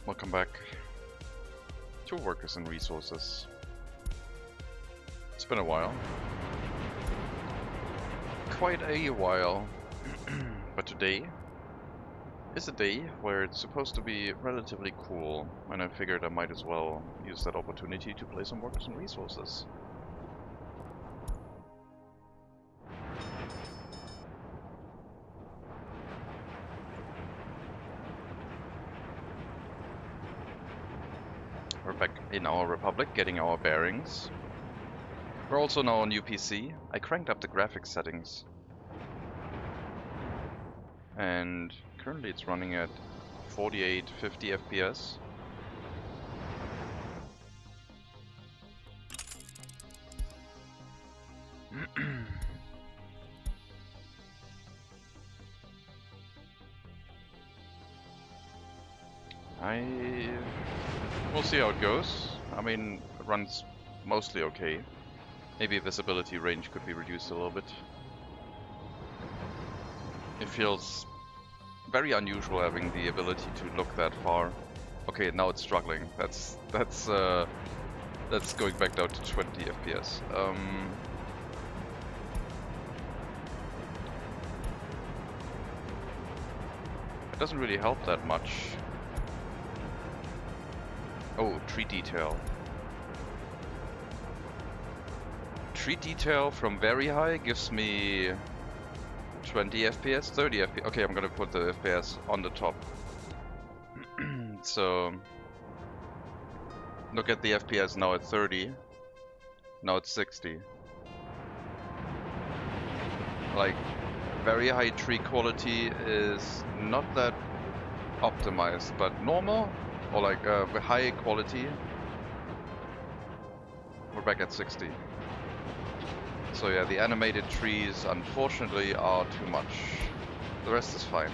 Welcome back to Workers and Resources. It's been a while. Quite a while. But today is a day where it's supposed to be relatively cool, and I figured I might as well use that opportunity to play some Workers and Resources. We're back in our Republic, getting our bearings. We're also now on UPC. I cranked up the graphics settings. And currently it's running at 48, 50 FPS. We'll see how it goes. I mean, it runs mostly okay. Maybe visibility range could be reduced a little bit. It feels very unusual having the ability to look that far. Okay, now it's struggling. That's going back down to 20 FPS. It doesn't really help that much. Oh, tree detail. Tree detail from very high gives me 20 FPS, 30 FPS. Okay, I'm gonna put the FPS on the top. So, look at the FPS now at 30. Now it's 60. Like, very high tree quality is not that optimized, but normal, or like high quality, we're back at 60. So yeah, the animated trees unfortunately are too much. The rest is fine,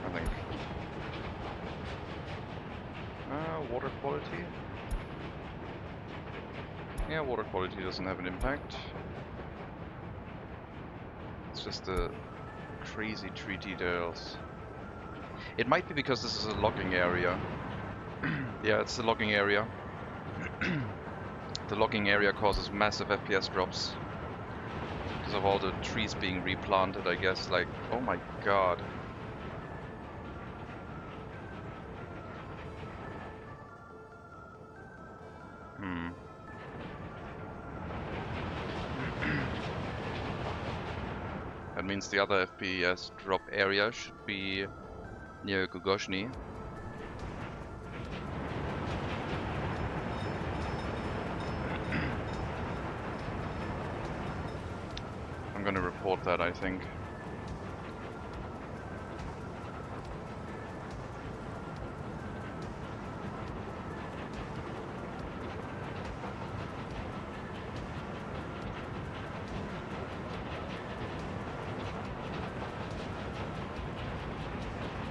I think. Water quality? Yeah, water quality doesn't have an impact. It's just the crazy tree details. It might be because this is a logging area. Yeah, it's the logging area. The logging area causes massive FPS drops because of all the trees being replanted, I guess. Like, oh my god. That means the other FPS drop area should be near Gugoshny. I'm gonna report that, I think.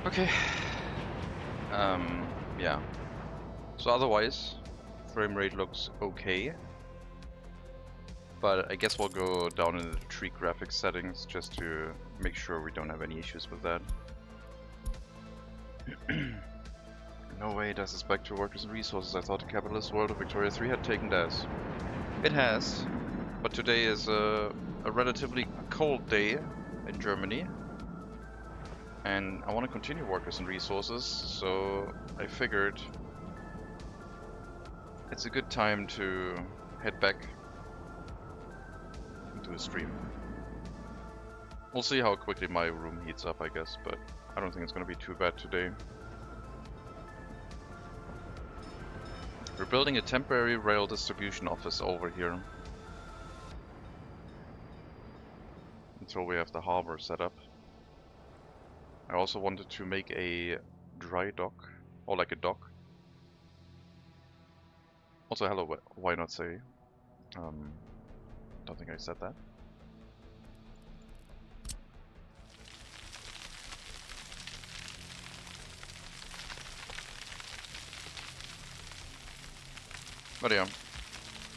Okay. Yeah. So otherwise, frame rate looks okay. But I guess we'll go down into the tree graphics settings just to make sure we don't have any issues with that. No way, das is back to Workers and Resources. I thought the capitalist world of Victoria 3 had taken DAS. It has, but today is a relatively cold day in Germany. And I want to continue Workers and Resources, so I figured it's a good time to head back into a stream. We'll see how quickly my room heats up, I guess, but I don't think it's going to be too bad today. We're building a temporary rail distribution office over here until we have the harbor set up. I also wanted to make a dry dock, or like a dock. Also, hello, why not say? Don't think I said that. But yeah,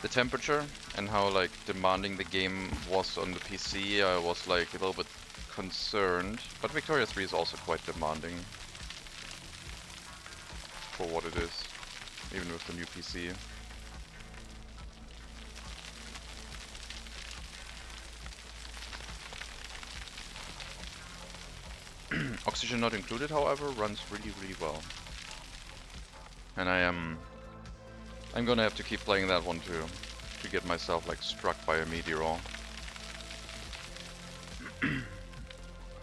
the temperature and how like demanding the game was on the PC, I was like a little bit concerned. But Victoria 3 is also quite demanding. for what it is, even with the new PC. Oxygen not included, however, runs really, really well. And I'm gonna have to keep playing that one too, to get myself like struck by a meteor. I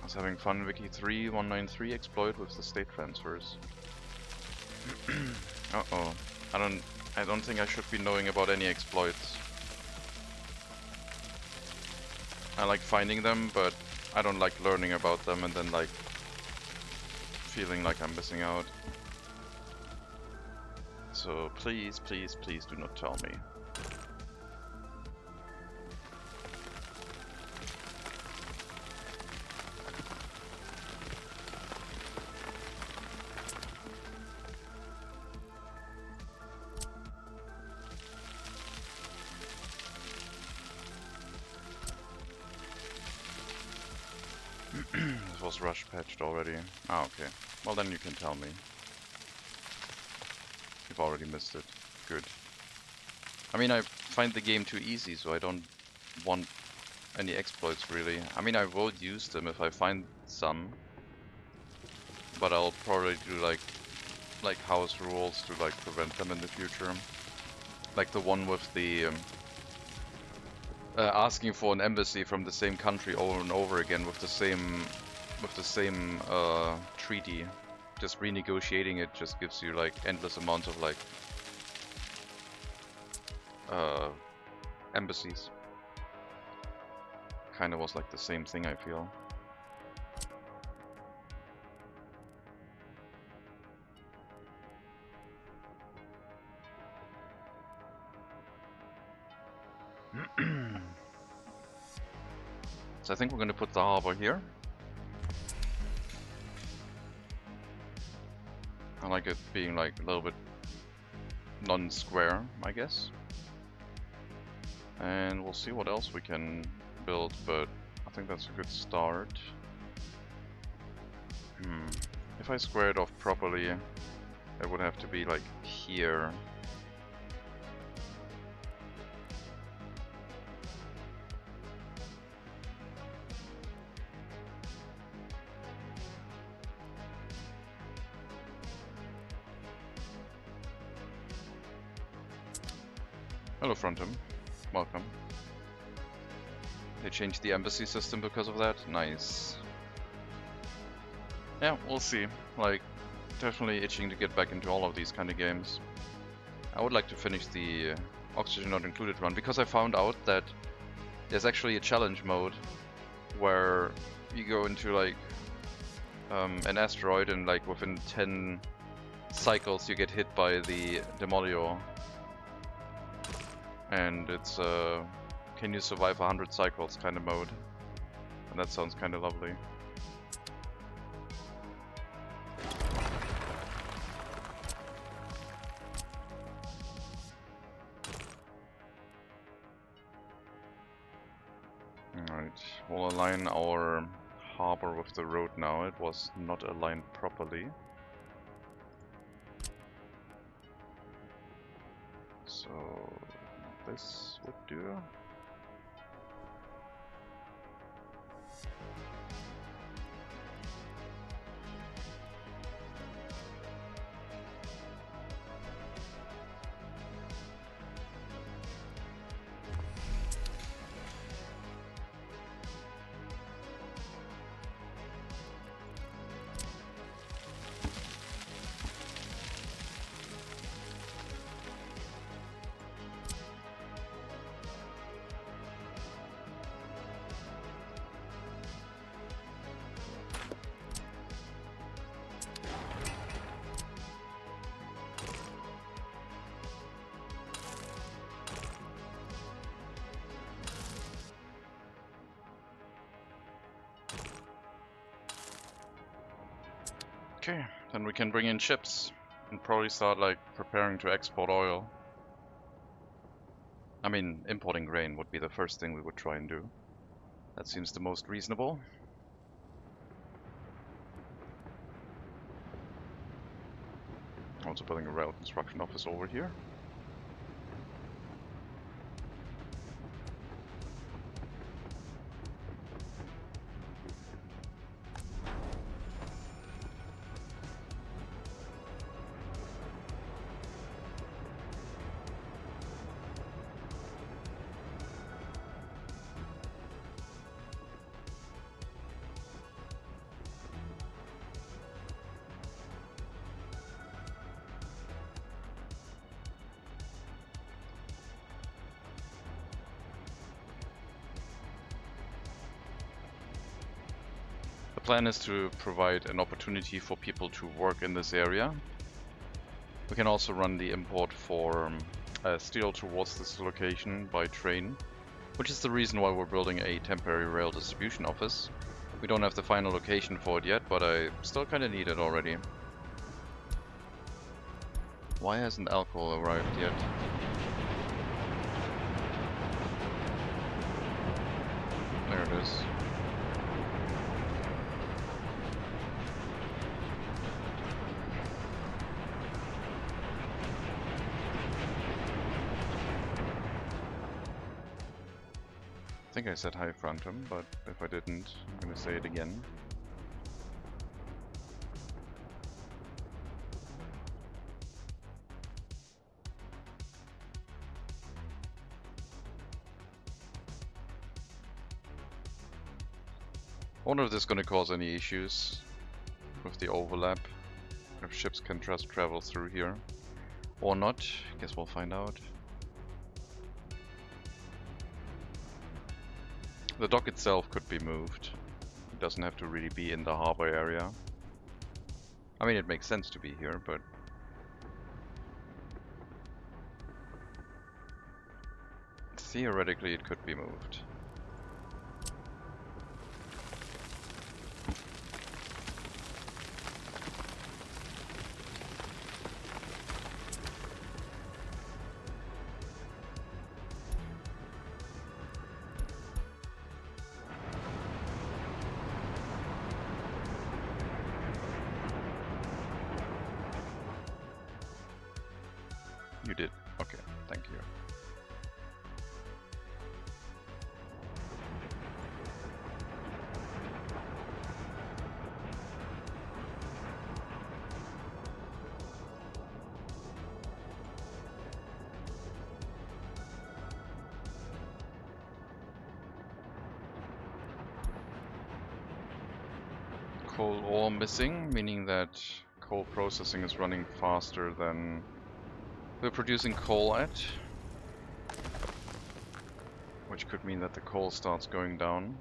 was having fun. Wiki 3193 exploit with the state transfers. Uh-oh. I don't think I should be knowing about any exploits. I like finding them, but I don't like learning about them and then like feeling like I'm missing out. So please, please, please do not tell me. This was rush patched already. Ah, okay. Well, then you can tell me. You've already missed it. Good. I mean, I find the game too easy, so I don't want any exploits, really. I mean, I will use them if I find some. But I'll probably do, like house rules to, like, prevent them in the future. Like the one with the... asking for an embassy from the same country over and over again with the same treaty. Just renegotiating it just gives you like endless amounts of like embassies. Kinda was like the same thing, I feel. So I think we're gonna put the harbor here. I like it being like a little bit non-square, I guess. And we'll see what else we can build, but I think that's a good start. If I square it off properly, it would have to be like here. Hello, Frontum. Welcome. They changed the embassy system because of that? Nice. Yeah, we'll see. Like, definitely itching to get back into all of these kind of games. I would like to finish the Oxygen Not Included run, because I found out that there's actually a challenge mode where you go into like an asteroid and like within 10 cycles you get hit by the Demolio. And it's can you survive 100 cycles kind of mode, and that sounds kind of lovely. Alright, we'll align our harbor with the road now. It was not aligned properly. So this would do. Okay, then we can bring in ships and probably start like preparing to export oil. I mean, importing grain would be the first thing we would try and do. That seems the most reasonable. Also building a rail construction office over here. The plan is to provide an opportunity for people to work in this area. We can also run the import for steel towards this location by train, which is the reason why we're building a temporary rail distribution office. We don't have the final location for it yet, but I still kind of need it already. Why hasn't alcohol arrived yet? There it is. I think I said high frontum, but if I didn't, I'm gonna say it again. I wonder if this is gonna cause any issues with the overlap, if ships can just travel through here or not. Guess we'll find out. The dock itself could be moved. It doesn't have to really be in the harbor area. I mean, it makes sense to be here, but theoretically it could be moved. You did. Okay, thank you. Coal ore missing, meaning that coal processing is running faster than we're producing coal at, which could mean that the coal starts going down.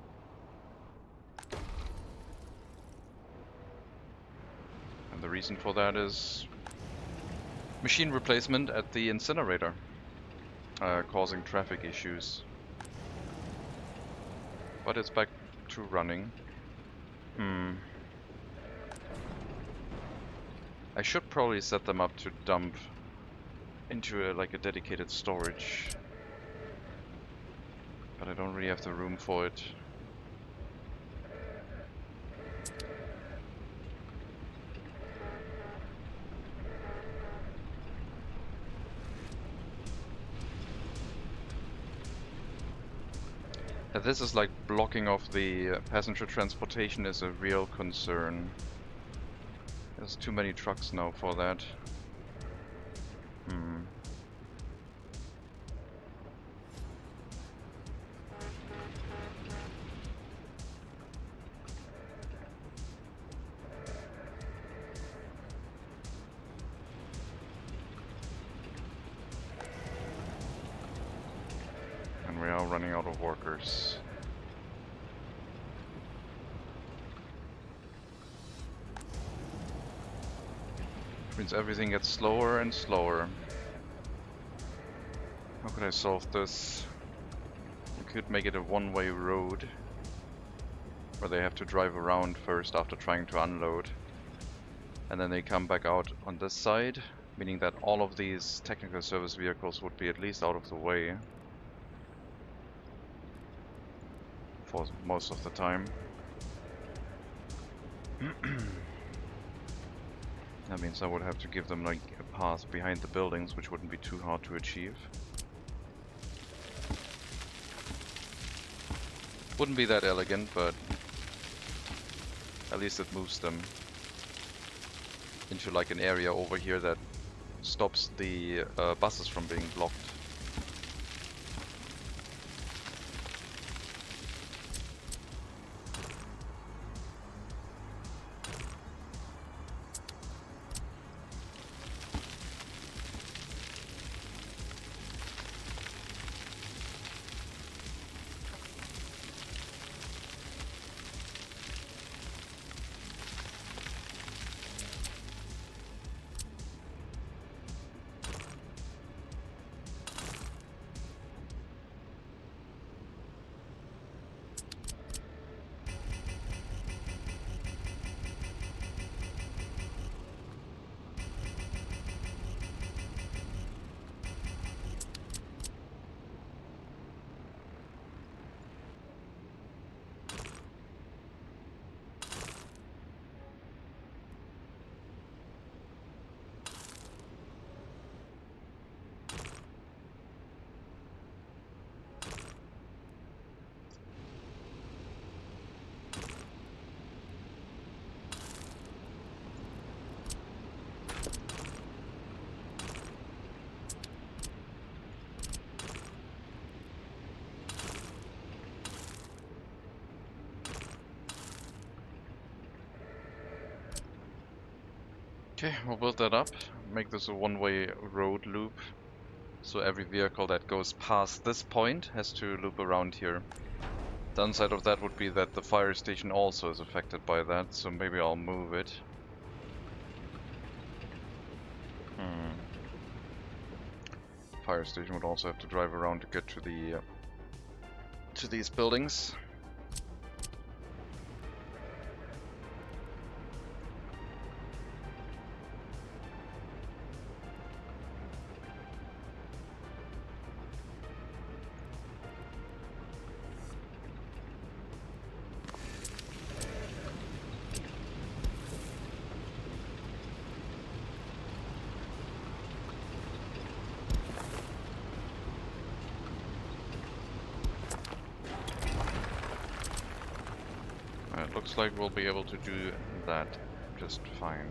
And the reason for that is machine replacement at the incinerator, causing traffic issues. But it's back to running. I should probably set them up to dump into like a dedicated storage, but I don't really have the room for it. This is like blocking off the passenger transportation is a real concern. There's too many trucks now for that. And we are running out of workers. Which means everything gets slower and slower. How could I solve this? We could make it a one-way road, where they have to drive around first after trying to unload. And then they come back out on this side, meaning that all of these technical service vehicles would be at least out of the way for most of the time. That means I would have to give them like a path behind the buildings, which wouldn't be too hard to achieve. Wouldn't be that elegant, but at least it moves them into like an area over here that stops the buses from being blocked. Okay, we'll build that up, make this a one-way road loop, so every vehicle that goes past this point has to loop around here. Downside of that would be that the fire station also is affected by that, so maybe I'll move it. Fire station would also have to drive around to get to the to these buildings. It looks like we'll be able to do that just fine.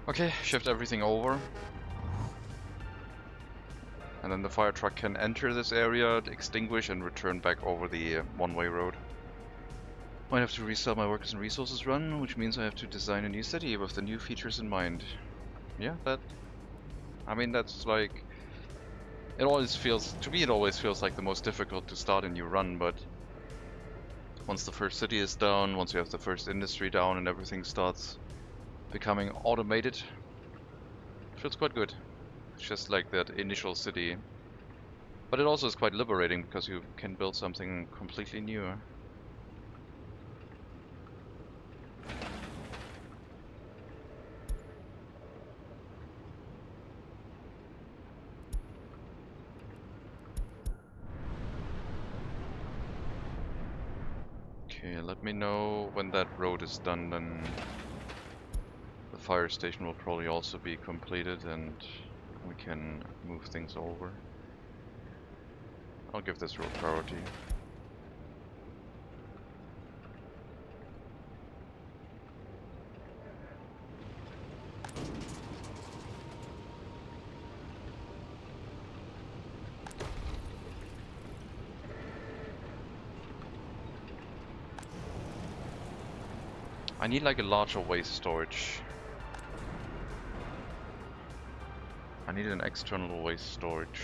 Okay, shift everything over. And then the fire truck can enter this area, extinguish, and return back over the one-way road. Might have to restart my workers and resources run, which means I have to design a new city with the new features in mind. Yeah, I mean, that's like... It always feels... To me, it always feels like the most difficult to start a new run, but... Once the first city is down, once you have the first industry down and everything starts becoming automated, it feels quite good. It's just like that initial city. But it also is quite liberating because you can build something completely new. Okay, let me know when that road is done, then the fire station will probably also be completed and we can move things over. I'll give this road priority. I need like a larger waste storage. I need an external waste storage.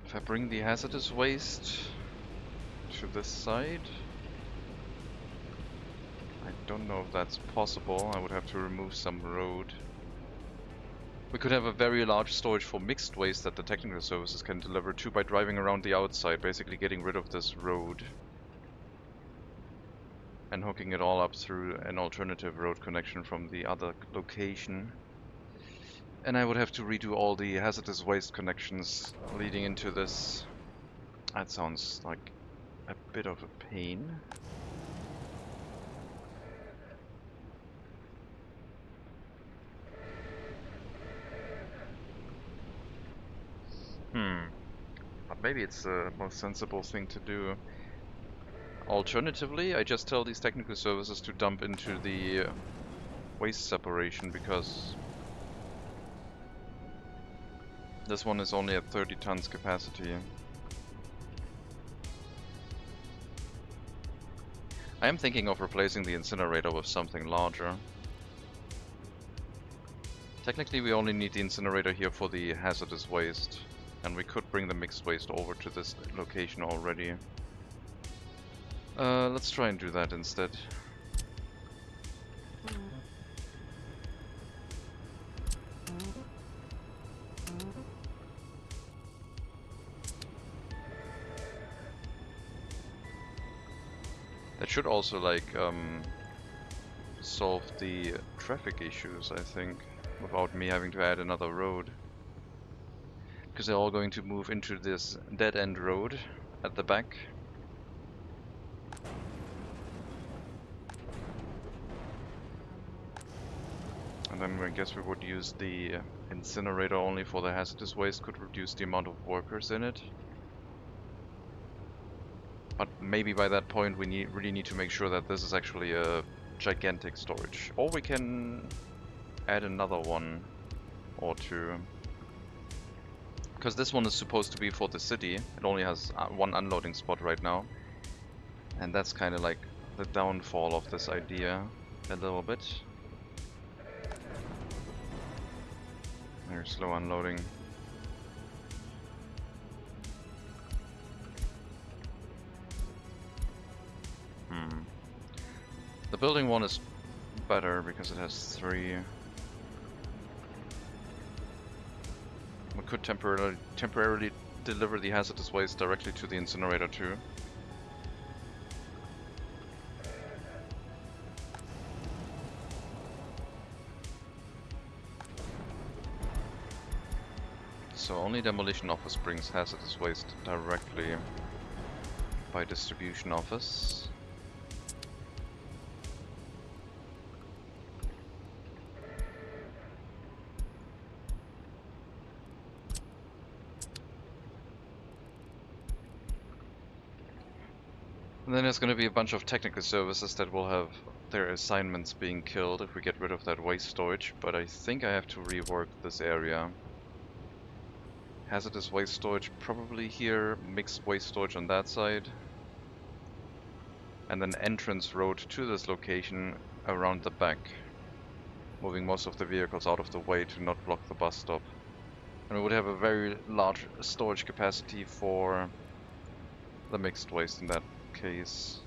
If I bring the hazardous waste to this side, I don't know if that's possible. I would have to remove some road. We could have a very large storage for mixed waste that the technical services can deliver to by driving around the outside, basically getting rid of this road and hooking it all up through an alternative road connection from the other location. And I would have to redo all the hazardous waste connections leading into this. That sounds like a bit of a pain. But maybe it's the most sensible thing to do. Alternatively, I just tell these technical services to dump into the waste separation, because this one is only at 30 tons capacity. I am thinking of replacing the incinerator with something larger. Technically we only need the incinerator here for the hazardous waste, and we could bring the mixed waste over to this location already. Let's try and do that instead. That should also like solve the traffic issues, I think, without me having to add another road. Because they're all going to move into this dead-end road at the back. And then I guess we would use the incinerator only for the hazardous waste, could reduce the amount of workers in it. But maybe by that point we really need to make sure that this is actually a gigantic storage. Or we can add another one or two. Because this one is supposed to be for the city. It only has one unloading spot right now. And that's kind of like the downfall of this idea a little bit. There's slow unloading. The building one is better because it has 3. We could temporarily deliver the hazardous waste directly to the incinerator too. So only demolition office brings hazardous waste directly by distribution office. And then there's going to be a bunch of technical services that will have their assignments being killed if we get rid of that waste storage, but I think I have to rework this area. Hazardous waste storage probably here, mixed waste storage on that side, and then entrance road to this location around the back, moving most of the vehicles out of the way to not block the bus stop. And we would have a very large storage capacity for the mixed waste in that case.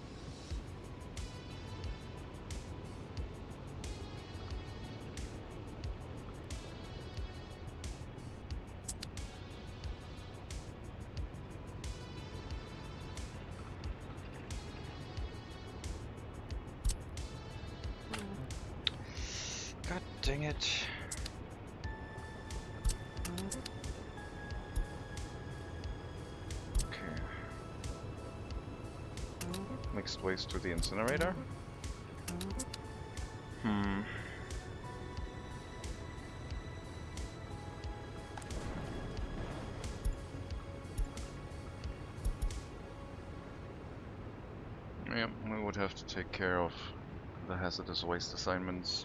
God dang it. Mixed waste to the incinerator. Yeah, we would have to take care of the hazardous waste assignments.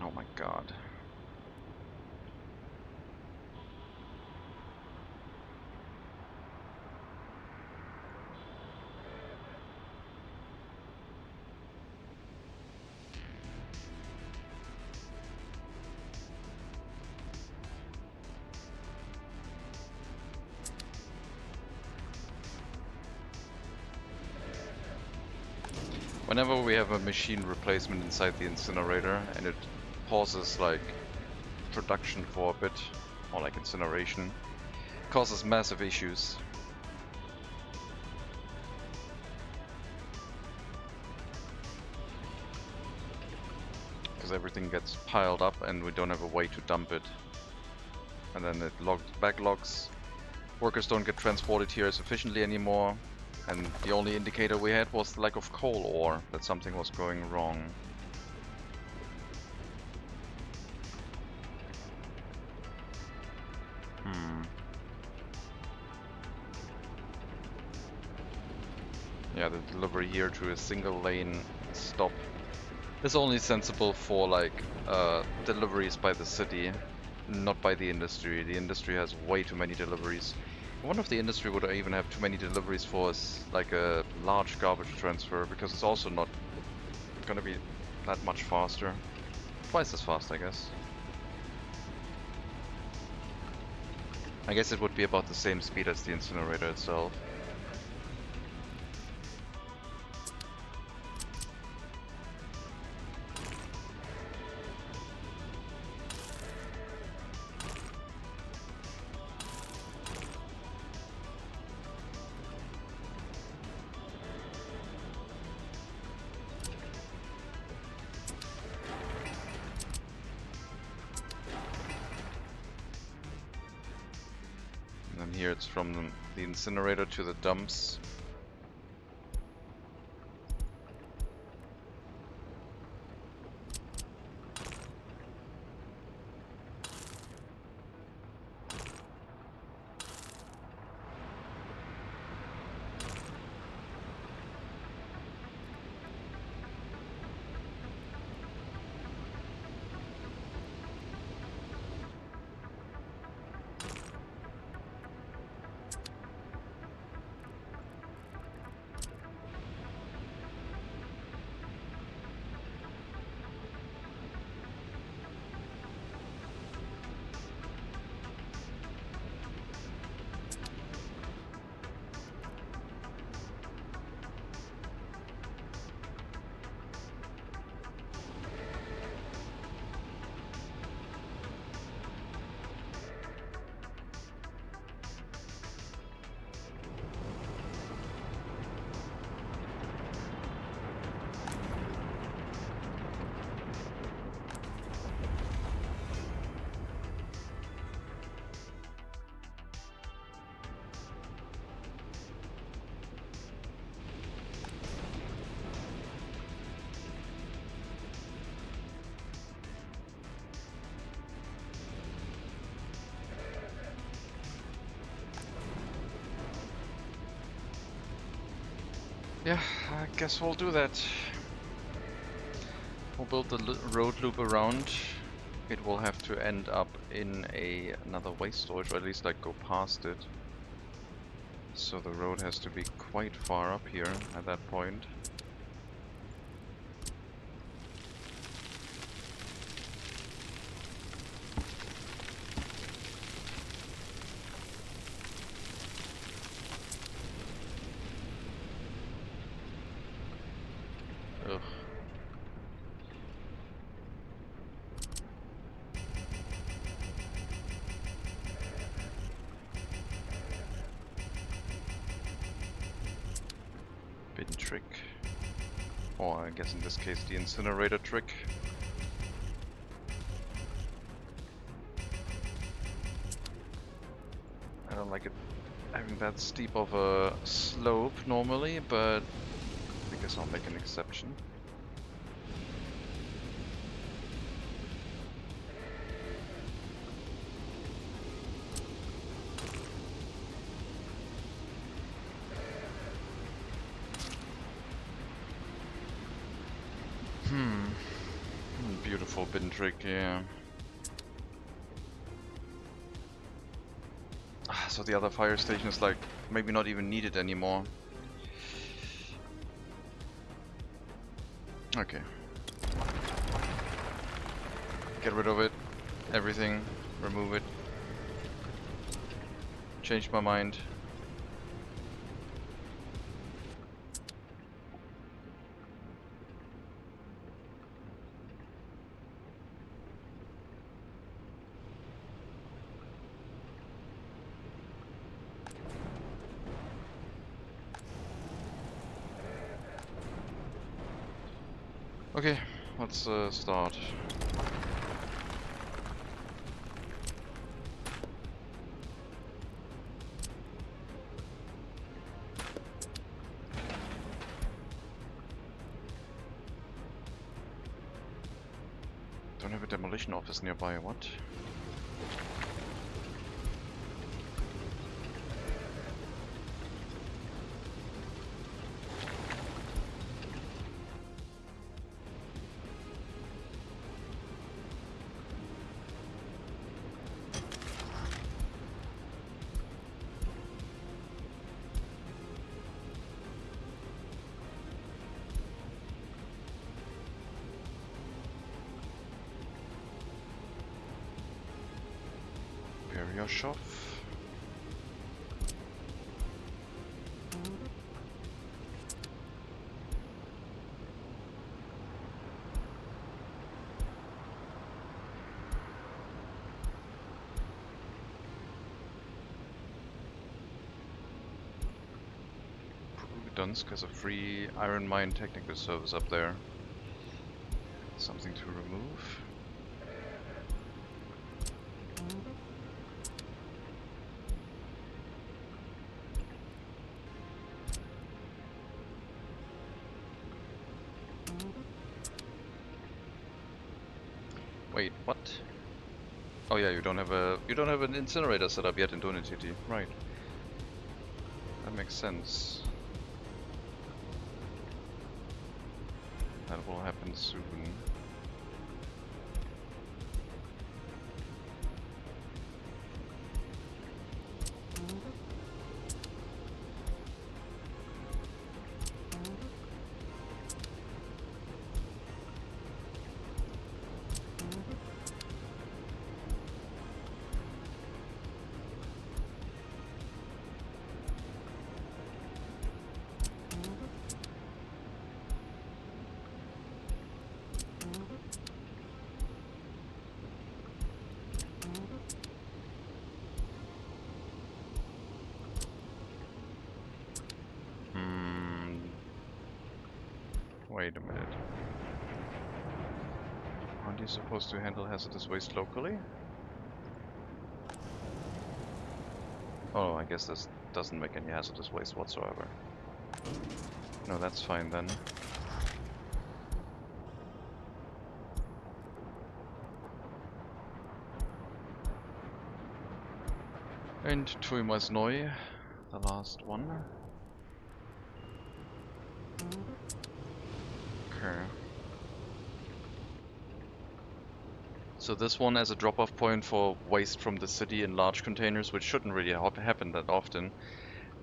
Oh my god. Whenever we have a machine replacement inside the incinerator and it pauses like production for a bit, or like incineration, it causes massive issues. Because everything gets piled up and we don't have a way to dump it. And then it backlogs. Workers don't get transported here as efficiently anymore. And the only indicator we had was the lack of coal ore, that something was going wrong. Yeah, the delivery here to a single lane stop is only sensible for like deliveries by the city, not by the industry. The industry has way too many deliveries. I wonder if the industry would even have too many deliveries for like a large garbage transfer, because it's also not gonna be that much faster. Twice as fast, I guess. I guess it would be about the same speed as the incinerator itself. And here it's from the incinerator to the dumps. Yeah, I guess we'll do that. We'll build the road loop around. It will have to end up in another waste storage, or at least like go past it. So the road has to be quite far up here at that point. Ugh. Bin trick. Or I guess in this case the incinerator trick. I don't like it having that steep of a slope normally, but I guess I'll make an exception. Beautiful bin trick, yeah. So the other fire station is like maybe not even needed anymore. Okay. Get rid of it. Everything. Remove it. Changed my mind. Okay, let's start. Don't have a demolition office nearby, what? Siberia shop. Dunsk has a free iron mine technical service up there. Something to remove. Wait, what? Oh yeah, you don't have an incinerator set up yet in Donut City, right? That makes sense. That will happen soon. Wait a minute. Aren't you supposed to handle hazardous waste locally? Oh, I guess this doesn't make any hazardous waste whatsoever. No, that's fine then. And Tuimas Neu, the last one. Okay. So this one as a drop-off point for waste from the city in large containers, which shouldn't really happen that often.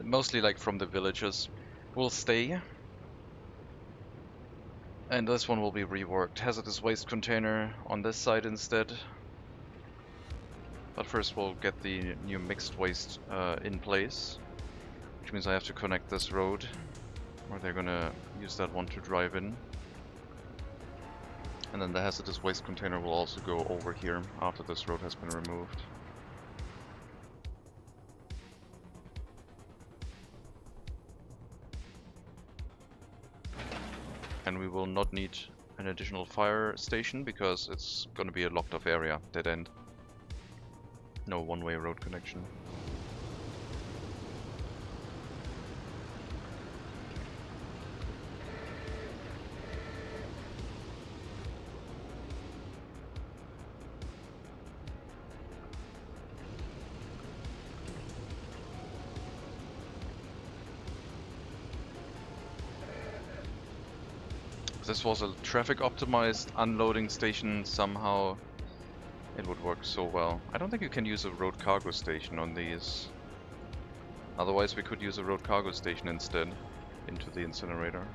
Mostly like from the villages, will stay. And this one will be reworked. Hazardous waste container on this side instead. But first we'll get the new mixed waste in place. Which means I have to connect this road. Or they're gonna use that one to drive in. And then the hazardous waste container will also go over here after this road has been removed. And we will not need an additional fire station because it's going to be a locked off area, dead end. No one-way road connection. If this was a traffic optimized unloading station somehow, it would work so well. I don't think you can use a road cargo station on these. Otherwise we could use a road cargo station instead into the incinerator.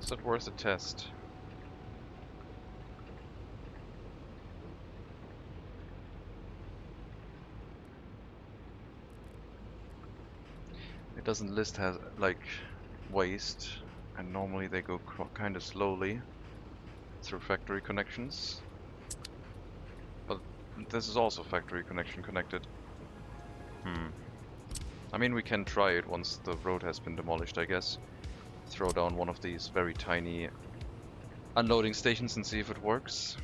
Is that worth a test? It doesn't list has like waste, and normally they go kind of slowly through factory connections. But this is also factory connection connected. I mean, we can try it once the road has been demolished, I guess. throw down one of these very tiny unloading stations and see if it works.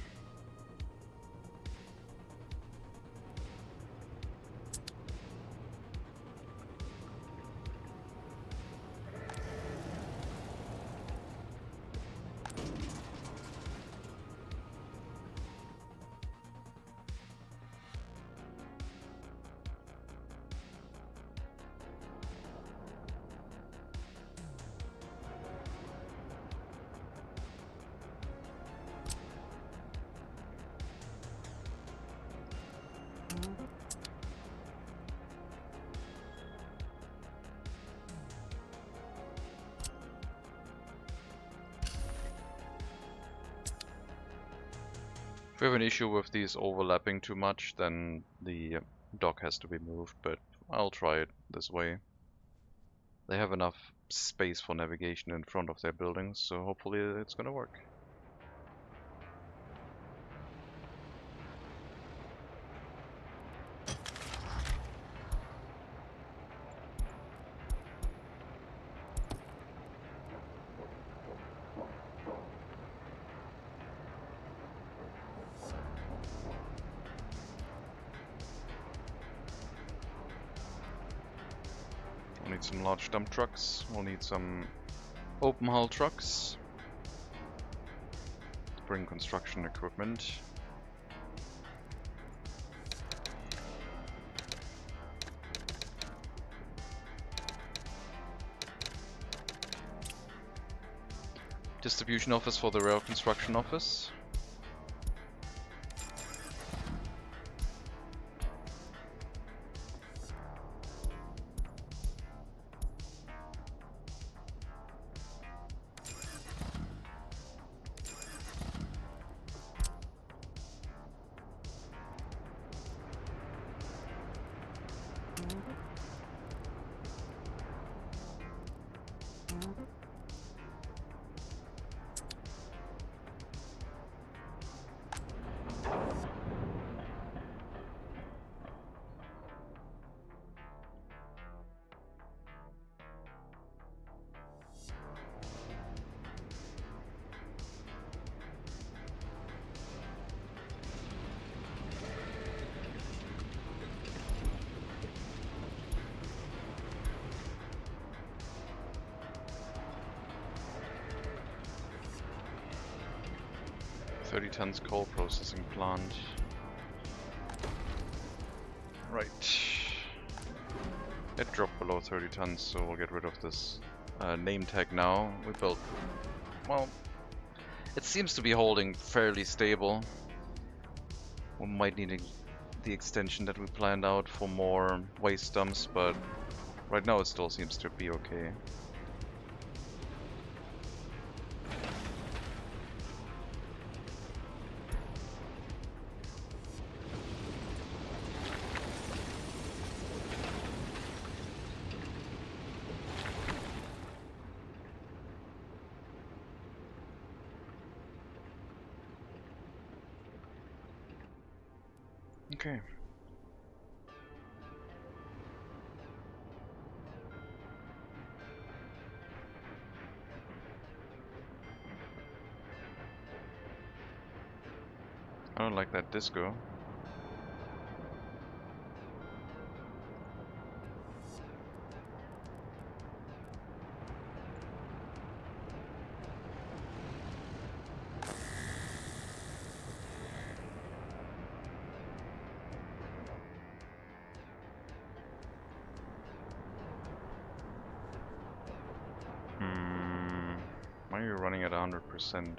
If we have an issue with these overlapping too much, then the dock has to be moved, but I'll try it this way. They have enough space for navigation in front of their buildings, so hopefully it's gonna work. We'll need some large dump trucks, we'll need some open hull trucks to bring construction equipment. Distribution office for the rail construction office. $30 tons coal processing plant. Right. It dropped below 30 tons, so we'll get rid of this name tag now. We built, well, it seems to be holding fairly stable. We might need the extension that we planned out for more waste dumps, but right now it still seems to be okay. Okay. I don't like that disco. Why are you running at 100%?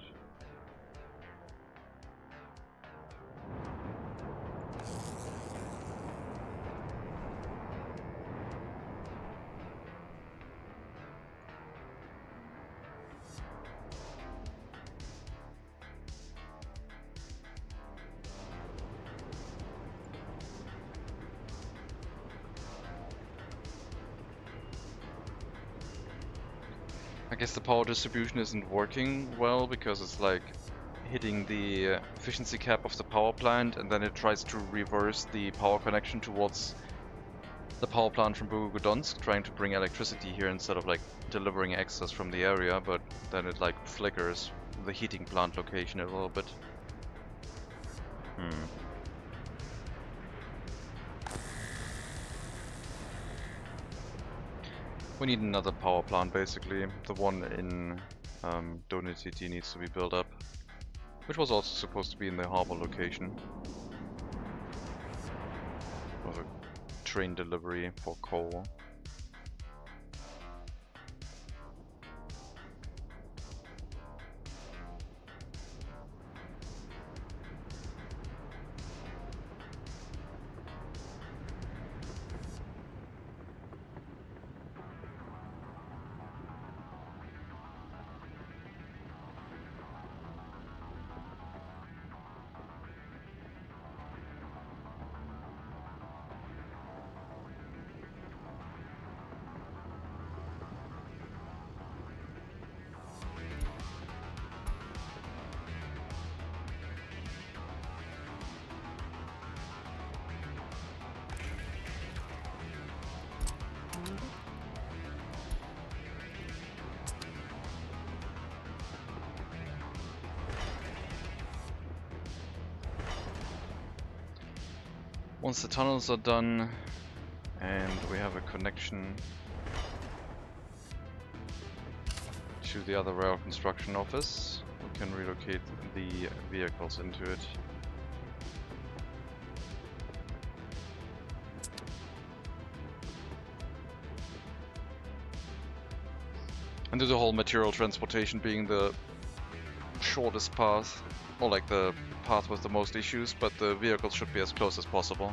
I guess the power distribution isn't working well because it's like hitting the efficiency cap of the power plant and then it tries to reverse the power connection towards the power plant from Bogudonsk, trying to bring electricity here instead of like delivering excess from the area, but then it like flickers the heating plant location a little bit. We need another power plant basically. The one in Donut City needs to be built up, which was also supposed to be in the harbor location. Of a train delivery for coal. Once the tunnels are done and we have a connection to the other rail construction office, we can relocate the vehicles into it. And do the whole material transportation being the shortest path, or like the path with the most issues, but the vehicles should be as close as possible.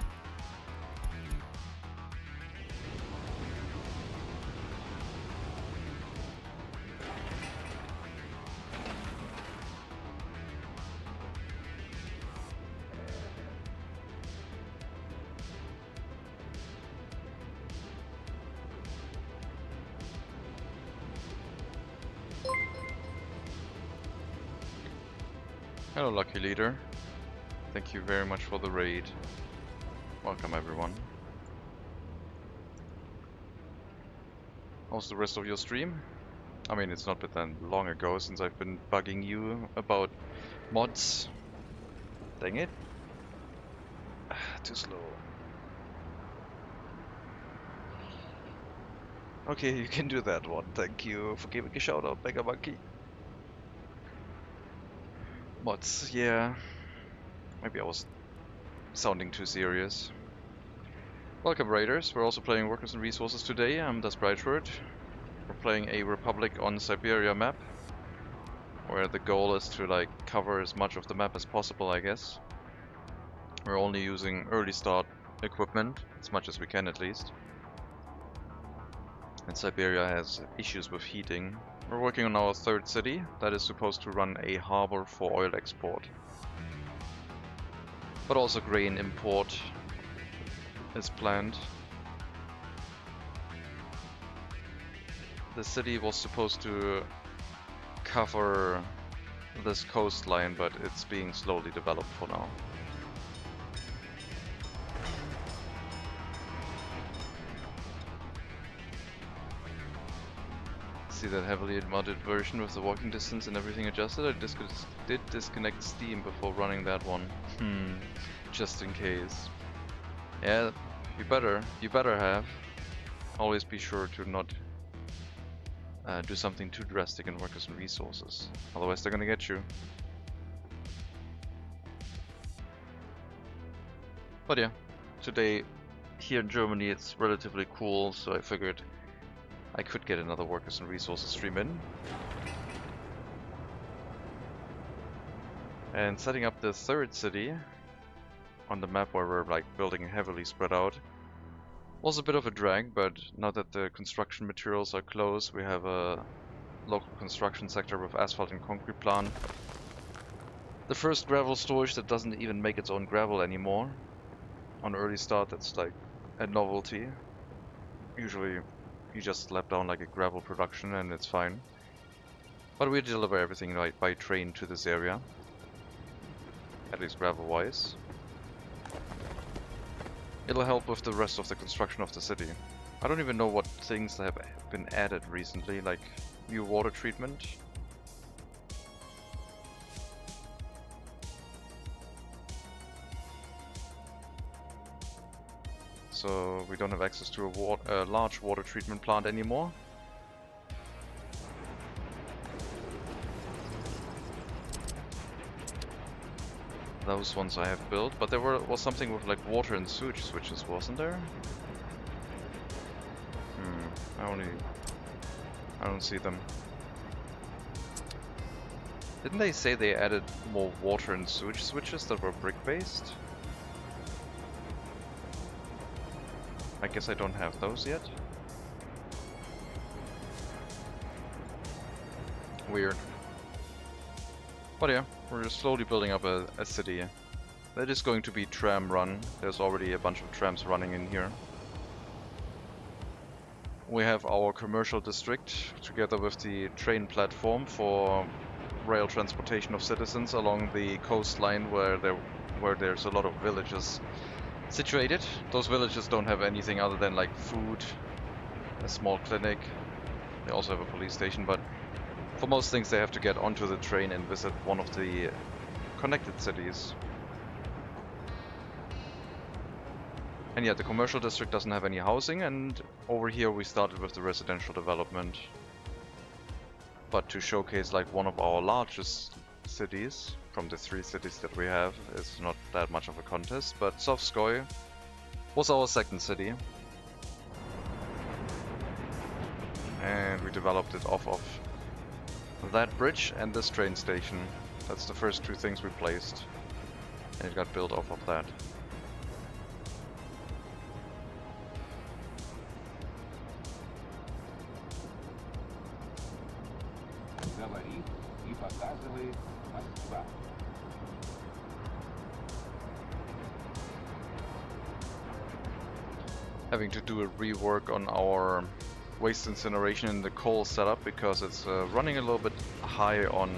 Hello, Lucky Leader. Thank you very much for the raid. Welcome, everyone. How's the rest of your stream? I mean, it's not been that long ago since I've been bugging you about mods. Dang it. Too slow. Okay, you can do that one. Thank you for giving a shout out, Mega Monkey. Mods, yeah. Maybe I was sounding too serious. Welcome, Raiders. We're also playing Workers and Resources today. I'm Das Brightword. We're playing a Republic on Siberia map, where the goal is to like cover as much of the map as possible, I guess. We're only using early start equipment, as much as we can at least. And Siberia has issues with heating. We're working on our third city that is supposed to run a harbor for oil export. But also grain import is planned. The city was supposed to cover this coastline, but it's being slowly developed for now. See that heavily modded version with the walking distance and everything adjusted? I did disconnect Steam before running that one. Just in case. Yeah, you better have. Always be sure to not do something too drastic in Workers and Resources. Otherwise they're gonna get you. But yeah, today here in Germany it's relatively cool, so I figured I could get another Workers and Resources stream in. And setting up the third city on the map where we're like building heavily spread out was a bit of a drag, but now that the construction materials are close, we have a local construction sector with asphalt and concrete plant. The first gravel storage that doesn't even make its own gravel anymore. On early start, that's like a novelty. Usually you just slap down like a gravel production and it's fine. But we deliver everything like by train to this area. At least gravel wise. It'll help with the rest of the construction of the city. I don't even know what things have been added recently, like new water treatment. So we don't have access to a large water treatment plant anymore. Those ones I have built, but there was something with like water and sewage switches, wasn't there? I don't see them. Didn't they say they added more water and sewage switches that were brick-based? I guess I don't have those yet. Weird. But yeah, we're slowly building up a city. That is going to be tram run. There's already a bunch of trams running in here. We have our commercial district together with the train platform for rail transportation of citizens along the coastline where there's a lot of villages situated. Those villages don't have anything other than like food, a small clinic. They also have a police station, but for most things they have to get onto the train and visit one of the connected cities. And yeah, the commercial district doesn't have any housing, and over here we started with the residential development. But to showcase like one of our largest cities from the 3 cities that we have is not that much of a contest, but Sovskoy was our second city. And we developed it off of that bridge and this train station. That's the first 2 things we placed. And it got built off of that. Having to do a rework on our waste incineration in the coal setup because it's running a little bit high on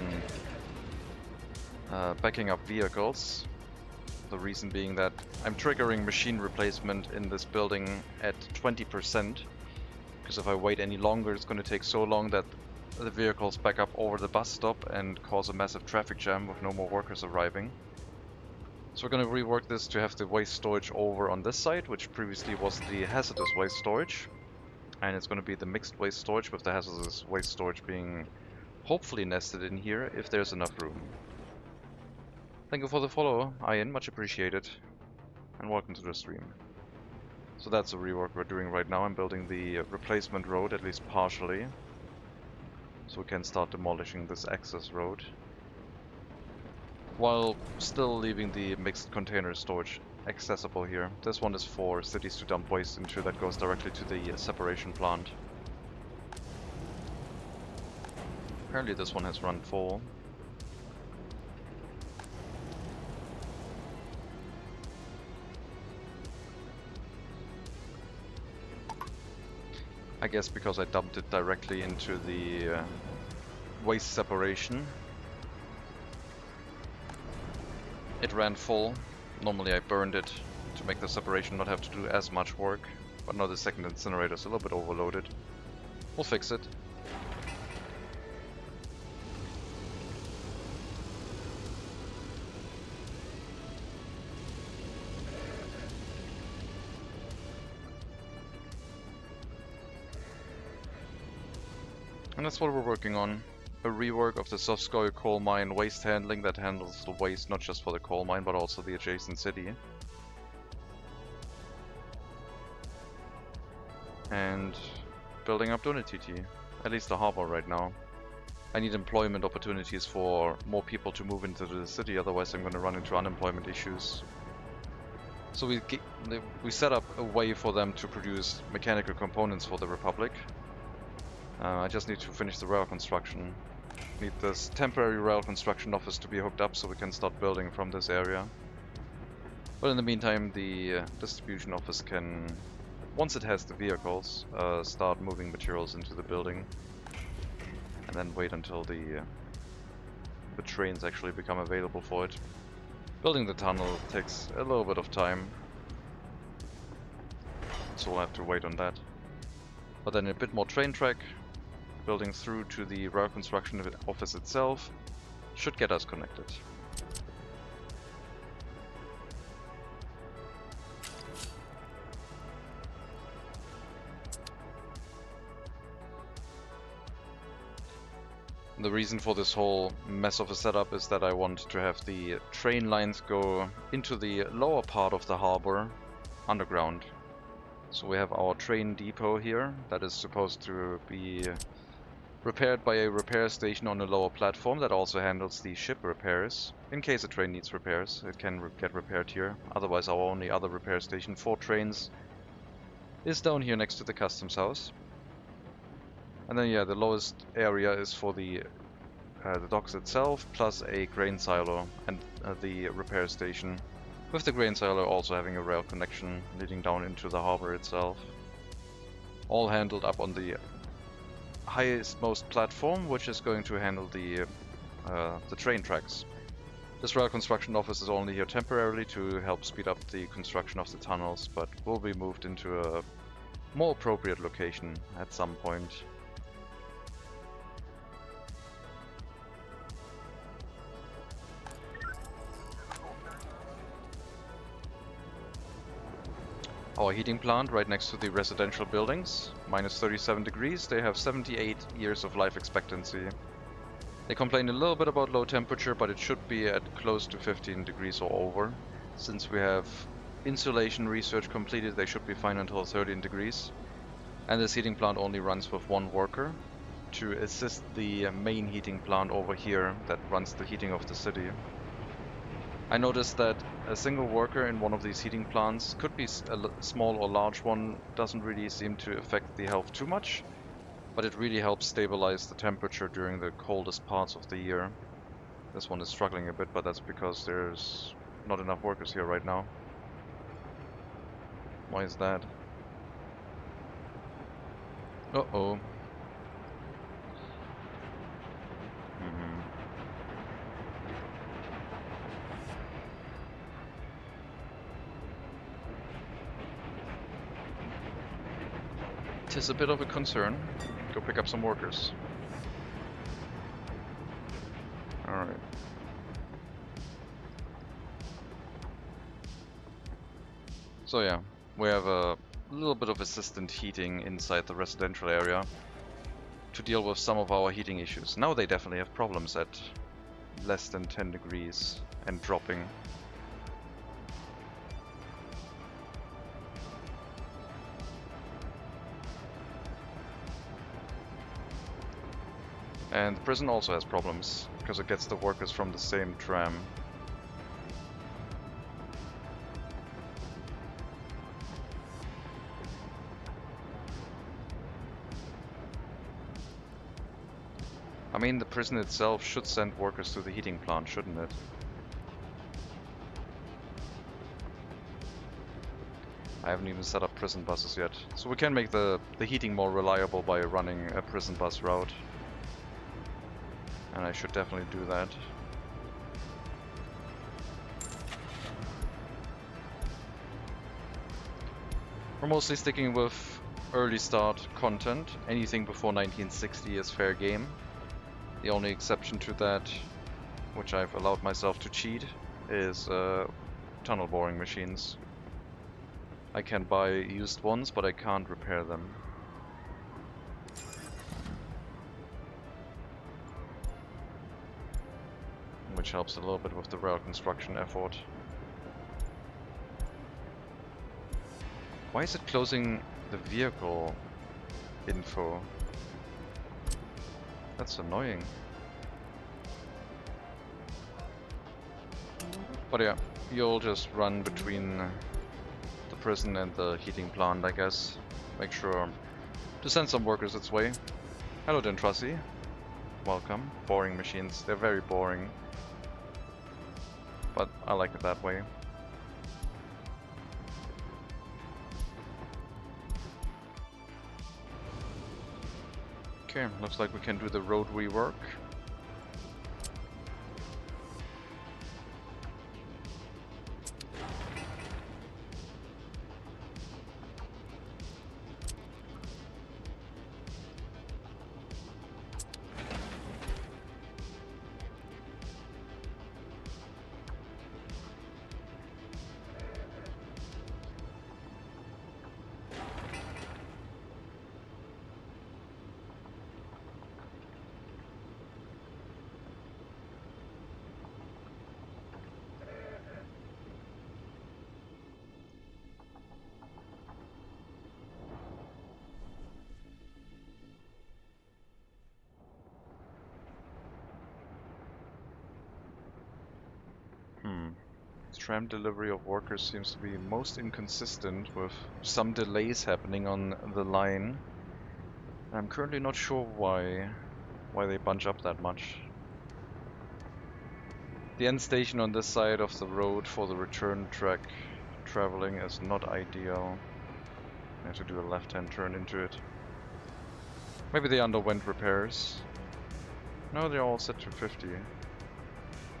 backing up vehicles. The reason being that I'm triggering machine replacement in this building at 20%, because if I wait any longer it's going to take so long that the vehicles back up over the bus stop and cause a massive traffic jam with no more workers arriving. So we're going to rework this to have the waste storage over on this side, which previously was the hazardous waste storage. And it's going to be the mixed waste storage, with the hazardous waste storage being hopefully nested in here if there's enough room. Thank you for the follow, Ian, much appreciated. And welcome to the stream. So that's a rework we're doing right now. I'm building the replacement road, at least partially, so we can start demolishing this access road, while still leaving the mixed container storage accessible here. This one is for cities to dump waste into that goes directly to the separation plant. Apparently this one has run full. I guess because I dumped it directly into the waste separation. It ran full. Normally I burned it to make the separation not have to do as much work, but now the second incinerator is a little bit overloaded. We'll fix it. And that's what we're working on. A rework of the Sovskoye coal mine waste handling that handles the waste not just for the coal mine but also the adjacent city. And building up Donetiti, at least the harbor right now. I need employment opportunities for more people to move into the city, otherwise I'm going to run into unemployment issues. So we set up a way for them to produce mechanical components for the Republic. I just need to finish the rail construction. Need this temporary rail construction office to be hooked up so we can start building from this area. But in the meantime, the distribution office can, once it has the vehicles, start moving materials into the building. And then wait until the trains actually become available for it. Building the tunnel takes a little bit of time. so we'll have to wait on that. But then a bit more train track, building through to the rail construction office itself, should get us connected. The reason for this whole mess of a setup is that I want to have the train lines go into the lower part of the harbor underground. So we have our train depot here that is supposed to be repaired by a repair station on a lower platform that also handles the ship repairs. In case a train needs repairs, it can get repaired here. Otherwise, our only other repair station for trains is down here next to the customs house. And then, yeah, the lowest area is for the docks itself, plus a grain silo and the repair station, with the grain silo also having a rail connection leading down into the harbor itself. All handled up on the highest most platform, which is going to handle the train tracks. This rail construction office is only here temporarily to help speed up the construction of the tunnels, but will be moved into a more appropriate location at some point. Our heating plant right next to the residential buildings, minus 37 degrees, they have 78 years of life expectancy. They complain a little bit about low temperature, but it should be at close to 15 degrees or over. Since we have insulation research completed, they should be fine until 13 degrees. And this heating plant only runs with one worker to assist the main heating plant over here that runs the heating of the city. I noticed that a single worker in one of these heating plants, could be a small or large one, doesn't really seem to affect the health too much, but it really helps stabilize the temperature during the coldest parts of the year. This one is struggling a bit, but that's because there's not enough workers here right now. Why is that? Uh-oh. Is a bit of a concern. Go pick up some workers. Alright. So yeah, we have a little bit of assistant heating inside the residential area to deal with some of our heating issues. Now they definitely have problems at less than 10 degrees and dropping. And the prison also has problems, because it gets the workers from the same tram. I mean, the prison itself should send workers to the heating plant, shouldn't it? I haven't even set up prison buses yet, so we can make the heating more reliable by running a prison bus route. And I should definitely do that. We're mostly sticking with early start content. Anything before 1960 is fair game. The only exception to that, which I've allowed myself to cheat, is tunnel boring machines. I can buy used ones, but I can't repair them. Which helps a little bit with the rail construction effort. Why is it closing the vehicle info? That's annoying. But yeah, you'll just run between the prison and the heating plant, I guess. Make sure to send some workers its way. Hello Dentrussi. Welcome. Boring machines. They're very boring. But I like it that way. Okay, looks like we can do the road rework. tram delivery of workers seems to be most inconsistent, with some delays happening on the line. I'm currently not sure why they bunch up that much. The end station on this side of the road for the return track traveling is not ideal. I have to do a left-hand turn into it. Maybe they underwent repairs. No, they're all set to 50.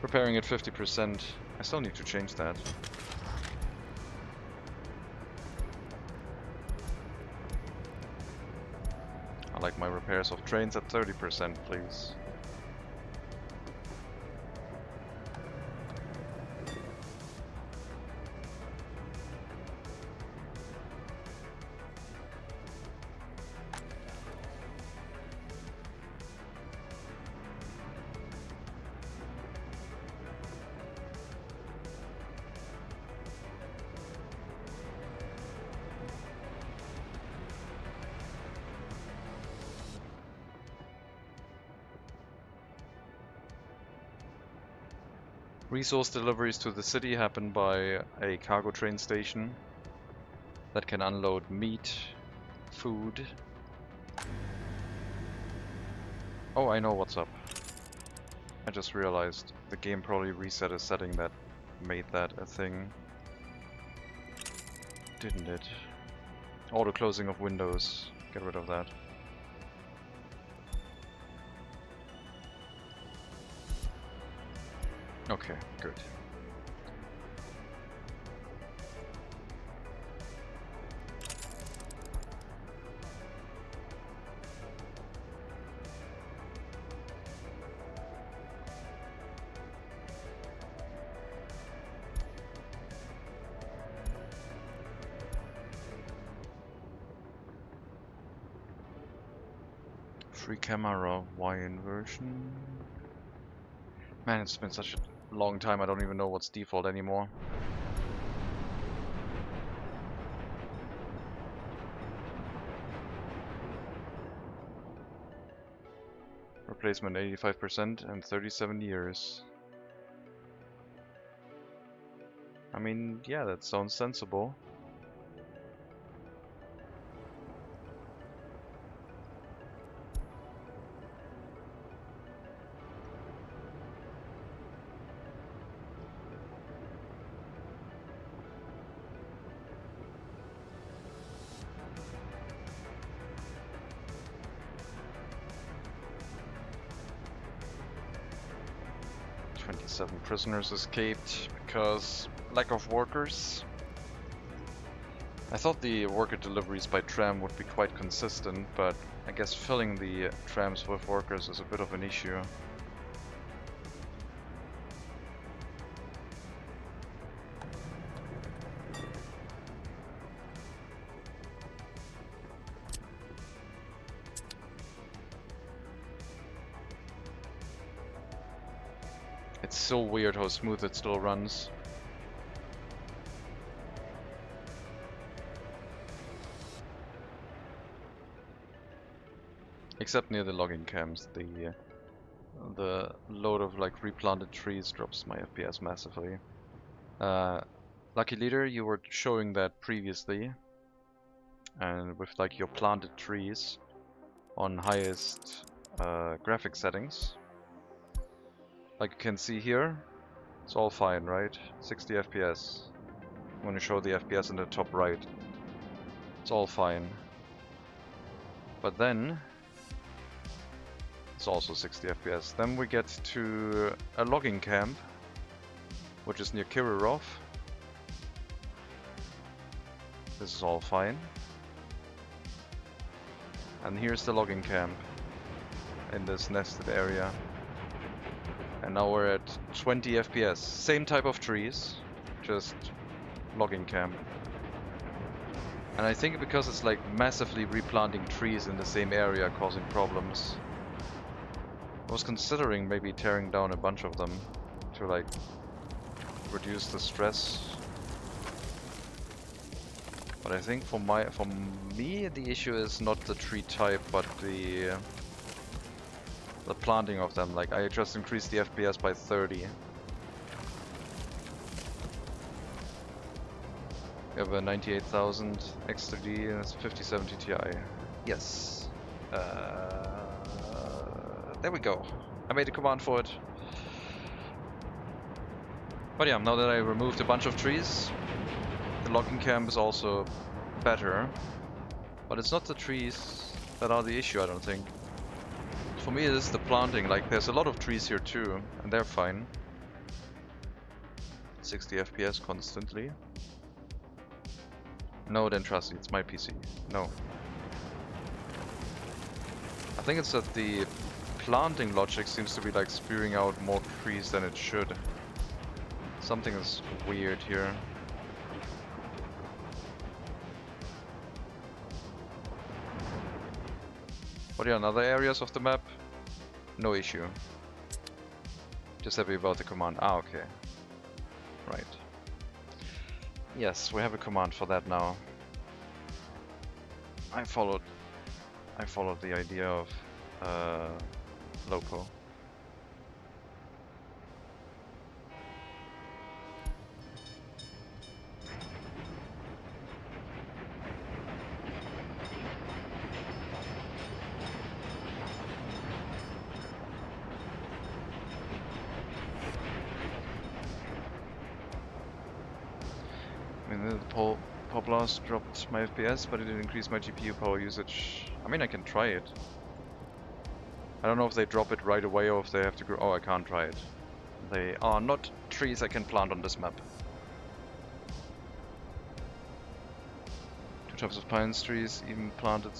Repairing at 50%. I still need to change that. I like my repairs of trains at 30%, please. Resource deliveries to the city happen by a cargo train station that can unload meat, food. Oh, I know what's up. I just realized the game probably reset a setting that made that a thing. Didn't it? Auto closing of windows. Get rid of that. Okay, good. Free camera Y inversion. Man, it's been such a long time, I don't even know what's default anymore. Replacement 85% and 37 years. I mean, yeah, that sounds sensible. Seven prisoners escaped because lack of workers. I thought the worker deliveries by tram would be quite consistent, but I guess filling the trams with workers is a bit of an issue. It's so weird how smooth it still runs. Except near the logging camps, the load of like replanted trees drops my FPS massively. Lucky Leader, you were showing that previously, and with like your planted trees on highest graphic settings. Like you can see here, it's all fine, right? 60 FPS. I'm going to show the FPS in the top right. It's all fine. But then, it's also 60 FPS. Then we get to a logging camp, which is near Kirirov. This is all fine. And here's the logging camp in this nested area. And now we're at 20 FPS. Same type of trees, just logging camp. And I think because it's like massively replanting trees in the same area causing problems. I was considering maybe tearing down a bunch of them to like reduce the stress. But I think for me the issue is not the tree type, but the planting of them. Like I just increased the FPS by 30. We have a 98,000 X3D and it's a 5070 Ti. Yes. There we go. I made a command for it. But yeah, now that I removed a bunch of trees, the logging camp is also better. But it's not the trees that are the issue, I don't think. For me, it is the planting. Like, there's a lot of trees here too, and they're fine. 60 FPS constantly. No, then trust me, it's my PC. No. I think it's that the planting logic seems to be like spewing out more trees than it should. Something is weird here. But yeah, in other areas of the map, no issue. Just happy about the command. Ah, okay. Right. Yes, we have a command for that now. I followed the idea of Lopo. I mean, the pop blast dropped my FPS, but it didn't increase my GPU power usage. I mean, I can try it. I don't know if they drop it right away or if they have to grow. Oh, I can't try it. They are not trees I can plant on this map. 2 types of pine trees, even planted,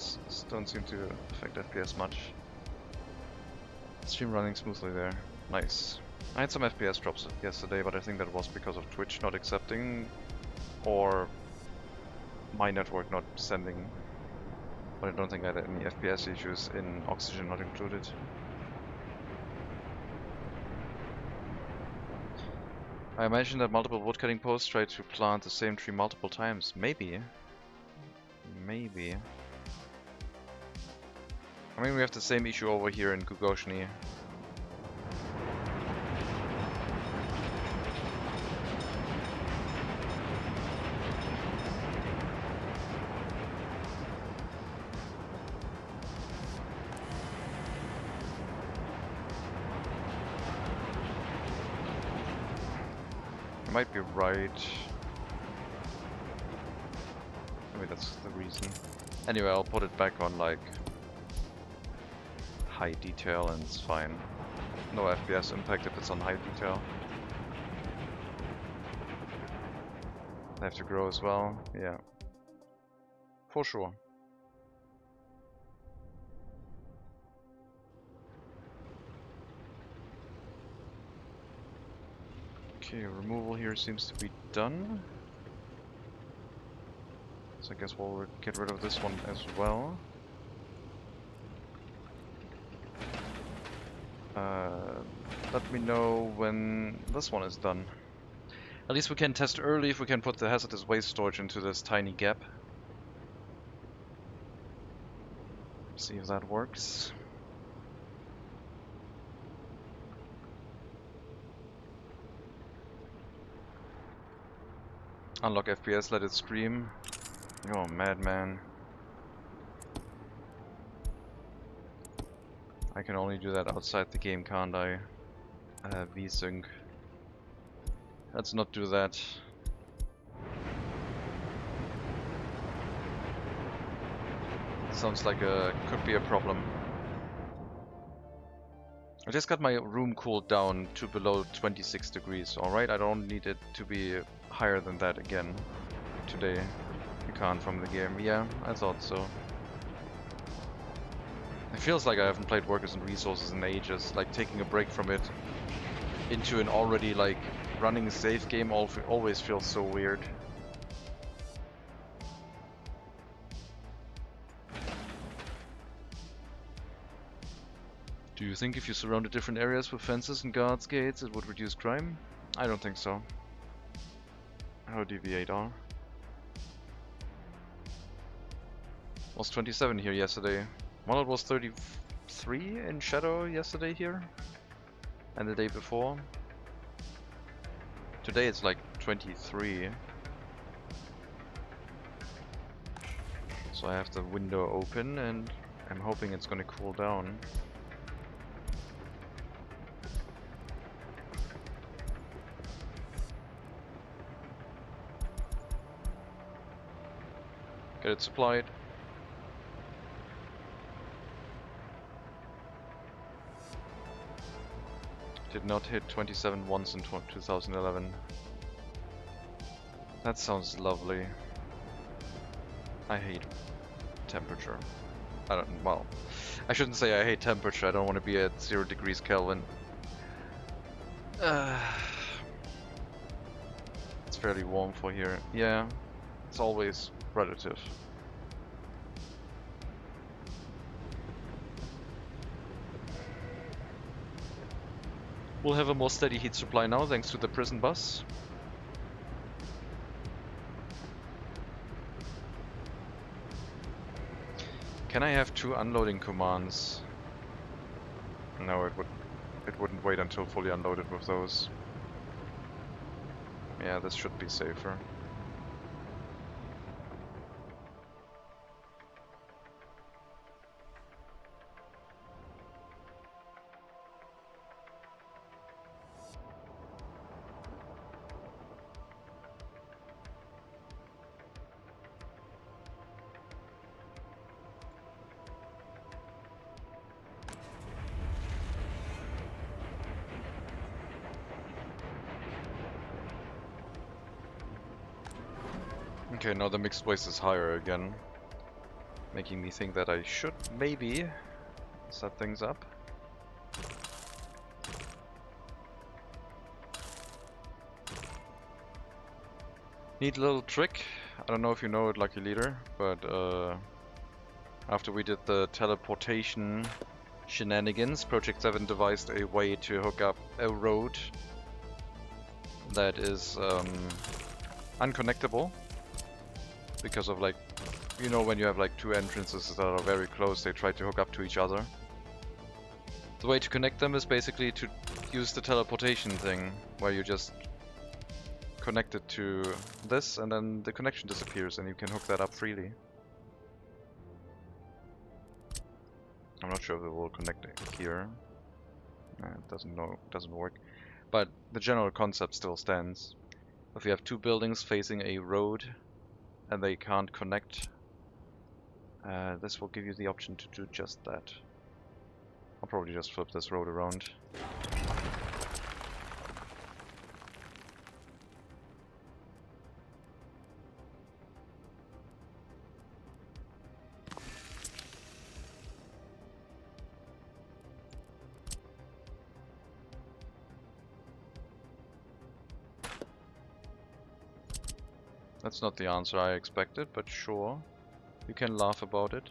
don't seem to affect FPS much. Stream running smoothly there. Nice. I had some FPS drops yesterday, but I think that was because of Twitch not accepting or my network not sending. But I don't think I had any FPS issues in Oxygen not included. I imagine that multiple woodcutting posts try to plant the same tree multiple times. Maybe. Maybe. I mean, we have the same issue over here in Gugoshny. Might be right. Maybe that's the reason. Anyway, I'll put it back on like high detail and it's fine. No FPS impact if it's on high detail. I have to grow as well, yeah. For sure. Okay, removal here seems to be done. So I guess we'll get rid of this one as well. Let me know when this one is done. At least we can test early if we can put the hazardous waste storage into this tiny gap. See if that works. Unlock FPS, let it scream. Oh, madman. I can only do that outside the game, can't I? VSync. Let's not do that. Sounds like could be a problem. I just got my room cooled down to below 26 degrees, alright? I don't need it to be higher than that again today. You can't from the game. Yeah, I thought so. It feels like I haven't played Workers and Resources in ages, like taking a break from it into an already like running safe game always feels so weird. Do you think if you surrounded different areas with fences and guards gates it would reduce crime? I don't think so. How DV8R? Was 27 here yesterday. Well, it was 33 in Shadow yesterday here. And the day before. Today it's like 23. So I have the window open and I'm hoping it's gonna cool down. Get it supplied. Did not hit 27 once in 2011. That sounds lovely. I hate temperature. Well, I shouldn't say I hate temperature. I don't want to be at 0 degrees Kelvin. It's fairly warm for here. Yeah, it's always relative. We'll have a more steady heat supply now thanks to the prison bus. Can I have 2 unloading commands? No, it wouldn't wait until fully unloaded with those. Yeah, this should be safer. Okay, now the mixed waste is higher again, making me think that I should maybe set things up. Neat little trick. I don't know if you know it, Lucky Leader, but after we did the teleportation shenanigans, Project 7 devised a way to hook up a road that is unconnectable. Because of, like, you know, when you have like 2 entrances that are very close, they try to hook up to each other. The way to connect them is basically to use the teleportation thing, where you just connect it to this and then the connection disappears and you can hook that up freely. I'm not sure if it will connect it here. It doesn't work. But the general concept still stands. If you have 2 buildings facing a road and they can't connect, this will give you the option to do just that. I'll probably just flip this road around. That's not the answer I expected, but sure. You can laugh about it.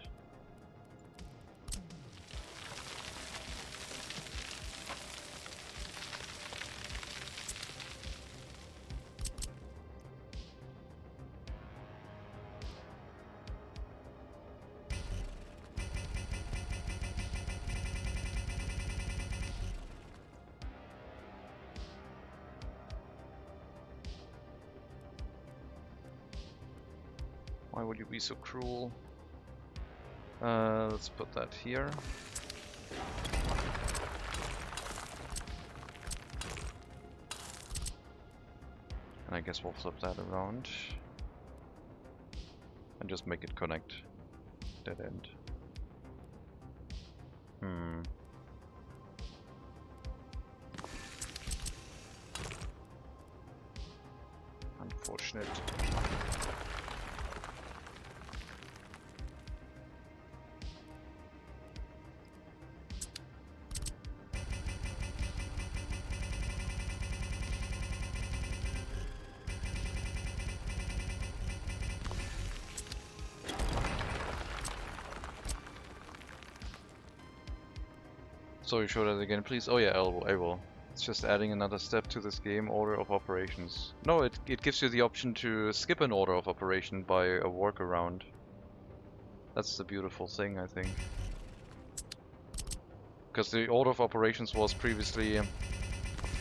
Why would you be so cruel? Let's put that here. And I guess we'll flip that around. And just make it connect. Dead end. Unfortunate. Sorry, show that again, please. Oh yeah, I will. It's just adding another step to this game, order of operations. No, it gives you the option to skip an order of operation by a workaround. That's the beautiful thing, I think. Because the order of operations was previously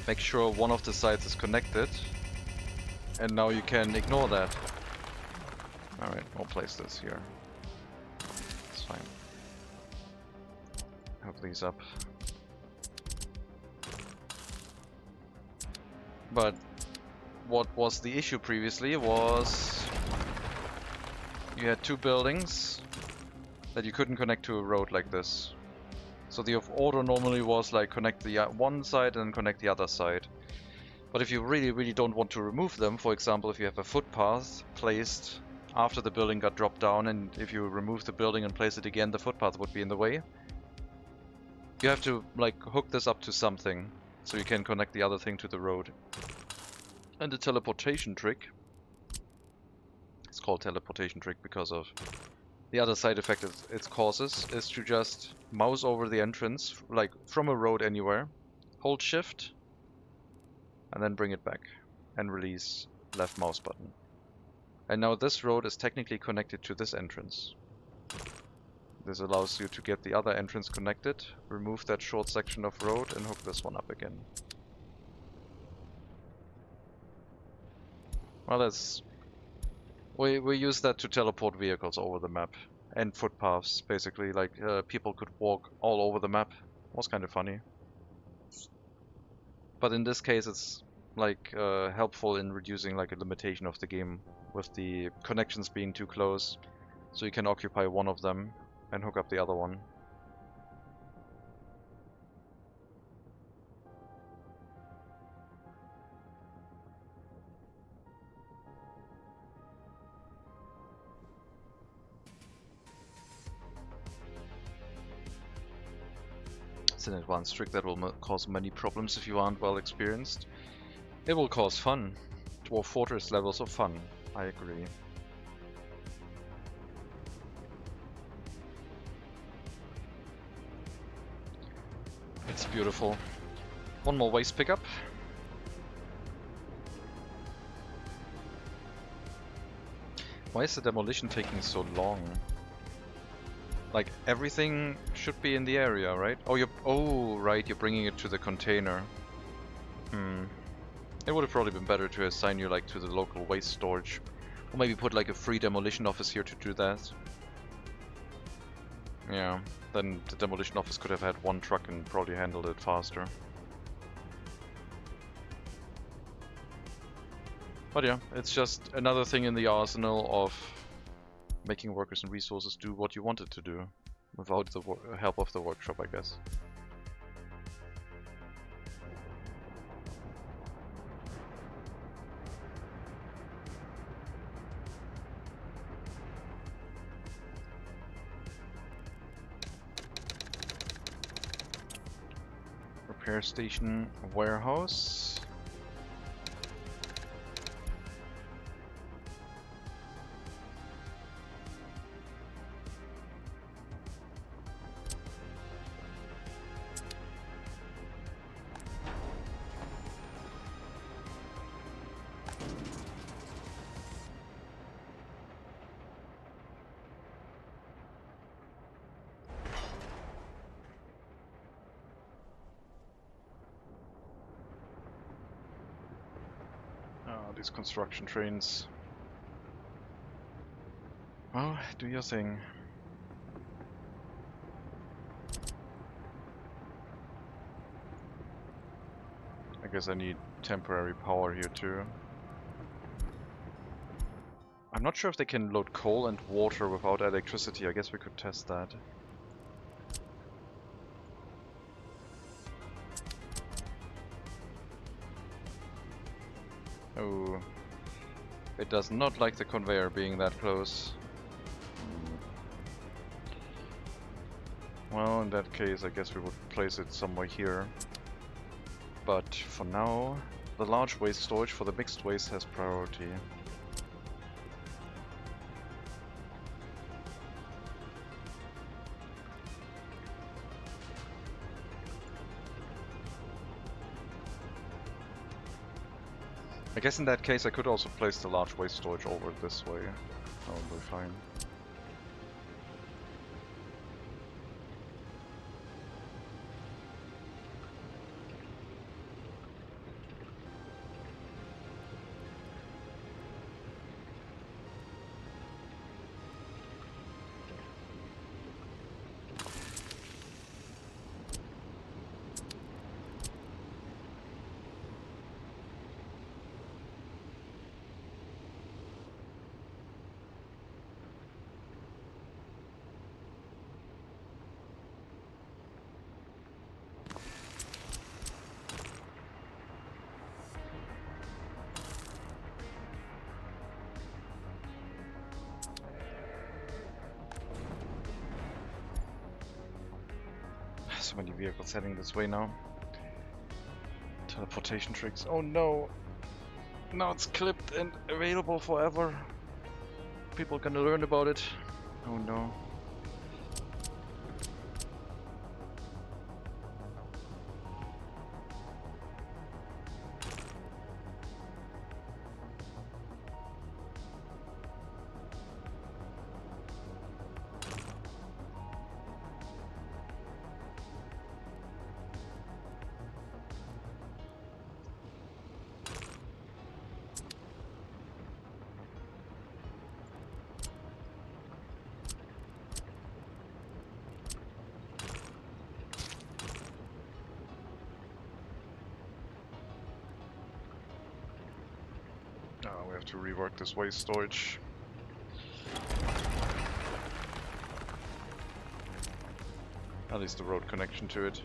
make sure one of the sites is connected, and now you can ignore that. Alright, I'll place this here. these up. But what was the issue previously was you had two buildings that you couldn't connect to a road like this. So the order normally was like connect the one side and connect the other side. But if you really don't want to remove them, for example, if you have a footpath placed after the building got dropped down, and if you remove the building and place it again, the footpath would be in the way. You have to like hook this up to something so you can connect the other thing to the road. And the teleportation trick, it's called teleportation trick because of the other side effect it causes, is to just mouse over the entrance, like from a road anywhere, hold shift, and then bring it back, and release left mouse button. And now this road is technically connected to this entrance. This allows you to get the other entrance connected, remove that short section of road, and hook this one up again. Well, that's... We use that to teleport vehicles over the map. And footpaths, basically, like people could walk all over the map. Was kind of funny. But in this case it's like helpful in reducing like a limitation of the game with the connections being too close. So you can occupy one of them and hook up the other one. It's an advanced trick that will cause many problems if you aren't well experienced. It will cause fun. Dwarf Fortress levels of fun, I agree. It's beautiful. One more waste pickup. Why is the demolition taking so long? Like, everything should be in the area, right? Oh, right, you're bringing it to the container. It would have probably been better to assign you, like, to the local waste storage. Or maybe put, like, a free demolition office here to do that. Yeah, then the demolition office could have had one truck and probably handled it faster. But yeah, it's just another thing in the arsenal of making workers and resources do what you want it to do, without the help of the workshop, I guess. Repair station, warehouse. These construction trains. Well, do your thing. I guess I need temporary power here too. I'm not sure if they can load coal and water without electricity. I guess we could test that. Oh, it does not like the conveyor being that close. Well, in that case, I guess we would place it somewhere here. But for now, the large waste storage for the mixed waste has priority. I guess in that case I could also place the large waste storage over this way. That would be fine. So many vehicles heading this way now. Teleportation tricks. Oh no! Now it's clipped and available forever. People gonna learn about it. Oh no. We have to rework this waste storage. At least the road connection to it.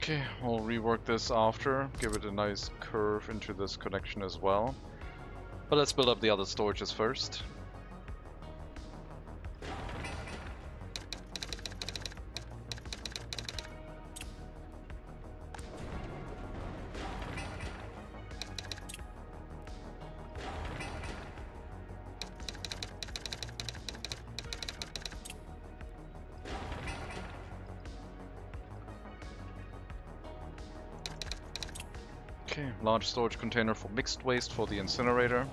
Okay, we'll rework this after, give it a nice curve into this connection as well. But let's build up the other storages first. Okay, large storage container for mixed waste for the incinerator,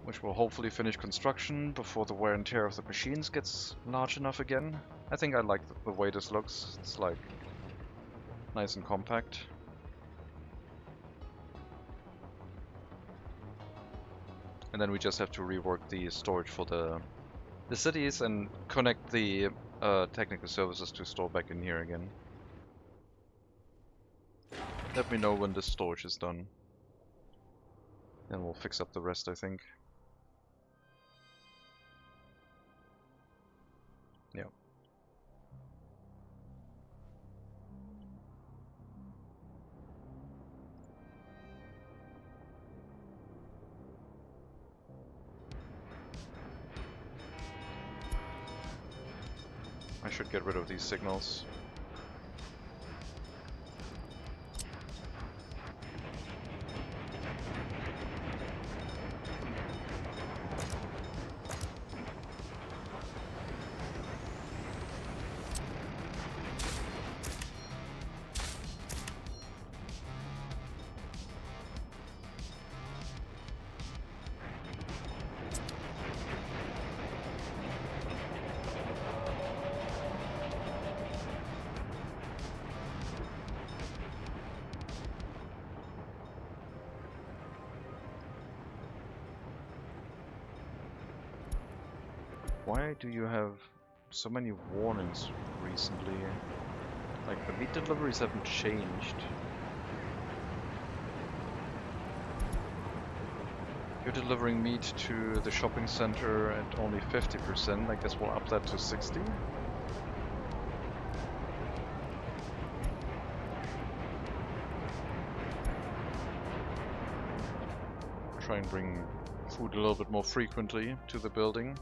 which will hopefully finish construction before the wear and tear of the machines gets large enough again. I think I like the way this looks. It's like nice and compact. And then we just have to rework the storage for the cities and connect the technical services to store back in here again. Let me know when this storage is done. Then we'll fix up the rest, I think. Yeah. I should get rid of these signals. Why do you have so many warnings recently? Like, the meat deliveries haven't changed. You're delivering meat to the shopping center at only 50%. I guess we'll up that to 60. Try and bring food a little bit more frequently to the building.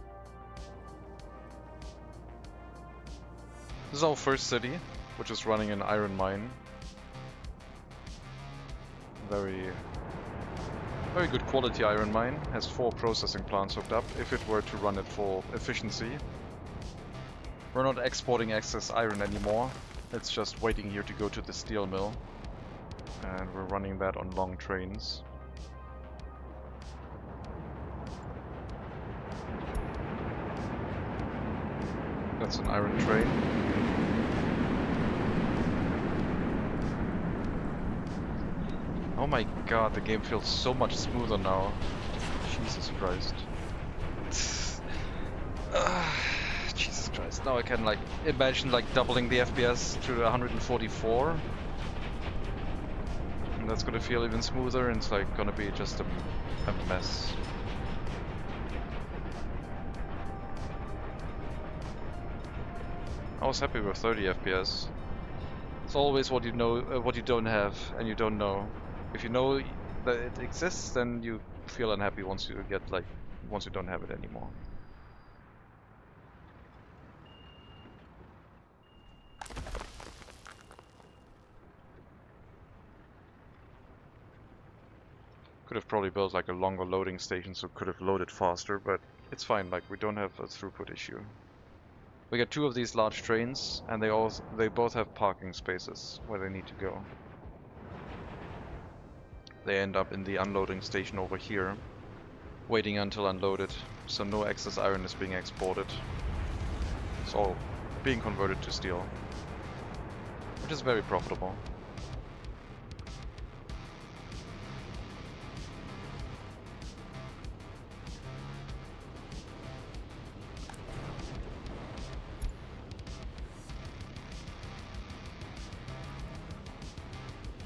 This is our first city, which is running an iron mine. Very Very good quality iron mine, has 4 processing plants hooked up if it were to run at full efficiency. We're not exporting excess iron anymore, it's just waiting here to go to the steel mill. And we're running that on long trains. That's an iron train. Oh my god, the game feels so much smoother now. Jesus Christ. Jesus Christ. Now I can like imagine like doubling the FPS to 144. And that's gonna feel even smoother, and it's like gonna be just a mess. I was happy with 30 FPS. It's always what you know, what you don't have, and you don't know. If you know that it exists, then you feel unhappy once you don't have it anymore. Could have probably built like a longer loading station, so could have loaded faster, but it's fine. Like we don't have a throughput issue. We get 2 of these large trains, and they both have parking spaces where they need to go. They end up in the unloading station over here, waiting until unloaded, so no excess iron is being exported. It's all being converted to steel, which is very profitable.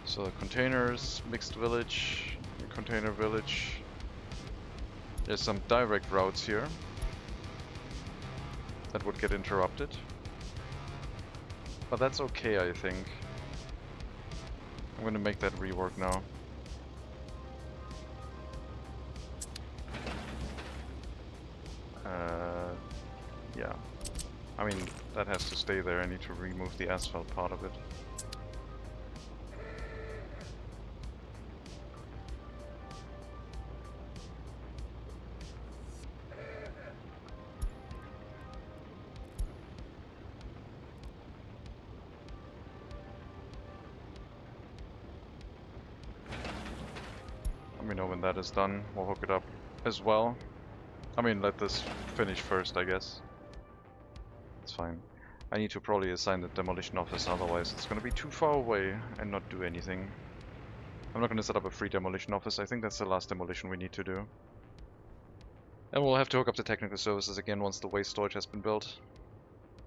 So containers, mixed village, container village. There's some direct routes here that would get interrupted. But that's okay, I think. I'm gonna make that rework now. Yeah. I mean, that has to stay there. I need to remove the asphalt part of it. Let me know when that is done. We'll hook it up as well. I mean, let this finish first, I guess. It's fine. I need to probably assign the demolition office, otherwise it's going to be too far away and not do anything. I'm not going to set up a free demolition office. I think that's the last demolition we need to do. And we'll have to hook up the technical services again once the waste storage has been built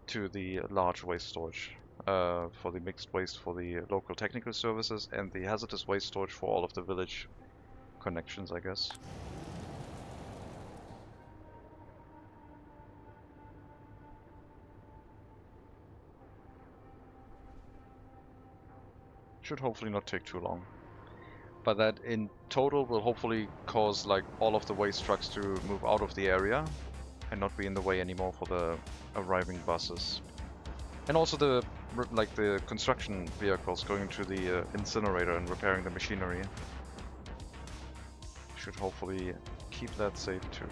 to the large waste storage. For the mixed waste for the local technical services, and the hazardous waste storage for all of the village connections, I guess. Should hopefully not take too long. But that in total will hopefully cause like all of the waste trucks to move out of the area and not be in the way anymore for the arriving buses. And also the construction vehicles going to the incinerator and repairing the machinery. Should hopefully keep that safe too.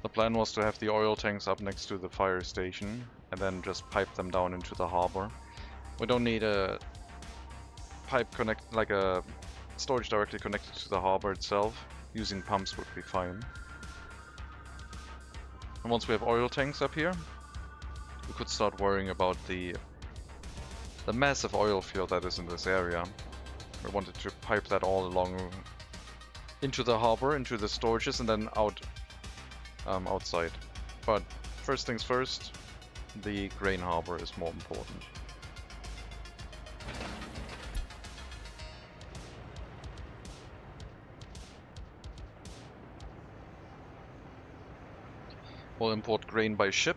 The plan was to have the oil tanks up next to the fire station and then just pipe them down into the harbor. We don't need a pipe like a storage directly connected to the harbor itself. Using pumps would be fine. And once we have oil tanks up here, we could start worrying about the massive oil field that is in this area. We wanted to pipe that all along into the harbor, into the storages, and then out outside. But first things first, the grain harbor is more important. We'll import grain by ship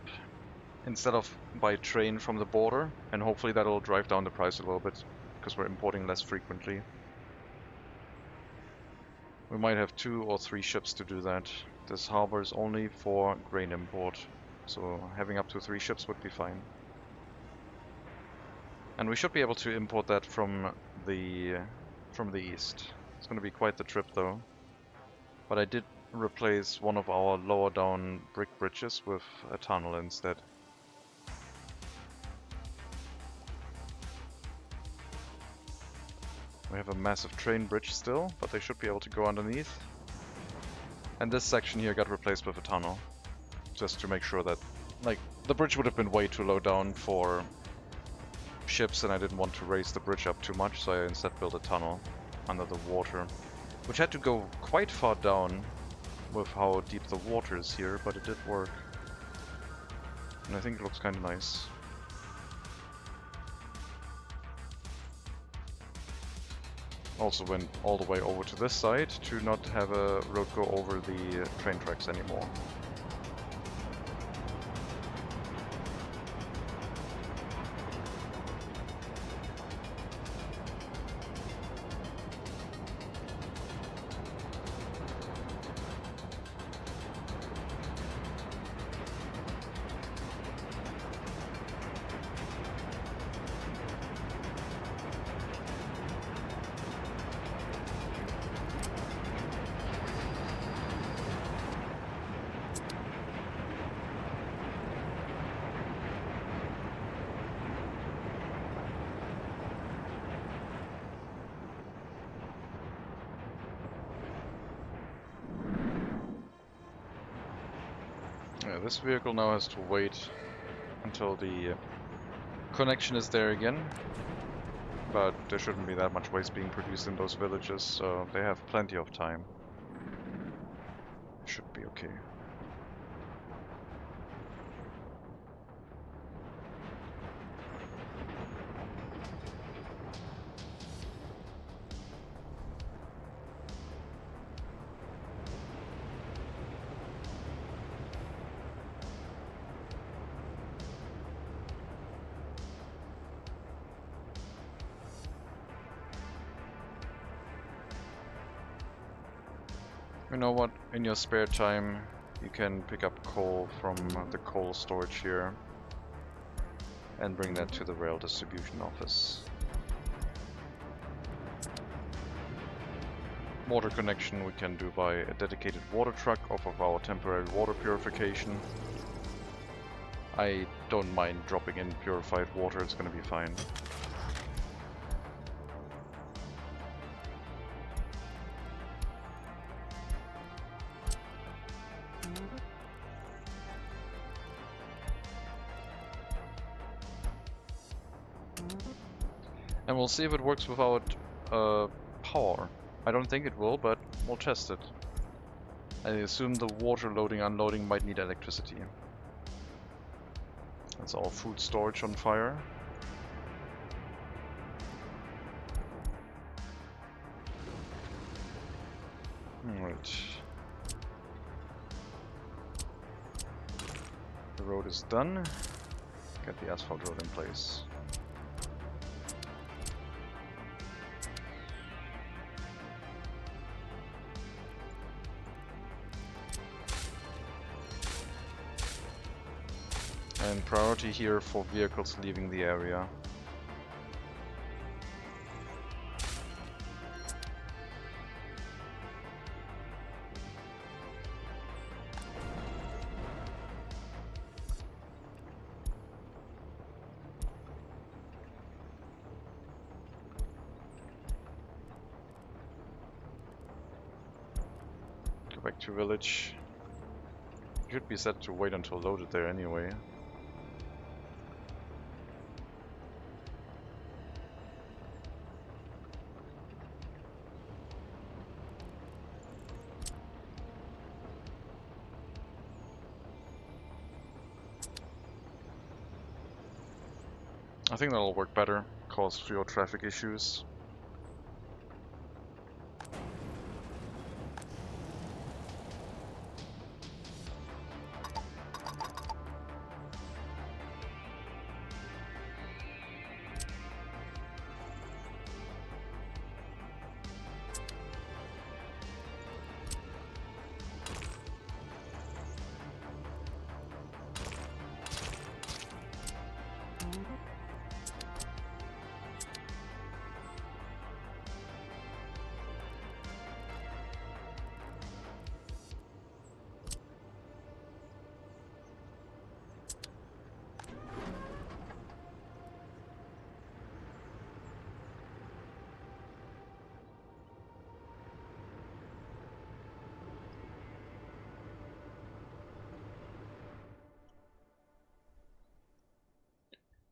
instead of by train from the border, and hopefully that'll drive down the price a little bit, because we're importing less frequently. We might have 2 or 3 ships to do that. This harbor is only for grain import, so having up to 3 ships would be fine. And we should be able to import that from the east. It's going to be quite the trip though. But I did replace one of our lower down brick bridges with a tunnel instead. We have a massive train bridge still, but they should be able to go underneath. And this section here got replaced with a tunnel, just to make sure that, like, the bridge would have been way too low down for ships, and I didn't want to raise the bridge up too much, so I instead built a tunnel under the water, which had to go quite far down with how deep the water is here, but it did work. And I think it looks kind of nice. Also went all the way over to this side to not have a road go over the train tracks anymore. This vehicle now has to wait until the connection is there again, but there shouldn't be that much waste being produced in those villages, so they have plenty of time. Should be okay. You know what, in your spare time you can pick up coal from the coal storage here and bring that to the rail distribution office. Water connection we can do by a dedicated water truck off of our temporary water purification. I don't mind dropping in purified water, it's gonna be fine. And we'll see if it works without power. I don't think it will, but we'll test it. I assume the water loading unloading might need electricity. That's all food storage on fire. Alright. The road is done. Get the asphalt road in place. And priority here for vehicles leaving the area. Go back to village. Should be set to wait until loaded there anyway. I think that'll work better, cause fewer traffic issues.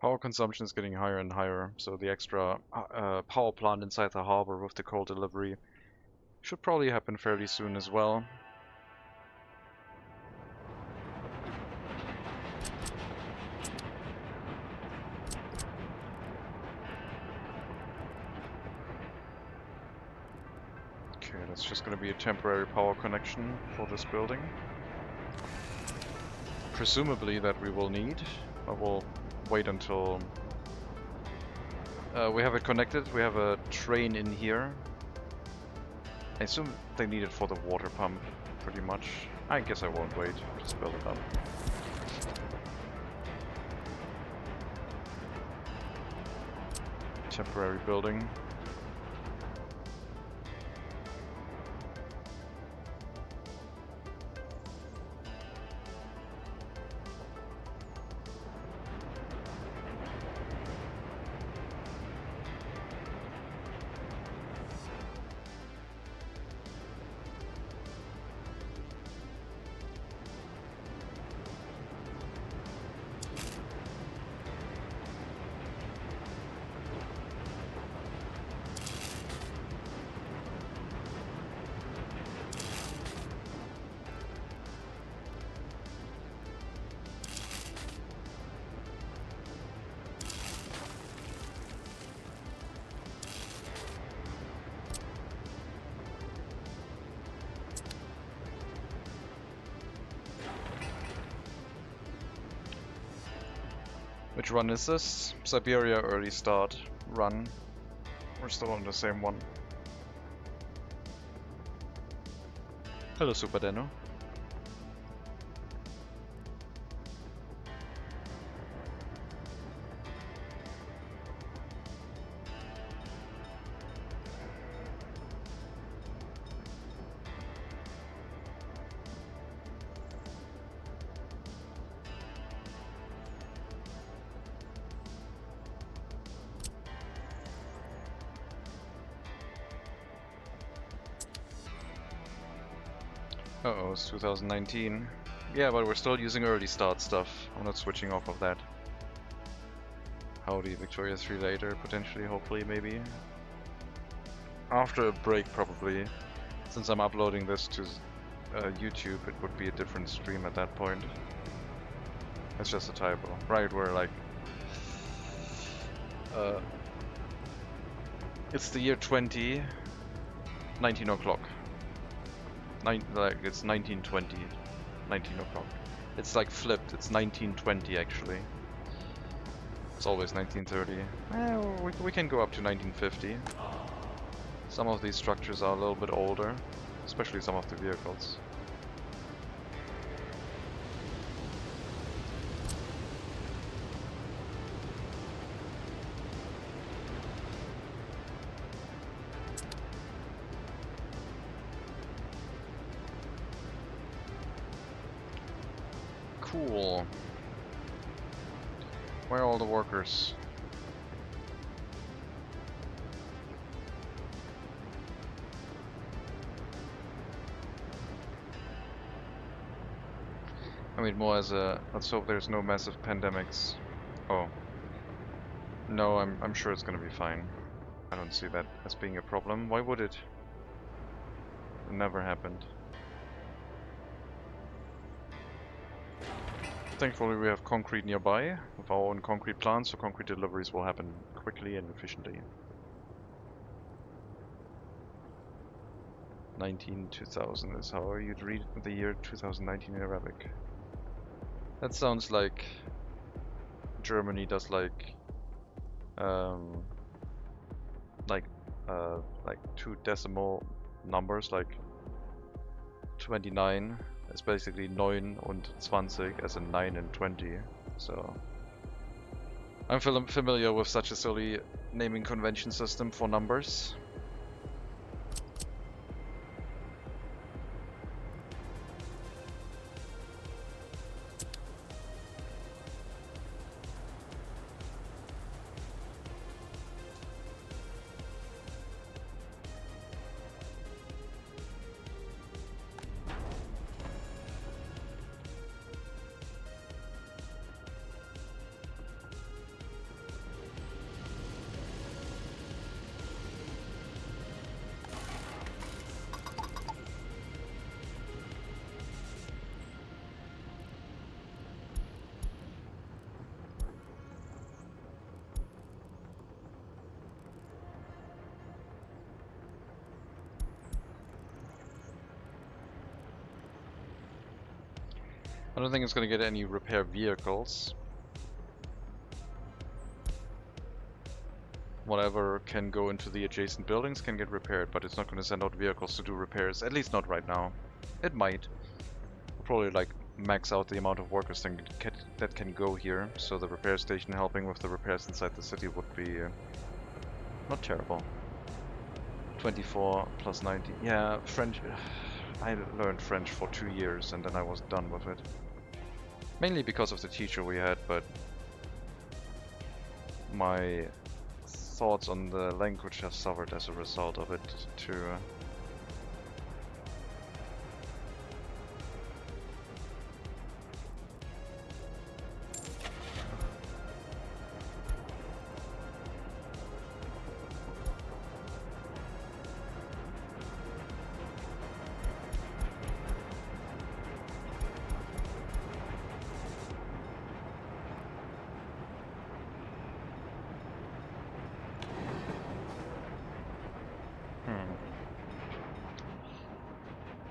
Power consumption is getting higher and higher, so the extra power plant inside the harbor with the coal delivery should probably happen fairly soon as well. Okay, that's just going to be a temporary power connection for this building. Presumably that we will need, but we'll wait until we have it connected. We have a train in here. I assume they need it for the water pump, pretty much. I guess I won't wait, just build it up. Temporary building. Which run is this? Siberia early start run. We're still on the same one. Hello, Super Deno. Uh-oh, it's 2019. Yeah, but we're still using early start stuff. I'm not switching off of that. Howdy, Victoria 3 later, potentially, hopefully, maybe. After a break, probably. Since I'm uploading this to YouTube, it would be a different stream at that point. That's just a typo. Right, we're like... it's the year 20, 19 o'clock. Like it's 1920, 19 o'clock. It's like flipped. It's 1920 actually. It's always 1930. Well, we can go up to 1950. Some of these structures are a little bit older, especially some of the vehicles. Cool. Where are all the workers? I mean, more as a, let's hope there's no massive pandemics. Oh. No, I'm sure it's gonna be fine. I don't see that as being a problem. Why would it? It never happened. Thankfully we have concrete nearby with our own concrete plant, so concrete deliveries will happen quickly and efficiently. 2000 is how you'd read the year 2019 in Arabic. That sounds like Germany does like two decimal numbers, like 29 is basically 9 und 20 as in 9 and 20. So I'm familiar with such a silly naming convention system for numbers. I don't think it's going to get any repair vehicles. Whatever can go into the adjacent buildings can get repaired, but it's not going to send out vehicles to do repairs, at least not right now. It might. Probably like max out the amount of workers that can go here, so the repair station helping with the repairs inside the city would be not terrible. 24 plus 90. Yeah, French. I learned French for 2 years and then I was done with it. Mainly because of the teacher we had, but my thoughts on the language have suffered as a result of it too.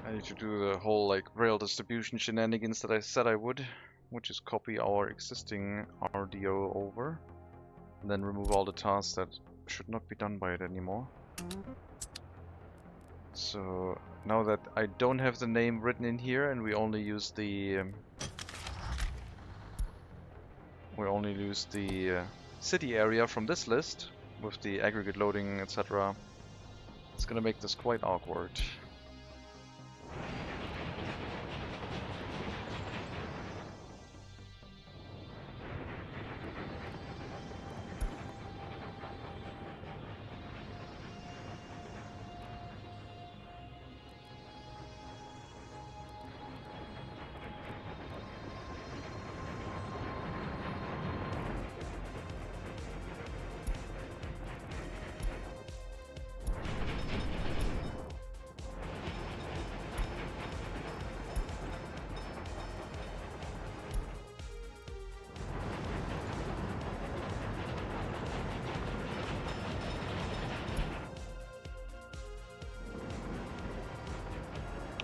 I need to do the whole like rail distribution shenanigans that I said I would, which is copy our existing RDO over and then remove all the tasks that should not be done by it anymore. So now that I don't have the name written in here and we only use the city area from this list with the aggregate loading, etc., it's gonna make this quite awkward.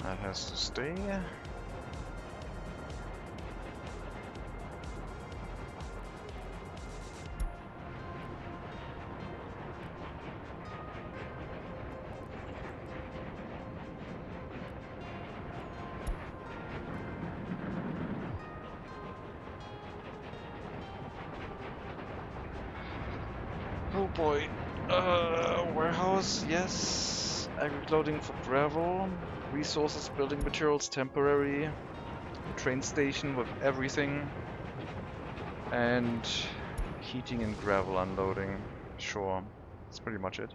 That has to stay. Oh boy. Warehouse, yes. Aggregate loading for gravel. Resources, building materials, temporary. Train station with everything. And heating and gravel unloading. Sure. That's pretty much it.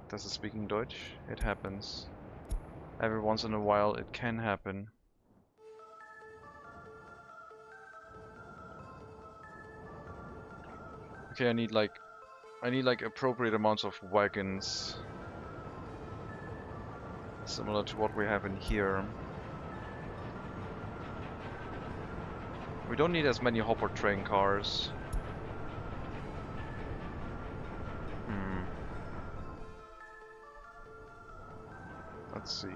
Does it speaking Deutsch? It happens. Every once in a while it can happen. Okay, I need like appropriate amounts of wagons. Similar to what we have in here. We don't need as many hopper train cars. Let's see.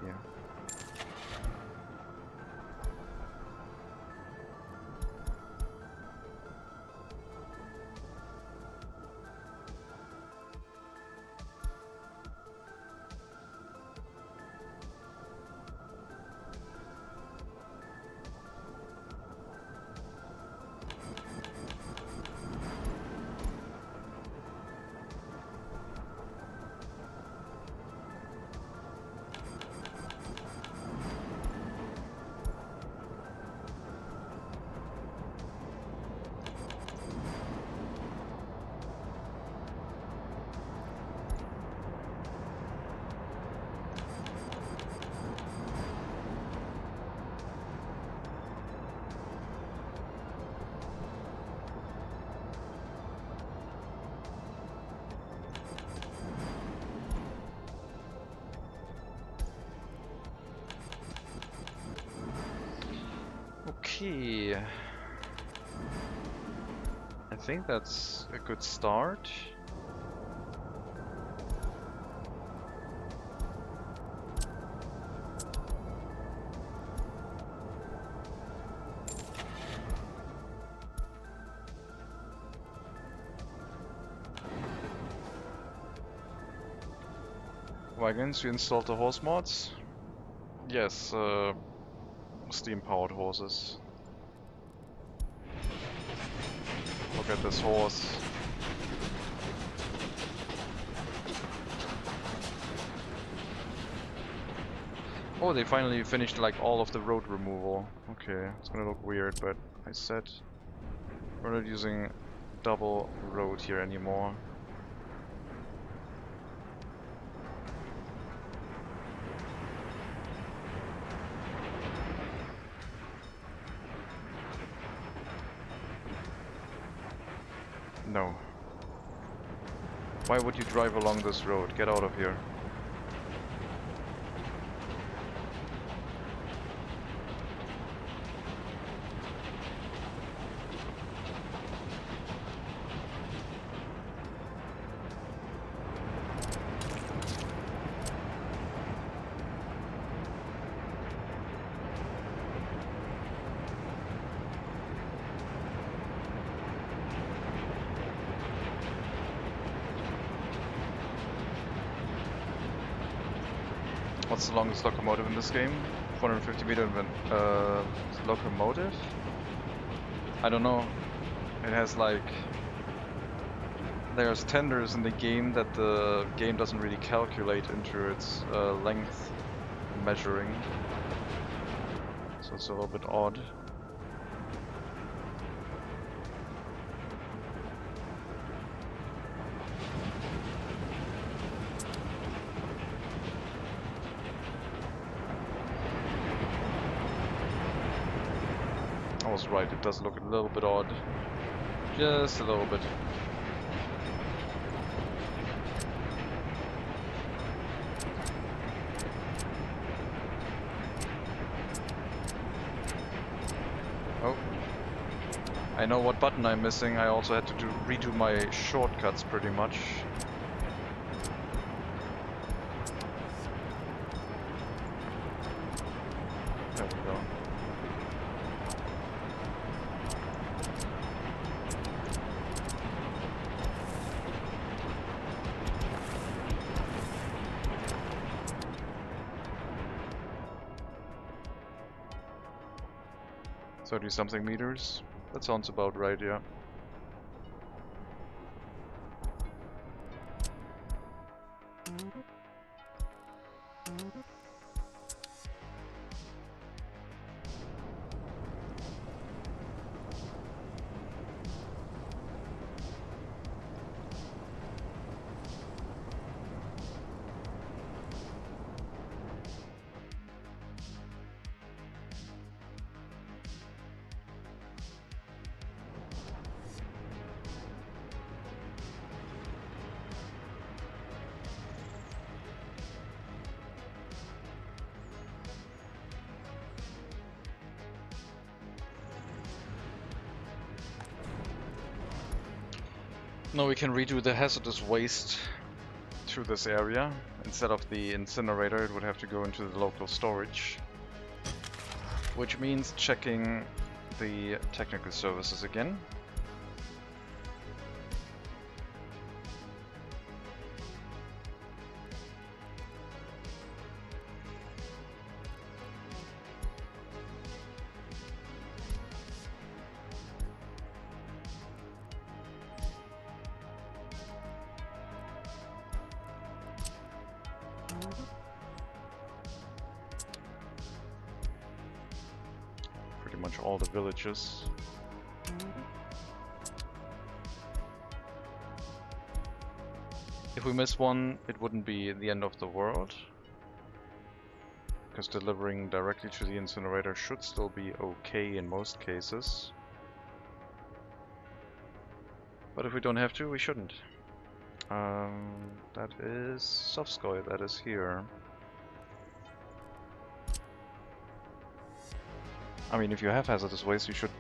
Okay. I think that's a good start. Wagons, you installed the horse mods? Yes, steam-powered horses. Look at this horse. Oh, they finally finished like all of the road removal. Okay, it's gonna look weird, but I said we're not using double road here anymore. No. Why would you drive along this road? Get out of here. What's the longest locomotive in this game? 450-meter locomotive? I don't know. It has like... There's tenders in the game that the game doesn't really calculate into its length measuring. So it's a little bit odd. I was right, it does look a little bit odd. Just a little bit. Oh. I know what button I'm missing. I also had to redo my shortcuts pretty much. There we go. Something meters? That sounds about right, yeah. Now we can redo the hazardous waste to this area. Instead of the incinerator, it would have to go into the local storage. Which means checking the technical services again. All the villages. If we miss one, it wouldn't be the end of the world, because delivering directly to the incinerator should still be okay in most cases. But if we don't have to, we shouldn't. That is Sovskoy, that is here. I mean, if you have hazardous waste, you should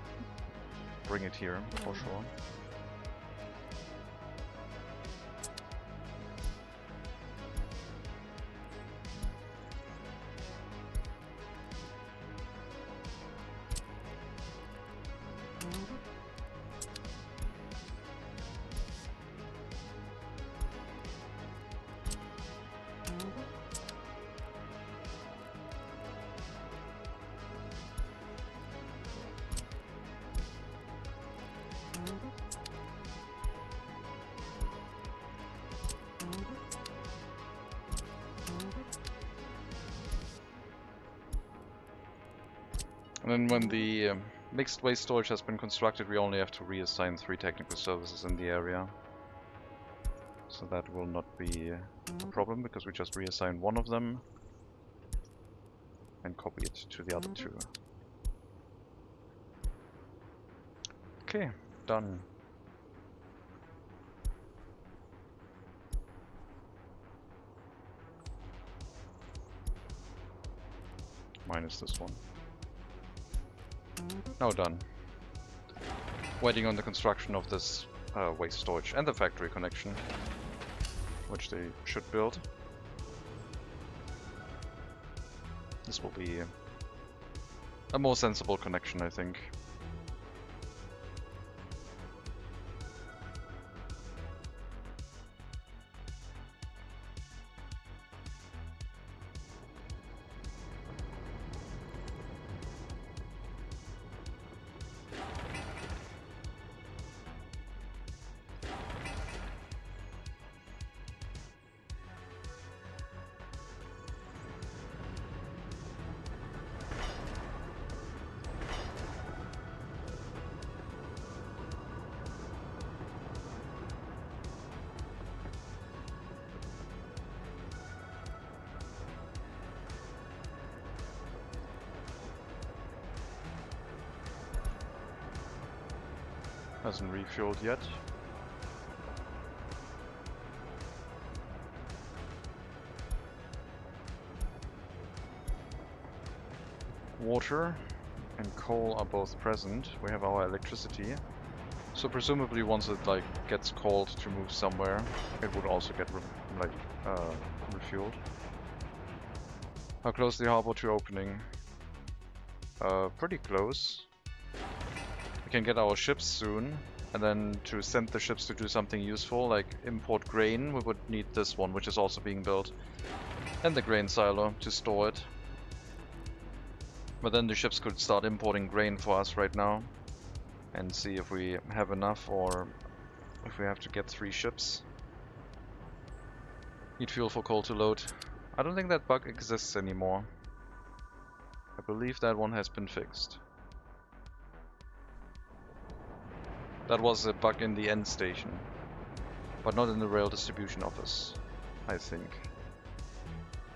bring it here, for sure. And then when the mixed waste storage has been constructed, we only have to reassign 3 technical services in the area. So that will not be a problem, because we just reassign one of them and copy it to the other 2. Okay, done. Minus this one. Now done. Waiting on the construction of this waste storage and the factory connection, which they should build. This will be a more sensible connection, I think. Hasn't refueled yet. Water and coal are both present. We have our electricity. So presumably once it gets called to move somewhere, it would also get refueled. How close the harbor to opening? Pretty close. We can get our ships soon, and then to send the ships to do something useful, like import grain, we would need this one, which is also being built, and the grain silo to store it. But then the ships could start importing grain for us right now, and see if we have enough, or if we have to get 3 ships. Need fuel for coal to load. I don't think that bug exists anymore. I believe that one has been fixed. That was a bug in the end station, but not in the rail distribution office, I think.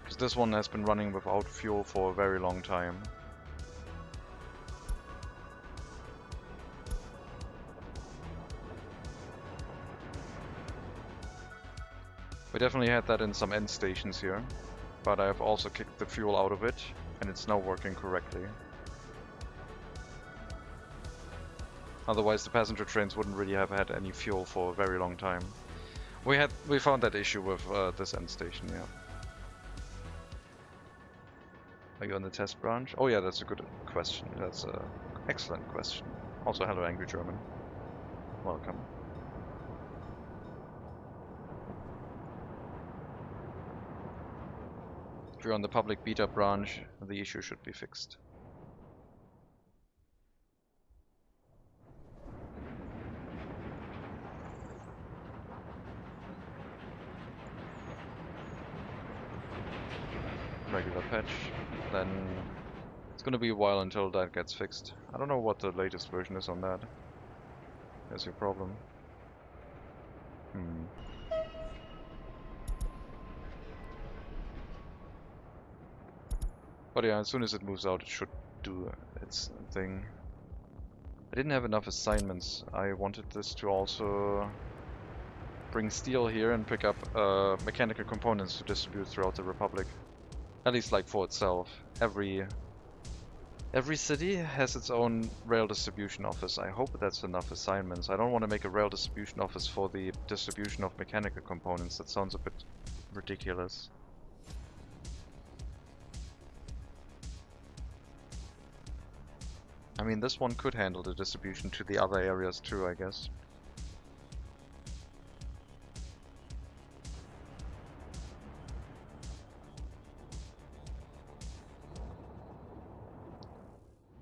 Because this one has been running without fuel for a very long time. We definitely had that in some end stations here, but I have also kicked the fuel out of it, and it's now working correctly. Otherwise the passenger trains wouldn't really have had any fuel for a very long time. We found that issue with this end station, yeah. Are you on the test branch? Oh yeah, that's a good question. That's an excellent question. Also, hello Angry German. Welcome. If you're on the public beta branch, the issue should be fixed. Regular patch, then it's gonna be a while until that gets fixed. I don't know what the latest version is on that. That's your problem. But yeah, as soon as it moves out, it should do its thing. I didn't have enough assignments. I wanted this to also bring steel here and pick up mechanical components to distribute throughout the Republic. At least like for itself. Every city has its own rail distribution office. I hope that's enough assignments. I don't want to make a rail distribution office for the distribution of mechanical components. That sounds a bit ridiculous. I mean, this one could handle the distribution to the other areas too, I guess.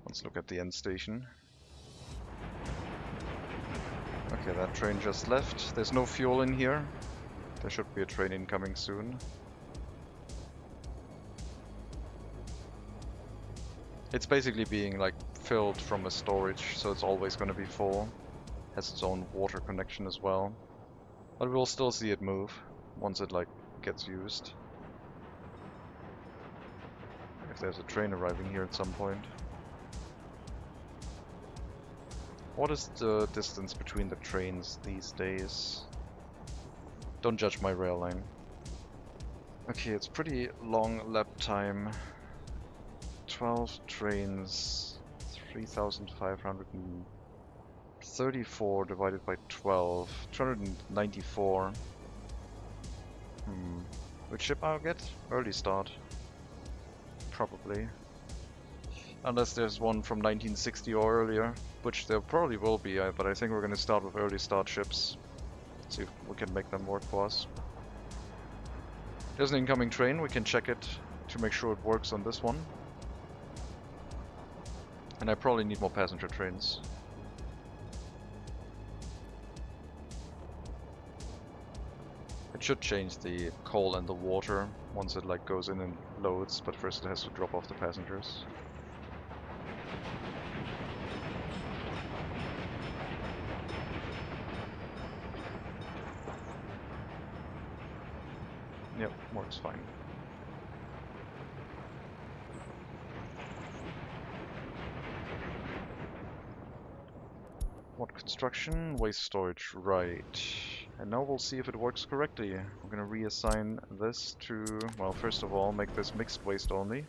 Let's look at the end station. Okay, that train just left. There's no fuel in here. There should be a train incoming soon. It's basically being like filled from a storage, so it's always going to be full. Has its own water connection as well. But we'll still see it move once it like gets used. If there's a train arriving here at some point. What is the distance between the trains these days? Don't judge my rail line. Okay, it's pretty long lap time. 12 trains, 3,534 divided by 12, 294. Which ship I'll get? Early start. Probably. Unless there's one from 1960 or earlier, which there probably will be, but I think we're going to start with early start ships. See if we can make them work for us. There's an incoming train, we can check it to make sure it works on this one. And I probably need more passenger trains. It should change the coal and the water once it like goes in and loads, but first it has to drop off the passengers. Yep, works fine. What construction? Waste storage, right. And now we'll see if it works correctly. We're gonna reassign this to, well, first of all, make this mixed waste only.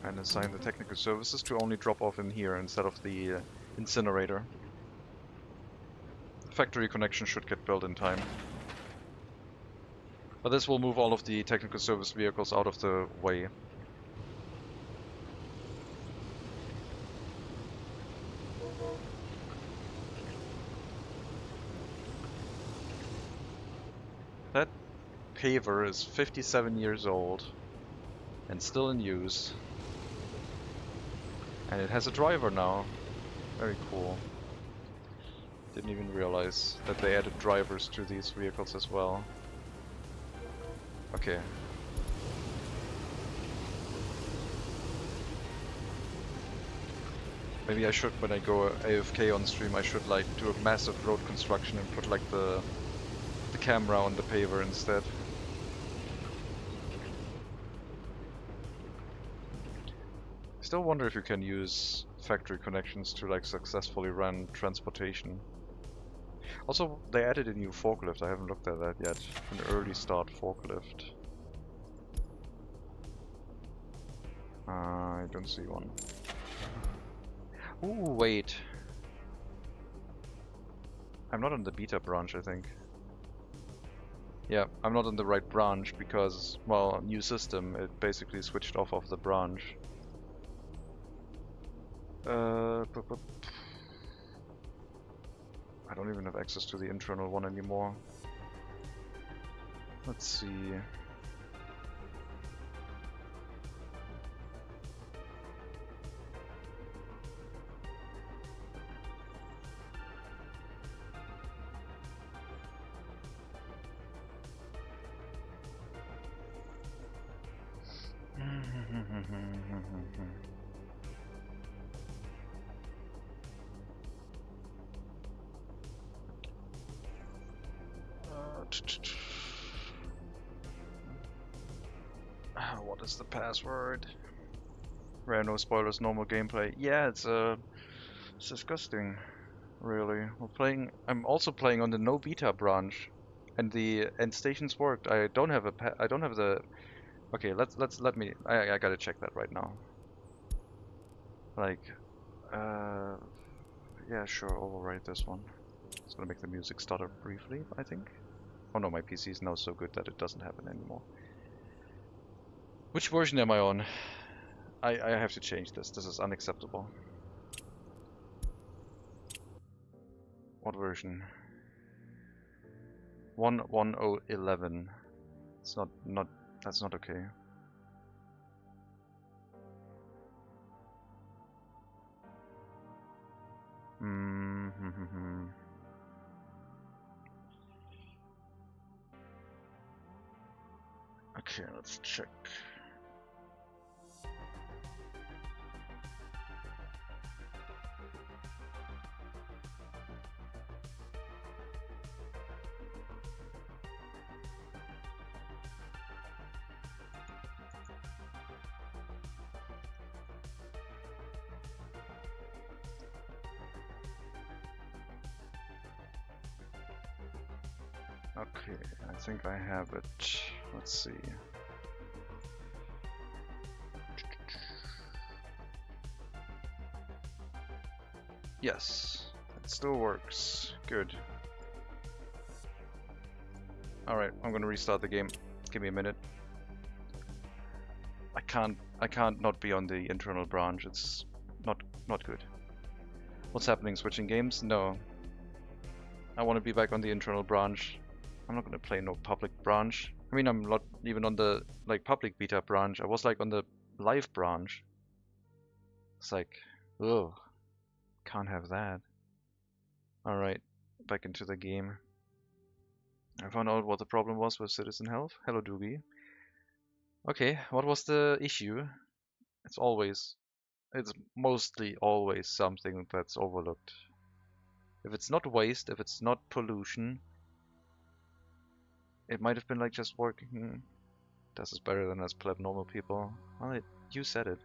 And assign the technical services to only drop off in here instead of the incinerator. Factory connection should get built in time. But this will move all of the technical service vehicles out of the way. That paver is 57 years old and still in use. And it has a driver now. Very cool. Didn't even realize that they added drivers to these vehicles as well. Okay. Maybe I should, when I go AFK on stream, I should like do a massive road construction and put like the camera on the paver instead. I still wonder if you can use factory connections to like successfully run transportation. Also, they added a new forklift. I haven't looked at that yet. An early start forklift. I don't see one. Ooh, wait. I'm not on the beta branch, I think. Yeah, I'm not on the right branch because, well, new system, it basically switched off of the branch. I don't even have access to the internal one anymore. Let's see. What is the password? Rare, no spoilers, normal gameplay. Yeah, it's disgusting. Really, I'm also playing on the no beta branch, and the end stations worked. I don't have I don't have the. Okay, let me. I gotta check that right now. Like, uh, yeah, sure. Overwrite this one. It's gonna make the music stutter briefly, I think. Oh no, my PC is now so good that it doesn't happen anymore. Which version am I on? I have to change this. This is unacceptable. What version? 1.10.11. It's not that's not okay. Okay, let's check. Okay, I think I have it. Let's see. Yes, it still works. Good. Alright, I'm gonna restart the game. Give me a minute. I can't not be on the internal branch. It's not good. What's happening? Switching games? No. I want to be back on the internal branch. I'm not gonna play no public branch. I mean, I'm not even on the like public beta branch. I was like on the live branch. It's like, ugh, can't have that. All right, back into the game. I found out what the problem was with Citizen Health. Hello, Doogie. Okay, what was the issue? It's mostly always something that's overlooked. If it's not waste, if it's not pollution, it might have been like just working. This is better than us pleb normal people. Well, you said it.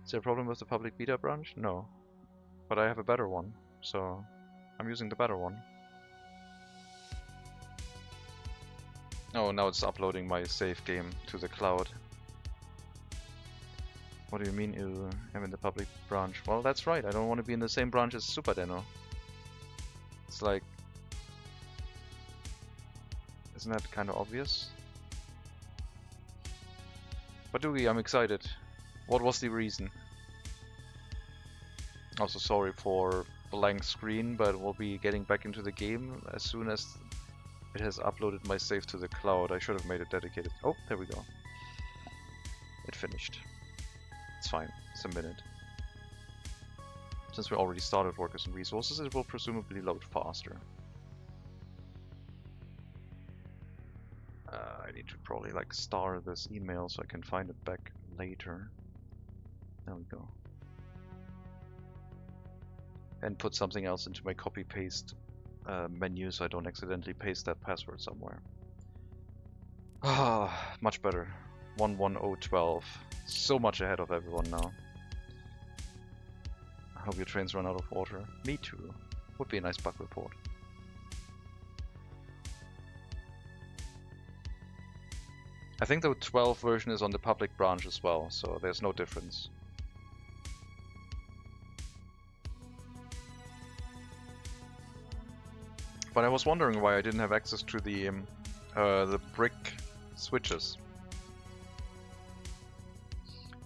Is there a problem with the public beta branch? No. But I have a better one, so I'm using the better one. Oh, now it's uploading my save game to the cloud. What do you mean I'm in the public branch? Well, that's right, I don't want to be in the same branch as Super Deno. It's like... Isn't that kind of obvious? But Doogie, I'm excited. What was the reason? Also sorry for blank screen, but we'll be getting back into the game as soon as it has uploaded my save to the cloud. I should have made it dedicated. Oh, there we go. It finished. It's fine. It's a minute. Since we already started workers and resources, it will presumably load faster. I need to probably like star this email so I can find it back later. There we go. And put something else into my copy-paste menu so I don't accidentally paste that password somewhere. Ah, much better. 1.10.12. So much ahead of everyone now. I hope your trains run out of water. Me too. Would be a nice bug report. I think the 12 version is on the public branch as well, so there's no difference. But I was wondering why I didn't have access to the brick switches.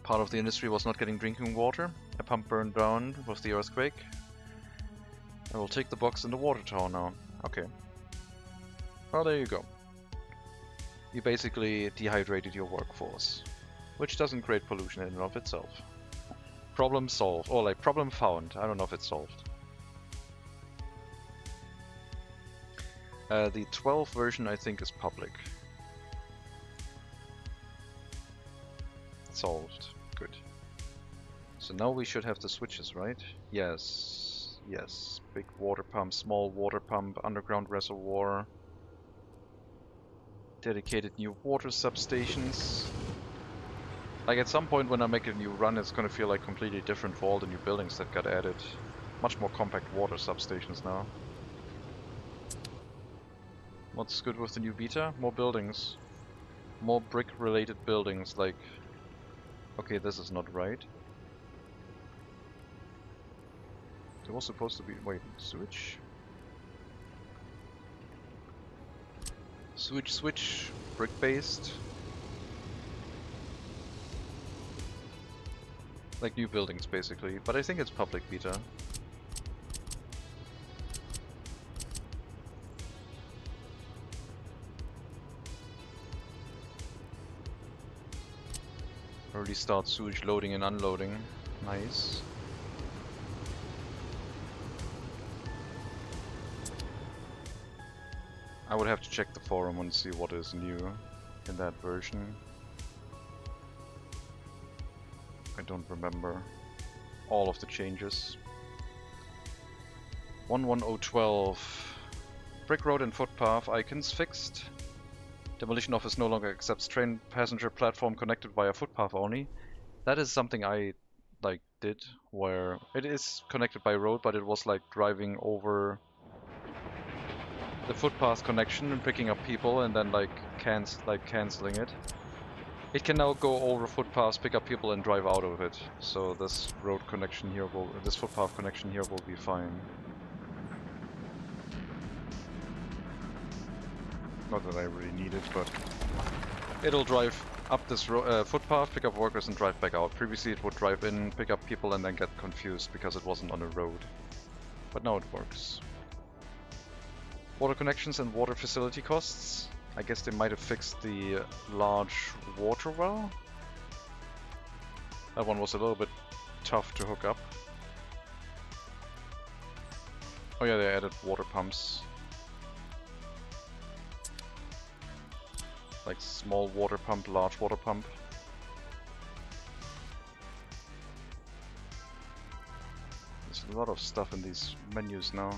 Part of the industry was not getting drinking water. A pump burned down with the earthquake. I will take the box in the water tower now. Okay. Well, there you go. You basically dehydrated your workforce, which doesn't create pollution in and of itself. Problem solved, or like problem found. I don't know if it's solved. The 12 version I think is public. Solved. Good. So now we should have the switches, right? Yes. Yes. Big water pump, small water pump, underground reservoir. Dedicated new water substations. Like at some point when I make a new run, it's gonna feel like completely different for all the new buildings that got added. Much more compact water substations now. What's good with the new beta? More buildings. More brick related buildings, like... Okay, this is not right. There was supposed to be... Wait, switch? Switch, brick based. Like new buildings basically, but I think it's public beta. Already start sewage loading and unloading. Nice. I would have to check the forum and see what is new in that version. I don't remember all of the changes. 11012. Brick road and footpath icons fixed. Demolition office no longer accepts train passenger platform connected via footpath only. That is something I did, where it is connected by road, but it was like driving over the footpath connection and picking up people and then canceling it. It can now go over footpaths, pick up people and drive out of it. So this road connection here this footpath connection here will be fine. Not that I really need it, but it'll drive up this footpath, pick up workers and drive back out. Previously it would drive in, pick up people and then get confused because it wasn't on a road. But now it works. Water connections and water facility costs. I guess they might have fixed the large water well. That one was a little bit tough to hook up. Oh yeah, they added water pumps. Like small water pump, large water pump. There's a lot of stuff in these menus now.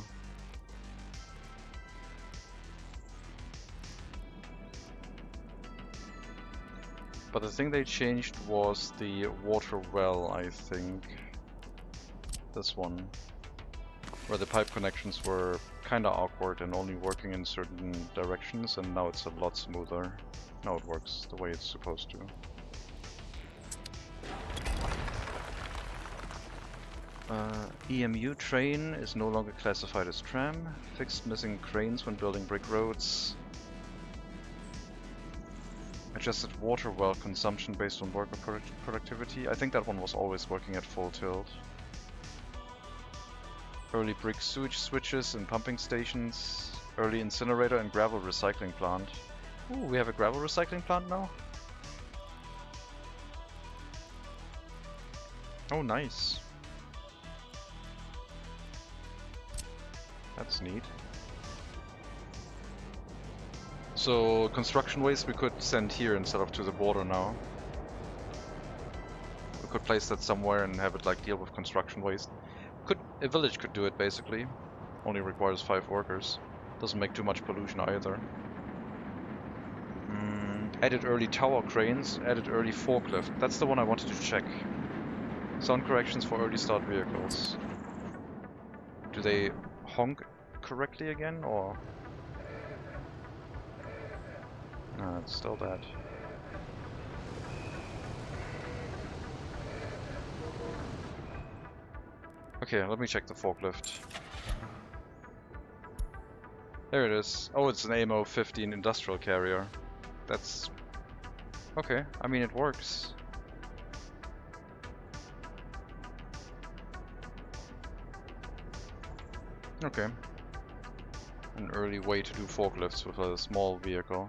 But the thing they changed was the water well, I think. This one. Where the pipe connections were kinda awkward and only working in certain directions, and now it's a lot smoother. Now it works the way it's supposed to. EMU train is no longer classified as tram. Fixed missing cranes when building brick roads. Adjusted water well consumption based on worker productivity. I think that one was always working at full tilt. Early brick sewage switches and pumping stations. Early incinerator and gravel recycling plant. Ooh, we have a gravel recycling plant now? Oh, nice. That's neat. So, construction waste we could send here instead of to the border now. We could place that somewhere and have it like deal with construction waste. A village could do it basically. Only requires 5 workers. Doesn't make too much pollution either. Added early tower cranes, added early forklift. That's the one I wanted to check. Sound corrections for early start vehicles. Do they honk correctly again, or? No, it's still that. Okay, let me check the forklift. There it is. Oh, it's an AMO-15 industrial carrier. That's... okay, I mean it works. Okay. An early way to do forklifts with a small vehicle.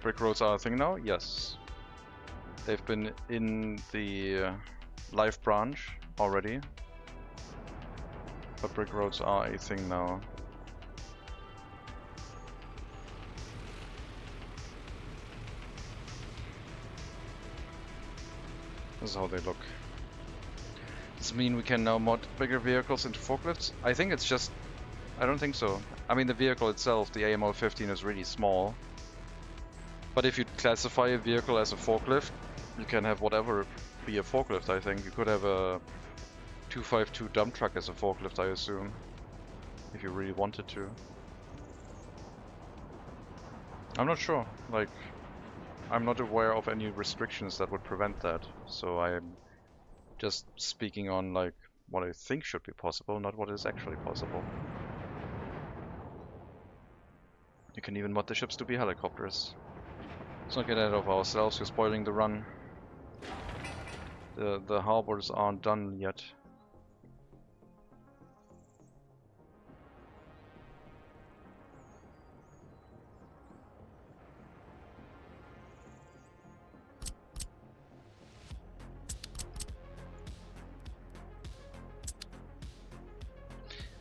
Brick roads are a thing now? Yes. They've been in the live branch already. But brick roads are a thing now. This is how they look. Does it mean we can now mod bigger vehicles into forklifts? I think it's just... I don't think so. I mean the vehicle itself, the AMO-15, is really small. But if you classify a vehicle as a forklift, you can have whatever be a forklift, I think. You could have a 252 dump truck as a forklift, I assume. If you really wanted to. I'm not sure. Like, I'm not aware of any restrictions that would prevent that. So I'm just speaking on like what I think should be possible, not what is actually possible. You can even mod the ships to be helicopters. Let's not get ahead of ourselves, we're spoiling the run. The harbors aren't done yet.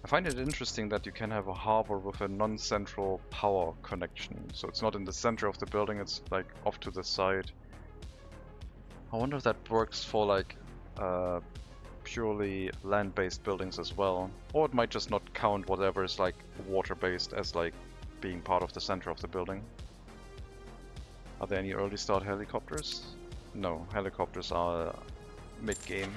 I find it interesting that you can have a harbor with a non-central power connection. So it's not in the center of the building, it's like off to the side. I wonder if that works for like purely land-based buildings as well. Or it might just not count whatever is like water-based as like being part of the center of the building. Are there any early start helicopters? No, helicopters are mid-game.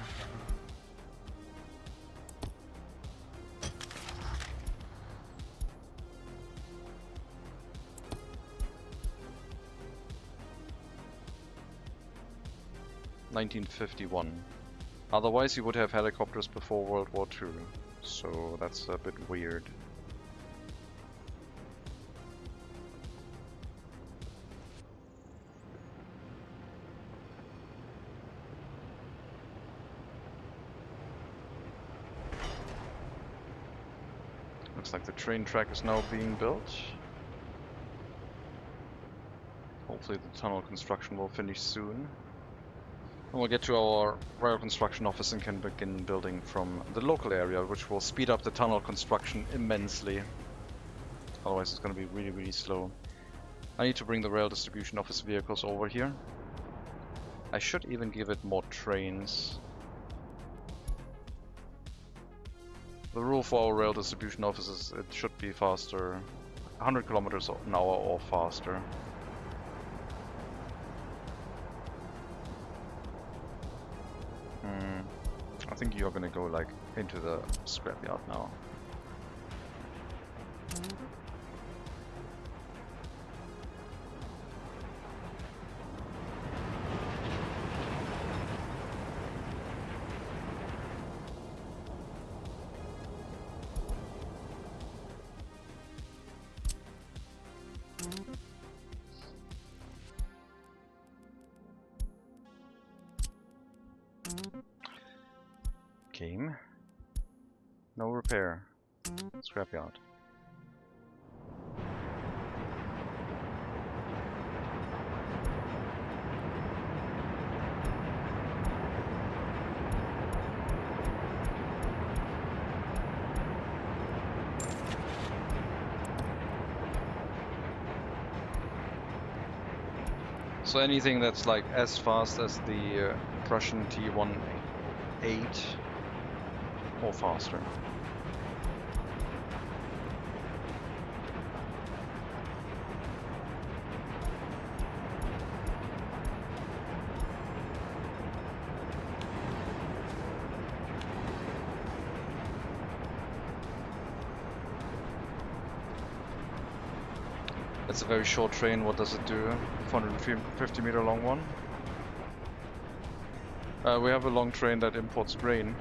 (1951). Otherwise you would have helicopters before World War II, so that's a bit weird. Looks like the train track is now being built. Hopefully the tunnel construction will finish soon. And we'll get to our rail construction office and can begin building from the local area, which will speed up the tunnel construction immensely. Otherwise it's going to be really, really slow. I need to bring the rail distribution office vehicles over here. I should even give it more trains. The rule for our rail distribution office is it should be faster, 100 kilometers an hour or faster. I think you're gonna go like into the scrapyard now. Game. No repair. Scrapyard. So anything that's like as fast as the Prussian T18 or faster. It's a very short train. What does it do? 450 meter long one. We have a long train that imports grain.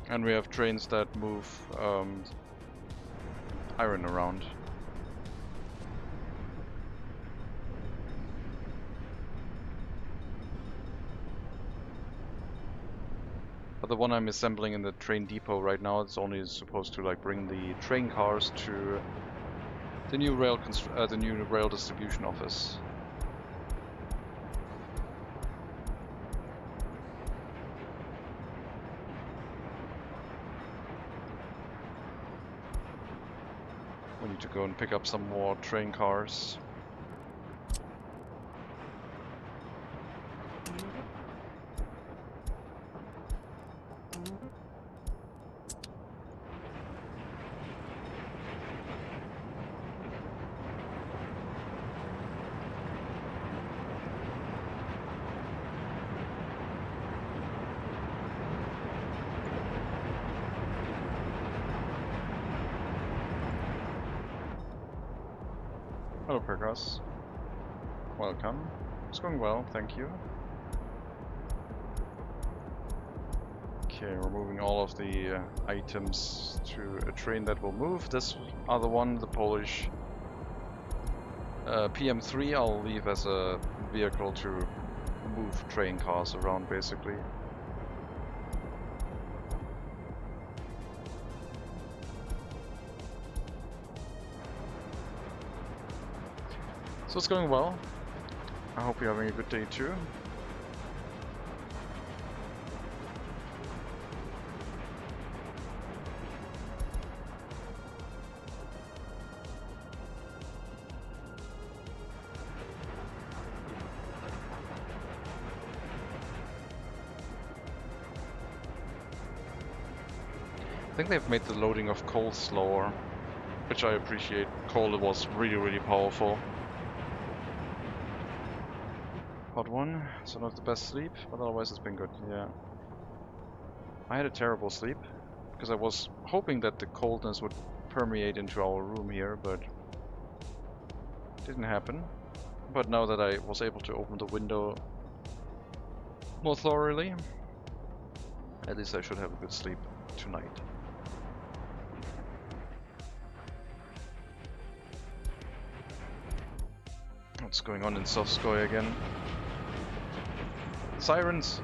And we have trains that move iron around. But the one I'm assembling in the train depot right now, it's only supposed to like bring the train cars to the new rail distribution office. We need to go and pick up some more train cars. Hello, Progress. Welcome. It's going well, thank you. Okay, we're moving all of the items to a train that will move. This other one, the Polish PM3, I'll leave as a vehicle to move train cars around, basically. So it's going well. I hope you're having a good day too. I think they've made the loading of coal slower, which I appreciate. Coal was really powerful. Part 1, so not the best sleep, but otherwise it's been good, yeah. I had a terrible sleep, because I was hoping that the coldness would permeate into our room here, but it didn't happen. But now that I was able to open the window more thoroughly, at least I should have a good sleep tonight. What's going on in Sovskoy again? Sirens!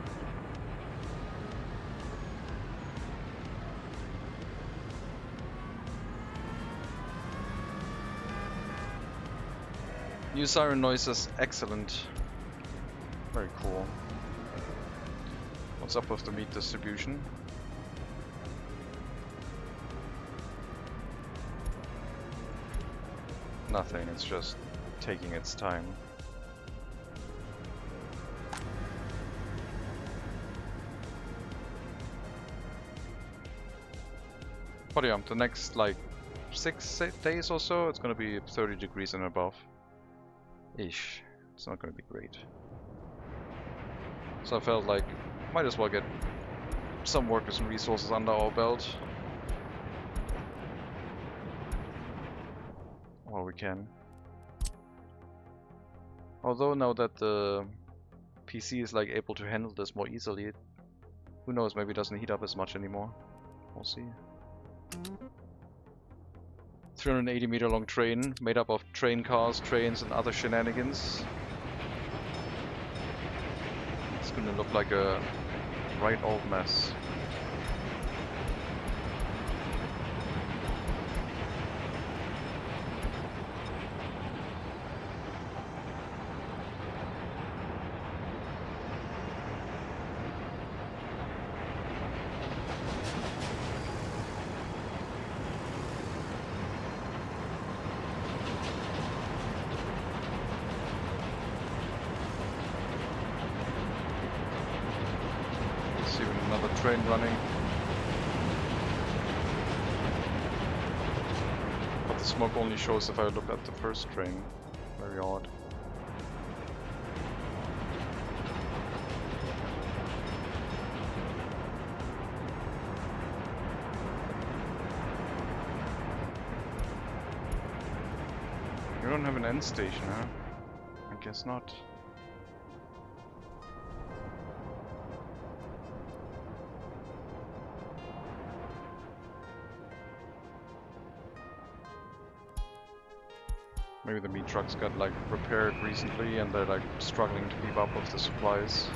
New siren noises, excellent. Very cool. What's up with the meat distribution? Nothing, it's just taking its time. But yeah, the next like 6 days or so, it's gonna be 30 degrees and above. Ish. It's not gonna be great. So I felt like might as well get some workers and resources under our belt while we can. Although now that the PC is like able to handle this more easily, who knows, maybe it doesn't heat up as much anymore. We'll see. 380 meter long train made up of train cars, trains and other shenanigans. It's gonna look like a right old mess. Train running, but the smoke only shows if I look at the first train. Very odd. don't have an end station, huh? I guess not. Maybe the meat trucks got like repaired recently and they're like struggling to keep up with the supplies.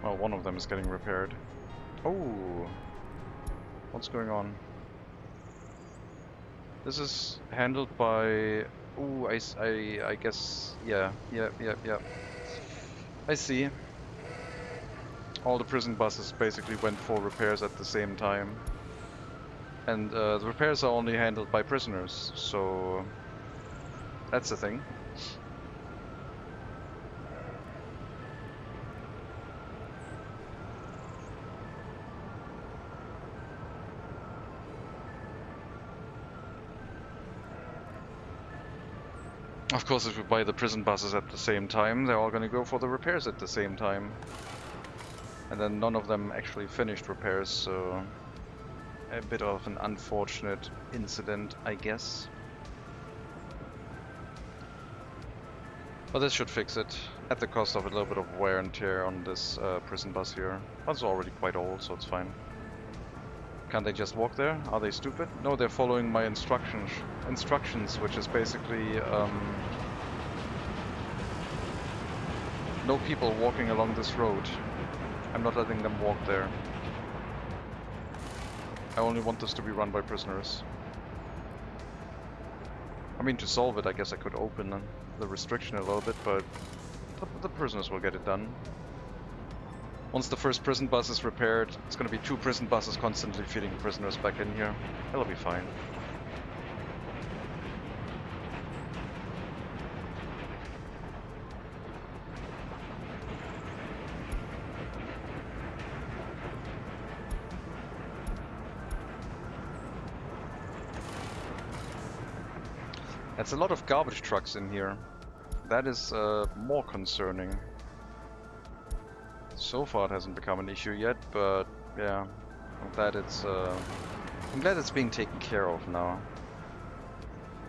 Well, one of them is getting repaired. Oh, what's going on? This is handled by. Ooh, I guess. Yeah. I see. All the prison buses basically went for repairs at the same time. And the repairs are only handled by prisoners, so that's the thing. Of course, if we buy the prison buses at the same time, they're all going to go for the repairs at the same time. And then none of them actually finished repairs, so a bit of an unfortunate incident, I guess. But this should fix it, at the cost of a little bit of wear and tear on this prison bus here. But it's already quite old, so it's fine. Can't they just walk there? Are they stupid? No, they're following my instructions, which is basically no people walking along this road. I'm not letting them walk there. I only want this to be run by prisoners. I mean, to solve it, I guess I could open the restriction a little bit, but the prisoners will get it done. Once the first prison bus is repaired, it's going to be 2 prison buses constantly feeding prisoners back in here. It'll be fine. That's a lot of garbage trucks in here. That is more concerning. So far it hasn't become an issue yet, but yeah, I'm glad it's being taken care of now.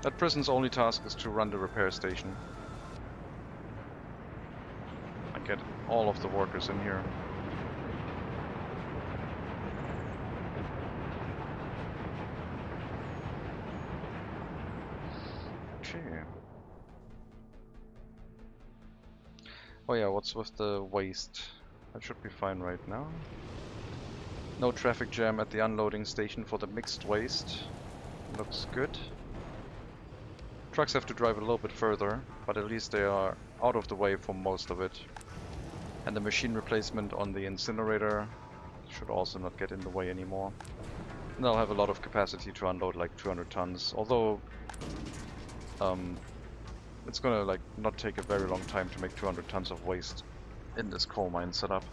That prison's only task is to run the repair station. I get all of the workers in here. Oh yeah, what's with the waste? That should be fine right now. No traffic jam at the unloading station for the mixed waste. Looks good. Trucks have to drive a little bit further, but at least they are out of the way for most of it. And the machine replacement on the incinerator should also not get in the way anymore. And they'll have a lot of capacity to unload like 200 tons, although it's gonna like not take a very long time to make 200 tons of waste in this coal mine setup.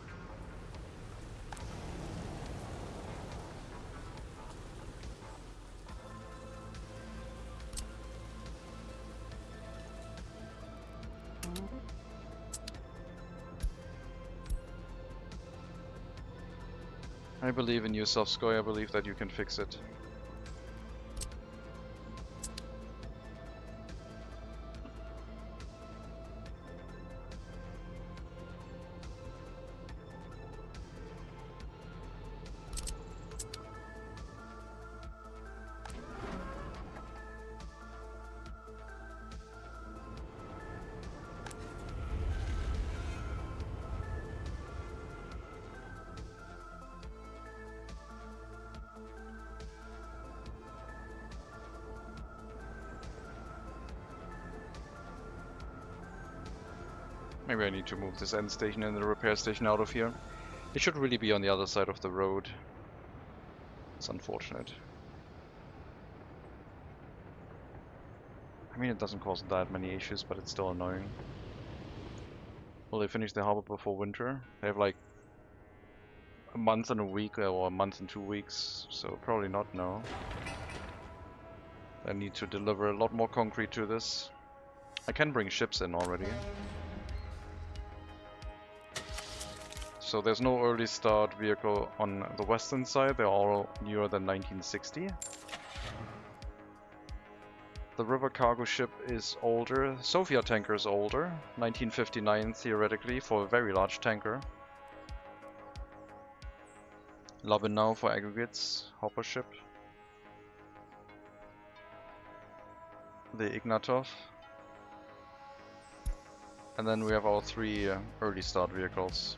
I believe in you, Sovskoy. I believe that you can fix it. Maybe I need to move this end station and the repair station out of here. It should really be on the other side of the road. It's unfortunate. I mean, it doesn't cause that many issues, but it's still annoying. Will they finish the harbor before winter? They have like a month and a week, or a month and 2 weeks, so probably not, no. I need to deliver a lot more concrete to this. I can bring ships in already. So there's no early start vehicle on the western side, they're all newer than 1960. The river cargo ship is older, Sofia tanker is older, 1959 theoretically for a very large tanker. Labenau for aggregates, hopper ship. The Ignatov. And then we have our three early start vehicles.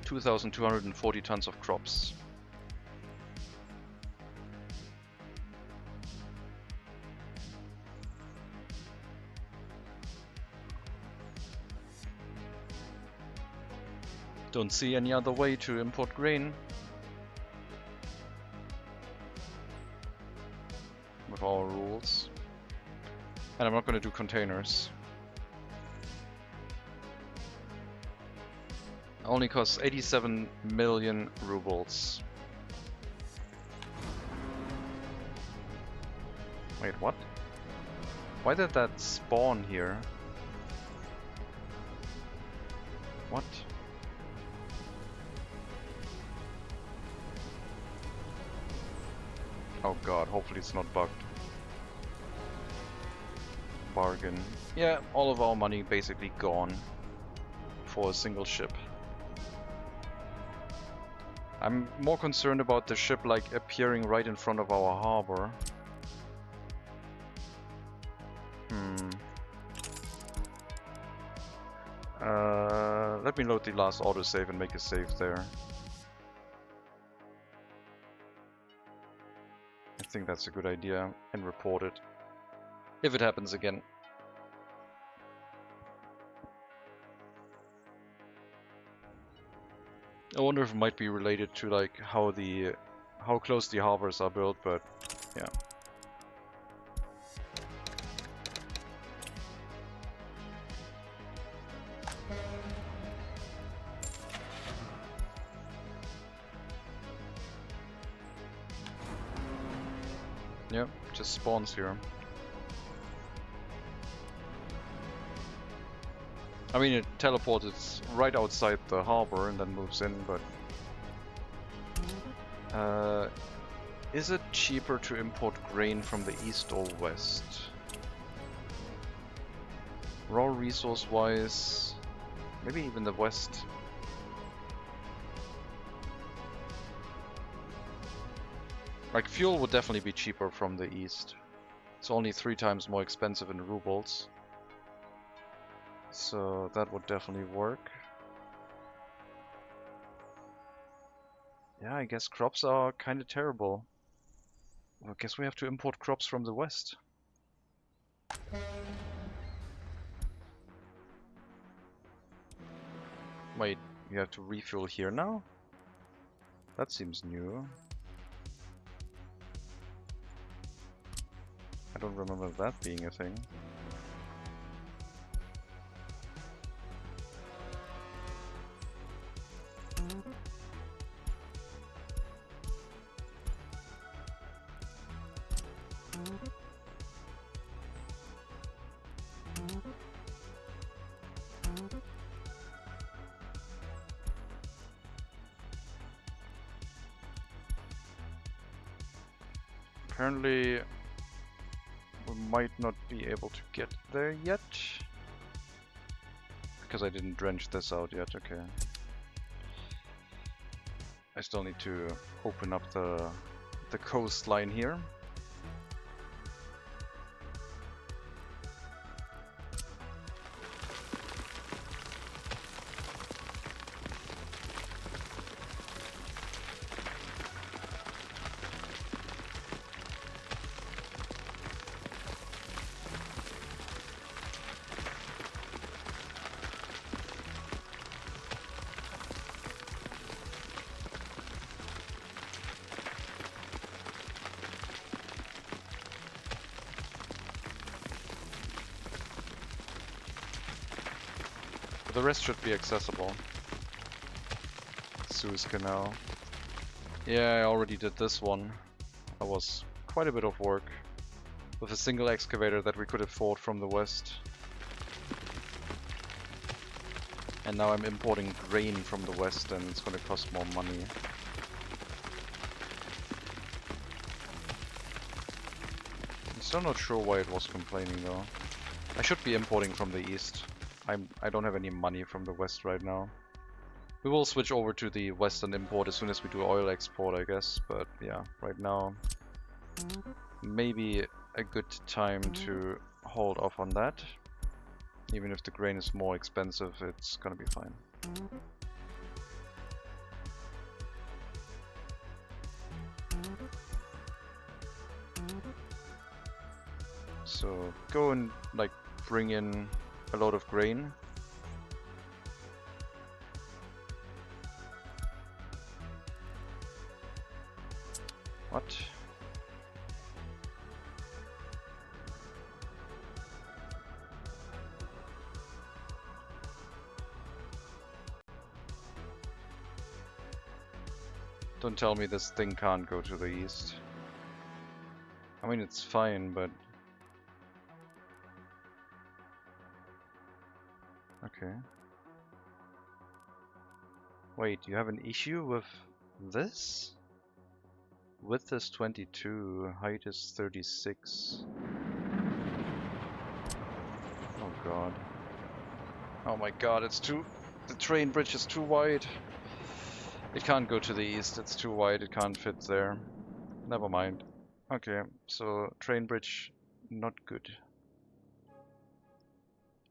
$2,240 tons of crops. Don't see any other way to import grain with our rules. And I'm not going to do containers. Only costs 87 million rubles. Wait, what? Why did that spawn here? What? Oh god, hopefully it's not bugged. Bargain. Yeah, all of our money basically gone for a single ship. I'm more concerned about the ship like appearing right in front of our harbor. Let me load the last autosave and make a save there. I think that's a good idea, and report it if it happens again. I wonder if it might be related to like how close the harbors are built, but yeah. Yep, just spawns here. I mean, it teleports right outside the harbor and then moves in, but... is it cheaper to import grain from the east or west? Raw resource-wise, maybe even the west. Like, fuel would definitely be cheaper from the east. It's only 3 times more expensive in rubles. So that would definitely work. Yeah, I guess crops are kind of terrible. Well, I guess we have to import crops from the west. Wait, you have to refuel here now? That seems new. I don't remember that being a thing. Apparently, we might not be able to get there yet. Because I didn't drench this out yet, okay. I still need to open up the coastline here. The rest should be accessible. Suez Canal. Yeah, I already did this one. That was quite a bit of work. with a single excavator that we could afford from the west. And now I'm importing grain from the west and it's gonna cost more money. I'm still not sure why it was complaining though. I should be importing from the east. I don't have any money from the west right now. We will switch over to the western import as soon as we do oil export, I guess. But yeah, right now maybe a good time to hold off on that. Even if the grain is more expensive, it's gonna be fine. So go and like bring in a load of grain. What? Don't tell me this thing can't go to the east. I mean, it's fine, but... Okay. Wait, you have an issue with this? Width is 22, height is 36. Oh god. Oh my god, it's too... The train bridge is too wide. It can't go to the east, it's too wide, it can't fit there. Never mind. Okay, so train bridge, not good.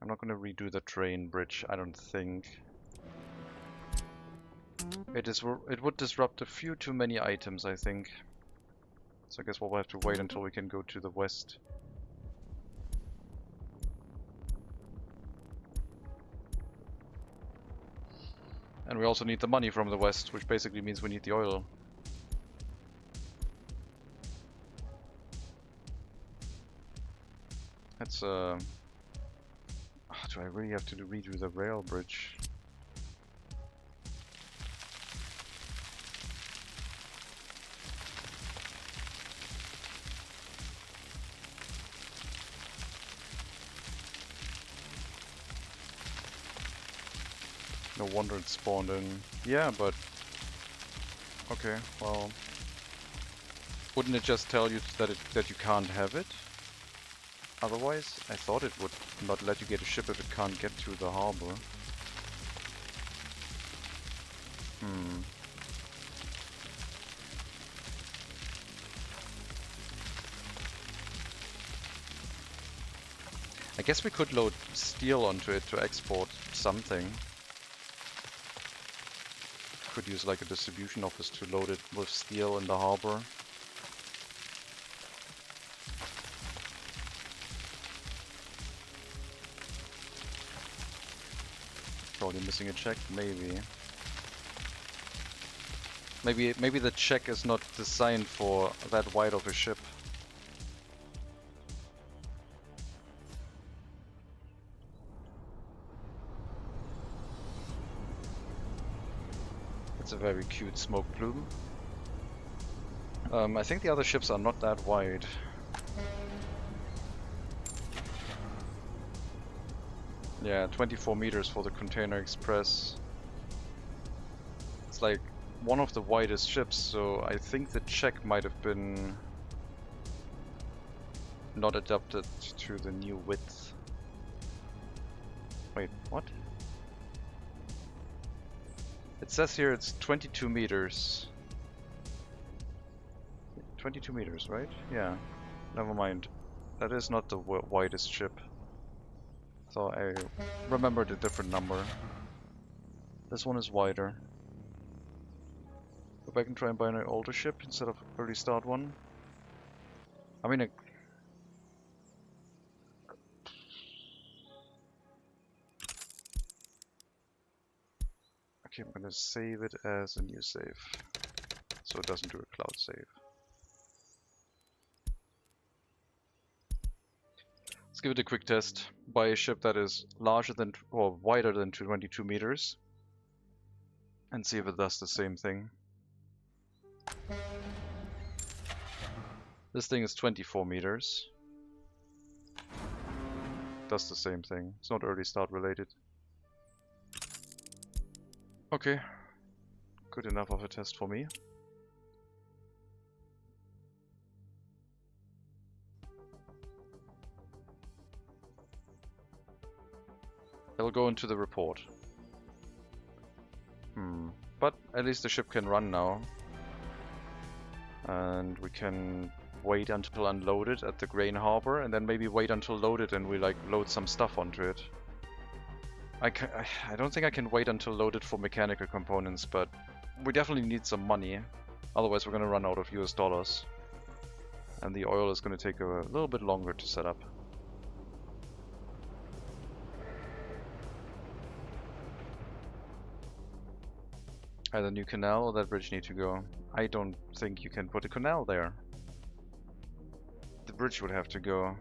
I'm not gonna redo the train bridge, I don't think. It would disrupt a few too many items, I think. So I guess we'll have to wait until we can go to the west. And we also need the money from the west, which basically means we need the oil. That's do I really have to redo the rail bridge? No wonder it spawned in. Yeah, but... Okay, well... Wouldn't it just tell you that you can't have it? Otherwise, I thought it would not let you get a ship if it can't get to the harbor. I guess we could load steel onto it to export something. Could use like a distribution office to load it with steel in the harbor. Probably missing a check, maybe. Maybe the check is not designed for that wide of a ship. It's a very cute smoke plume. I think the other ships are not that wide. Yeah, 24 meters for the Container Express. It's like one of the widest ships, so I think the check might have been not adapted to the new width. Wait, what? It says here it's 22 meters. 22 meters, right? Yeah. Never mind. That is not the widest ship. So I remembered a different number. This one is wider. Go back and try and buy an older ship instead of early start one. I mean, okay, I'm gonna save it as a new save, so it doesn't do a cloud save. Let's give it a quick test. Buy a ship that is larger than, or wider than 22 meters, and see if it does the same thing. This thing is 24 meters. does the same thing. It's not early start related. Okay. Good enough of a test for me. It'll go into the report. But at least the ship can run now. And we can wait until unloaded at the grain harbor, and then maybe wait until loaded and we like load some stuff onto it. I don't think I can wait until loaded for mechanical components, but we definitely need some money. Otherwise we're gonna run out of US dollars. And the oil is gonna take a little bit longer to set up. Either new canal or that bridge need to go. I don't think you can put a canal there. The bridge would have to go.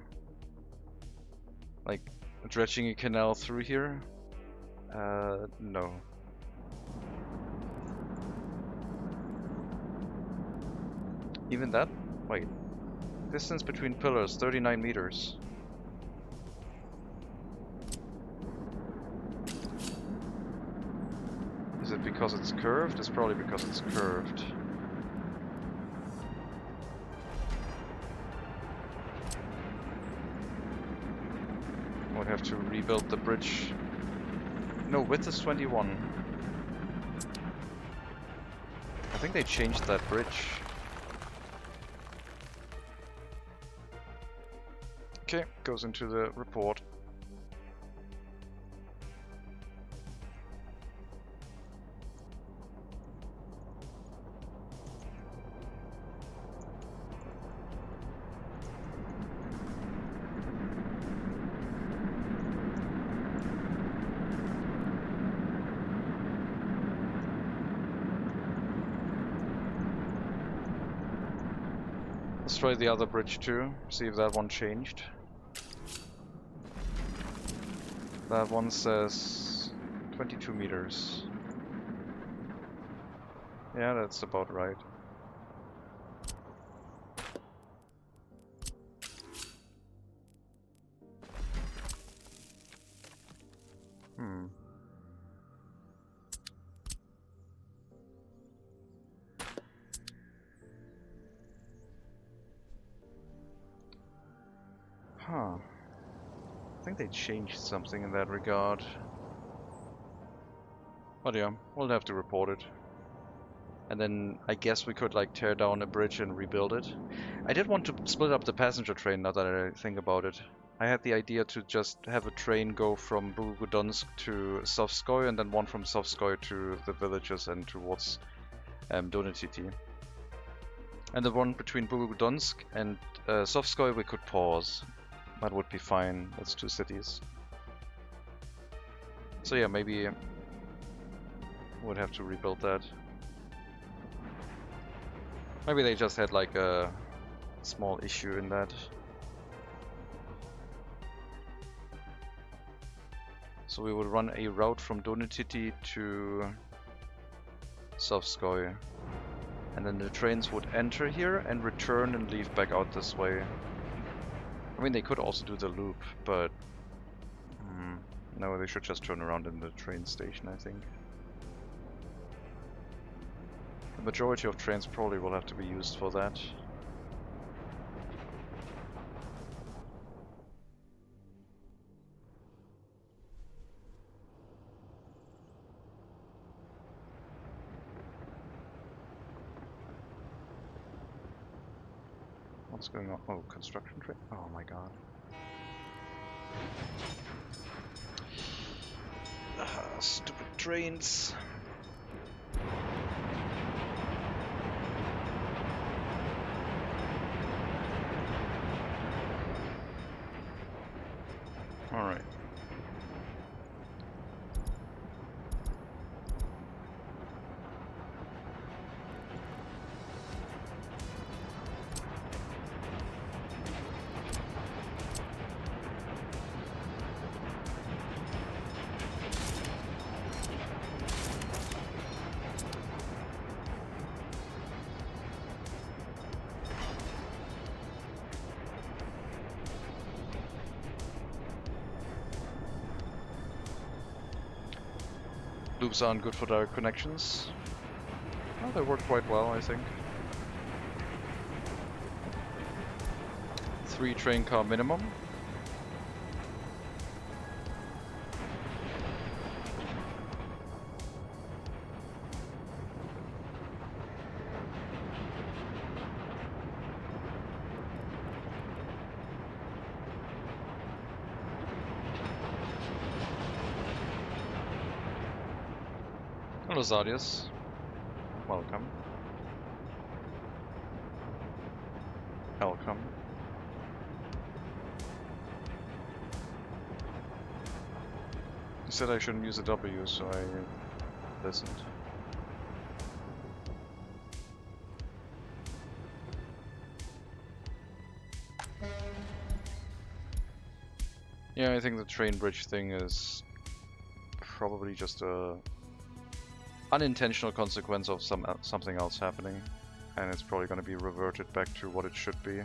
Like, dredging a canal through here? No. Even that? Wait. Distance between pillars, 39 meters. Is it because it's curved? It's probably because it's curved. Would have to rebuild the bridge. No, width is 21. I think they changed that bridge. Okay, goes into the report. Let's try the other bridge too, see if that one changed. That one says 22 meters. Yeah, that's about right. Huh. I think they changed something in that regard. But yeah, we'll have to report it. And then I guess we could like tear down a bridge and rebuild it. I did want to split up the passenger train now that I think about it. I had the idea to just have a train go from Bugudonsk to Sovskoye and then one from Sovskoye to the villages and towards Donetiti. And the one between Bugudonsk and Sovskoye we could pause. That would be fine, that's 2 cities. So yeah, maybe would have to rebuild that. Maybe they just had like a small issue in that. So we would run a route from Donetiti to Sovskoye. And then the trains would enter here and return and leave back out this way. I mean, they could also do the loop, but no, they should just turn around in the train station, I think. The majority of trains probably will have to be used for that. What's going on? Oh, construction train? Oh my god. Stupid trains. Alright. Loops aren't good for direct connections. Well, they work quite well, I think. 3 train car minimum. Hello, Zadius. Welcome. Welcome. You said I shouldn't use a W, so I listened. Yeah, I think the train bridge thing is probably just a unintentional consequence of something else happening, and it's probably going to be reverted back to what it should be.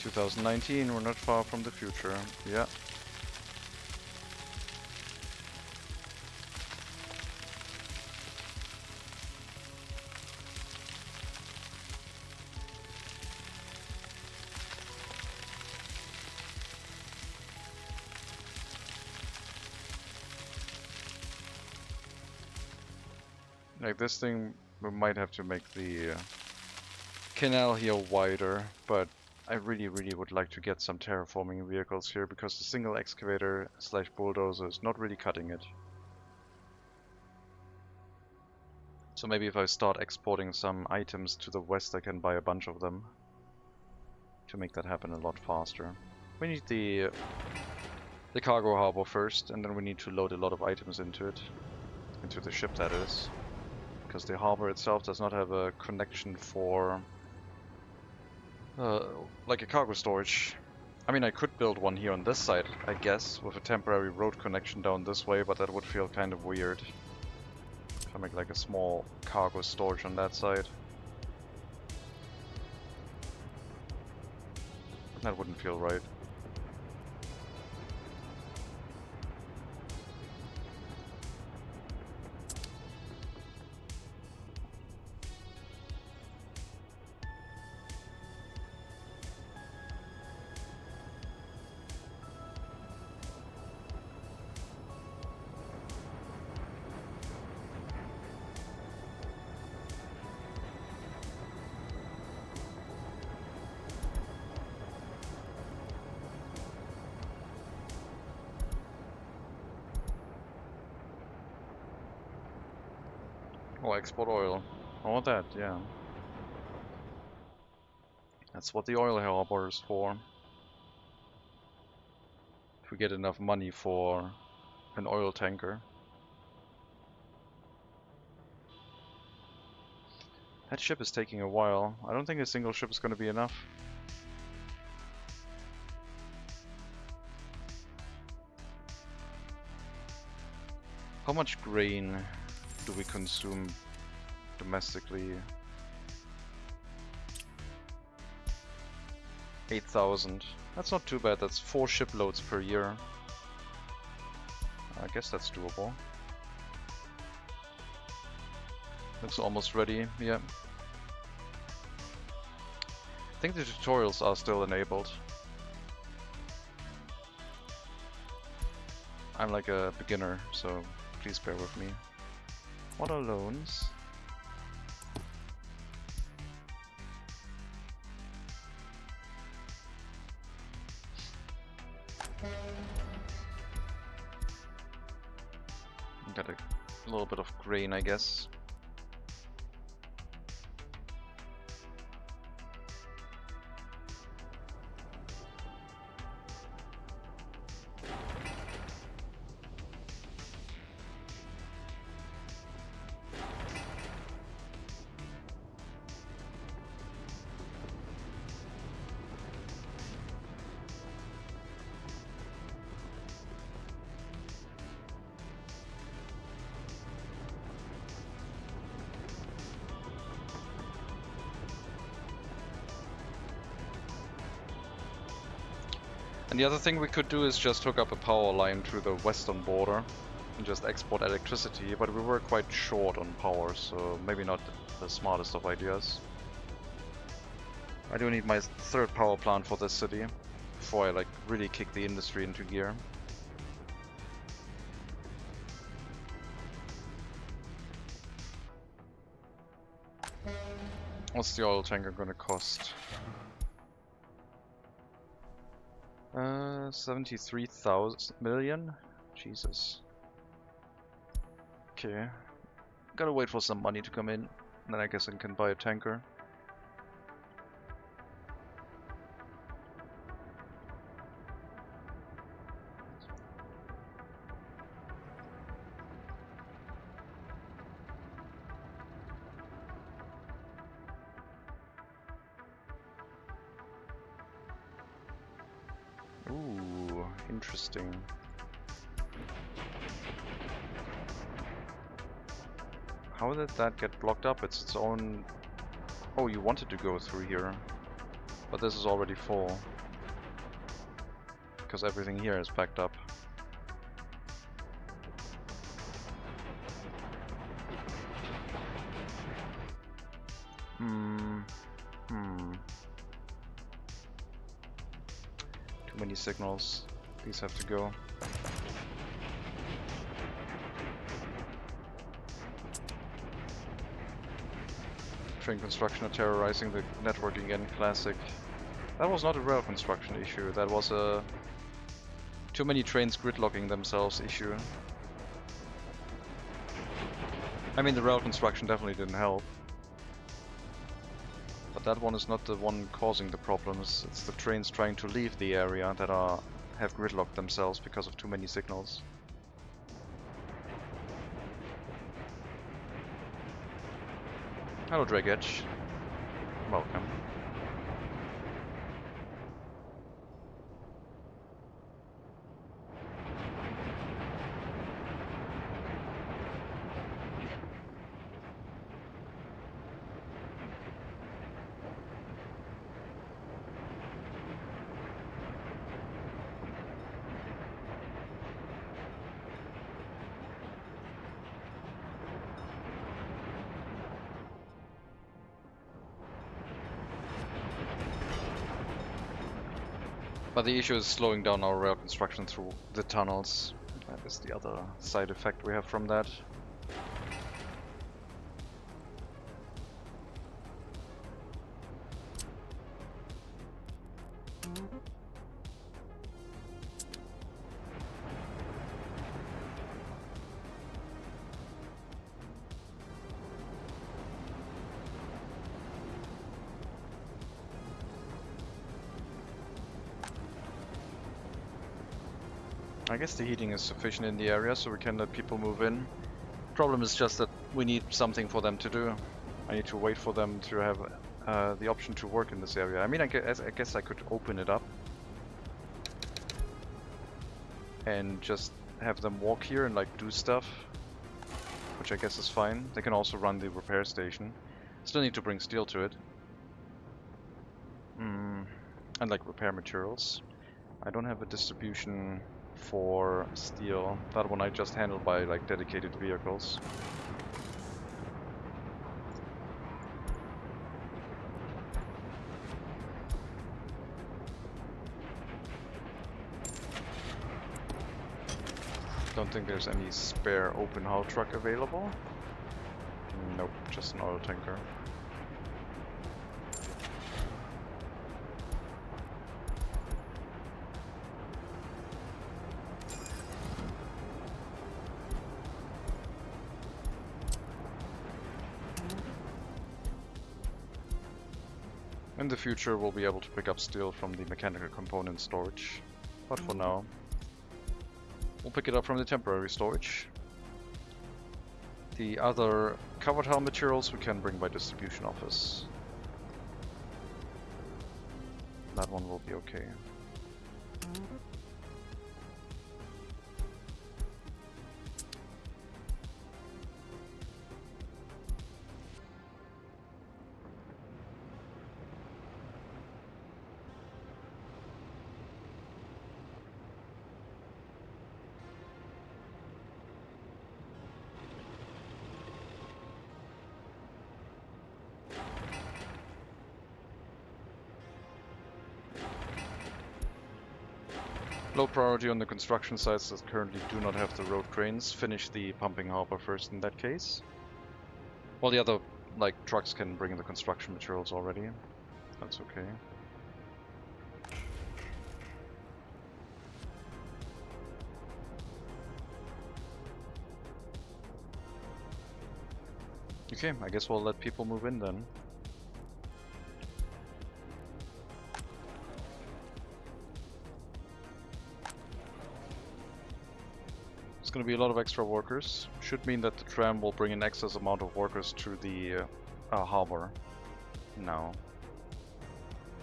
"2019, we're not far from the future." Yeah. Like this thing, we might have to make the canal here wider, but I really would like to get some terraforming vehicles here, because the single excavator / bulldozer is not really cutting it. So maybe if I start exporting some items to the west, I can buy a bunch of them to make that happen a lot faster. We need the cargo harbor first, and then we need to load a lot of items into it. Into the ship, that is. Because the harbor itself does not have a connection for like a cargo storage. I mean, I could build one here on this side, I guess, with a temporary road connection down this way, but that would feel kind of weird. If I make like a small cargo storage on that side. That wouldn't feel right. Oh, export oil. All that, yeah. That's what the oil harbor is for. If we get enough money for an oil tanker. That ship is taking a while. I don't think a single ship is going to be enough. How much grain do we consume domestically? 8,000. That's not too bad. That's 4 shiploads per year. I guess that's doable. Looks almost ready. Yeah. I think the tutorials are still enabled. I'm like a beginner, so please bear with me. What are loans? Got a little bit of grain, I guess. And the other thing we could do is just hook up a power line to the western border and just export electricity, but we were quite short on power, so maybe not the smartest of ideas. I do need my third power plant for this city before I like really kick the industry into gear. What's the oil tanker gonna cost? 73,000 million? Jesus. Okay. Gotta wait for some money to come in, and then I guess I can buy a tanker. Ooh, interesting. How did that get blocked up? It's its own... Oh, you wanted to go through here. But this is already full. Because everything here is backed up. Too many signals. These have to go. Train construction are terrorizing the network again, classic. That was not a rail construction issue, that was a too many trains gridlocking themselves issue. I mean, the rail construction definitely didn't help. But that one is not the one causing the problems, it's the trains trying to leave the area that have gridlocked themselves because of too many signals. Hello, Drag Edge. Welcome. But the issue is slowing down our rail construction through the tunnels. That is the other side effect we have from that. I guess the heating is sufficient in the area, so we can let people move in. Problem is just that we need something for them to do. I need to wait for them to have the option to work in this area. I mean, I guess I could open it up and just have them walk here and like do stuff, which I guess is fine. They can also run the repair station. Still need to bring steel to it. And like repair materials. I don't have a distribution for steel. That one I just handled by like dedicated vehicles. Don't think there's any spare open hull truck available. Nope, just an oil tanker. In the future we'll be able to pick up steel from the mechanical component storage, but for now we'll pick it up from the temporary storage. The other covered hull materials we can bring by distribution office. That one will be okay. Low priority on the construction sites that currently do not have the road cranes. Finish the pumping harbor first in that case. Well, the other, like, trucks can bring in the construction materials already. That's okay. Okay, I guess we'll let people move in then. It's going to be a lot of extra workers. Should mean that the tram will bring an excess amount of workers to the harbor now.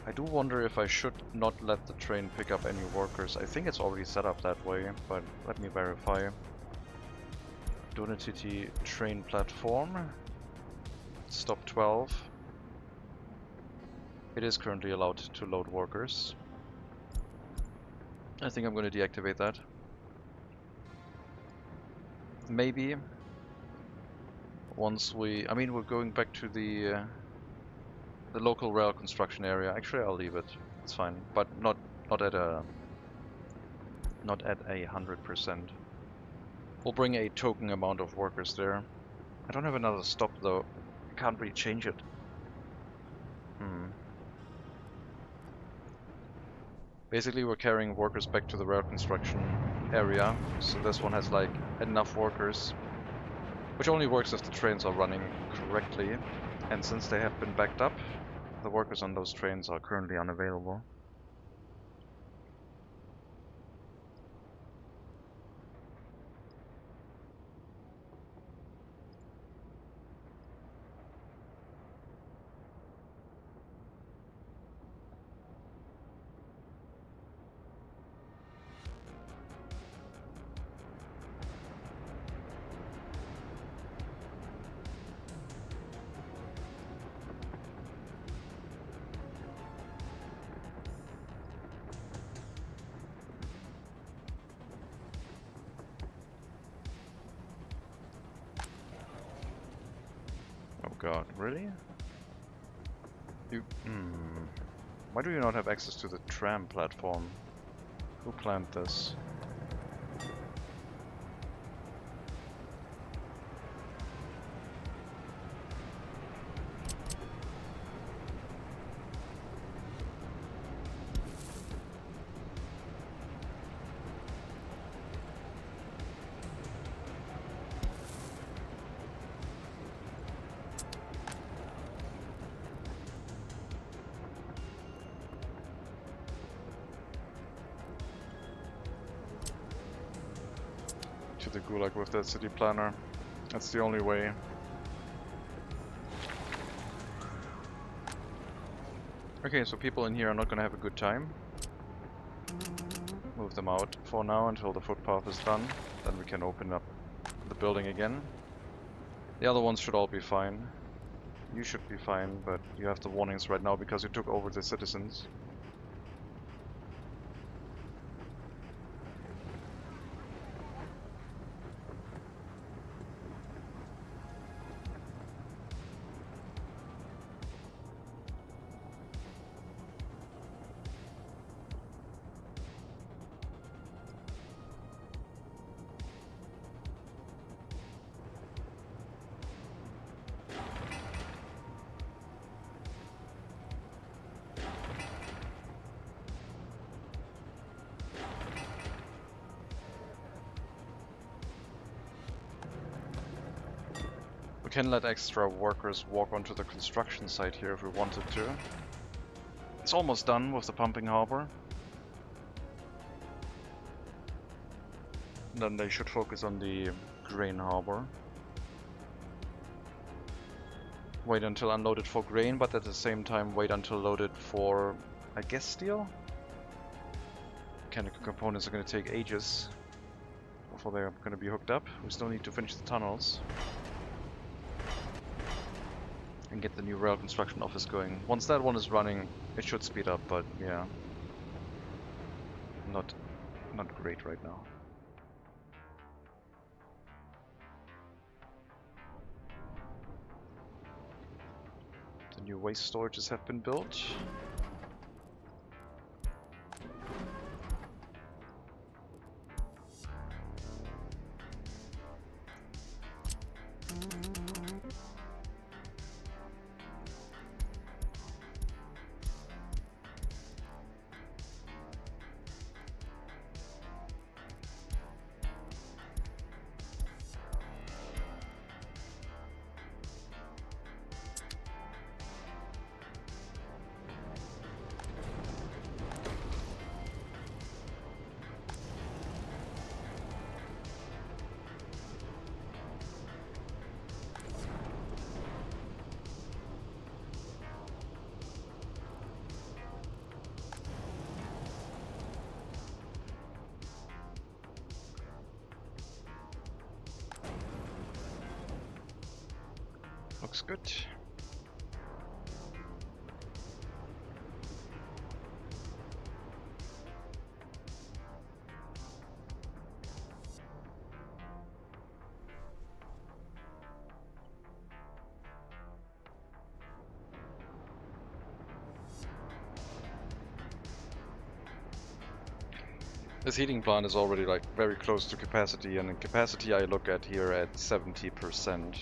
I do wonder if I should not let the train pick up any workers. I think it's already set up that way, but let me verify. Donatity train platform. Stop 12. It is currently allowed to load workers. I think I'm going to deactivate that. Maybe once we're going back to the local rail construction area. Actually, I'll leave it. It's fine, but not at 100%. We'll bring a token amount of workers there. I don't have another stop though. I can't really change it. Basically, we're carrying workers back to the rail construction area, so this one has like enough workers, which only works if the trains are running correctly, and since they have been backed up, the workers on those trains are currently unavailable. God, really? Why do you not have access to the tram platform? Who planned this? The gulag with that city planner. That's the only way. Okay, so people in here are not gonna have a good time. Move them out for now until the footpath is done. Then we can open up the building again. The other ones should all be fine. You should be fine, but you have the warnings right now because you took over the citizens. We can let extra workers walk onto the construction site here if we wanted to. It's almost done with the pumping harbor. Then they should focus on the grain harbor. Wait until unloaded for grain, but at the same time wait until loaded for, I guess, steel? Mechanical components are going to take ages before they're going to be hooked up. We still need to finish the tunnels. And get the new rail construction office going. Once that one is running, it should speed up, but yeah. Not great right now. The new waste storages have been built. looks good. This heating plant is already like very close to capacity, and in capacity I look at here at 70%.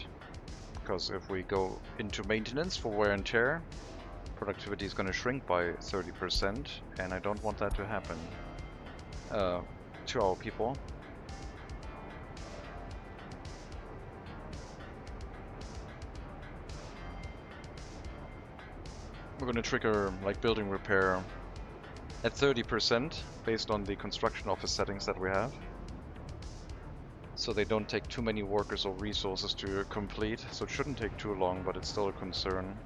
Because if we go into maintenance for wear and tear, productivity is going to shrink by 30%, and I don't want that to happen to our people. We're going to trigger like building repair at 30% based on the construction office settings that we have. So they don't take too many workers or resources to complete, so it shouldn't take too long, but it's still a concern.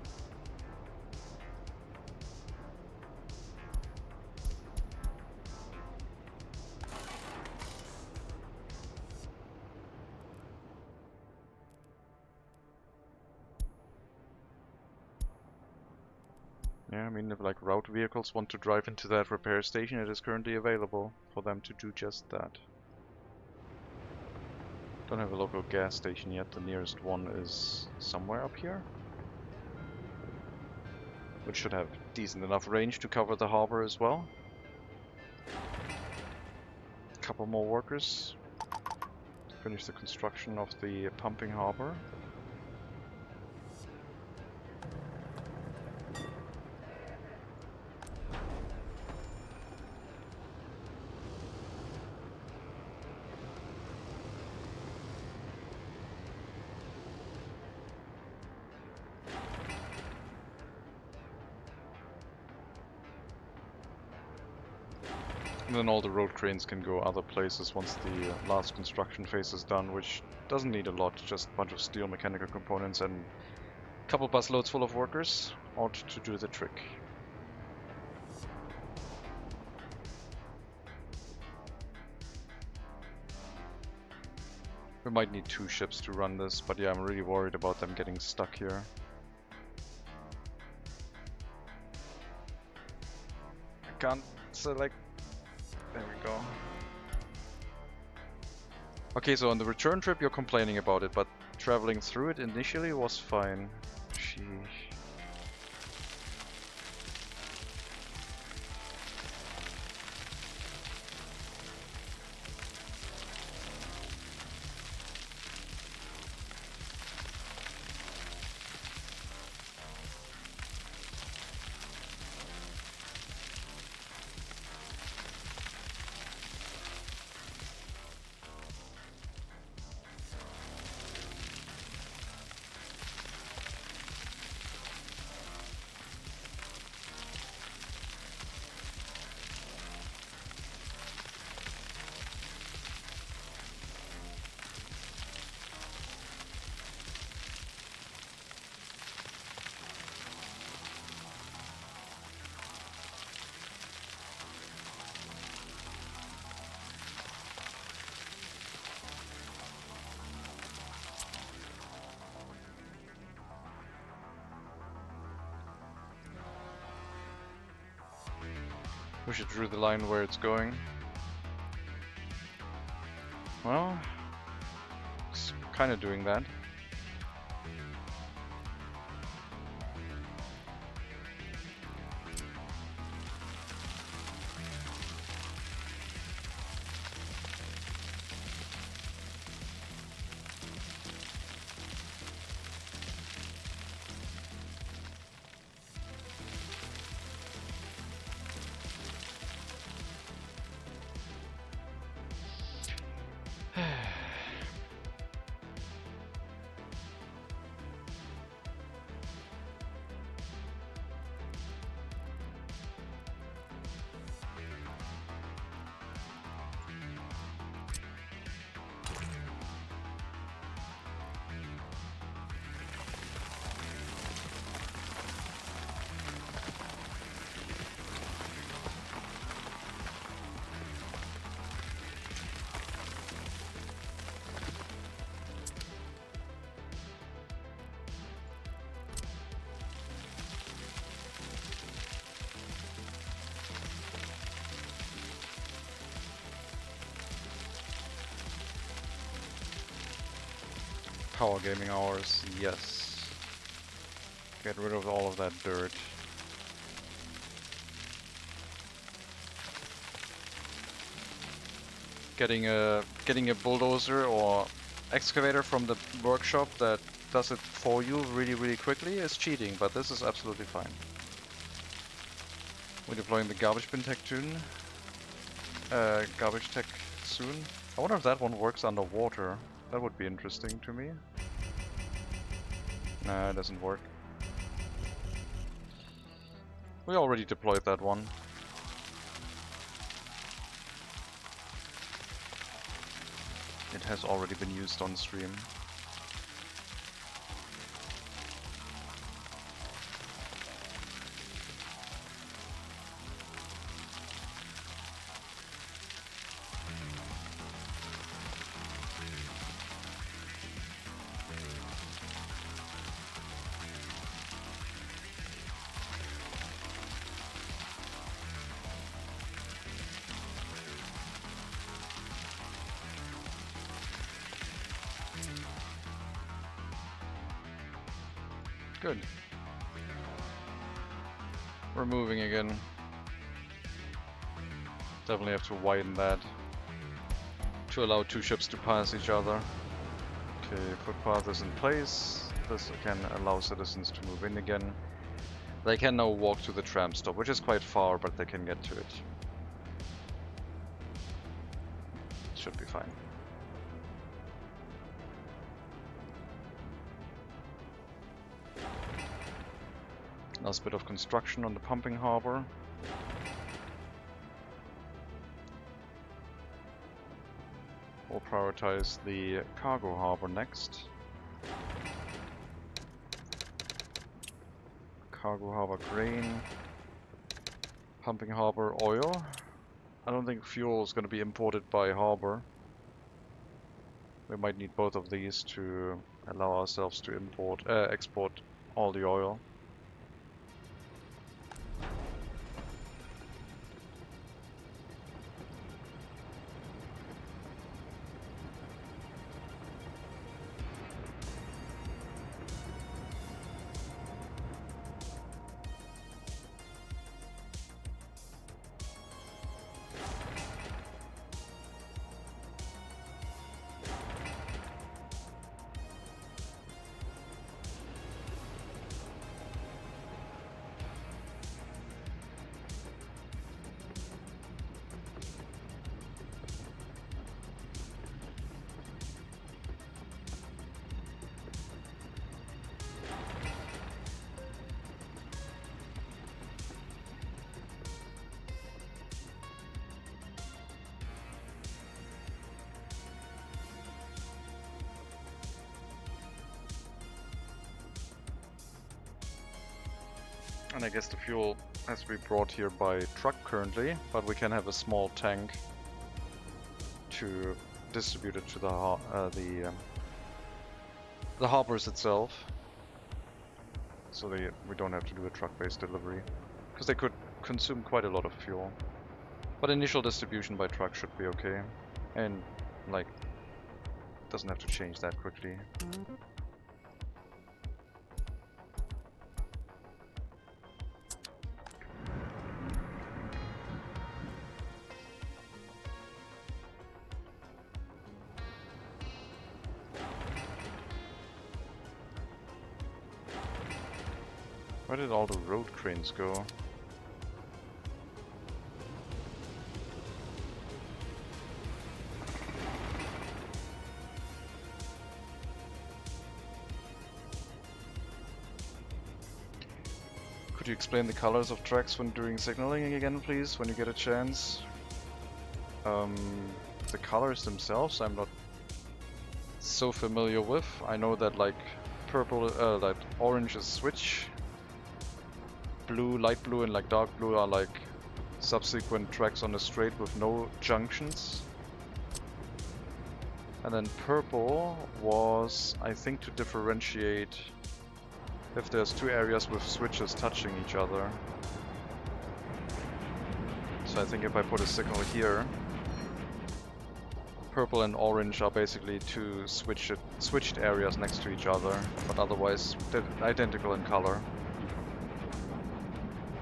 Yeah, I mean, if like route vehicles want to drive into that repair station, it is currently available for them to do just that. Don't have a local gas station yet. The nearest one is somewhere up here, which should have decent enough range to cover the harbor as well. A couple more workers to finish the construction of the pumping harbor. And then all the road cranes can go other places once the last construction phase is done, which doesn't need a lot, just a bunch of steel mechanical components and a couple bus loads full of workers ought to do the trick. We might need 2 ships to run this, but yeah, I'm really worried about them getting stuck here. I can't select. There we go. Okay, so on the return trip you're complaining about it, but traveling through it initially was fine. Sheesh. Wish it drew the line where it's going. Well, it's kind of doing that. Power gaming hours, yes. Get rid of all of that dirt. Getting a bulldozer or excavator from the workshop that does it for you really quickly is cheating, but this is absolutely fine. We're deploying the garbage bin tech soon. Garbage tech soon. I wonder if that one works underwater. That would be interesting to me. Nah, it doesn't work. We already deployed that one. It has already been used on stream. Good. We're moving again. Definitely have to widen that to allow two ships to pass each other. Okay, footpath is in place. This can allow citizens to move in again. They can now walk to the tram stop, which is quite far, but they can get to it. Should be fine. Last bit of construction on the pumping harbor. We'll prioritize the cargo harbor next. Cargo harbor grain. Pumping harbor oil. I don't think fuel is going to be imported by harbor. We might need both of these to allow ourselves to export all the oil. And I guess the fuel has to be brought here by truck currently, but we can have a small tank to distribute it to the harbors itself, so we don't have to do a truck-based delivery, because they could consume quite a lot of fuel. But initial distribution by truck should be okay, and like doesn't have to change that quickly. Where did all the road cranes go? Could you explain the colors of tracks when doing signaling again, please, when you get a chance? The colors themselves I'm not so familiar with. I know that like purple, that orange is switch. Blue, light blue, and like dark blue are like subsequent tracks on the straight with no junctions. And then purple was, I think, to differentiate if there's two areas with switches touching each other. So I think if I put a signal here, Purple and orange are basically two switched areas next to each other, but otherwise they're identical in color.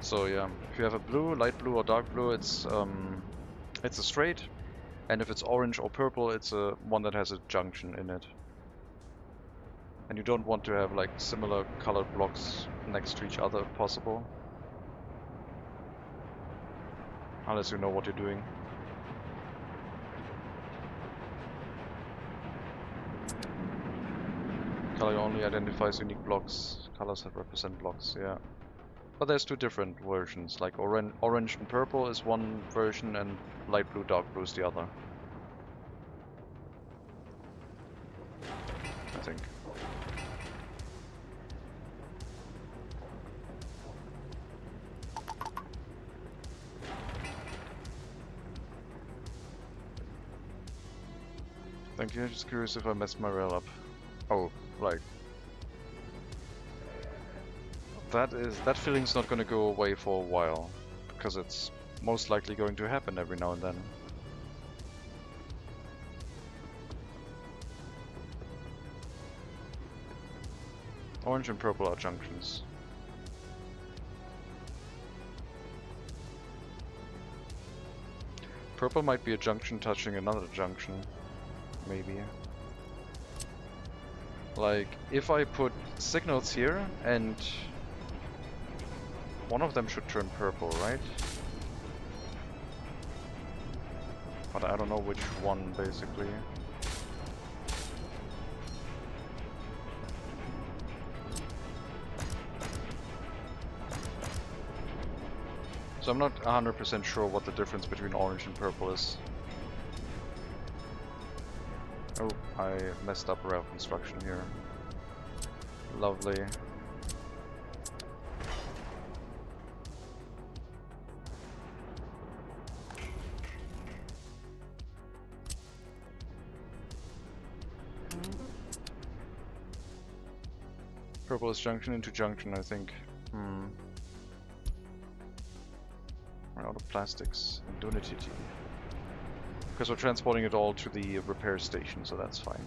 So yeah, if you have a blue, light blue or dark blue, it's a straight, and if it's orange or purple, it's a one that has a junction in it. And you don't want to have like similar colored blocks next to each other if possible. Unless you know what you're doing. Color only identifies unique blocks. Colors that represent blocks, yeah. But there's two different versions, like orange and purple is one version and light blue, dark blue is the other. I think. Thank you, just curious if I messed my rail up. Oh, right. That feeling's not gonna go away for a while, because it's most likely going to happen every now and then. Orange and purple are junctions. Purple might be a junction touching another junction. Maybe. Like, if I put signals here, and one of them should turn purple, right? But I don't know which one, basically. So I'm not 100% sure what the difference between orange and purple is. Oh, I messed up rail construction here. Lovely. Purple is junction into junction, I think. We're out of plastics and donitity. Because we're transporting it all to the repair station, so that's fine.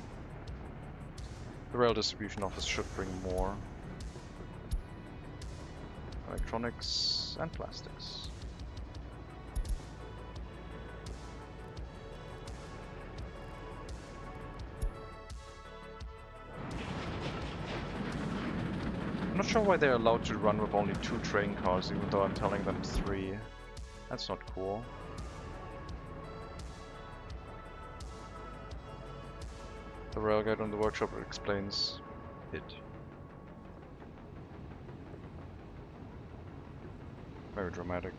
The rail distribution office should bring more. Electronics and plastics. I'm not sure why they're allowed to run with only 2 train cars, even though I'm telling them 3. That's not cool. The rail guide on the workshop explains it. Very dramatic.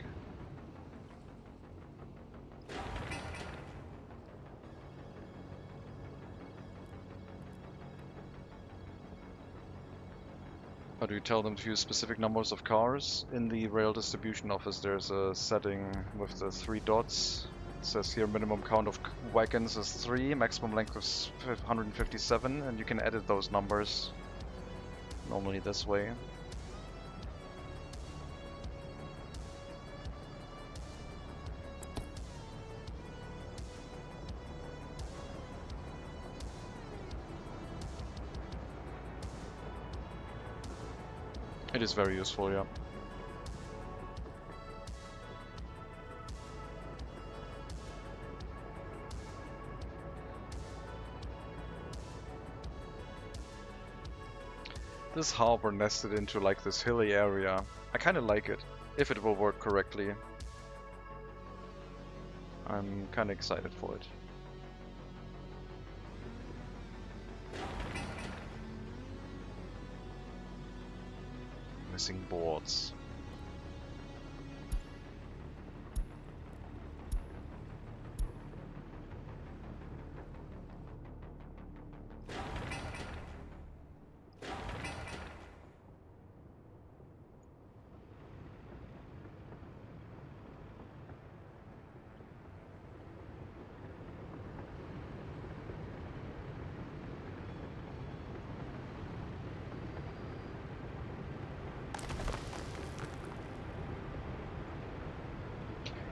How do you tell them to use specific numbers of cars? In the rail distribution office there's a setting with the 3 dots. It says here minimum count of wagons is 3, maximum length is 157, and you can edit those numbers normally this way. It is very useful, yeah. This harbor nested into like this hilly area. I kinda like it, if it will work correctly. I'm kinda excited for it. Missing boards.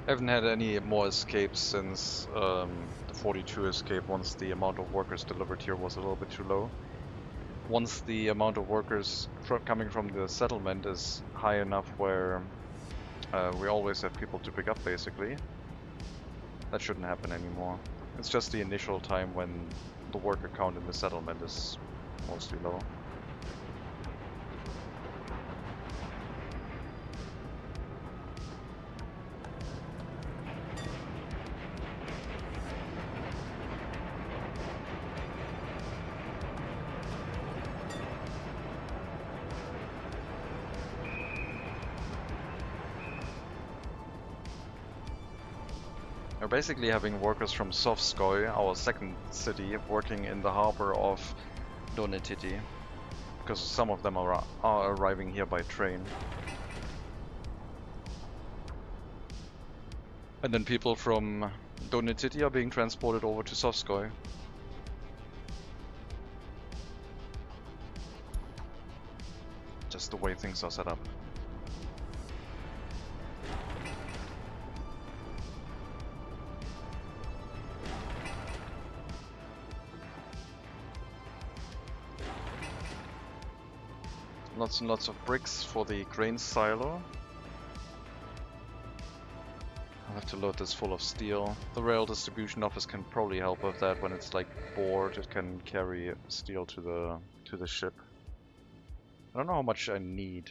I haven't had any more escapes since the 42 escape, once the amount of workers delivered here was a little bit too low. Once the amount of workers coming from the settlement is high enough where we always have people to pick up, basically, that shouldn't happen anymore. It's just the initial time when the worker count in the settlement is mostly low. We're basically having workers from Sovskoy, our second city, working in the harbor of Donetiti, because some of them are arriving here by train. And then people from Donetiti are being transported over to Sovskoy. Just the way things are set up. Lots and lots of bricks for the grain silo. I'll have to load this full of steel. The rail distribution office can probably help with that. When it's like bored, it can carry steel to the ship. I don't know how much I need.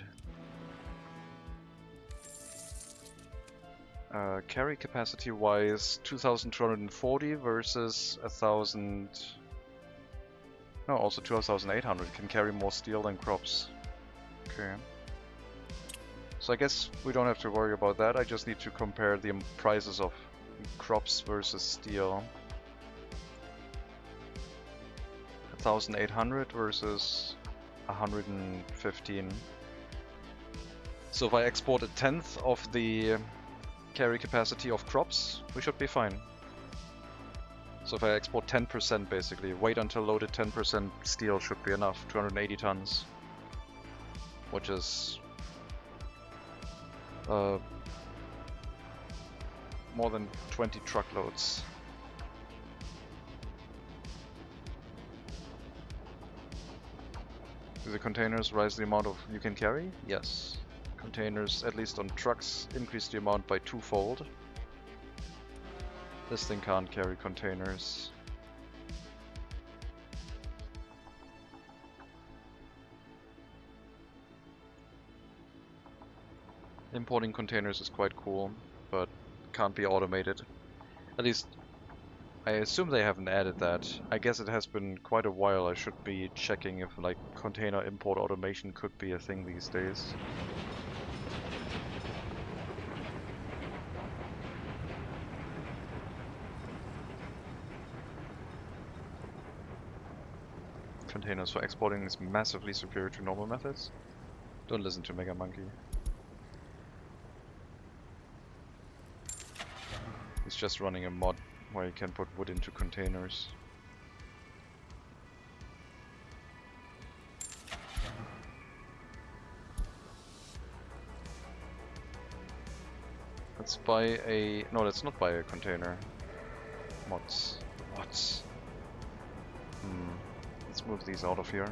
Carry capacity wise, 2,240 versus 1,000. No, also 2,800 can carry more steel than crops. Okay. So I guess we don't have to worry about that. I just need to compare the prices of crops versus steel. 1,800 versus 115. So if I export a tenth of the carry capacity of crops, we should be fine. So if I export 10% basically, wait until loaded 10% steel should be enough, 280 tons. Which is more than 20 truckloads. Do the containers rise the amount of you can carry? Yes. Containers, at least on trucks, increase the amount by twofold. This thing can't carry containers. Importing containers is quite cool, but can't be automated. At least, I assume they haven't added that. I guess it has been quite a while. I should be checking if like container import automation could be a thing these days. Containers for exporting is massively superior to normal methods. Don't listen to Mega Monkey. He's just running a mod where you can put wood into containers. Let's buy a... No, let's not buy a container. Mods. Mods. Let's move these out of here.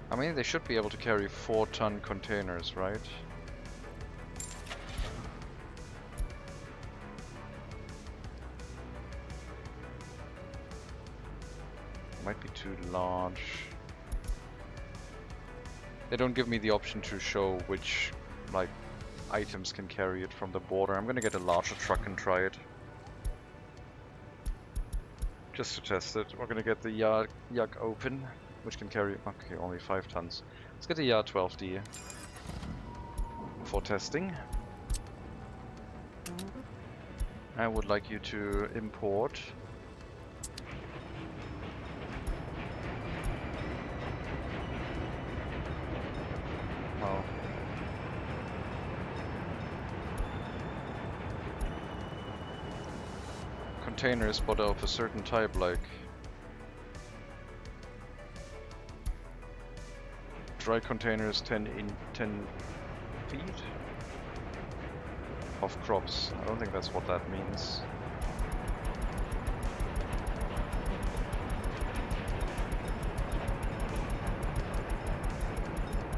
I mean, they should be able to carry 4-ton containers, right? Might be too large. They don't give me the option to show which, like, items can carry it from the border. I'm gonna get a larger truck and try it. Just to test it. We're gonna get the Yag open, which can carry, okay, only 5 tons. Let's get the Yard 12D for testing. I would like you to import containers, but of a certain type, like dry containers 10 feet of crops. I don't think that's what that means.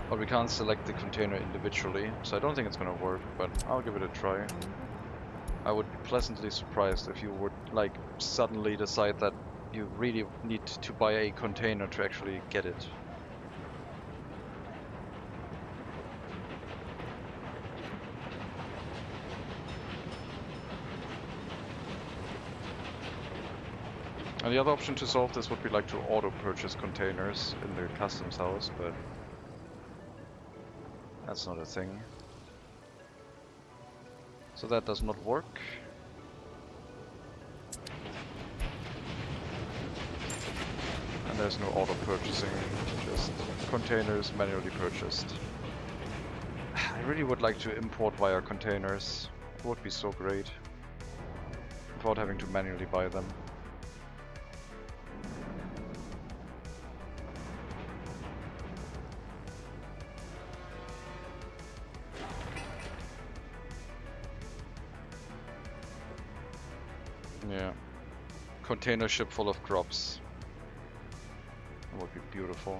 But we can't select the container individually, so I don't think it's gonna work, but I'll give it a try. I would be pleasantly surprised if you would like suddenly decide that you really need to buy a container to actually get it. And the other option to solve this would be like to auto-purchase containers in the customs house, but that's not a thing. So that does not work. And there's no auto-purchasing, just containers manually purchased. I really would like to import via containers. It would be so great. Without having to manually buy them. Yeah. Container ship full of crops. That would be beautiful.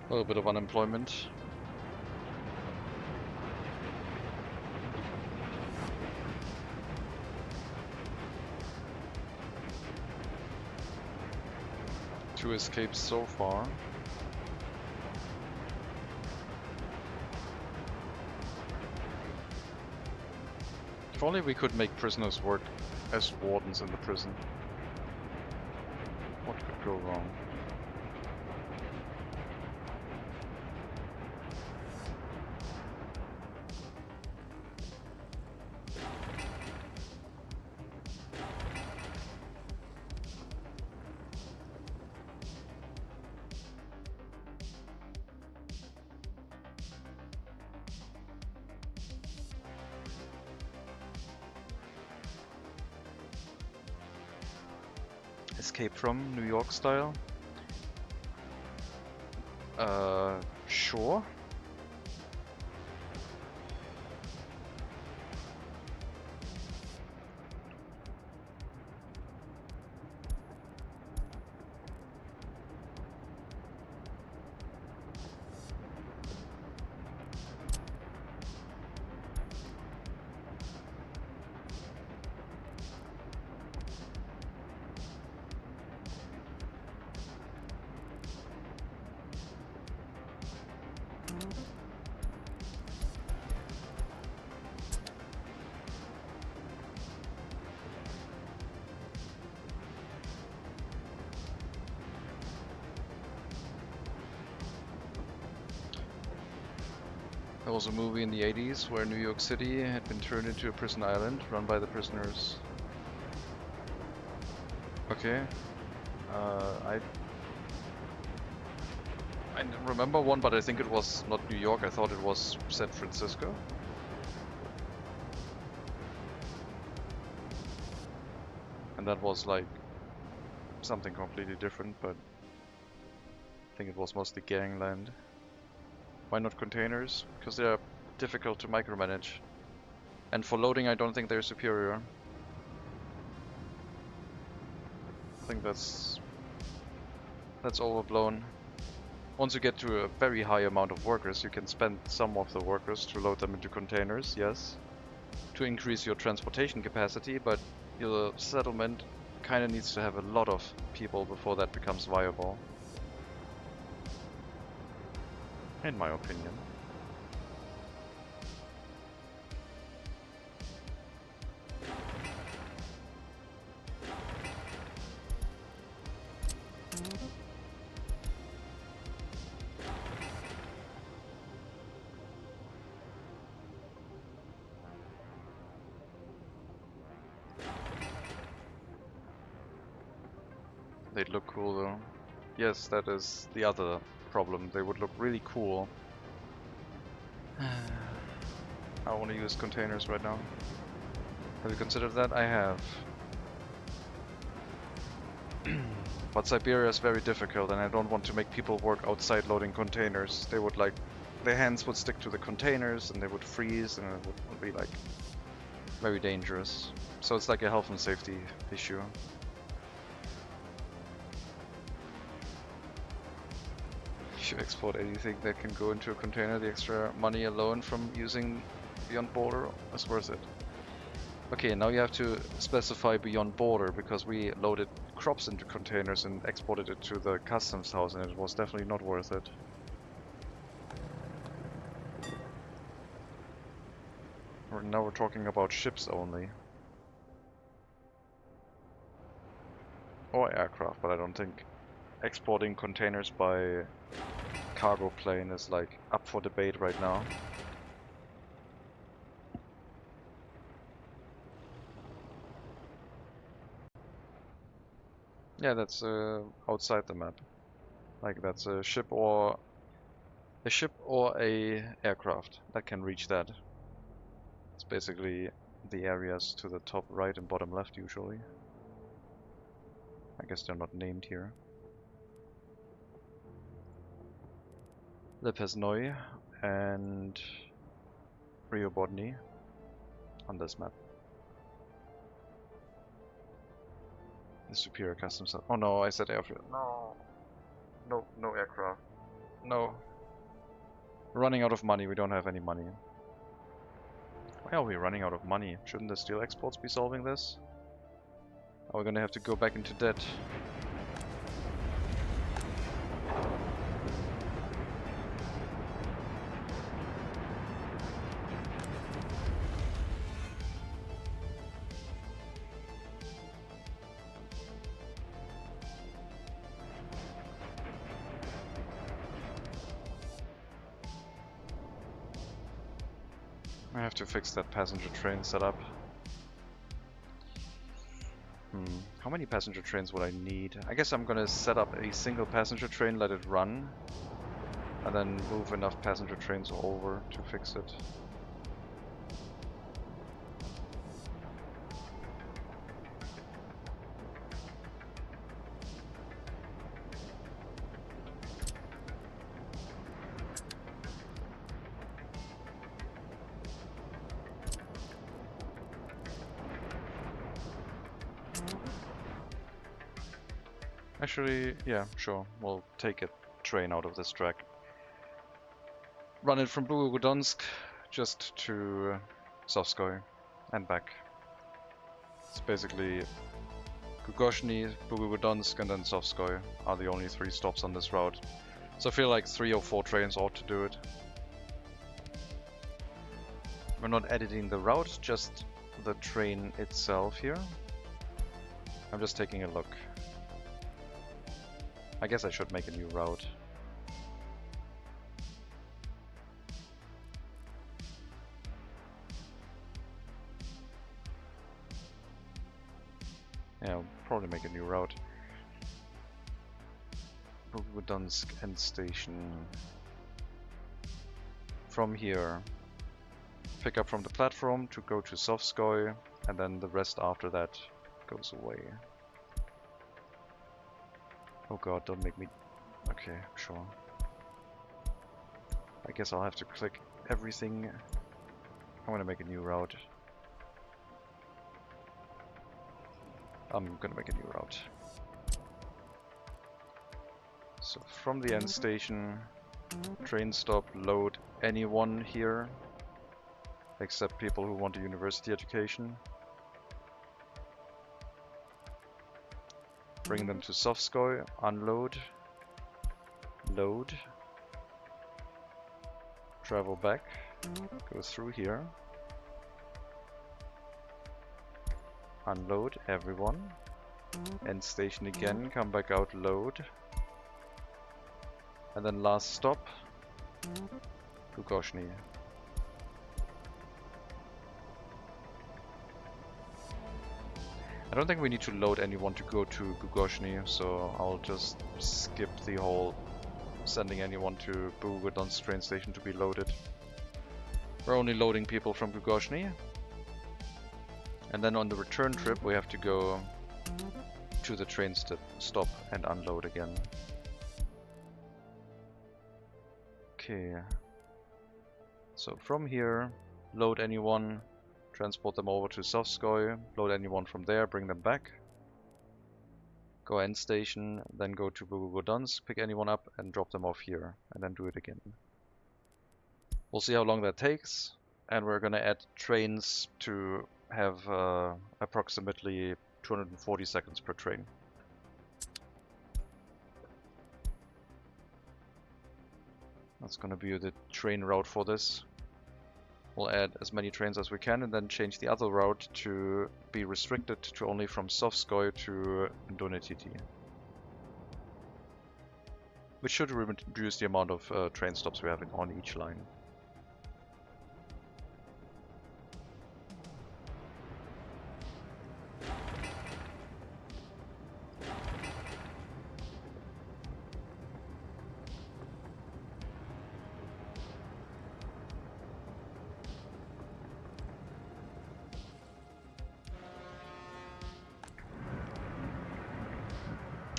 A little bit of unemployment. Two escapes so far. If only we could make prisoners work as wardens in the prison. What could go wrong? Escape from New York style? Sure. There was a movie in the 80s where New York City had been turned into a prison island run by the prisoners. Okay. I don't remember one, but I think it was not New York. I thought it was San Francisco. And that was like something completely different, but I think it was mostly gangland. Why not containers? Because they are difficult to micromanage. And for loading, I don't think they're superior. I think that's overblown. Once you get to a very high amount of workers, you can spend some of the workers to load them into containers, yes, to increase your transportation capacity, but your settlement kind of needs to have a lot of people before that becomes viable. In my opinion. They'd look cool though. Yes, that is the other problem. They would look really cool. I want to use containers right now. Have you considered that? I have. But Siberia is very difficult and I don't want to make people work outside loading containers. They would like, their hands would stick to the containers and they would freeze and it would be like very dangerous. So it's like a health and safety issue. If you export anything that can go into a container, the extra money alone from using beyond border is worth it. Okay, now you have to specify beyond border because we loaded crops into containers and exported it to the customs house and it was definitely not worth it. Now we're talking about ships only. Or aircraft, but I don't think exporting containers by cargo plane is like up for debate right now. Yeah, that's outside the map. Like that's a ship or a aircraft that can reach that. It's basically the areas to the top right and bottom left usually. I guess they're not named here. Lepesnoy and Rio Bodny on this map. The Superior Customs. Oh no, I said airfield. No. No aircraft. No. We're running out of money. We don't have any money. Why are we running out of money? Shouldn't the steel exports be solving this? Are we gonna have to go back into debt? I have to fix that passenger train setup. How many passenger trains would I need? I guess I'm gonna set up a single passenger train, let it run, and then move enough passenger trains over to fix it. Actually, yeah, sure. We'll take a train out of this track. Run it from Bugodonsk just to Sovskoy and back. It's basically Gugoshny, Bugodonsk and then Sovskoy are the only 3 stops on this route. So I feel like 3 or 4 trains ought to do it. We're not editing the route, just the train itself here. I'm just taking a look. I guess I should make a new route. Yeah, I'll probably make a new route. Bugodonsk end station. From here. Pick up from the platform to go to Sovskoy, and then the rest after that goes away. Oh god, don't make me... Okay, sure. I guess I'll have to click everything. I'm gonna make a new route. I'm gonna make a new route. So from the end station, train stop, load anyone here, except people who want a university education. Bring them to Sovskoy, unload, load, travel back, go through here, unload everyone, end station again, come back out, load, and then last stop, Gugoshny. I don't think we need to load anyone to go to Gugoshny, so I'll just skip the whole sending anyone to Bugodon's train station to be loaded. We're only loading people from Gugoshny. And then on the return trip we have to go to the train stop and unload again. Okay. So from here, load anyone, transport them over to Sovskoy, load anyone from there, bring them back. Go end station, then go to Bugodonsk, pick anyone up and drop them off here, and then do it again. We'll see how long that takes, and we're gonna add trains to have approximately 240 seconds per train. That's gonna be the train route for this. We'll add as many trains as we can and then change the other route to be restricted to only from Sovskoy to Donetiti. Which should reduce the amount of train stops we have on each line.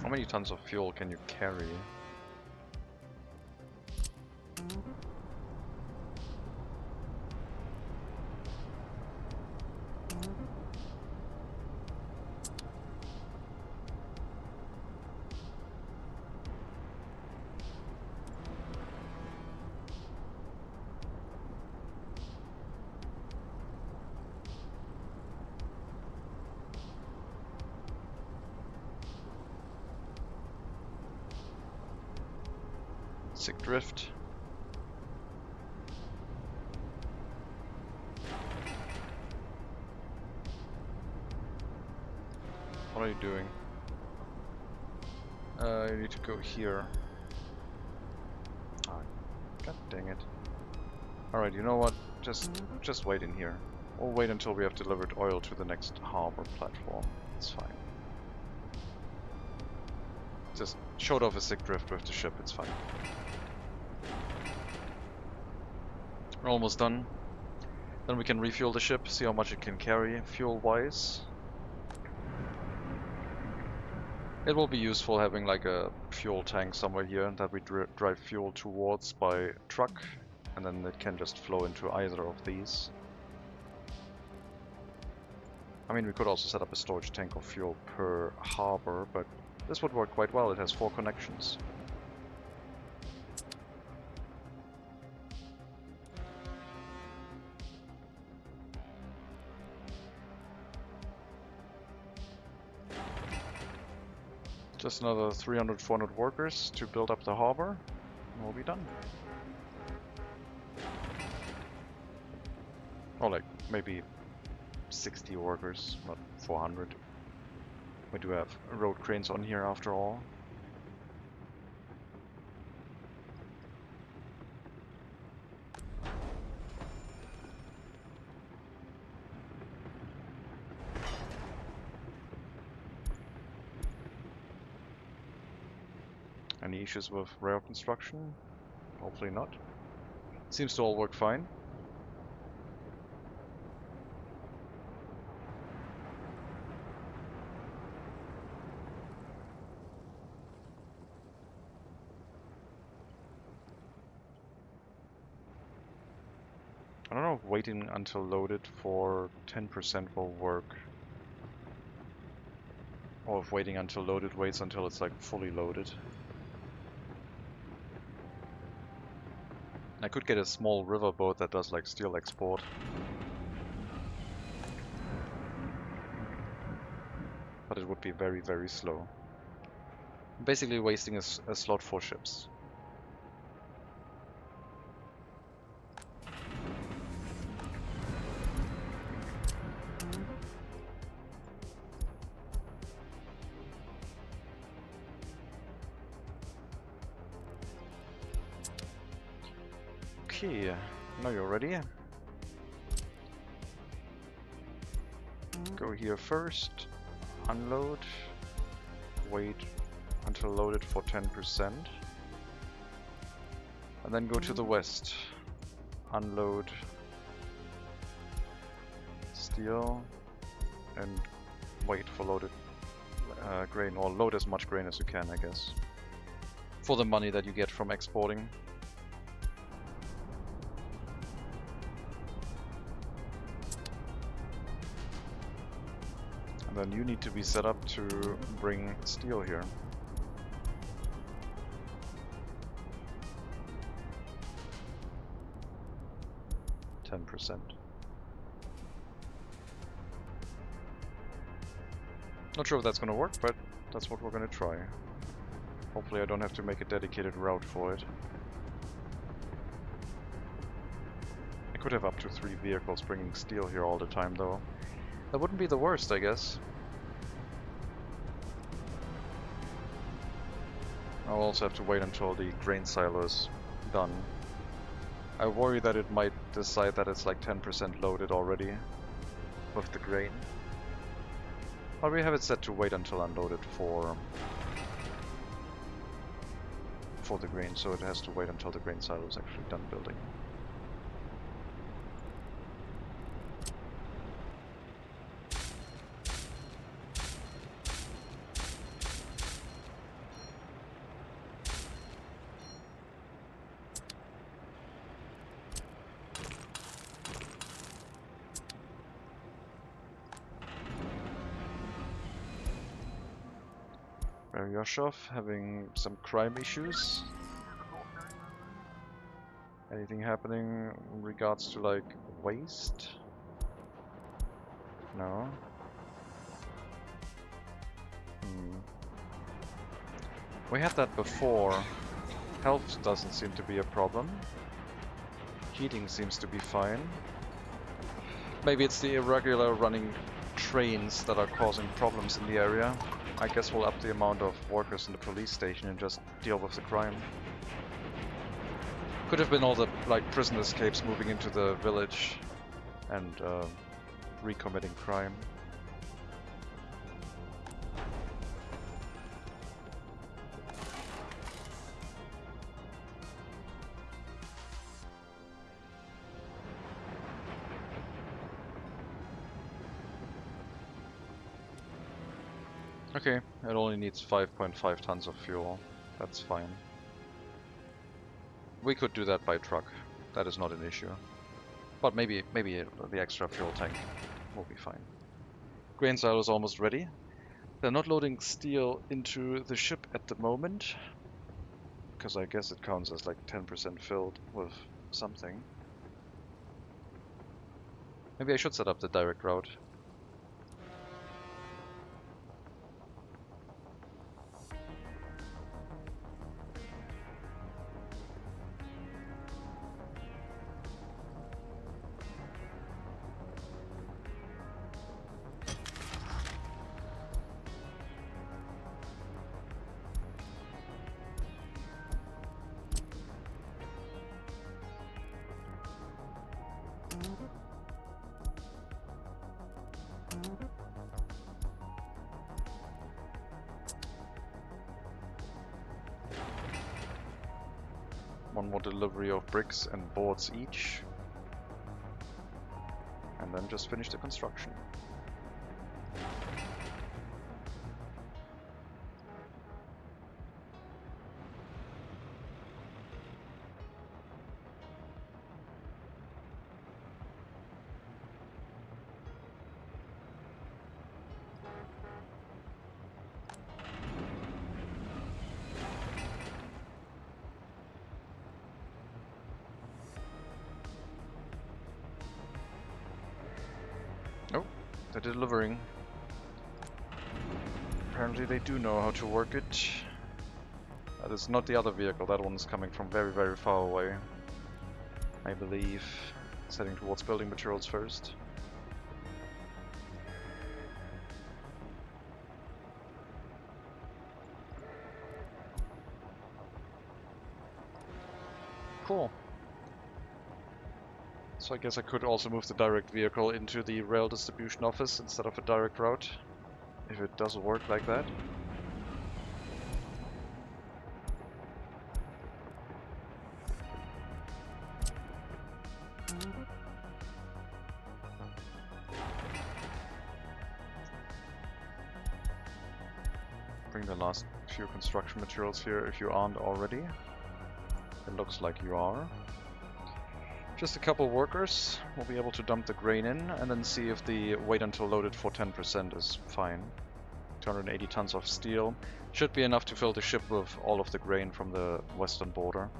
How many tons of fuel can you carry? Sick drift. What are you doing? You need to go here. Oh, god dang it. Alright, you know what? Just wait in here. We'll wait until we have delivered oil to the next harbor platform. It's fine. Just showed off a sick drift with the ship, it's fine. We're almost done. Then we can refuel the ship, see how much it can carry fuel-wise. It will be useful having like a fuel tank somewhere here that we drive fuel towards by truck, and then it can just flow into either of these. I mean, we could also set up a storage tank of fuel per harbor, but this would work quite well. It has 4 connections. Just another 300-400 workers to build up the harbor, and we'll be done. Or like, maybe 60 workers, not 400. We do have road cranes on here after all. Any issues with rail construction? Hopefully not. Seems to all work fine. I don't know if waiting until loaded for 10% will work. Or if waiting until loaded waits until it's like fully loaded. I could get a small riverboat that does like steel export. But it would be very, very slow. Basically wasting a slot for ships. Okay, now you're ready. Go here first, unload, wait until loaded for 10%, and then go to the west, unload steel, and wait for loaded grain, or load as much grain as you can, I guess, for the money that you get from exporting. And then you need to be set up to bring steel here. %. Not sure if that's gonna work, but that's what we're gonna try. Hopefully I don't have to make a dedicated route for it. I could have up to 3 vehicles bringing steel here all the time though. That wouldn't be the worst, I guess. I'll also have to wait until the grain silo is done. I worry that it might decide that it's like 10% loaded already with the grain. But we have it set to wait until unloaded for the grain, so it has to wait until the grain silo is actually done building. Yoshov having some crime issues. Anything happening in regards to like waste? No. We had that before. Health doesn't seem to be a problem. Heating seems to be fine. Maybe it's the irregular running trains that are causing problems in the area. I guess we'll up the amount of workers in the police station and just deal with the crime. Could have been all the like prison escapes moving into the village and recommitting crime. Okay, it only needs 5.5 tons of fuel. That's fine. We could do that by truck. That is not an issue. But maybe the extra fuel tank will be fine. Grain silo is almost ready. They're not loading steel into the ship at the moment, because I guess it counts as like 10% filled with something. Maybe I should set up the direct route. One more delivery of bricks and boards each. And then just finish the construction. They're delivering. Apparently they do know how to work it. That is not the other vehicle, that one is coming from very, very far away. I believe it's heading towards building materials first. Cool. So I guess I could also move the direct vehicle into the rail distribution office instead of a direct route, if it does work like that. Bring the last few construction materials here if you aren't already. It looks like you are. Just a couple workers. We'll be able to dump the grain in and then see if the wait until loaded for 10% is fine. 280 tons of steel. Should be enough to fill the ship with all of the grain from the western border.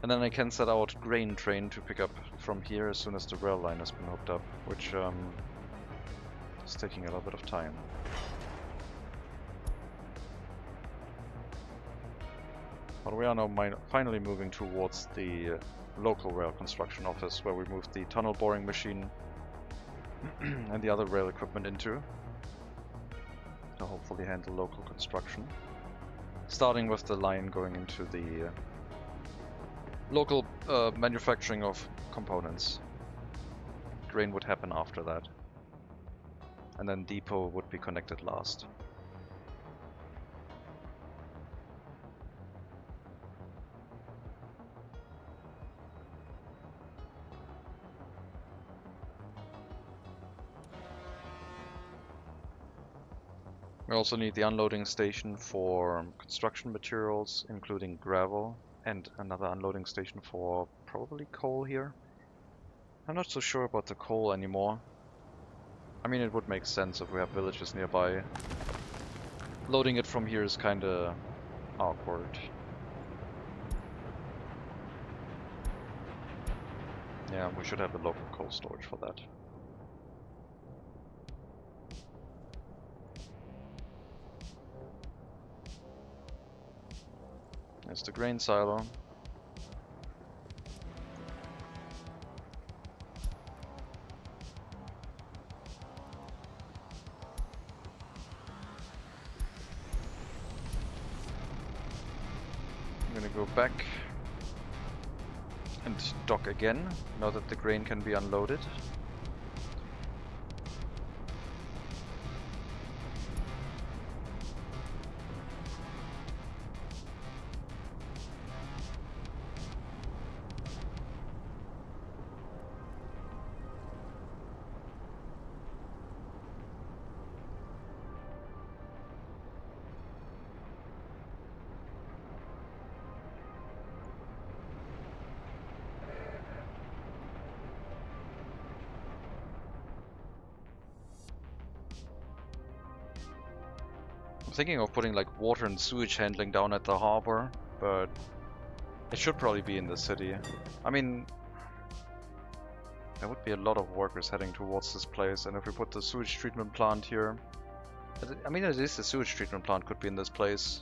And then I can set out grain train to pick up from here as soon as the rail line has been hooked up, which is taking a little bit of time. But we are now finally moving towards the local rail construction office, where we moved the tunnel boring machine and the other rail equipment into, to hopefully handle local construction. Starting with the line going into the local manufacturing of components. Grain would happen after that. And then depot would be connected last. We also need the unloading station for construction materials, including gravel, and another unloading station for probably coal here. I'm not so sure about the coal anymore. I mean, it would make sense if we have villages nearby. Loading it from here is kinda awkward. Yeah, we should have a local coal storage for that. There's the grain silo. I'm gonna go back and dock again, now that the grain can be unloaded. Thinking of putting like water and sewage handling down at the harbor, but it should probably be in the city. I mean, there would be a lot of workers heading towards this place, and if we put the sewage treatment plant here, I mean, it is the sewage treatment plant could be in this place,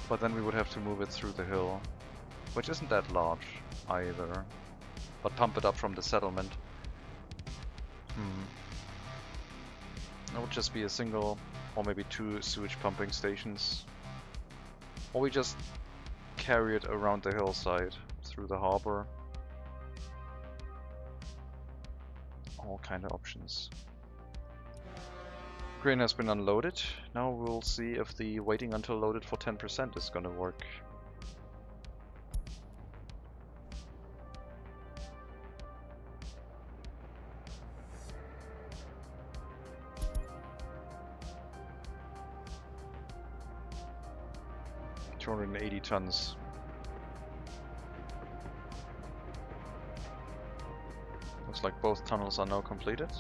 but then we would have to move it through the hill, which isn't that large either, but pump it up from the settlement. That would just be a single or maybe two sewage pumping stations. Or we just carry it around the hillside through the harbor. All kind of options. Grain has been unloaded. Now we'll see if the waiting until loaded for 10% is gonna work. $280 tons. Looks like both tunnels are now completed.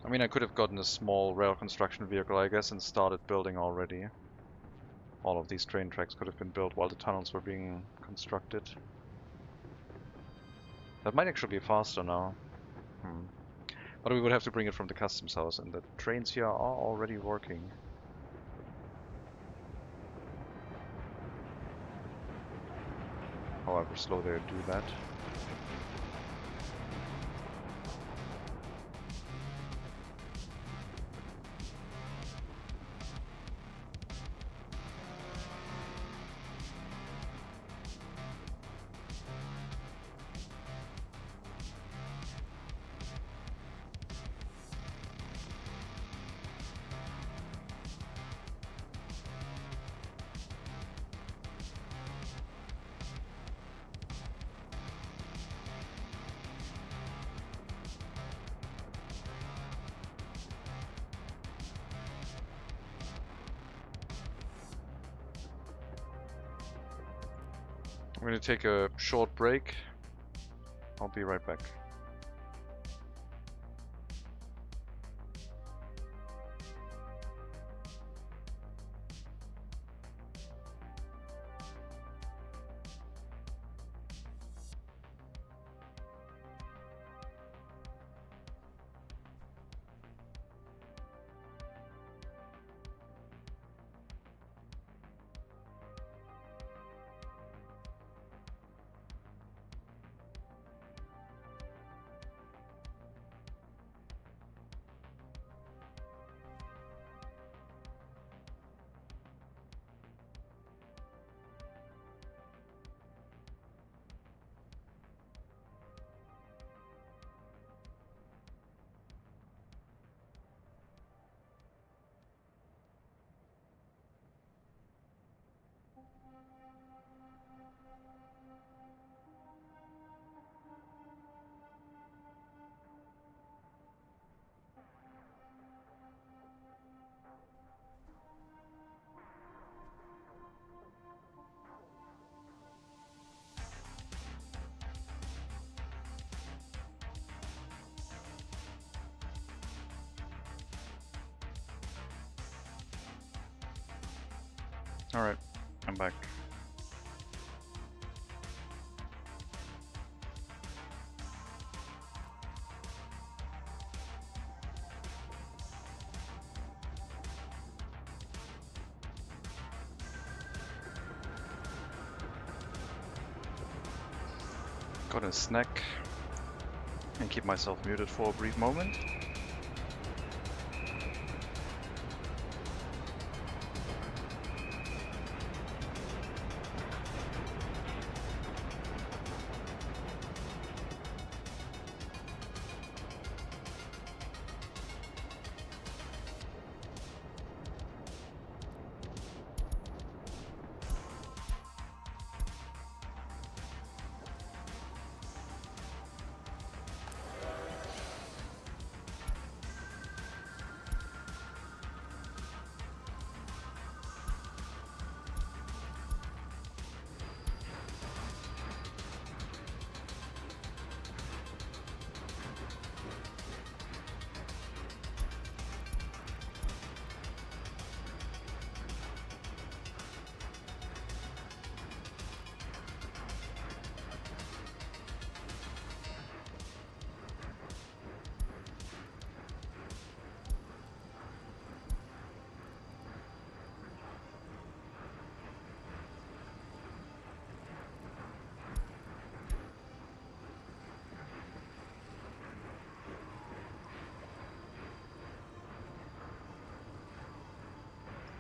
I mean, I could have gotten a small rail construction vehicle, I guess, and started building already. All of these train tracks could have been built while the tunnels were being constructed. That might actually be faster now. But we would have to bring it from the customs house, and the trains here are already working. However slow they do that. I'm going to take a short break. I'll be right back. Alright, I'm back. Got a snack and keep myself muted for a brief moment.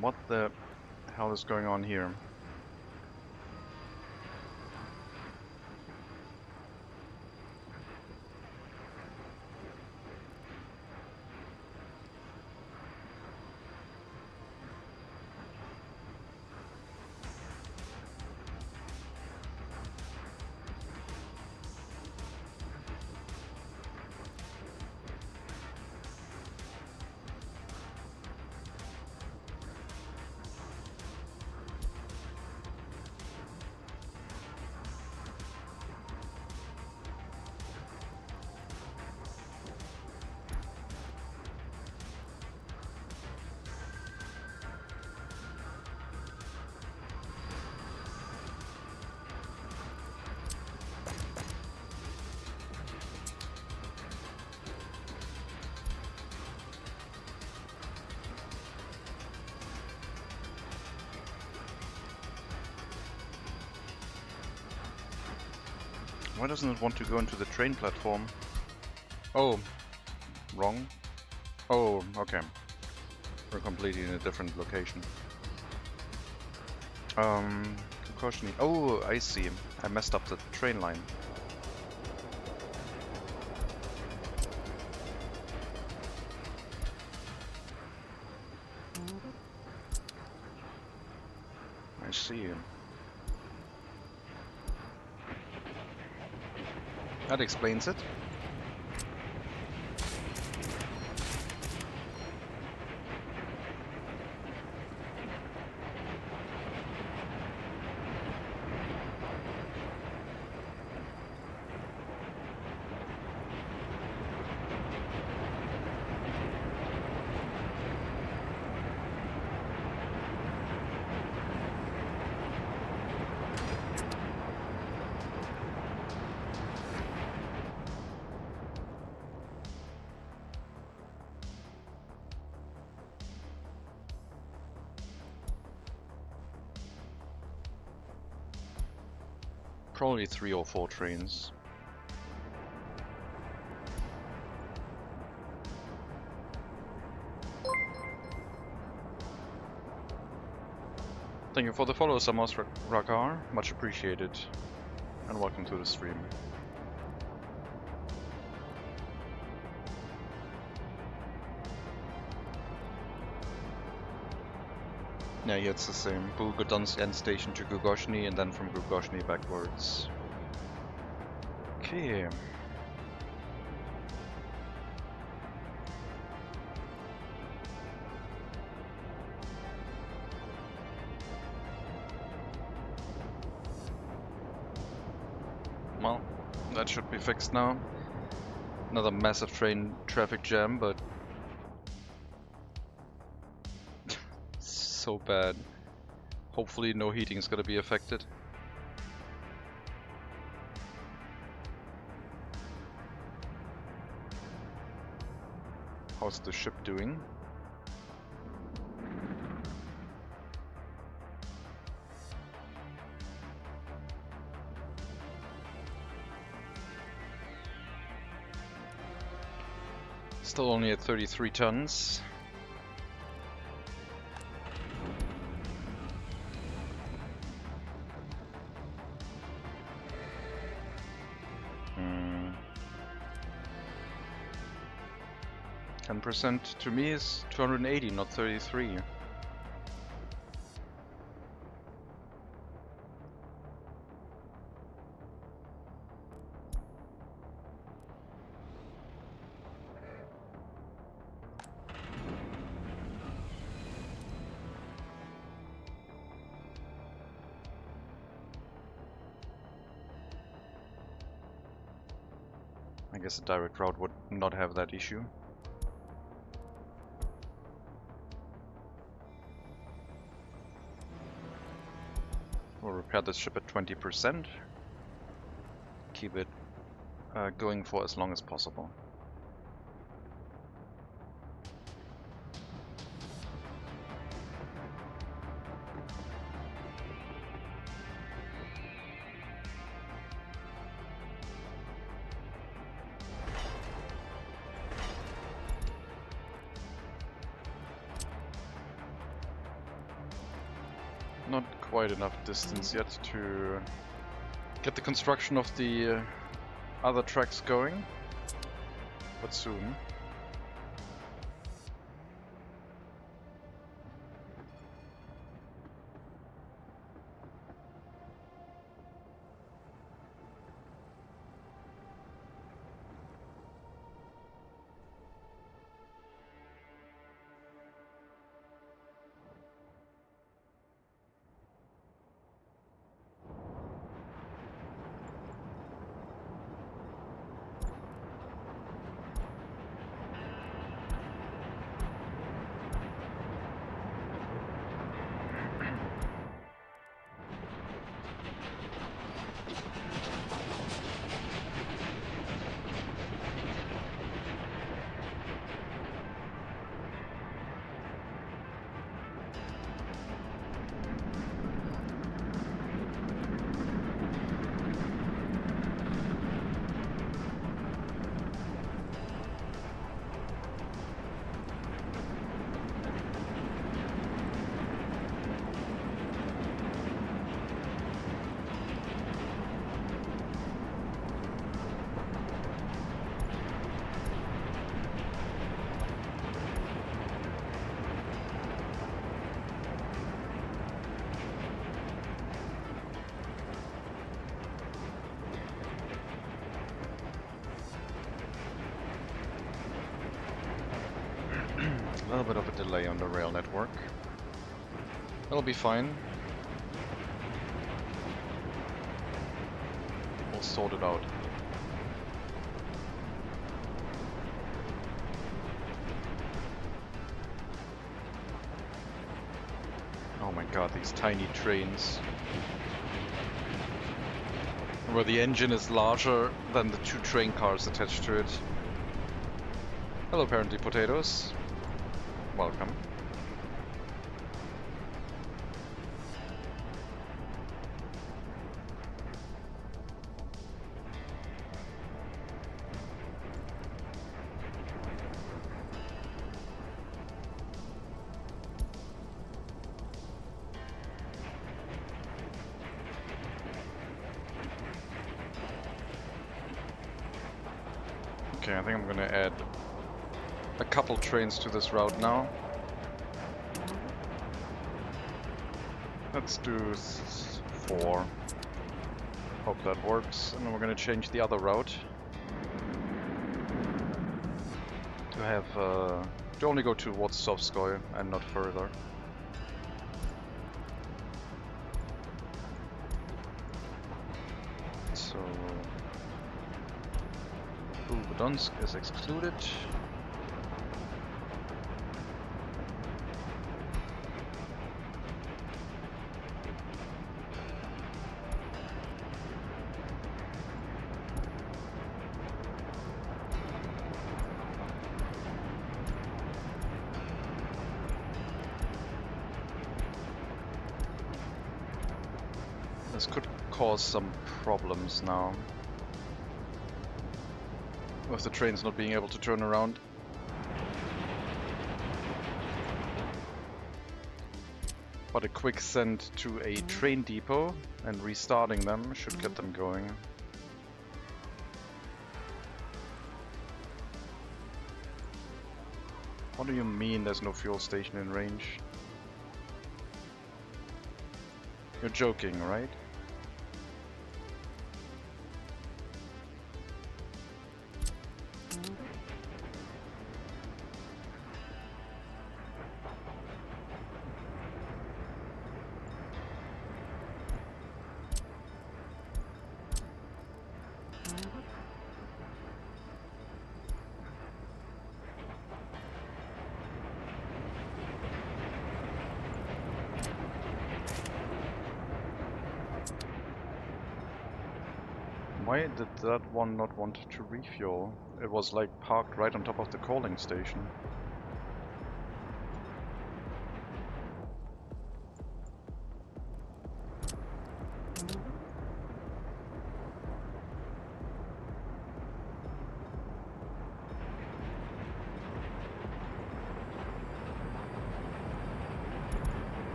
What the hell is going on here? Why doesn't it want to go into the train platform? Oh, wrong. Oh, okay. We're completely in a different location. Caution. Oh, I see. I messed up the train line. I see. That explains it. Probably 3 or 4 trains. Thank you for the follow, Samos Rakar. Much appreciated. And welcome to the stream. Yeah, it's the same. Bulgodon's end station to Gugoshny and then from Gugoshny backwards. Okay. Well, that should be fixed now. Another massive train traffic jam, but so bad. Hopefully no heating is gonna be affected. How's the ship doing? Still only at 33 tons. Hmm. 10% to me is 280, not 33. I guess a direct route would not have that issue. We'll repair this ship at 20%. Keep it going for as long as possible. Not quite enough distance yet to get the construction of the other tracks going, but soon. A little bit of a delay on the rail network. It'll be fine. We'll sort it out. Oh my god, these tiny trains. Where the engine is larger than the 2 train cars attached to it. Hello, apparently potatoes. Welcome. Okay, I think I'm gonna add a couple trains to this route now. Let's do 4. Hope that works. And then we're gonna change the other route to have to only go towards Sovskoye and not further. So Donsk is excluded. This could cause some problems now, with the trains not being able to turn around. But a quick send to a train depot and restarting them should get them going. What do you mean there's no fuel station in range? You're joking, right? Why did that one not want to refuel? It was like parked right on top of the coaling station.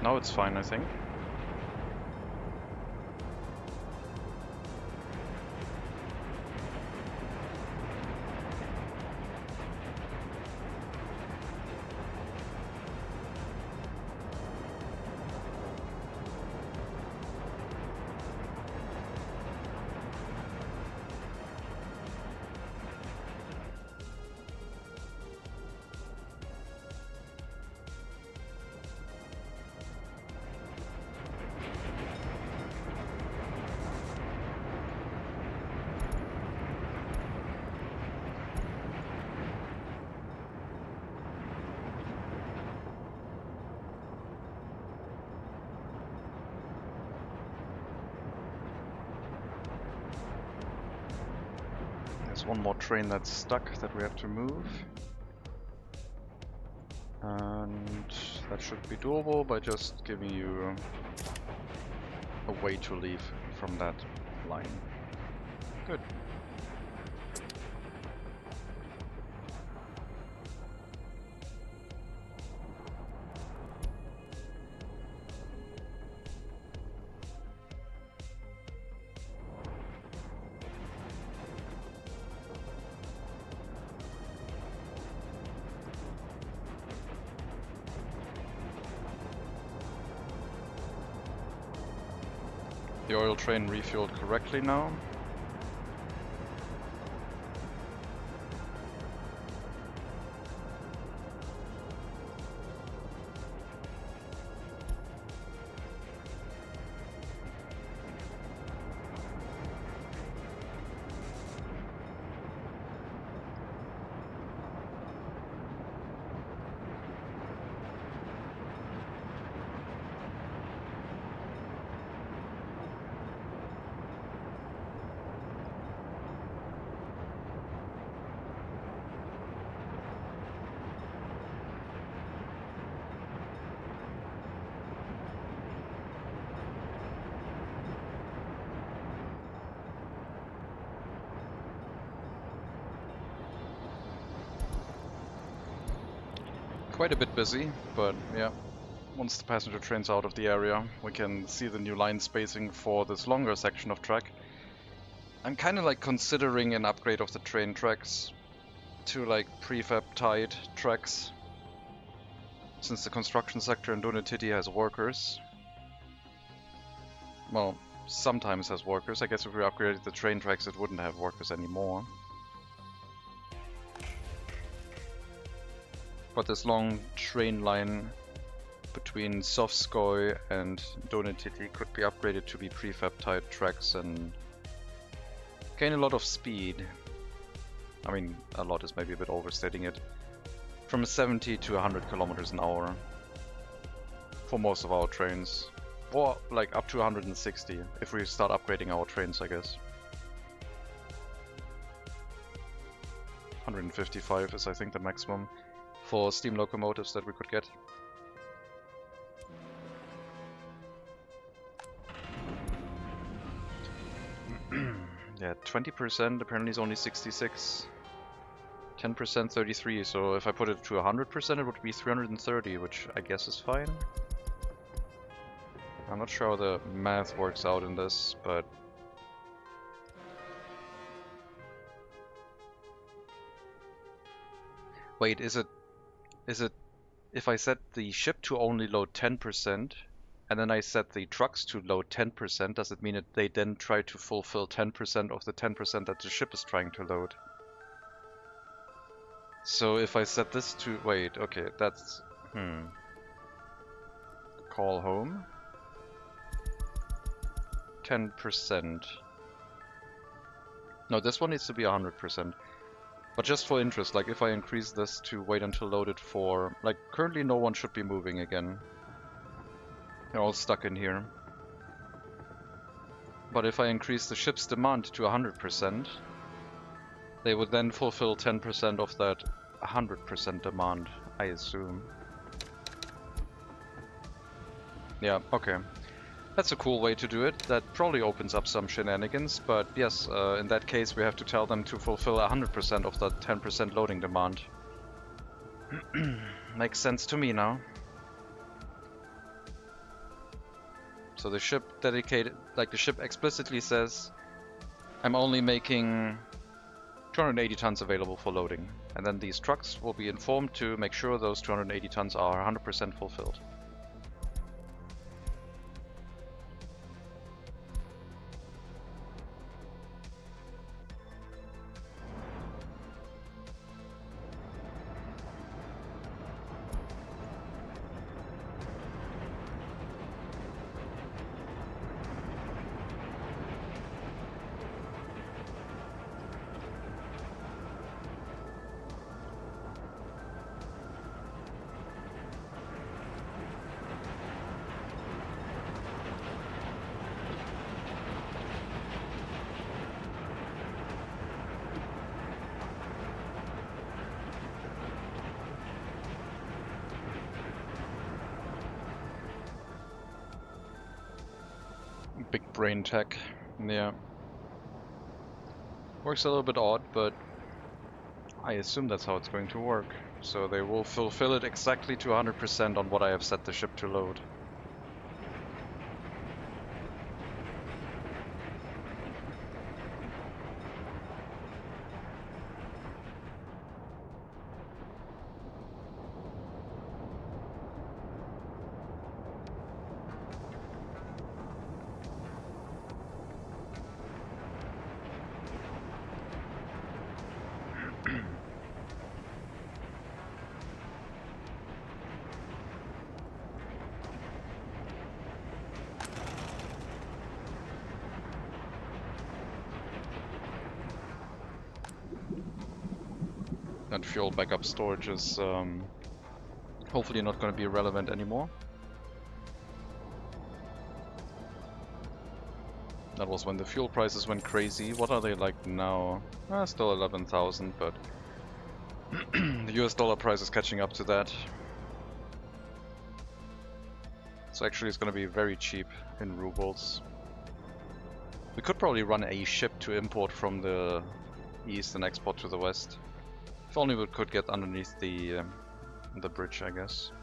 Now it's fine, I think. There's one more train that's stuck that we have to move. And that should be doable by just giving you a way to leave from that line. Good. the oil train refueled correctly now. Quite a bit busy, but yeah, once the passenger train's out of the area, we can see the new line spacing for this longer section of track. I'm kind of like considering an upgrade of the train tracks to like prefab tied tracks, since the construction sector in Dunetiti has workers. Well, sometimes has workers. I guess if we upgraded the train tracks it wouldn't have workers anymore. But this long train line between Sovskoy and Dunetiti could be upgraded to be prefab tied tracks and gain a lot of speed. I mean, a lot is maybe a bit overstating it. From 70 to 100 kilometers an hour for most of our trains. Or like up to 160 if we start upgrading our trains, I guess. 155 is I think the maximum for steam locomotives that we could get. Yeah, 20% apparently is only 66. 10% 33, so if I put it to 100% it would be 330, which I guess is fine. I'm not sure how the math works out in this, but... Wait, is it if I set the ship to only load 10% and then I set the trucks to load 10%, does it mean that they then try to fulfill 10% of the 10% that the ship is trying to load? So if I set this to... wait, okay, that's... Call home. 10%. No, this one needs to be 100%. But just for interest, like if I increase this to wait until loaded for... like currently no one should be moving again. They're all stuck in here. But if I increase the ship's demand to 100%, they would then fulfill 10% of that 100% demand, I assume. Yeah, okay. That's a cool way to do it. That probably opens up some shenanigans, but yes, in that case we have to tell them to fulfill 100% of that 10% loading demand. Makes sense to me now. So the ship dedicated, like the ship explicitly says, I'm only making 280 tons available for loading. And then these trucks will be informed to make sure those 280 tons are 100% fulfilled. Big brain tech, yeah. Works a little bit odd, but I assume that's how it's going to work. So they will fulfill it exactly to 100% on what I have set the ship to load. And fuel backup storage is hopefully not going to be relevant anymore. That was when the fuel prices went crazy. What are they like now? Still 11,000, but the US dollar price is catching up to that. So actually it's going to be very cheap in rubles. We could probably run a ship to import from the east and export to the west. If only we could get underneath the bridge, I guess.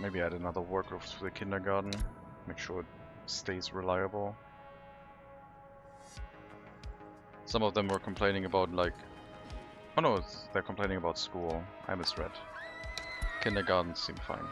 Maybe add another worker to the kindergarten, make sure it stays reliable. Some of them were complaining about like... Oh no, they're complaining about school. I misread. Kindergartens seem fine.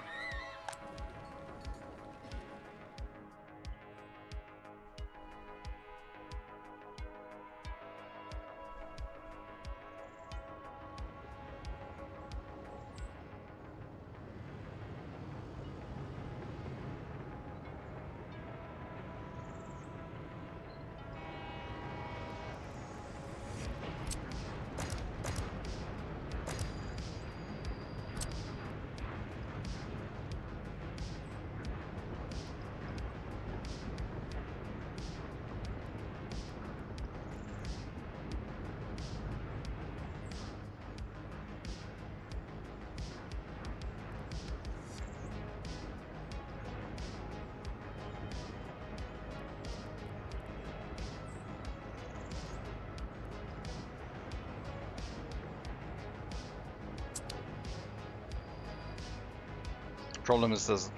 Problem is there's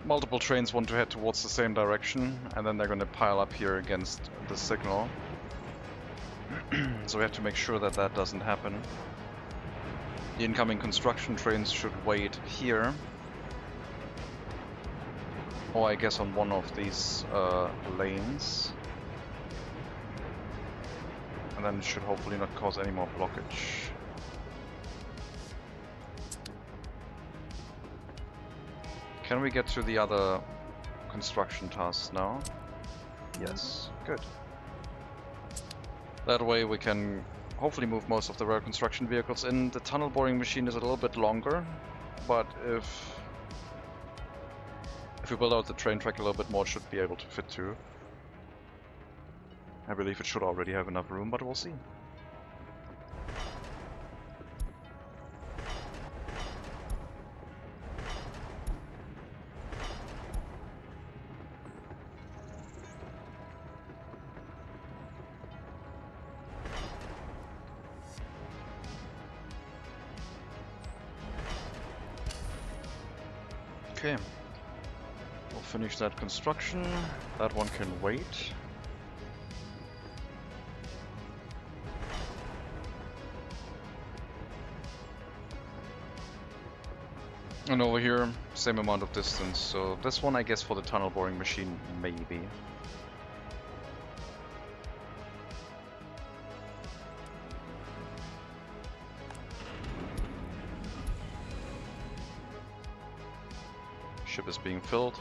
multiple trains want to head towards the same direction, and then they're going to pile up here against the signal. So we have to make sure that that doesn't happen. The incoming construction trains should wait here, or I guess on one of these lanes, and then it should hopefully not cause any more blockage. Can we get to the other construction tasks now? Yes, good. That way we can hopefully move most of the rail construction vehicles in. The tunnel boring machine is a little bit longer, but if we build out the train track a little bit more, it should be able to fit too. I believe it should already have enough room, but we'll see. Okay, we'll finish that construction. That one can wait. And over here, same amount of distance. So this one, I guess, for the tunnel boring machine, maybe. Ship is being filled.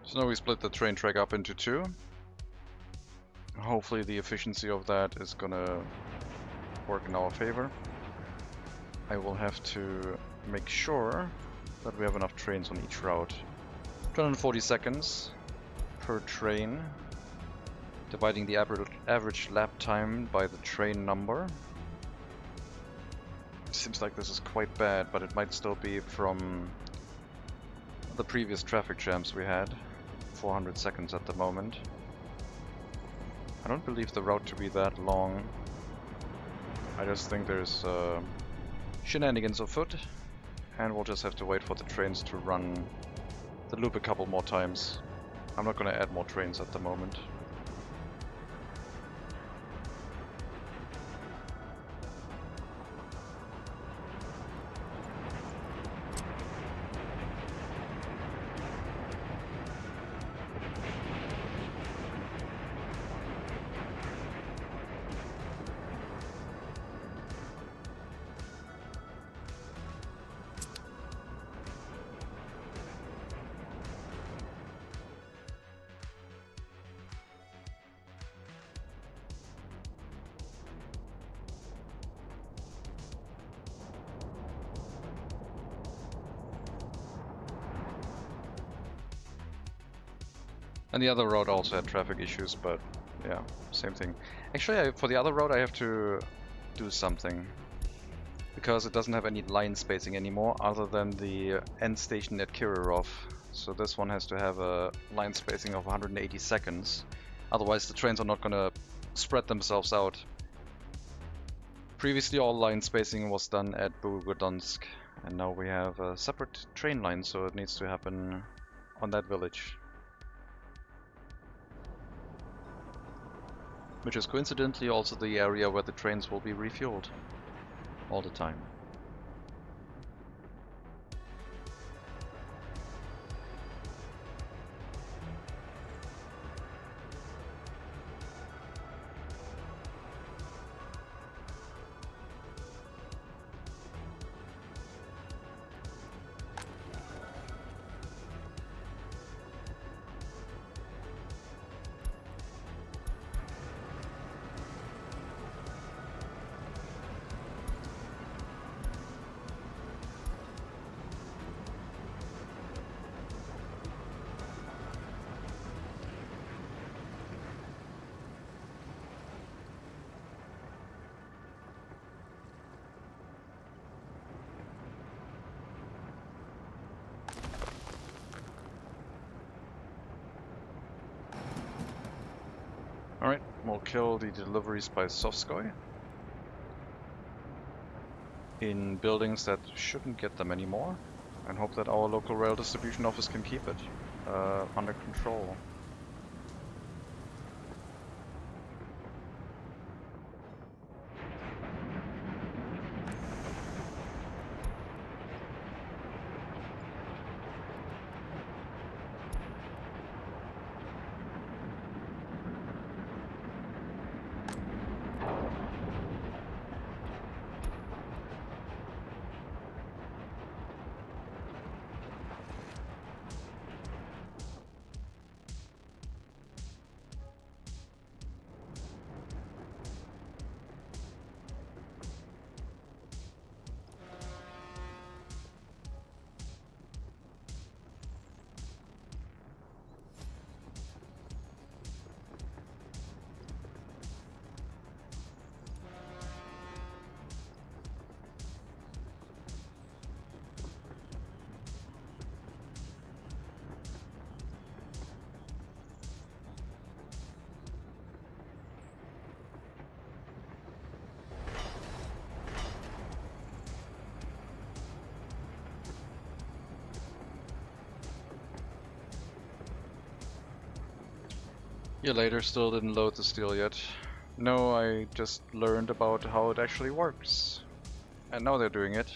So now we split the train track up into two. Hopefully the efficiency of that is gonna work in our favor. I will have to make sure that we have enough trains on each route. 240 seconds per train, dividing the average lap time by the train number. Seems like this is quite bad, but it might still be from the previous traffic jams we had. 400 seconds at the moment. I don't believe the route to be that long. I just think there's shenanigans afoot, and we'll just have to wait for the trains to run the loop a couple more times. I'm not going to add more trains at the moment. And the other road also had traffic issues, but yeah, same thing. Actually, for the other road I have to do something, because it doesn't have any line spacing anymore other than the end station at Kirirov. So this one has to have a line spacing of 180 seconds. Otherwise the trains are not going to spread themselves out. Previously all line spacing was done at Bugodonsk, and now we have a separate train line, so it needs to happen on that village. Which is coincidentally also the area where the trains will be refueled all the time. Alright, we'll kill the deliveries by Sovskoy in buildings that shouldn't get them anymore, and hope that our local rail distribution office can keep it under control. Year later, still didn't load the steel yet. No, I just learned about how it actually works. And now they're doing it.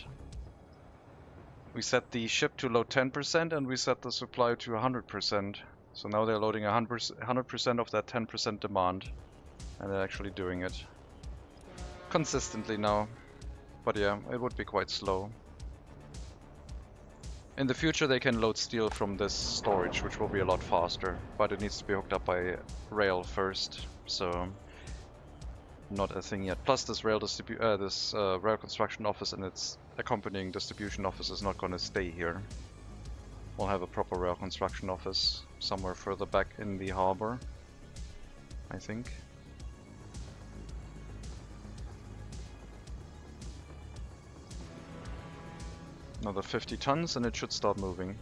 We set the ship to load 10% and we set the supply to 100%. So now they're loading 100% of that 10% demand. And they're actually doing it consistently now. But yeah, it would be quite slow. In the future they can load steel from this storage, which will be a lot faster, but it needs to be hooked up by rail first, so not a thing yet. Plus this rail construction office and its accompanying distribution office is not going to stay here. We'll have a proper rail construction office somewhere further back in the harbor, I think. Another 50 tons and it should start moving.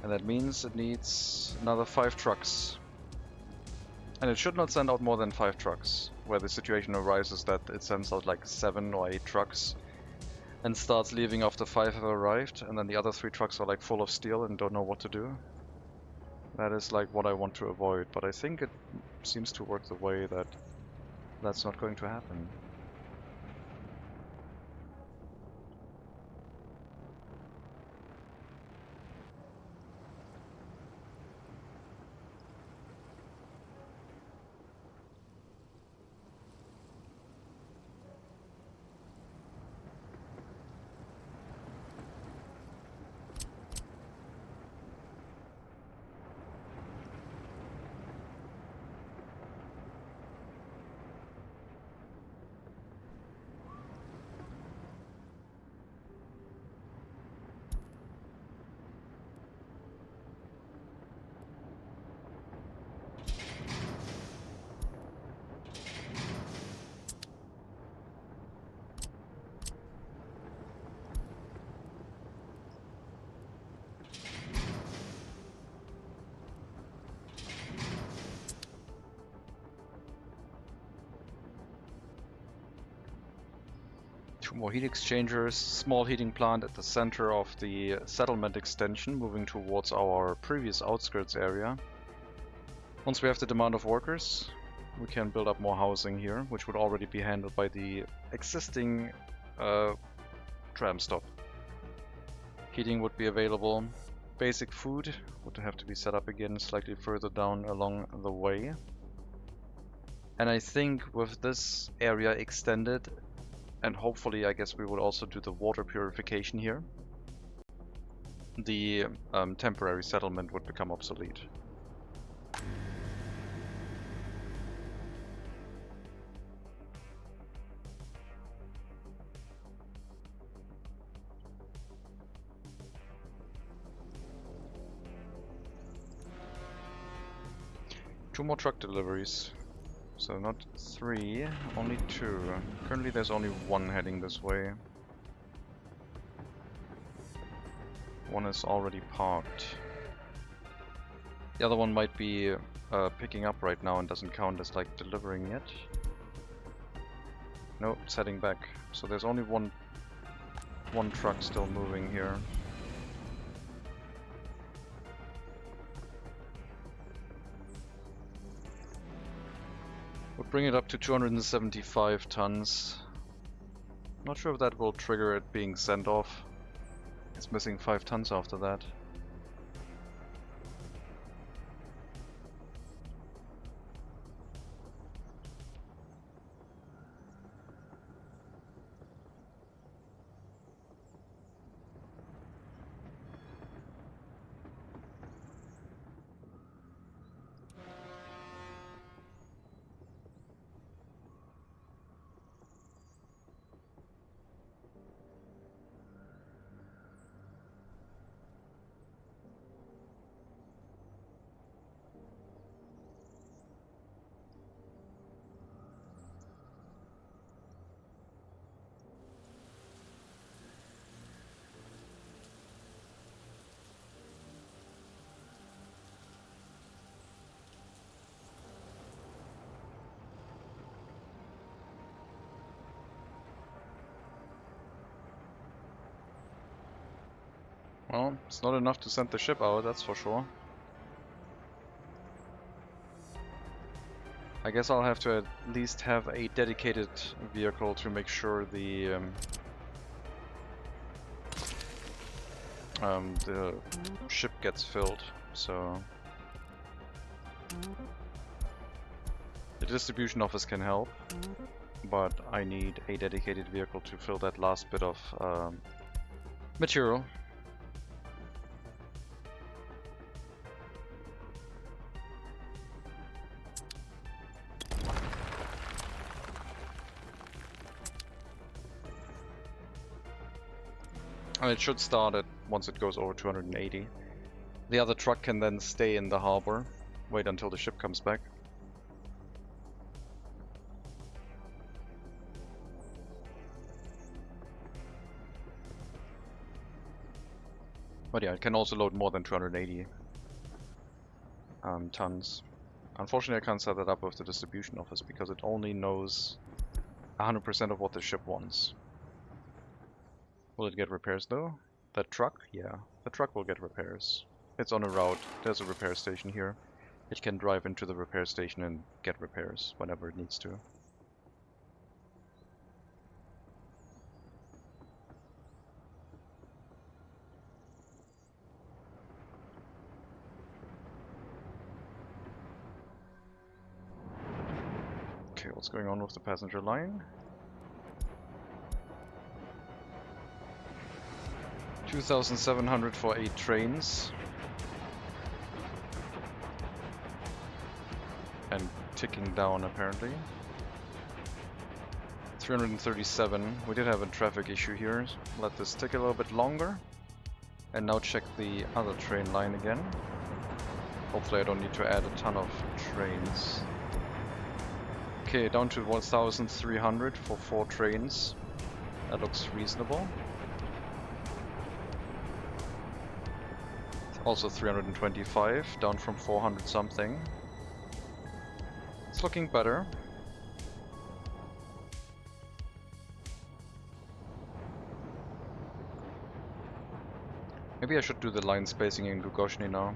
And that means it needs another 5 trucks. And it should not send out more than 5 trucks, where the situation arises that it sends out like 7 or 8 trucks and starts leaving after 5 have arrived, and then the other 3 trucks are like full of steel and don't know what to do. That is like what I want to avoid, but I think it seems to work the way that that's not going to happen. More heat exchangers, small heating plant at the center of the settlement extension, moving towards our previous outskirts area. Once we have the demand of workers, we can build up more housing here, which would already be handled by the existing tram stop. Heating would be available. Basic food would have to be set up again slightly further down along the way. And I think with this area extended, and hopefully, I guess we would also do the water purification here, the temporary settlement would become obsolete. Two more truck deliveries. So not 3, only 2. Currently there's only 1 heading this way. One is already parked. The other one might be picking up right now and doesn't count as like delivering yet. No, it's heading back. So there's only one truck still moving here. Would bring it up to 275 tons. Not sure if that will trigger it being sent off. It's missing 5 tons after that. Well, it's not enough to send the ship out, that's for sure. I guess I'll have to at least have a dedicated vehicle to make sure the ship gets filled, so the distribution office can help, but I need a dedicated vehicle to fill that last bit of material. And it should start at once it goes over 280. The other truck can then stay in the harbor, wait until the ship comes back. But yeah, it can also load more than 280 tons. Unfortunately, I can't set that up with the distribution office because it only knows 100% of what the ship wants. Will it get repairs though? That truck? Yeah, the truck will get repairs. It's on a route. There's a repair station here. It can drive into the repair station and get repairs whenever it needs to. Okay, what's going on with the passenger line? 2,700 for 8 trains. And ticking down apparently. 337. We did have a traffic issue here. Let this tick a little bit longer. And now check the other train line again. Hopefully I don't need to add a ton of trains. Okay, down to 1,300 for 4 trains. That looks reasonable. Also 325, down from 400 something. It's looking better. Maybe I should do the line spacing in Gugoshny now.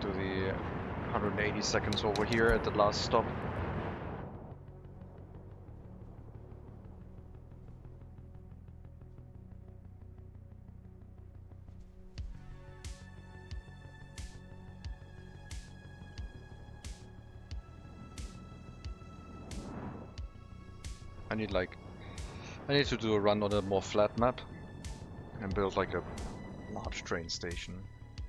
Do the 180 seconds over here at the last stop. I need to do a run on a more flat map and build like a large train station,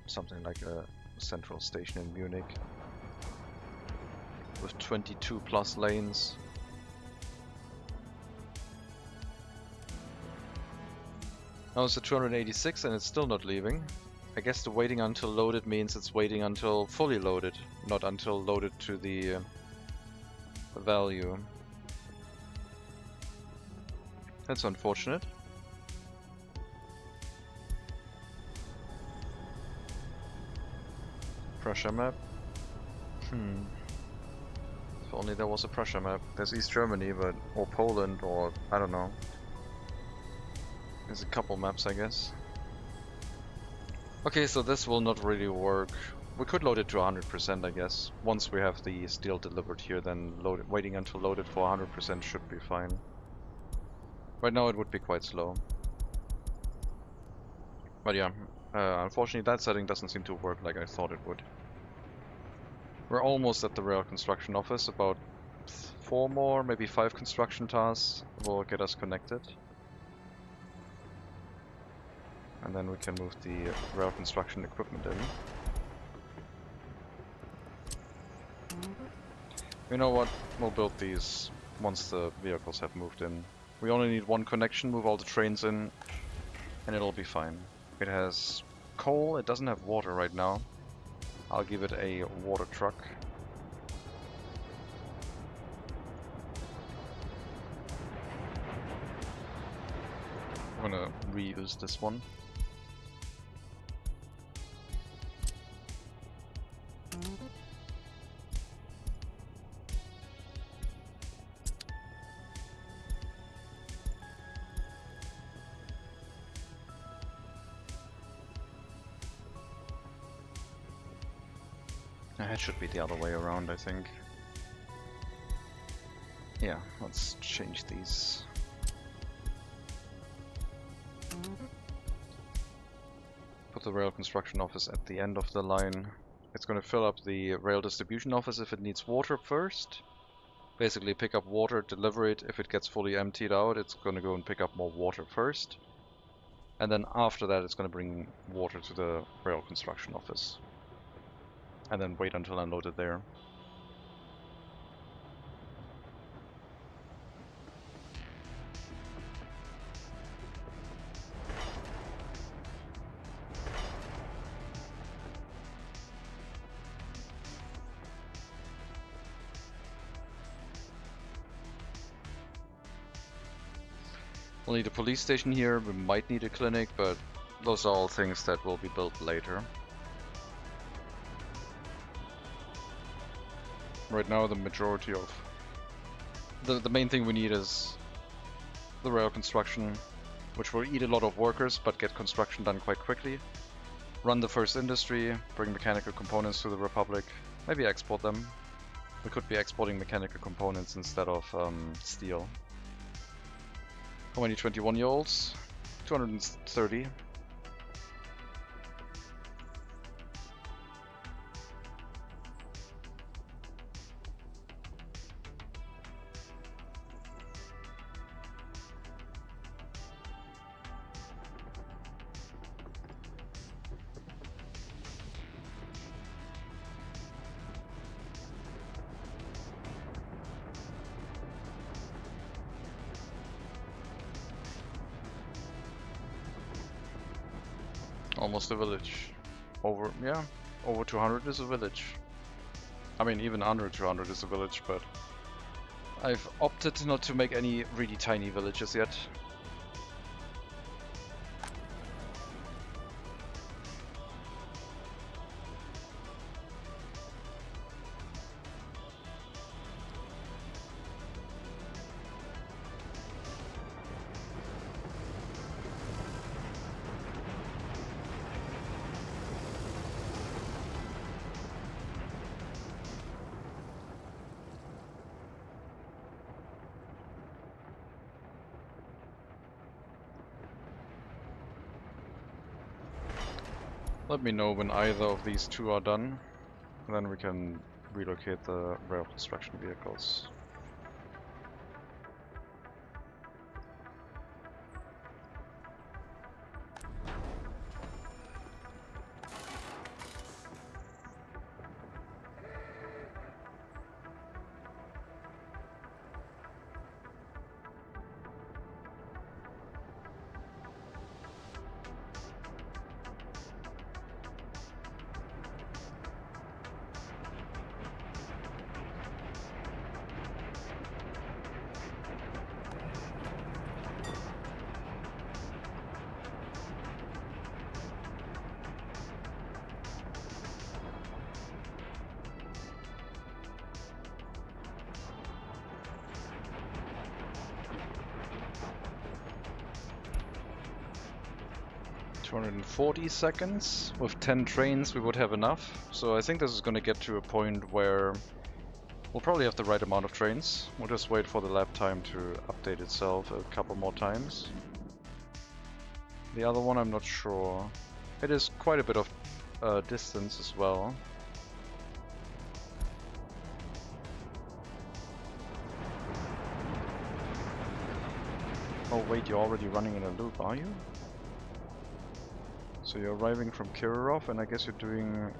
something like a central station in Munich with 22 plus lanes. Now it's at 286 and it's still not leaving. I guess the waiting until loaded means it's waiting until fully loaded, not until loaded to the value. That's unfortunate. Prussia map. If only there was a Prussia map. There's East Germany, or Poland, or I don't know. There's a couple maps, I guess. Okay, so this will not really work. We could load it to 100%, I guess. Once we have the steel delivered here, then waiting until loaded for 100% should be fine. Right now it would be quite slow. But yeah, unfortunately that setting doesn't seem to work like I thought it would. We're almost at the rail construction office. About 4 more, maybe 5 construction tasks will get us connected. And then we can move the rail construction equipment in. You know what? We'll build these once the vehicles have moved in. We only need 1 connection, move all the trains in, and it'll be fine. It has coal, it doesn't have water right now. I'll give it a water truck. I'm gonna reuse this one. It should be the other way around, I think. Yeah, let's change these. Put the rail construction office at the end of the line. It's going to fill up the rail distribution office if it needs water first. Basically pick up water, deliver it. If it gets fully emptied out, it's going to go and pick up more water first. And then after that, it's going to bring water to the rail construction office. And then wait until unloaded there. We'll need a police station here, we might need a clinic, but those are all things that will be built later. Right now the majority of... The main thing we need is the rail construction, which will eat a lot of workers, but get construction done quite quickly. Run the first industry, bring mechanical components to the Republic, maybe export them. We could be exporting mechanical components instead of steel. How many 21-year-olds? 230. Almost a village. Over 200 is a village. I mean, even under 200 is a village, but I've opted not to make any really tiny villages yet. Let me know when either of these two are done, and then we can relocate the rail construction vehicles. ...240 seconds. With 10 trains we would have enough. So I think this is going to get to a point where we'll probably have the right amount of trains. We'll just wait for the lap time to update itself a couple more times. The other one I'm not sure. It is quite a bit of distance as well. Oh wait, you're already running in a loop, are you? So you're arriving from Kirov, and I guess you're doing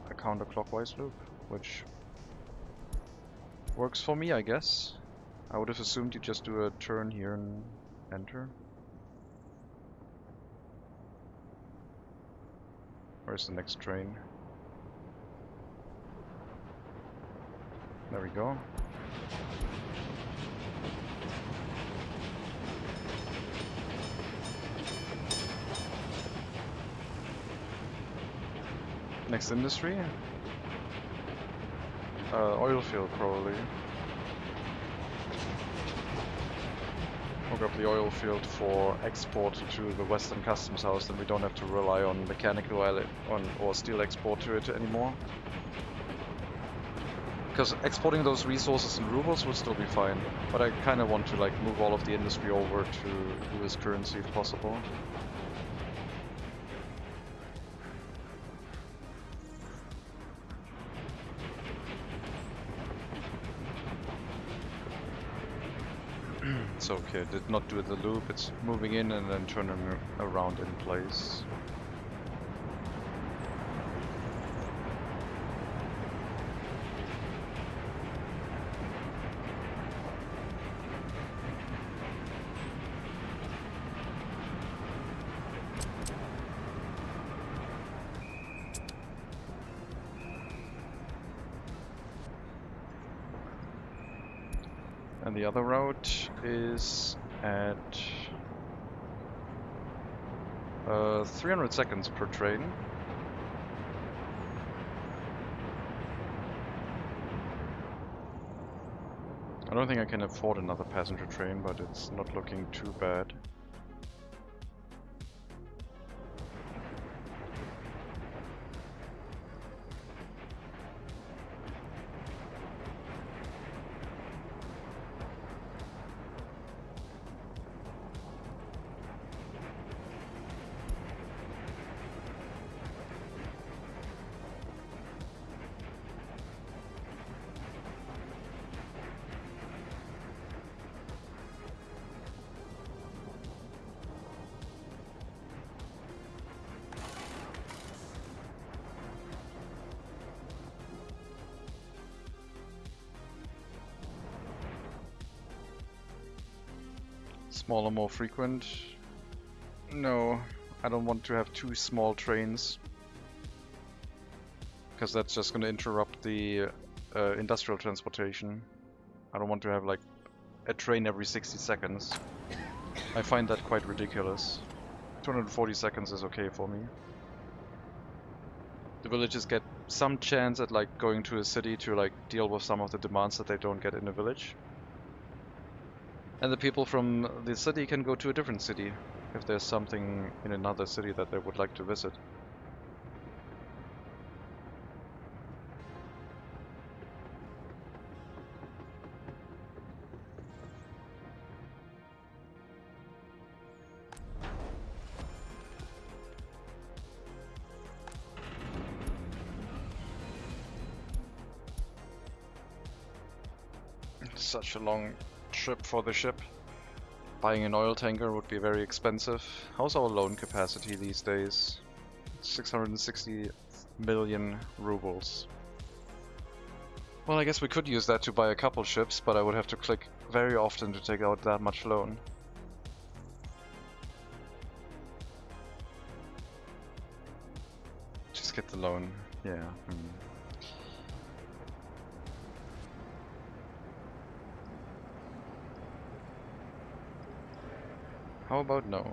a counterclockwise loop, which works for me, I guess. I would have assumed you just do a turn here and enter. Where's the next train? There we go. Next industry? Oil field, probably. Hook up the oil field for export to the Western Customs House, then we don't have to rely on mechanical or steel export to it anymore. Because exporting those resources in rubles will still be fine, but I kind of want to like move all of the industry over to US currency if possible. It's okay, it did not do the loop, it's moving in and then turning around in place. And the other route is at 300 seconds per train. I don't think I can afford another passenger train, but it's not looking too bad. Smaller, more frequent. No, I don't want to have two small trains, because that's just going to interrupt the industrial transportation. I don't want to have like a train every 60 seconds. I find that quite ridiculous. 240 seconds is okay for me. The villages get some chance at like going to a city to like deal with some of the demands that they don't get in a village. And the people from the city can go to a different city if there's something in another city that they would like to visit. Such a long trip for the ship. Buying an oil tanker would be very expensive. How's our loan capacity these days? 660 million rubles. Well, I guess we could use that to buy a couple ships, but I would have to click very often to take out that much loan. Just get the loan, yeah. How about no?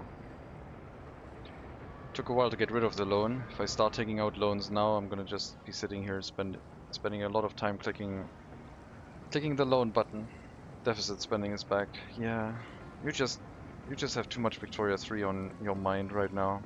Took a while to get rid of the loan. If I start taking out loans now, I'm gonna just be sitting here spending a lot of time clicking the loan button. Deficit spending is back. Yeah, you just have too much Victoria 3 on your mind right now.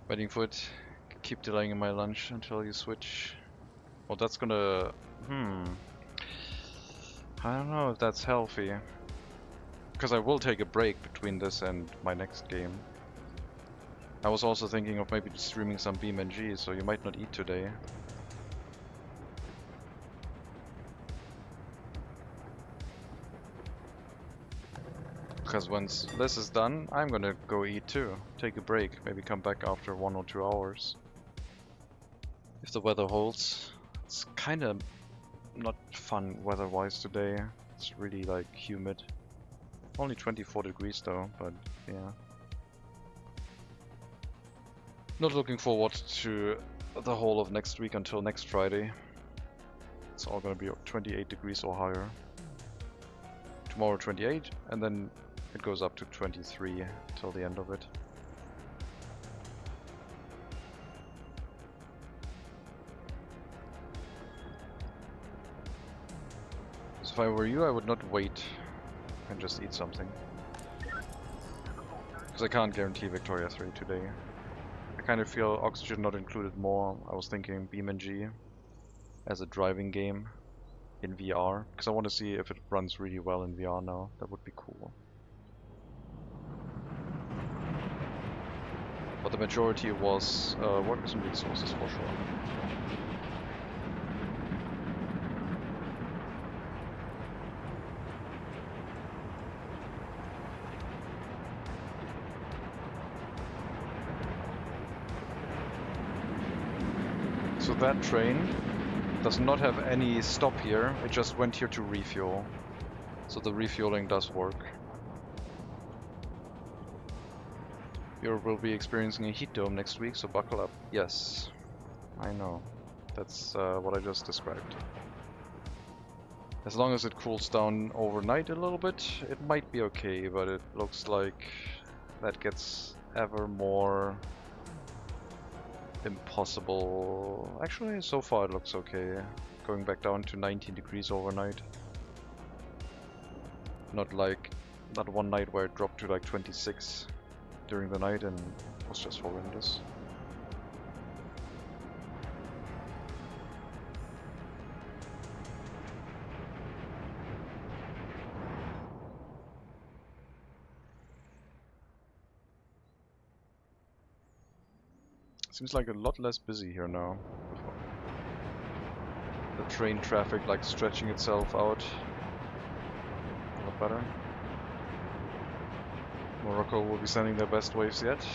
Waiting for it. Keep delaying my lunch until you switch. Well, that's gonna... I don't know if that's healthy. Because I will take a break between this and my next game. I was also thinking of maybe streaming some BeamNG, so you might not eat today. Because once this is done, I'm gonna go eat too. Take a break, maybe come back after 1 or 2 hours. If the weather holds. It's kinda not fun weather-wise today. It's really like humid. Only 24 degrees though, but yeah. Not looking forward to the whole of next week until next Friday. It's all gonna be 28 degrees or higher. Tomorrow 28, and then it goes up to 23 till the end of it. So if I were you, I would not wait and just eat something. Because I can't guarantee Victoria 3 today. I kind of feel Oxygen not included more. I was thinking BeamNG as a driving game in VR. Because I want to see if it runs really well in VR now. That would be cool. But the majority was workers and resources for sure. So that train does not have any stop here, it just went here to refuel. So the refueling does work. Europe will be experiencing a heat dome next week, so buckle up. Yes, I know. That's what I just described. As long as it cools down overnight a little bit, it might be okay, but it looks like that gets ever more impossible. Actually, so far it looks okay. Going back down to 19 degrees overnight. Not like that one night where it dropped to like 26 during the night and was just horrendous. Seems like a lot less busy here now. The train traffic like stretching itself out a lot better. Morocco will be sending their best waves yet.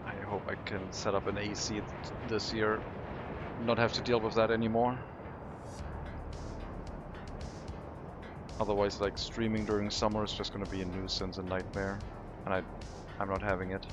I hope I can set up an AC this year, not have to deal with that anymore. Otherwise, like streaming during summer is just going to be a nuisance, a nightmare, and I'm not having it.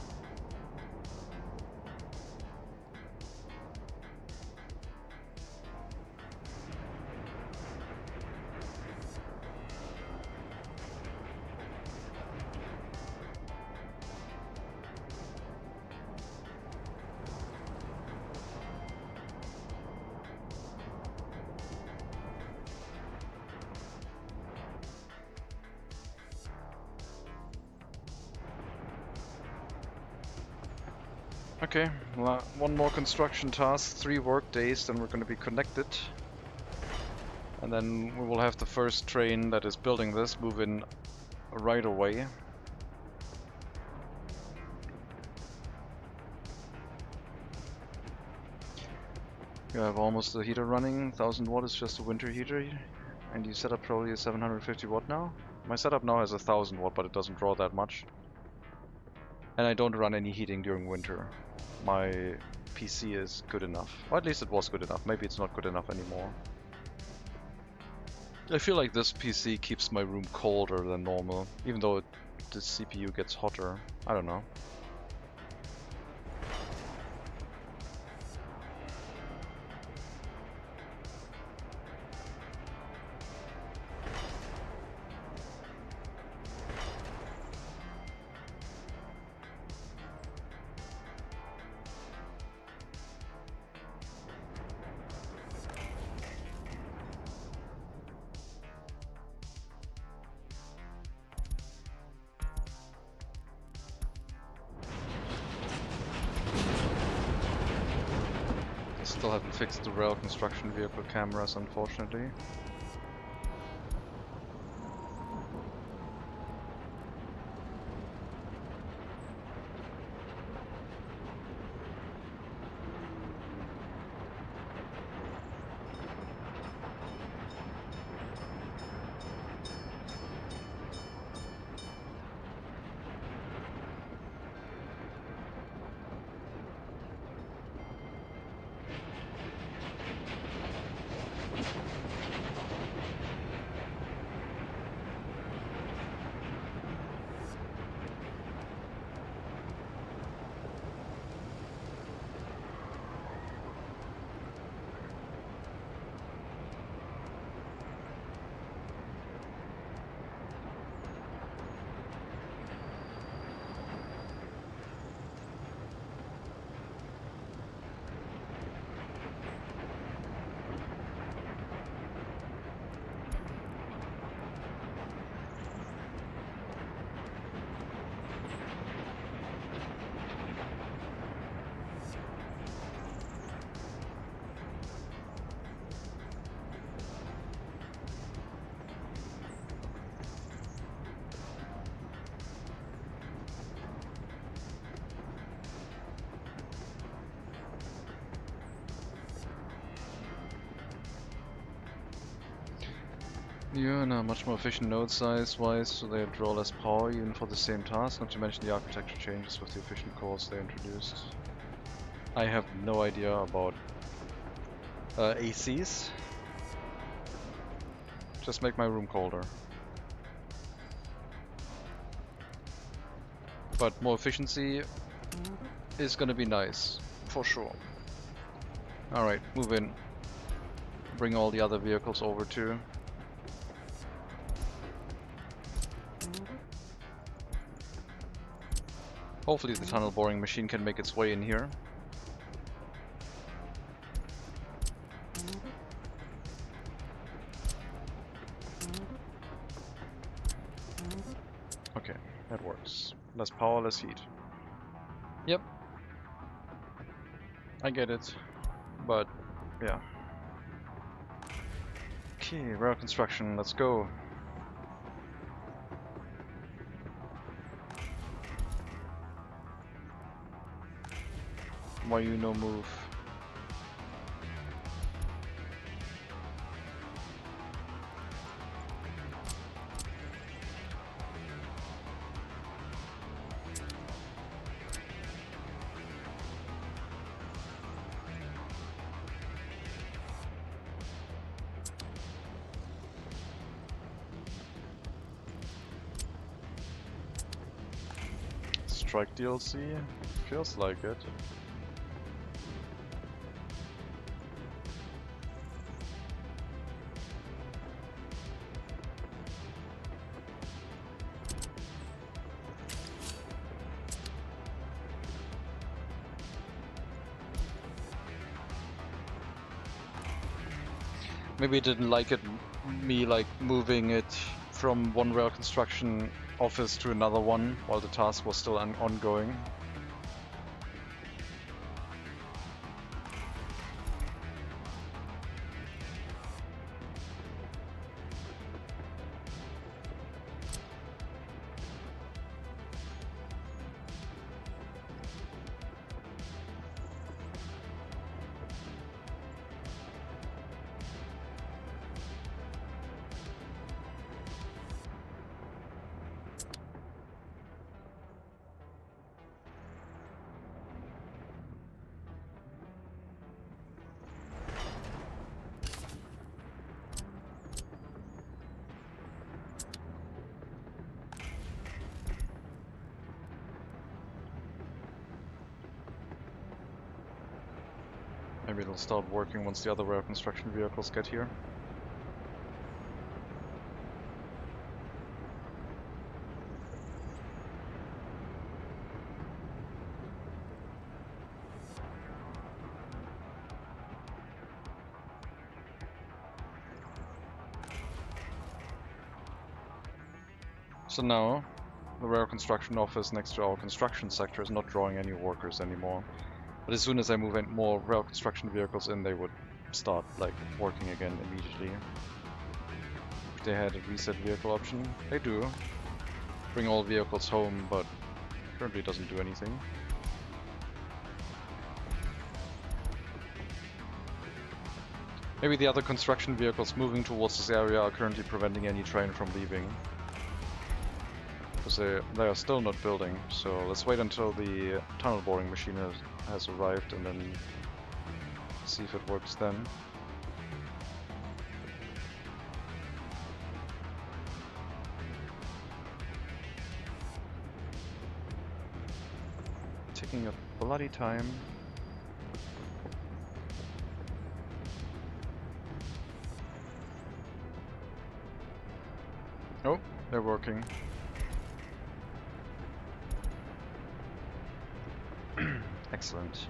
Okay, one more construction task, 3 work days, then we're going to be connected. And then we will have the first train that is building this move in right away. You have almost the heater running, 1000 watt is just a winter heater. And you set up probably a 750 watt now? My setup now has a 1000 watt, but it doesn't draw that much. And I don't run any heating during winter. My PC is good enough. Or at least it was good enough. Maybe it's not good enough anymore. I feel like this PC keeps my room colder than normal, even though the CPU gets hotter. I don't know. Still haven't fixed the rail construction vehicle cameras, unfortunately. Yeah, and a much more efficient node size wise, so they draw less power even for the same task, not to mention the architecture changes with the efficient cores they introduced. I have no idea about ACs. Just make my room colder. But more efficiency is gonna be nice, for sure. Alright, move in. Bring all the other vehicles over too. Hopefully the tunnel boring machine can make its way in here. Okay, that works. Less power, less heat. Yep. I get it. But, yeah. Okay, rail construction, let's go. Why you no move? Strike DLC? Feels like it. Maybe it didn't like it, me like moving it from one rail construction office to another one while the task was still ongoing. Maybe it'll start working once the other rail construction vehicles get here. So now, the rail construction office next to our construction sector is not drawing any workers anymore. But as soon as I move in more rail construction vehicles in, they would start like working again immediately. If they had a reset vehicle option, they do. Bring all vehicles home, but currently doesn't do anything. Maybe the other construction vehicles moving towards this area are currently preventing any train from leaving. Because they are still not building, so let's wait until the tunnel boring machine has arrived and then see if it works then. Taking a bloody time. Oh, they're working. Excellent.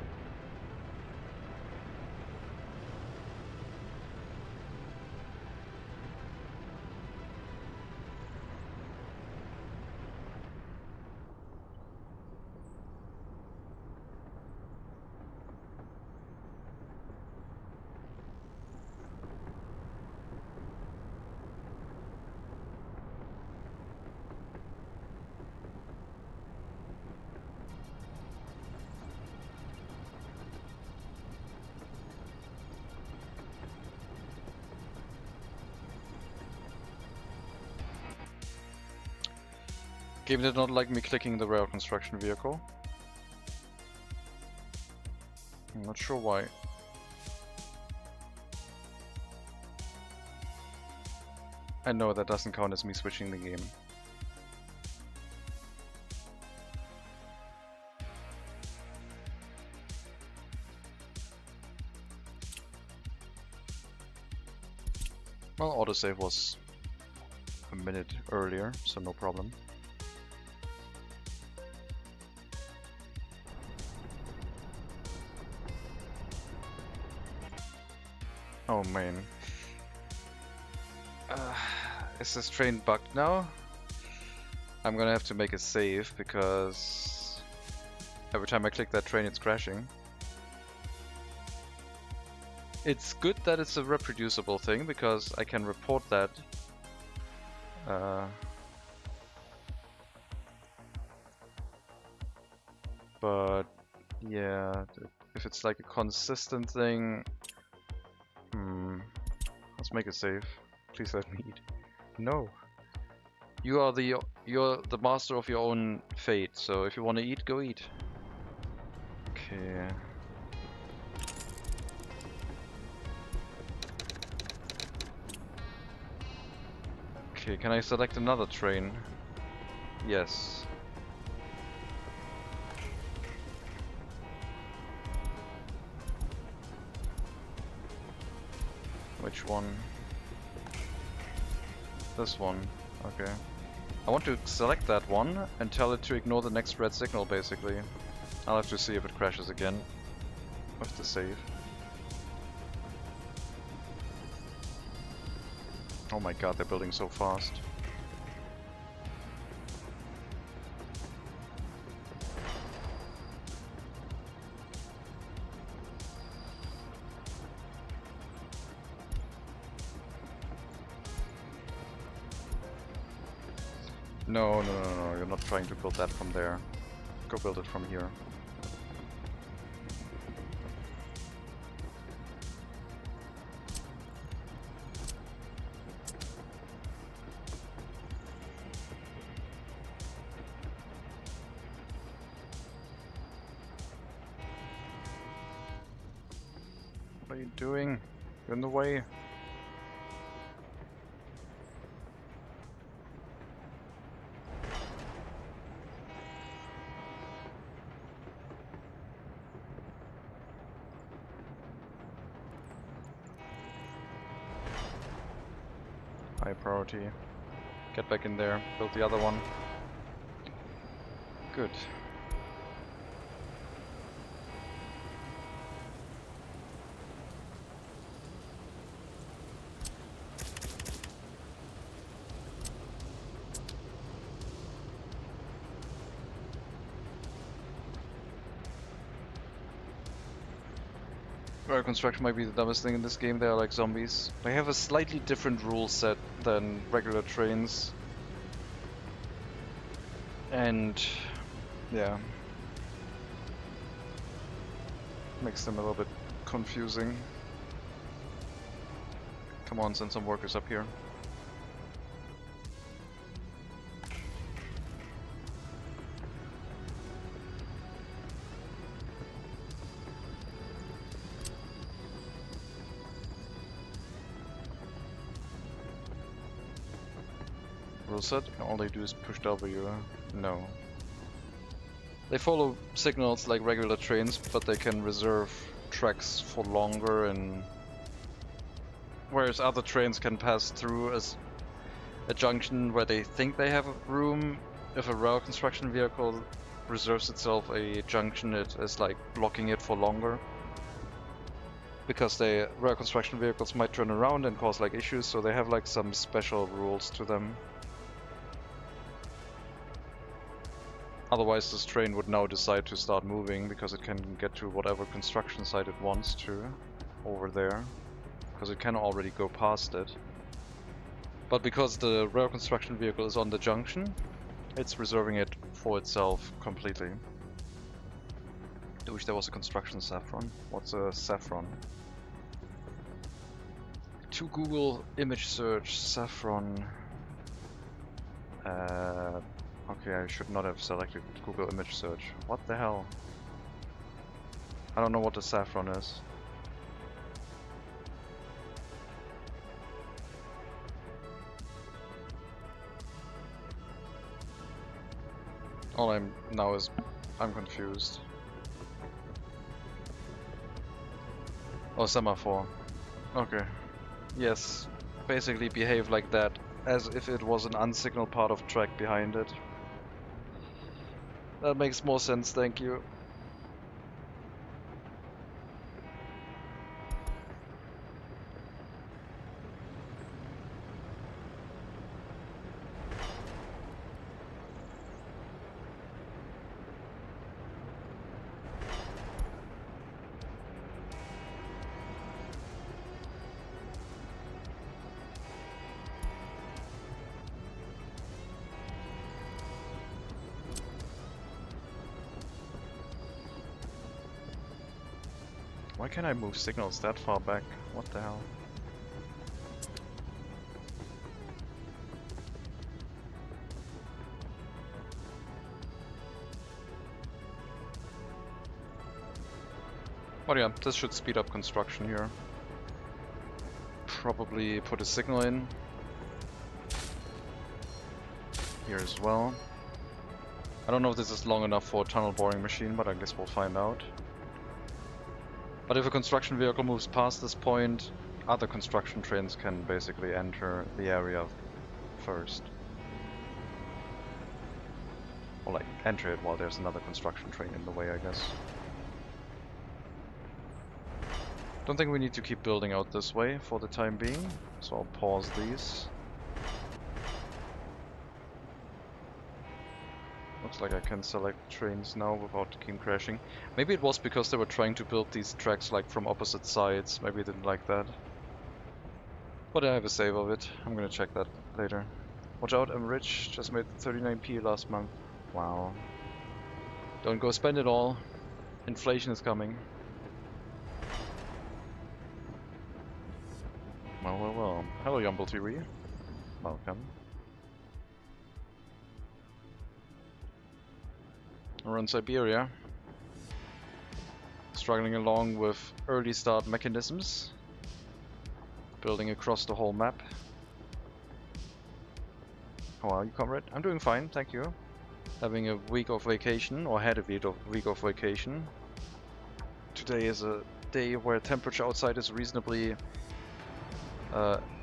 Game did not like me clicking the rail construction vehicle. I'm not sure why. I know that doesn't count as me switching the game. Well, autosave was a minute earlier, so no problem. Oh man. Is this train bugged now? I'm gonna have to make a save because every time I click that train it's crashing. It's good that it's a reproducible thing because I can report that. But yeah, if it's like a consistent thing, let's make a save. Please let me eat. No. You're the master of your own fate, so if you want to eat, go eat. Okay. Okay, can I select another train? Yes. Which one? This one. Okay. I want to select that one and tell it to ignore the next red signal, basically. I'll have to see if it crashes again with the save. Oh my god, they're building so fast. No, you're not trying to build that from there. Go build it from here. What are you doing? You're in the way. High priority. Get back in there, build the other one. Good. Rail construction might be the dumbest thing in this game. They are like zombies. They have a slightly different rule set than regular trains. And yeah, makes them a little bit confusing. Come on, send some workers up here. Rule set, all they do is push W. No. They follow signals like regular trains, but they can reserve tracks for longer, and whereas other trains can pass through as a junction where they think they have room. If a rail construction vehicle reserves itself a junction, it is like blocking it for longer. Because the rail construction vehicles might turn around and cause like issues, so they have like some special rules to them. Otherwise this train would now decide to start moving because it can get to whatever construction site it wants to over there. Because it can already go past it. But because the rail construction vehicle is on the junction, it's reserving it for itself completely. I wish there was a construction saffron. What's a saffron? To Google image search saffron. Okay, I should not have selected Google image search. What the hell? I don't know what the saffron is. All I'm now is I'm confused. Oh, semaphore. Okay. Yes. Basically behave like that, as if it was an unsignaled part of track behind it. That makes more sense, thank you. Why can't I move signals that far back? What the hell? But yeah, this should speed up construction here. Probably put a signal in here as well. I don't know if this is long enough for a tunnel boring machine, but I guess we'll find out. But if a construction vehicle moves past this point, other construction trains can basically enter the area first. Or like, enter it while there's another construction train in the way, I guess. Don't think we need to keep building out this way for the time being, so I'll pause these. Looks like I can select trains now without game crashing. Maybe it was because they were trying to build these tracks like from opposite sides. Maybe they didn't like that. But I have a save of it. I'm gonna check that later. Watch out, I'm rich. Just made 39p last month. Wow. Don't go spend it all. Inflation is coming. Well, well, well. Hello, Yumble TV. Welcome. We're in Siberia. Struggling along with early start mechanisms. Building across the whole map. How are you, comrade? I'm doing fine, thank you. Having a week of vacation, or had a week of vacation. Today is a day where temperature outside is reasonably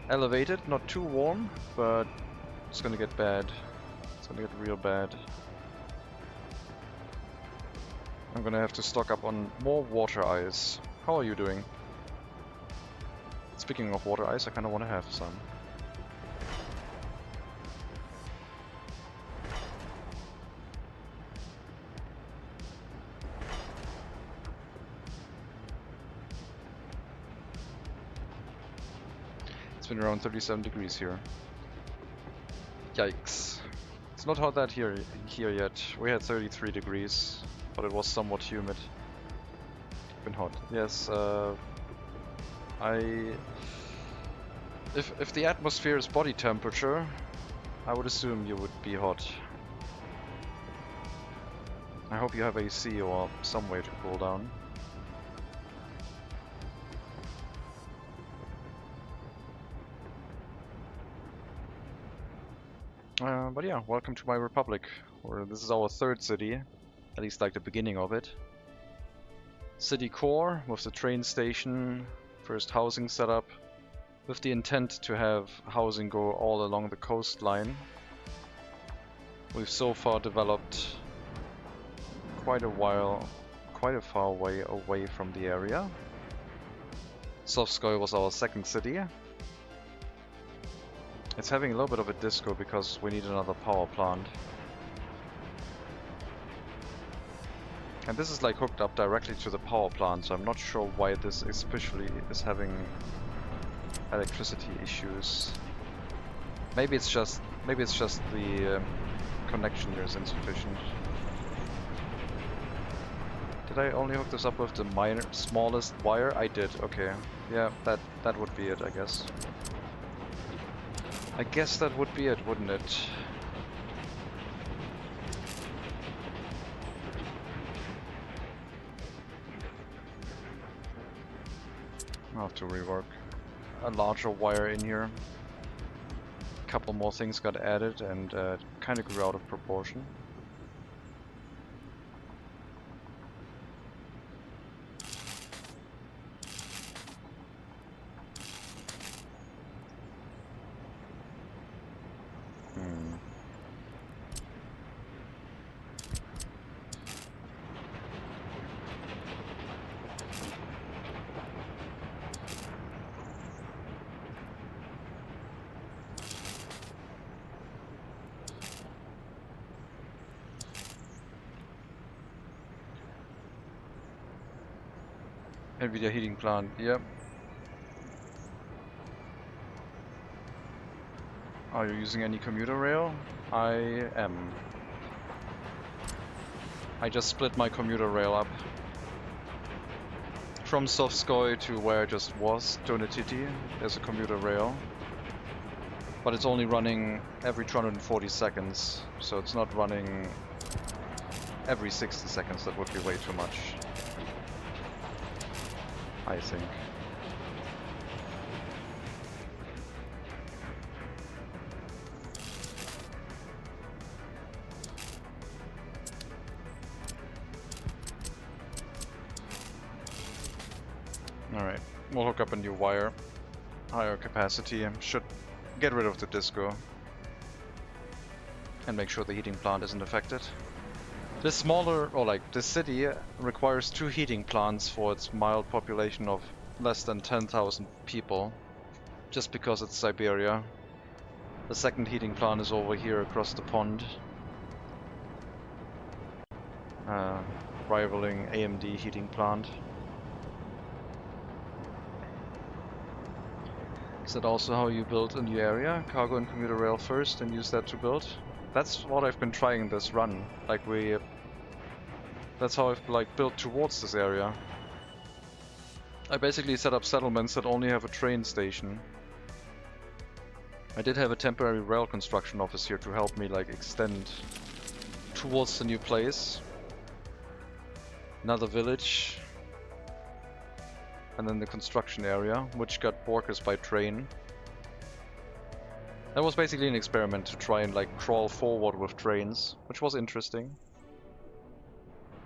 elevated, not too warm, but it's gonna get bad. It's gonna get real bad. I'm gonna have to stock up on more water ice. How are you doing? Speaking of water ice, I kinda wanna have some. It's been around 37 degrees here. Yikes. It's not hot that here yet. We had 33 degrees. But it was somewhat humid. Been hot. Yes, if the atmosphere is body temperature, I would assume you would be hot. I hope you have AC or some way to cool down. But yeah, welcome to my republic. This is our third city. At least like the beginning of it. City core with the train station, first housing setup, with the intent to have housing go all along the coastline. We've so far developed quite a far way away from the area. Sovskoy was our second city. It's having a little bit of a disco because we need another power plant. And this is like hooked up directly to the power plant, so I'm not sure why this especially is having electricity issues. Maybe it's just the connection here is insufficient. Did I only hook this up with the smallest wire? I did. Okay. Yeah, that would be it, I guess. I guess that would be it, wouldn't it? I'll have to rework a larger wire in here. A couple more things got added and kind of grew out of proportion. NVIDIA heating plant, yep. Are you using any commuter rail? I am. I just split my commuter rail up. From Sovskoy to where I just was, Donetiti, there's a commuter rail. But it's only running every 240 seconds, so it's not running every 60 seconds, that would be way too much. I think. Alright, we'll hook up a new wire. Higher capacity, should get rid of the disco. And make sure the heating plant isn't affected. This smaller, or like this city, requires 2 heating plants for its mild population of less than 10,000 people, just because it's Siberia. The second heating plant is over here across the pond, rivaling AMD heating plant. Is that also how you build a new area? Cargo and commuter rail first and use that to build? That's what I've been trying this run. That's how I've built towards this area. I basically set up settlements that only have a train station. I did have a temporary rail construction office here to help me extend towards the new place. Another village. And then the construction area, which got workers by train. That was basically an experiment to try and crawl forward with trains, which was interesting.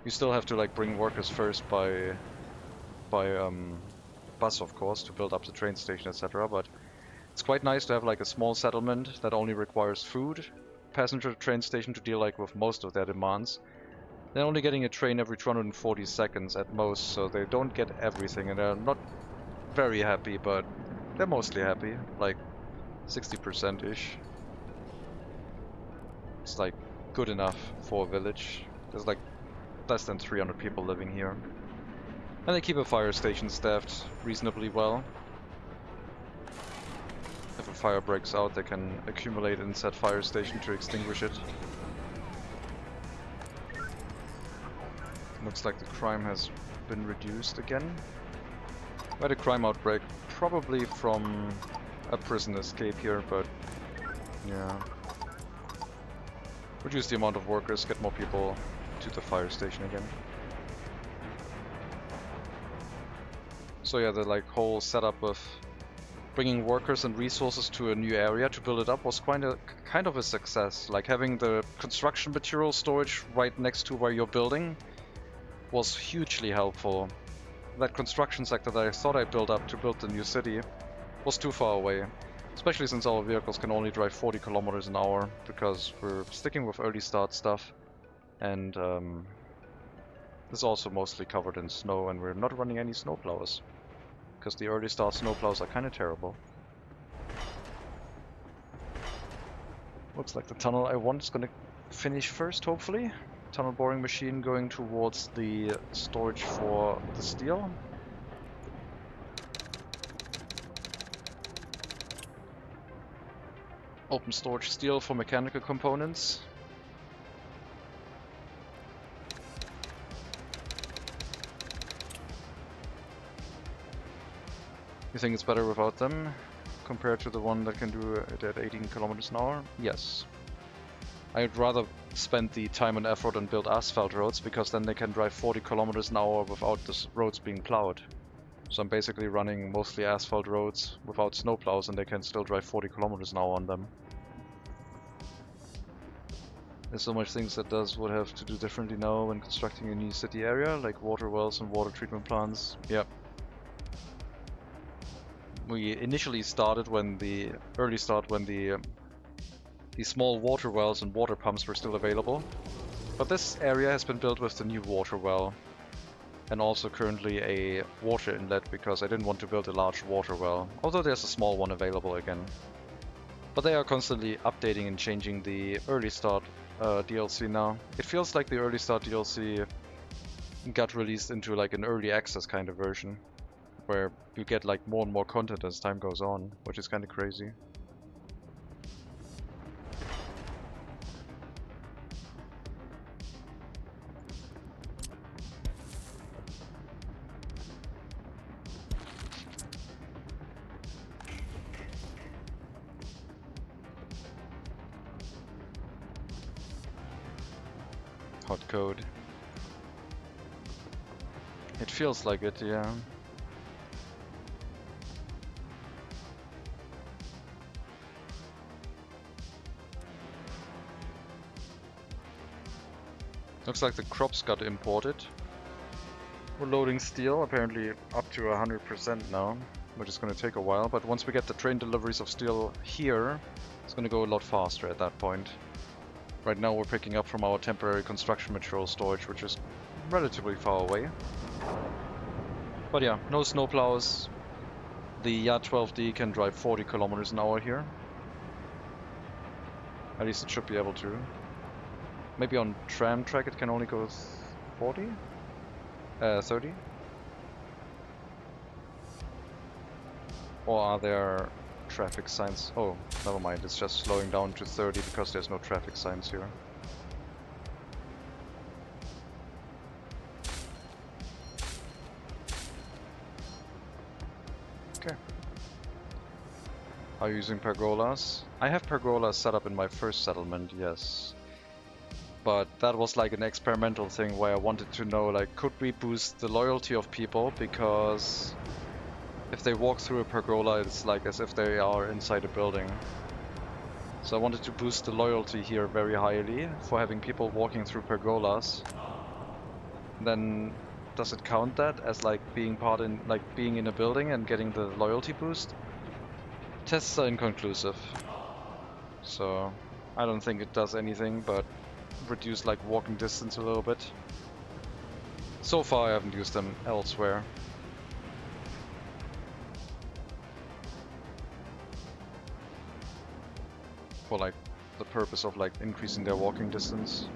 You still have to bring workers first by bus, of course, to build up the train station, etc. But it's quite nice to have a small settlement that only requires food, passenger train station to deal with most of their demands. They're only getting a train every 240 seconds at most, so they don't get everything, and they're not very happy, but they're mostly happy, 60%-ish. It's good enough for a village. There's less than 300 people living here. And they keep a fire station staffed reasonably well. If a fire breaks out, they can accumulate in said fire station to extinguish it. Looks like the crime has been reduced again. We had a crime outbreak, probably from a prison escape here, but yeah. Reduce the amount of workers, get more people to the fire station again. So yeah, the whole setup of bringing workers and resources to a new area to build it up was kind of a success. Having the construction material storage right next to where you're building was hugely helpful. That construction sector that I thought I built up to build the new city was too far away. Especially since our vehicles can only drive 40 kilometers an hour, because we're sticking with early start stuff. And it's also mostly covered in snow, and we're not running any snowplows. Because the early start snowplows are kind of terrible. Looks like the tunnel I want is going to finish first, hopefully. Tunnel boring machine going towards the storage for the steel. Open storage steel for mechanical components. You think it's better without them compared to the one that can do it at 18 kilometers an hour? Yes. I'd rather spend the time and effort and build asphalt roads, because then they can drive 40 kilometers an hour without the roads being plowed. So I'm basically running mostly asphalt roads without snowplows, and they can still drive 40 kilometers an hour on them. There's so much things that would have to do differently now when constructing a new city area, like water wells and water treatment plants. Yep. We initially started when the small water wells and water pumps were still available. But this area has been built with the new water well. And also currently a water inlet, because I didn't want to build a large water well, although there's a small one available again. But they are constantly updating and changing the early start DLC now. It feels like the early start DLC got released into like an early access kind of version, where you get like more and more content as time goes on, which is kind of crazy. Hot code. It feels like it, yeah. Looks like the crops got imported. We're loading steel, apparently up to 100% now, which is going to take a while, but once we get the train deliveries of steel here, it's going to go a lot faster at that point. Right now we're picking up from our temporary construction material storage, which is relatively far away. But yeah, no snowplows. The Yard 12D can drive 40 kilometers an hour here. At least it should be able to. Maybe on tram track it can only go 40? 30? Or are there traffic signs? Oh, never mind, it's just slowing down to 30 because there's no traffic signs here. Okay. Are you using pergolas? I have pergolas set up in my first settlement, yes. But that was like an experimental thing where I wanted to know, like, could we boost the loyalty of people, because if they walk through a pergola, it's like as if they are inside a building. So I wanted to boost the loyalty here very highly for having people walking through pergolas. Then does it count that as like being being in a building and getting the loyalty boost? Tests are inconclusive. So I don't think it does anything but reduce like walking distance a little bit. So far I haven't used them elsewhere. For like the purpose of like increasing their walking distance.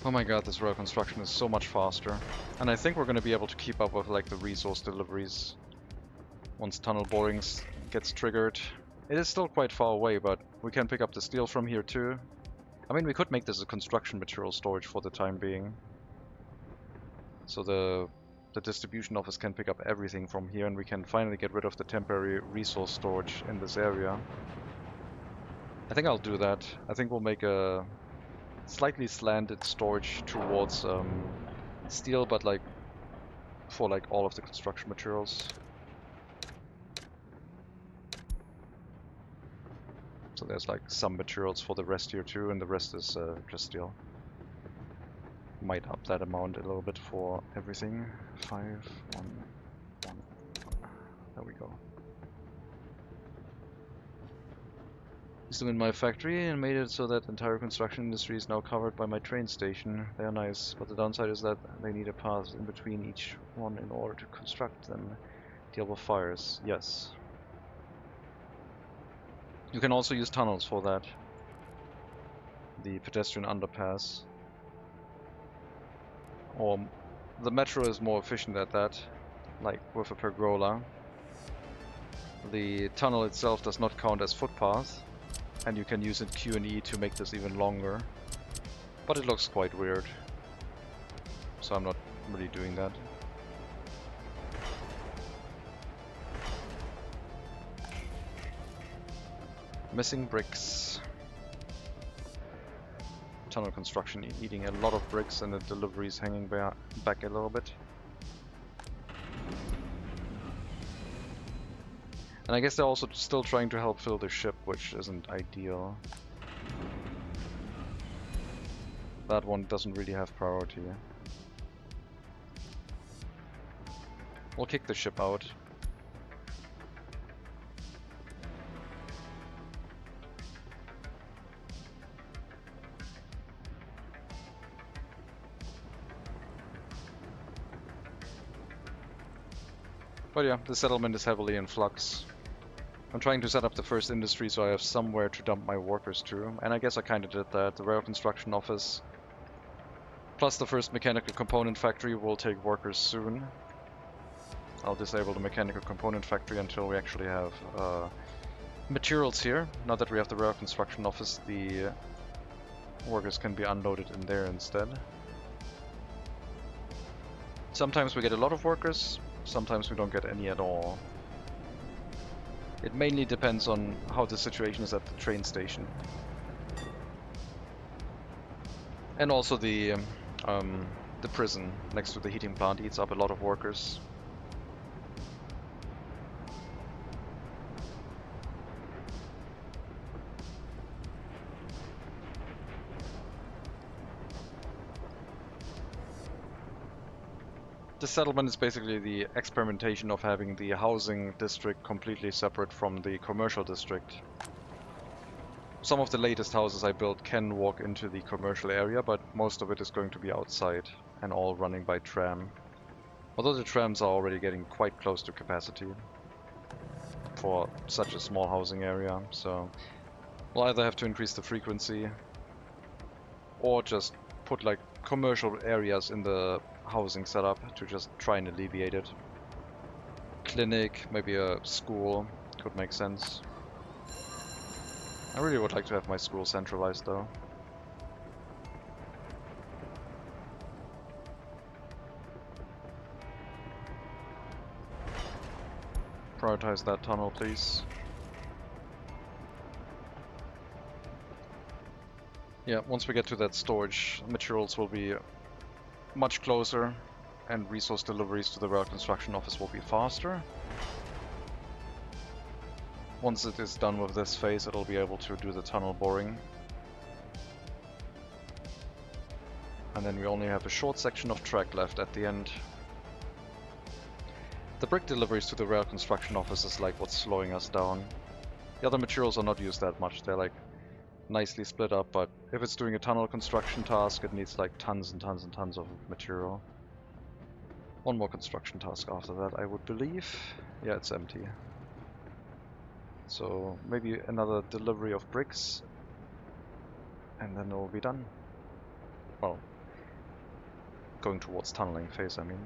Oh my god, this rail construction is so much faster. And I think we're going to be able to keep up with like the resource deliveries once tunnel borings gets triggered. It is still quite far away, but we can pick up the steel from here too. I mean, we could make this a construction material storage for the time being. So the distribution office can pick up everything from here, and we can finally get rid of the temporary resource storage in this area. I think I'll do that. I think we'll make a slightly slanted storage towards steel, but like for like all of the construction materials. So there's like some materials for the rest here too, and the rest is just steel. Might up that amount a little bit for everything. 5, 1, 1. There we go. Used them in my factory and made it so that the entire construction industry is now covered by my train station. They are nice, but the downside is that they need a path in between each one in order to construct them. Deal with fires, yes. You can also use tunnels for that. The pedestrian underpass. Or the metro is more efficient at that, like with a pergola. The tunnel itself does not count as footpath, and you can use it Q and E to make this even longer. But it looks quite weird, so I'm not really doing that. Missing bricks. Tunnel construction eating a lot of bricks and the deliveries hanging back a little bit. And I guess they're also still trying to help fill the ship, which isn't ideal. That one doesn't really have priority. We'll kick the ship out. But yeah, the settlement is heavily in flux. I'm trying to set up the first industry so I have somewhere to dump my workers to, and I guess I kinda did that. The rail construction office plus the first mechanical component factory will take workers soon. I'll disable the mechanical component factory until we actually have materials here. Now that we have the rail construction office, the workers can be unloaded in there instead. Sometimes we get a lot of workers, sometimes we don't get any at all. It mainly depends on how the situation is at the train station. And also the prison next to the heating plant eats up a lot of workers. The settlement is basically the experimentation of having the housing district completely separate from the commercial district. Some of the latest houses I built can walk into the commercial area, but most of it is going to be outside and all running by tram. Although the trams are already getting quite close to capacity for such a small housing area, so we'll either have to increase the frequency or just put like commercial areas in the housing setup to just try and alleviate it. Clinic, maybe a school could make sense. I really would like to have my school centralized though. Prioritize that tunnel, please. Yeah, once we get to that storage, materials will be much closer and resource deliveries to the rail construction office will be faster. Once it is done with this phase, it'll be able to do the tunnel boring. And then we only have a short section of track left at the end. The brick deliveries to the rail construction office is like what's slowing us down. The other materials are not used that much, they're like nicely split up, but if it's doing a tunnel construction task, it needs like tons and tons and tons of material. One more construction task after that, I would believe. Yeah, it's empty. So maybe another delivery of bricks, and then it will be done. Well, going towards tunneling phase, I mean.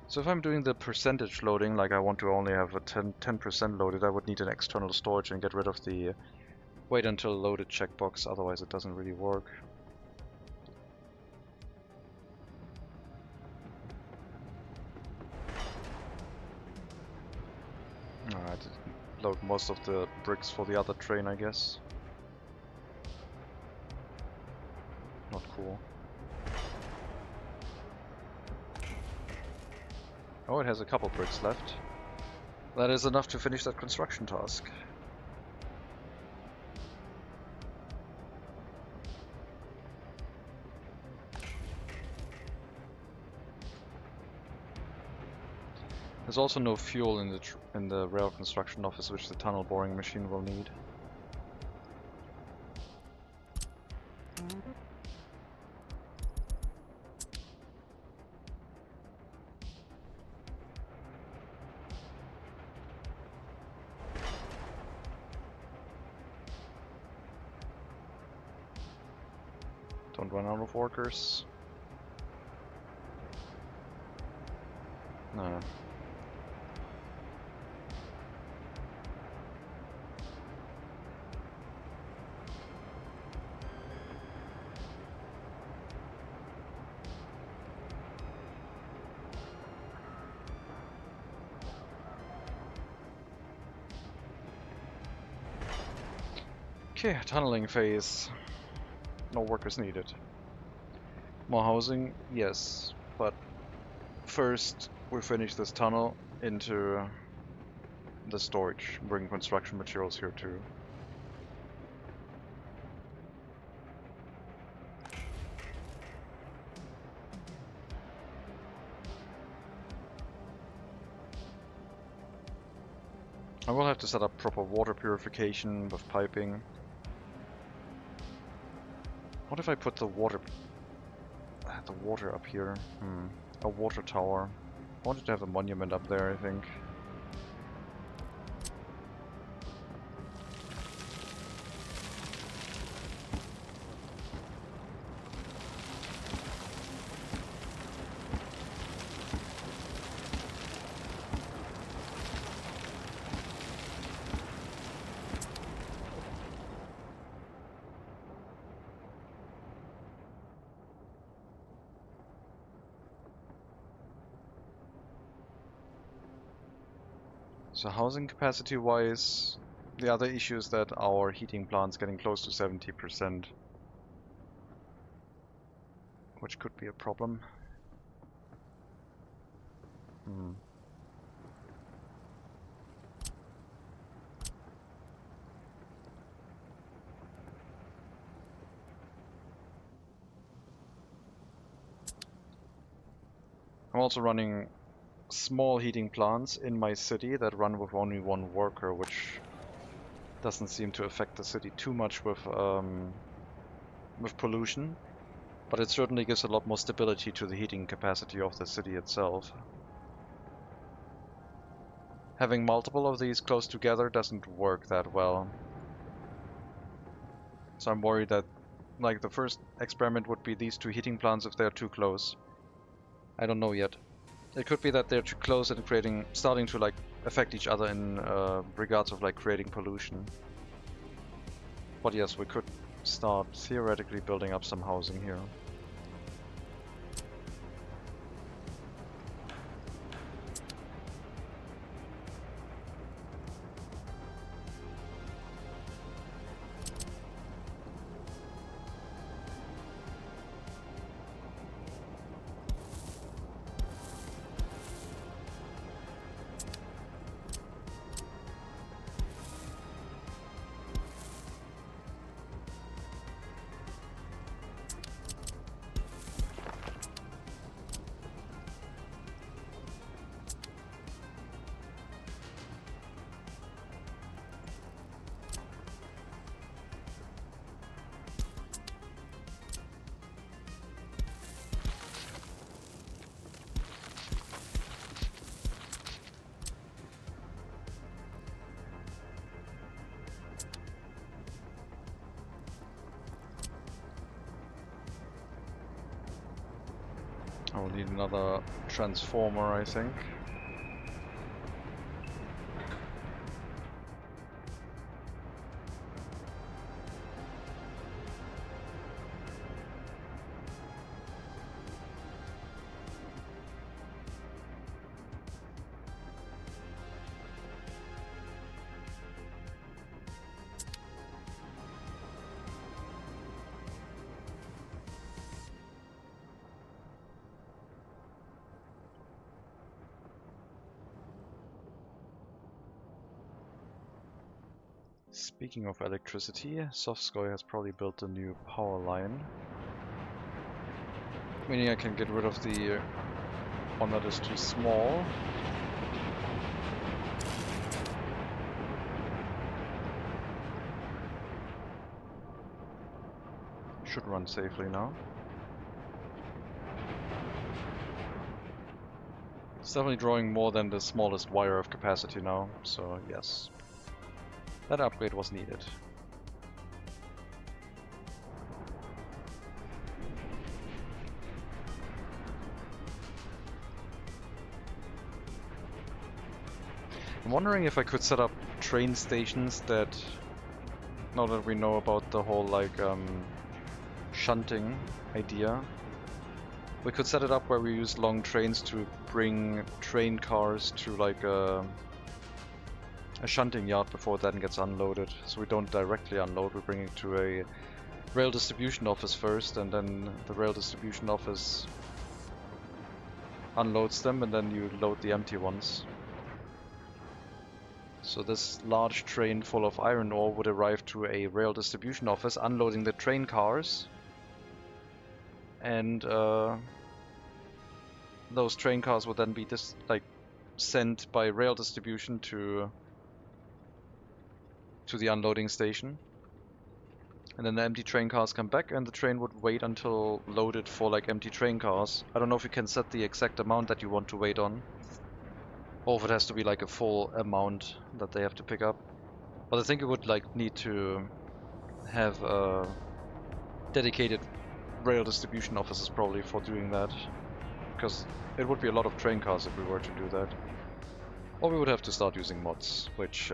So if I'm doing the percentage loading, like I want to only have a 10% loaded, I would need an external storage and get rid of the wait until loaded checkbox, otherwise it doesn't really work. Alright, load most of the bricks for the other train, I guess. Not cool. Oh, it has a couple bricks left. That is enough to finish that construction task. There's also no fuel in the rail construction office, which the tunnel boring machine will need. Don't run out of workers. No. Okay, tunneling phase. No workers needed. More housing, yes, but first we finish this tunnel into the storage, bring construction materials here too. I will have to set up proper water purification with piping. What if I put the water up here? A water tower. I wanted to have a monument up there, I think. So housing capacity wise, the other issue is that our heating plant's getting close to 70%, which could be a problem. I'm also running small heating plants in my city that run with only one worker, which doesn't seem to affect the city too much with pollution, but it certainly gives a lot more stability to the heating capacity of the city itself. Having multiple of these close together doesn't work that well. So I'm worried that, like, the first experiment would be these two heating plants if they're too close. I don't know yet. It could be that they're too close and starting to like affect each other in regards of like creating pollution. But yes, we could start theoretically building up some housing here. I will need another transformer, I think. Speaking of electricity, Sovskoy has probably built a new power line. Meaning I can get rid of the one that is too small. Should run safely now. It's definitely drawing more than the smallest wire of capacity now, so yes. That upgrade was needed. I'm wondering if I could set up train stations that, now that we know about the whole like shunting idea, we could set it up where we use long trains to bring train cars to like a a shunting yard before it then gets unloaded. So we don't directly unload, we bring it to a rail distribution office first, and then the rail distribution office unloads them, and then you load the empty ones. So this large train full of iron ore would arrive to a rail distribution office, unloading the train cars, and those train cars would then be sent by rail distribution to the unloading station. And then the empty train cars come back, and the train would wait until loaded for like empty train cars. I don't know if you can set the exact amount that you want to wait on, or if it has to be like a full amount that they have to pick up. But I think it would like need to have dedicated rail distribution offices probably for doing that, because it would be a lot of train cars if we were to do that. Or we would have to start using mods, which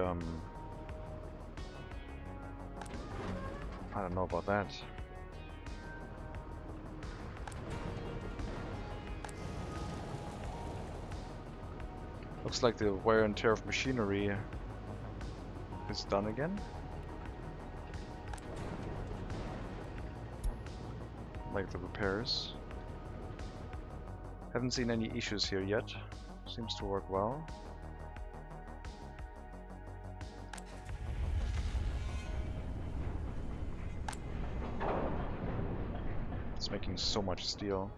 I don't know about that. Looks like the wear and tear of machinery is done again. Like the repairs. Haven't seen any issues here yet. Seems to work well. It's making so much steel.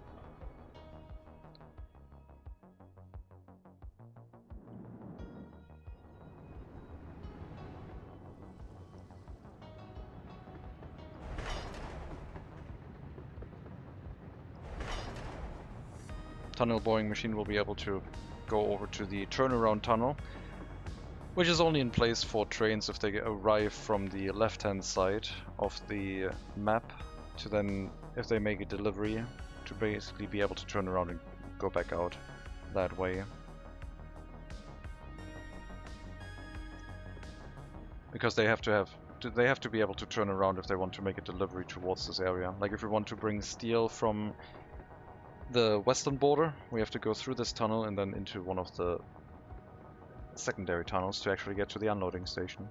Tunnel boring machine will be able to go over to the turnaround tunnel, which is only in place for trains if they arrive from the left-hand side of the map, to then, if they make a delivery, to basically be able to turn around and go back out that way. Because they have to be able to turn around if they want to make a delivery towards this area. Like if we want to bring steel from the western border, we have to go through this tunnel and then into one of the secondary tunnels to actually get to the unloading station.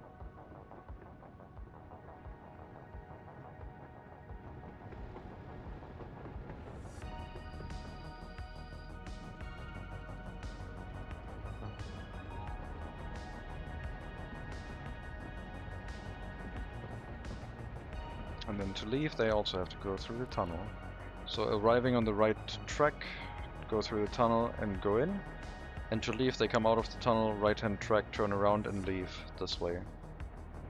And then to leave, they also have to go through the tunnel. So arriving on the right track, go through the tunnel and go in. And to leave, they come out of the tunnel, right-hand track, turn around and leave this way.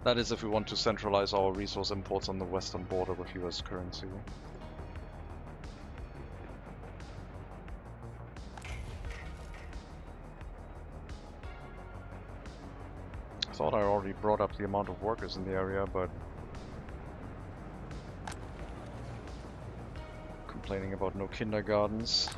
That is if we want to centralize our resource imports on the western border with US currency. I thought I already brought up the amount of workers in the area, but complaining about no kindergartens.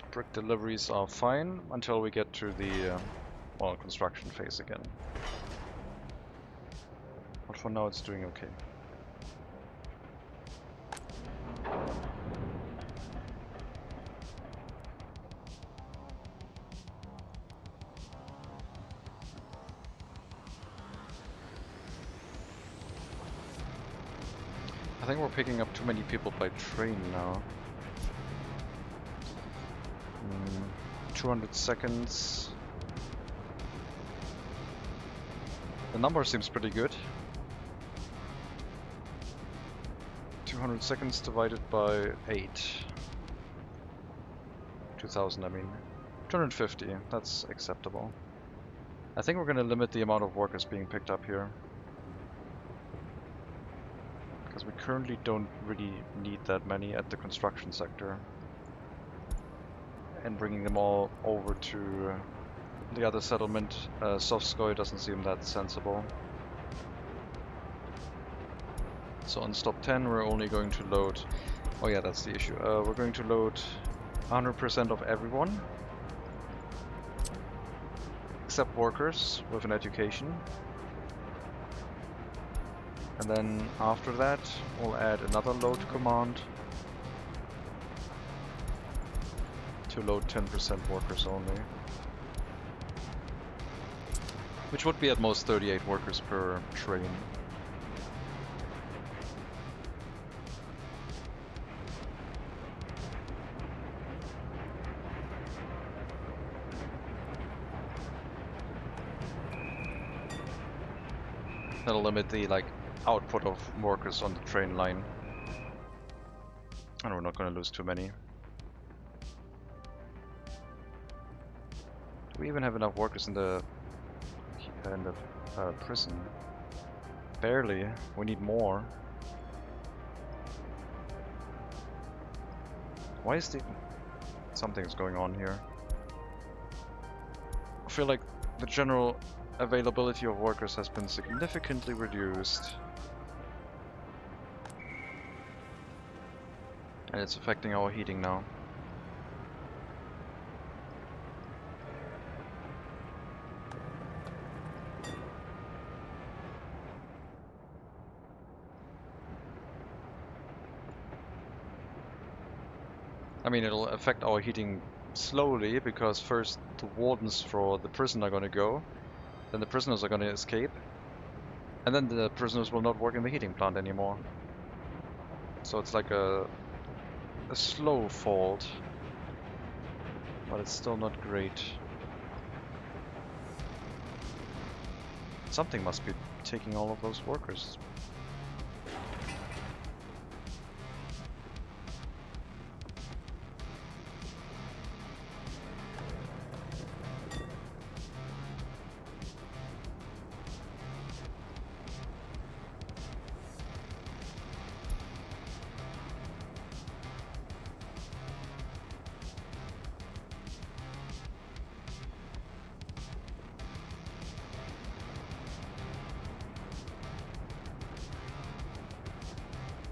Brick deliveries are fine until we get to the construction phase again. But for now it's doing okay. I think we're picking up too many people by train now. 200 seconds. The number seems pretty good. 200 seconds divided by 8. 2000, I mean. 250, that's acceptable. I think we're going to limit the amount of workers being picked up here. Because we currently don't really need that many at the construction sector. And bringing them all over to the other settlement, Sovskoye, doesn't seem that sensible. So on stop 10 we're only going to load... Oh yeah, that's the issue. We're going to load 100% of everyone. Except workers with an education. And then after that we'll add another load command to load 10% workers only. Which would be at most 38 workers per train. That'll limit the output of workers on the train line. And we're not going to lose too many. Do we even have enough workers in the prison? Barely. We need more. Why is the... Something's going on here. I feel like the general availability of workers has been significantly reduced. And it's affecting our heating now. I mean, it'll affect our heating slowly, because first the wardens for the prison are gonna go, then the prisoners are gonna escape, and then the prisoners will not work in the heating plant anymore. So it's like a slow fault, but it's still not great. Something must be taking all of those workers.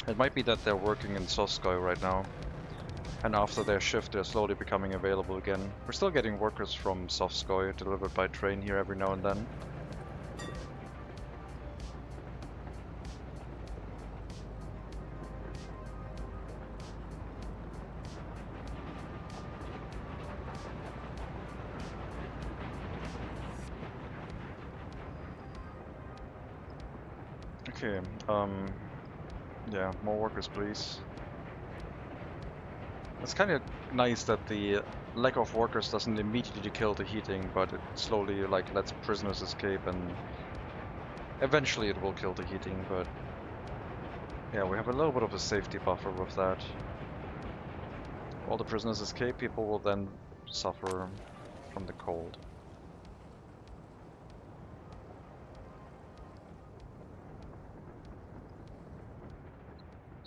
It might be that they're working in Sovskoye right now, and after their shift they're slowly becoming available again. We're still getting workers from Sovskoye delivered by train here every now and then. Okay, yeah, more workers please. It's kind of nice that the lack of workers doesn't immediately kill the heating, but it slowly lets prisoners escape, and eventually it will kill the heating, but yeah, we have a little bit of a safety buffer with that. All the prisoners escape, people will then suffer from the cold.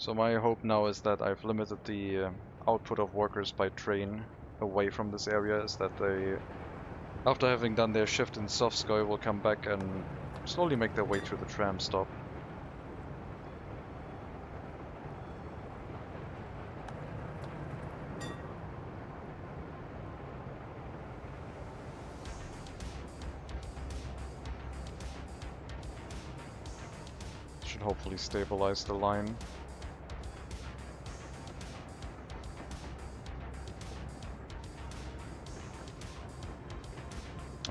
So my hope now is that I've limited the output of workers by train away from this area, is that they, after having done their shift in Sovskoye, will come back and slowly make their way through the tram stop. Should hopefully stabilize the line.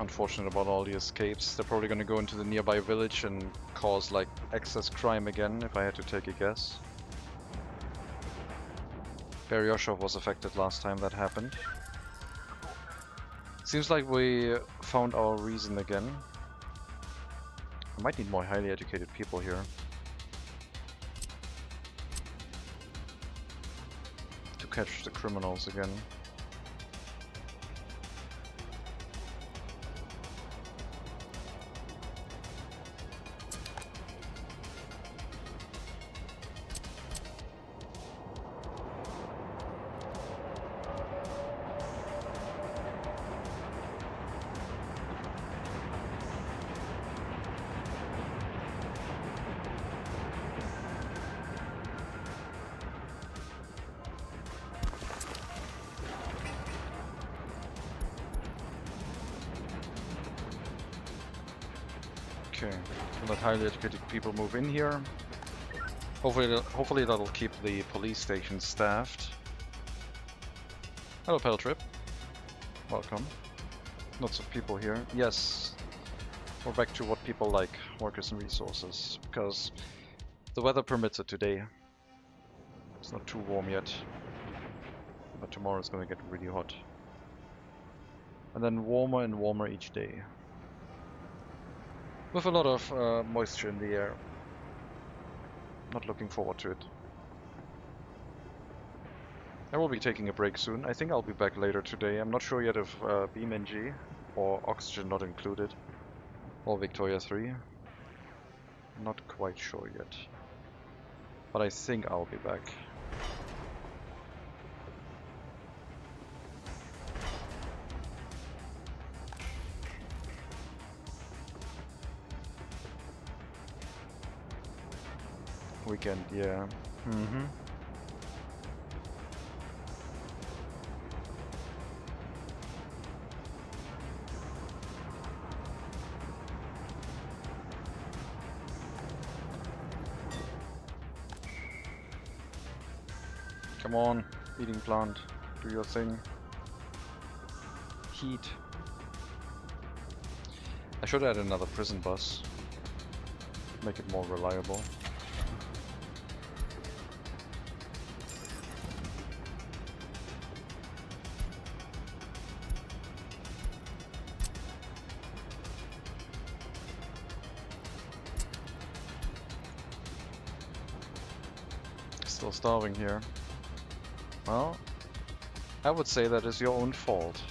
Unfortunate about all the escapes. They're probably going to go into the nearby village and cause excess crime again, if I had to take a guess. Beryoshov was affected last time that happened. Seems like we found our reason again. I might need more highly educated people here. To catch the criminals again. Okay, let highly educated people move in here. Hopefully that'll keep the police station staffed. Hello, Pedal Trip. Welcome. Lots of people here. Yes, we're back to what people like, workers and resources, because the weather permits it today. It's not too warm yet, but tomorrow it's going to get really hot. And then warmer and warmer each day. With a lot of moisture in the air. Not looking forward to it. I will be taking a break soon. I think I'll be back later today. I'm not sure yet if BeamNG or Oxygen not included. Or Victoria 3. Not quite sure yet. But I think I'll be back. Weekend, yeah. Mm-hmm. Come on, feeding plant, do your thing. Heat. I should add another prison bus. Make it more reliable. Still starving here. Well, I would say that is your own fault.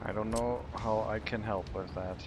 I don't know how I can help with that.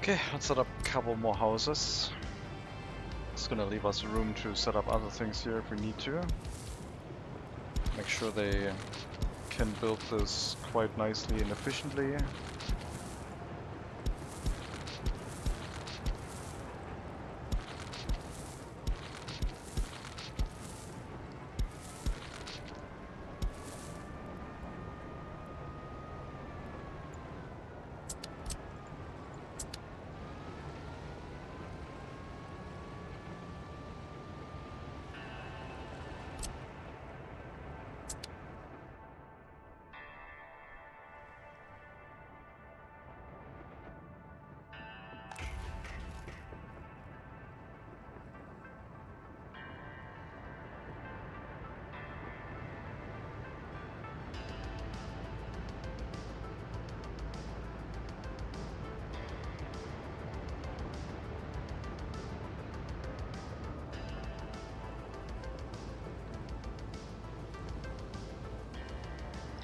Okay, let's set up a couple more houses. It's gonna leave us room to set up other things here if we need to. Make sure they can build this quite nicely and efficiently.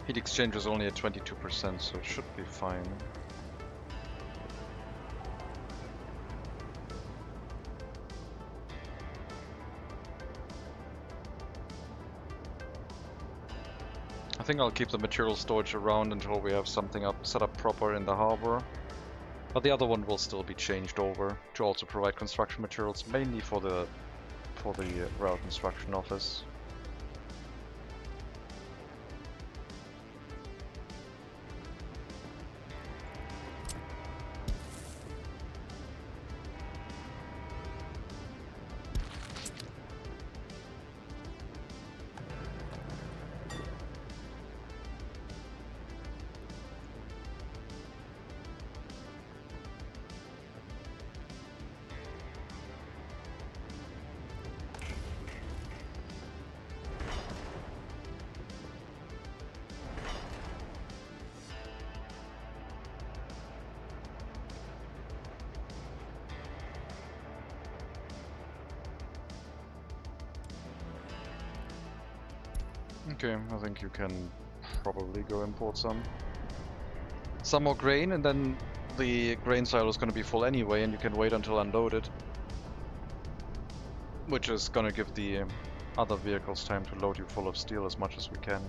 Heat exchange is only at 22%, so it should be fine. I think I'll keep the material storage around until we have something set up proper in the harbor. But the other one will still be changed over to also provide construction materials, mainly for the rail construction office. Okay, I think you can probably go import some more grain, and then the grain silo is going to be full anyway, and you can wait until unloaded, which is going to give the other vehicles time to load you full of steel as much as we can.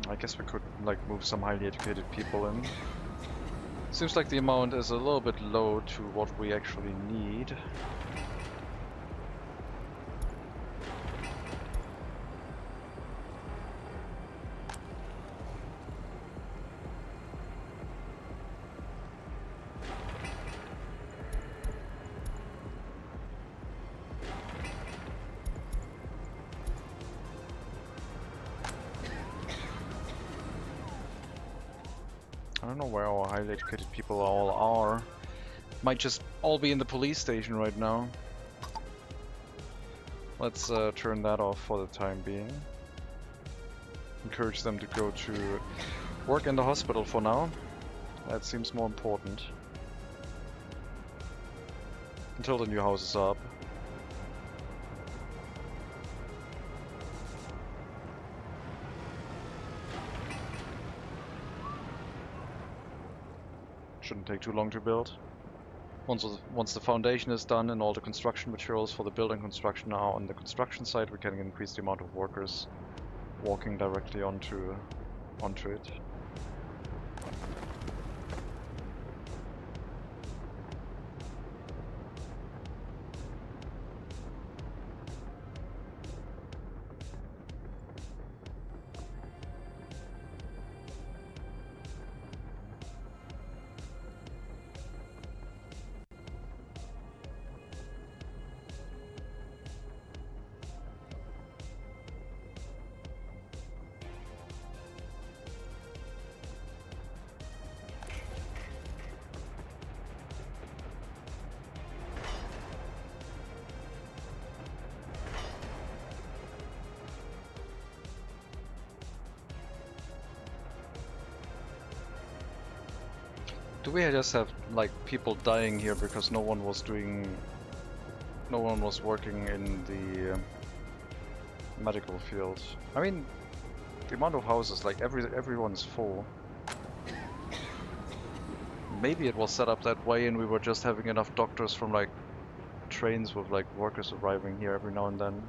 I guess we could like move some highly educated people in. Seems like the amount is a little bit low to what we actually need. don't know where our highly educated people all are. Might just all be in the police station right now. Let's turn that off for the time being. Encourage them to go to work in the hospital for now. That seems more important. Until the new house is up. Shouldn't take too long to build. Once the foundation is done and all the construction materials for the building construction are on the construction site, we can increase the amount of workers walking directly onto it. Do we just have like people dying here because no one was working in the medical field? I mean, the amount of houses, like everyone's full. Maybe it was set up that way and we were just having enough doctors from like trains with like workers arriving here every now and then.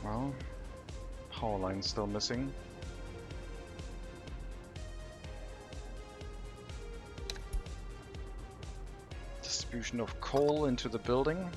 Well, power line's still missing. Distribution of coal into the building.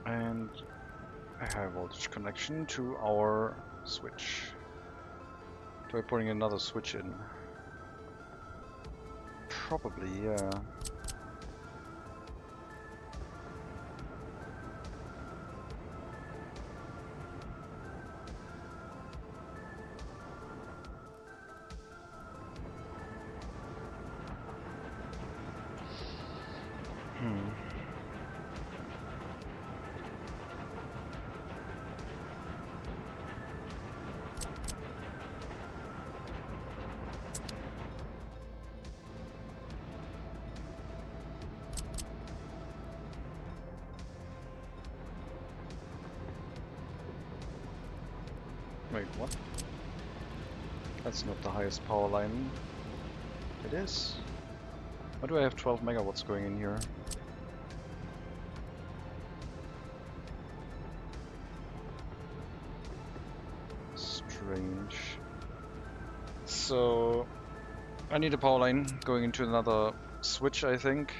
And a high voltage connection to our switch. Do I putting another switch in? Probably, yeah. Wait, what? That's not the highest power line. It is. Why do I have 12 megawatts going in here? Strange. So I need a power line going into another switch, I think,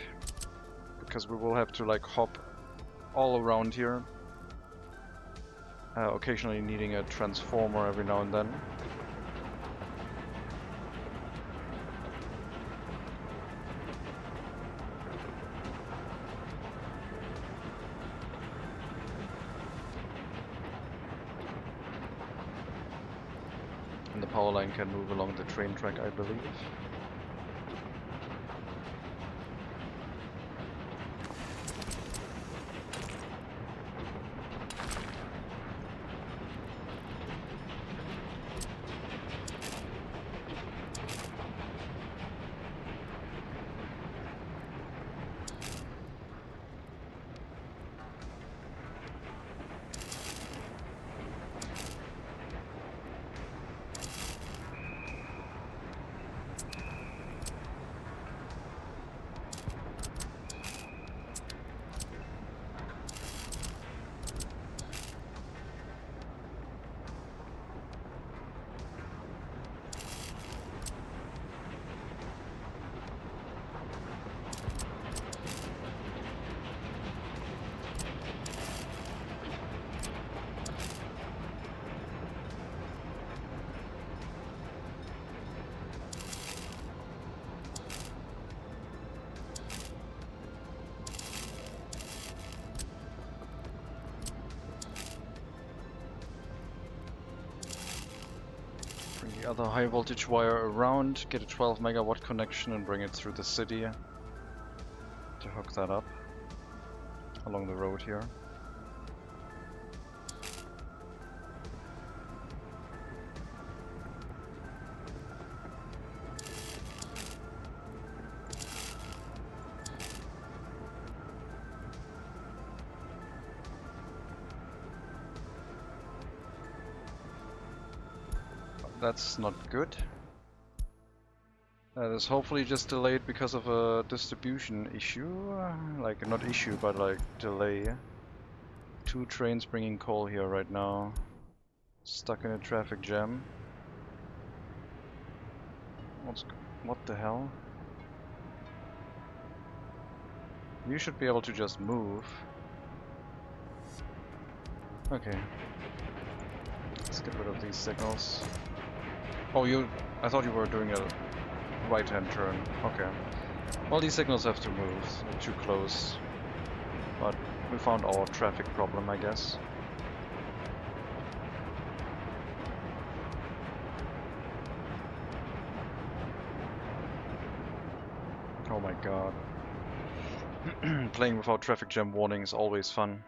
because we will have to like hop all around here. Occasionally needing a transformer every now and then. And the power line can move along the train track, I believe. The other high voltage wire around, get a 12 megawatt connection and bring it through the city to hook that up along the road here. That's not good. That is hopefully just delayed because of a distribution issue. Like, not issue, but like delay. 2 trains bringing coal here right now. Stuck in a traffic jam. What the hell? You should be able to just move. Okay. Let's get rid of these signals. Oh, I thought you were doing a right-hand turn. Okay. Well, these signals have to move. They're too close. But we found our traffic problem, I guess. Oh my god. Playing without traffic jam warning is always fun.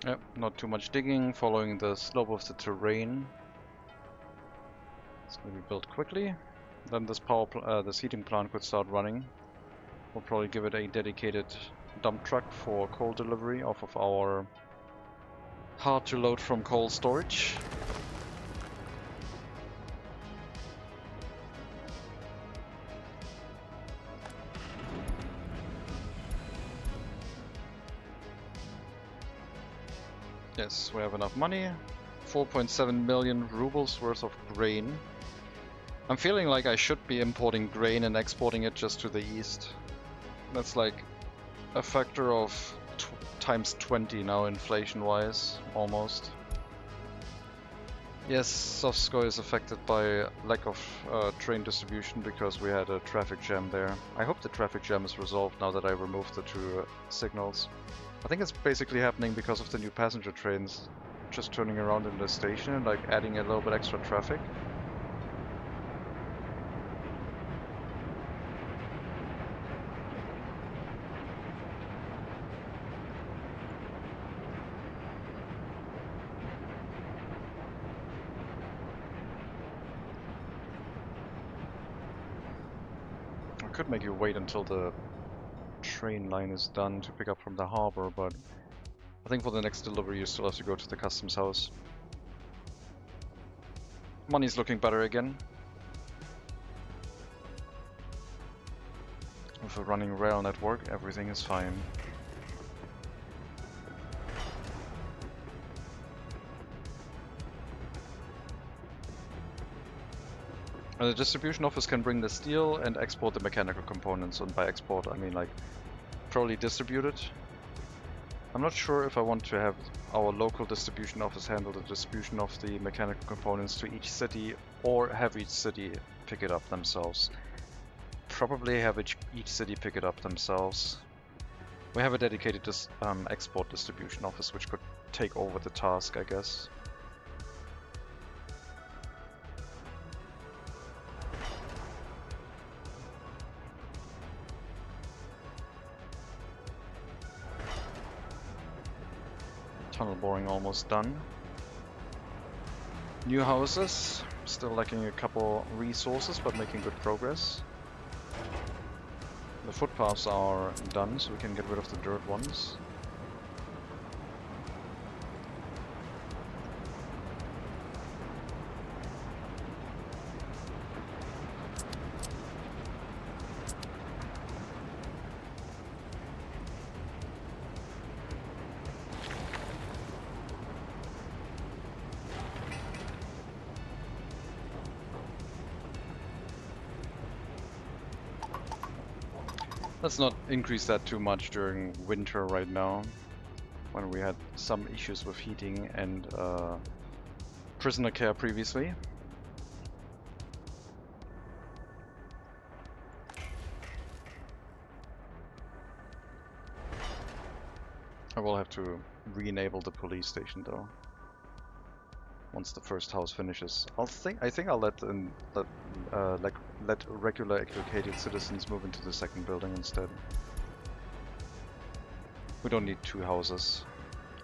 Yep, not too much digging, following the slope of the terrain. It's going to be built quickly. Then this this heating plant could start running. We'll probably give it a dedicated dump truck for coal delivery off of our hard to load from coal storage. Yes, we have enough money. 4.7 million rubles worth of grain. I'm feeling like I should be importing grain and exporting it just to the east. That's like a factor of times 20 now inflation-wise, almost. Yes, Sovskoye is affected by lack of train distribution because we had a traffic jam there. I hope the traffic jam is resolved now that I removed the two signals. I think it's basically happening because of the new passenger trains just turning around in the station and like adding a little bit extra traffic. I could make you wait until the train line is done to pick up from the harbor, but I think for the next delivery you still have to go to the customs house. Money's looking better again. With a running rail network, everything is fine. The distribution office can bring the steel and export the mechanical components, and by export I mean like probably distribute it. I'm not sure if I want to have our local distribution office handle the distribution of the mechanical components to each city, or have each city pick it up themselves. Probably have each city pick it up themselves. We have a dedicated export distribution office which could take over the task, I guess. Tunnel boring almost done. New houses, still lacking a couple resources, but making good progress. The footpaths are done, so we can get rid of the dirt ones. Let's not increase that too much during winter right now, when we had some issues with heating and prisoner care previously. I will have to re-enable the police station though. Once the first house finishes, I think I'll let regular educated citizens move into the second building instead. We don't need two houses,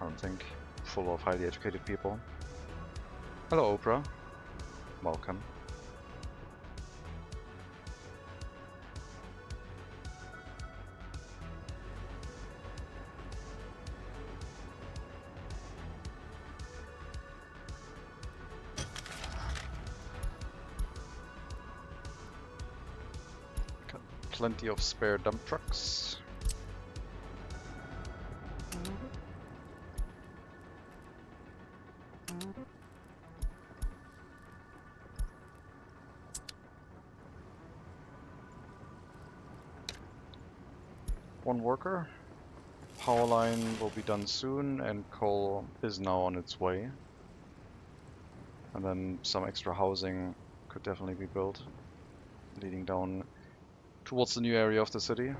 I don't think, full of highly educated people. Hello, Oprah. Welcome. Plenty of spare dump trucks. One worker. Power line will be done soon, and coal is now on its way. And then some extra housing could definitely be built, leading down towards the new area of the city.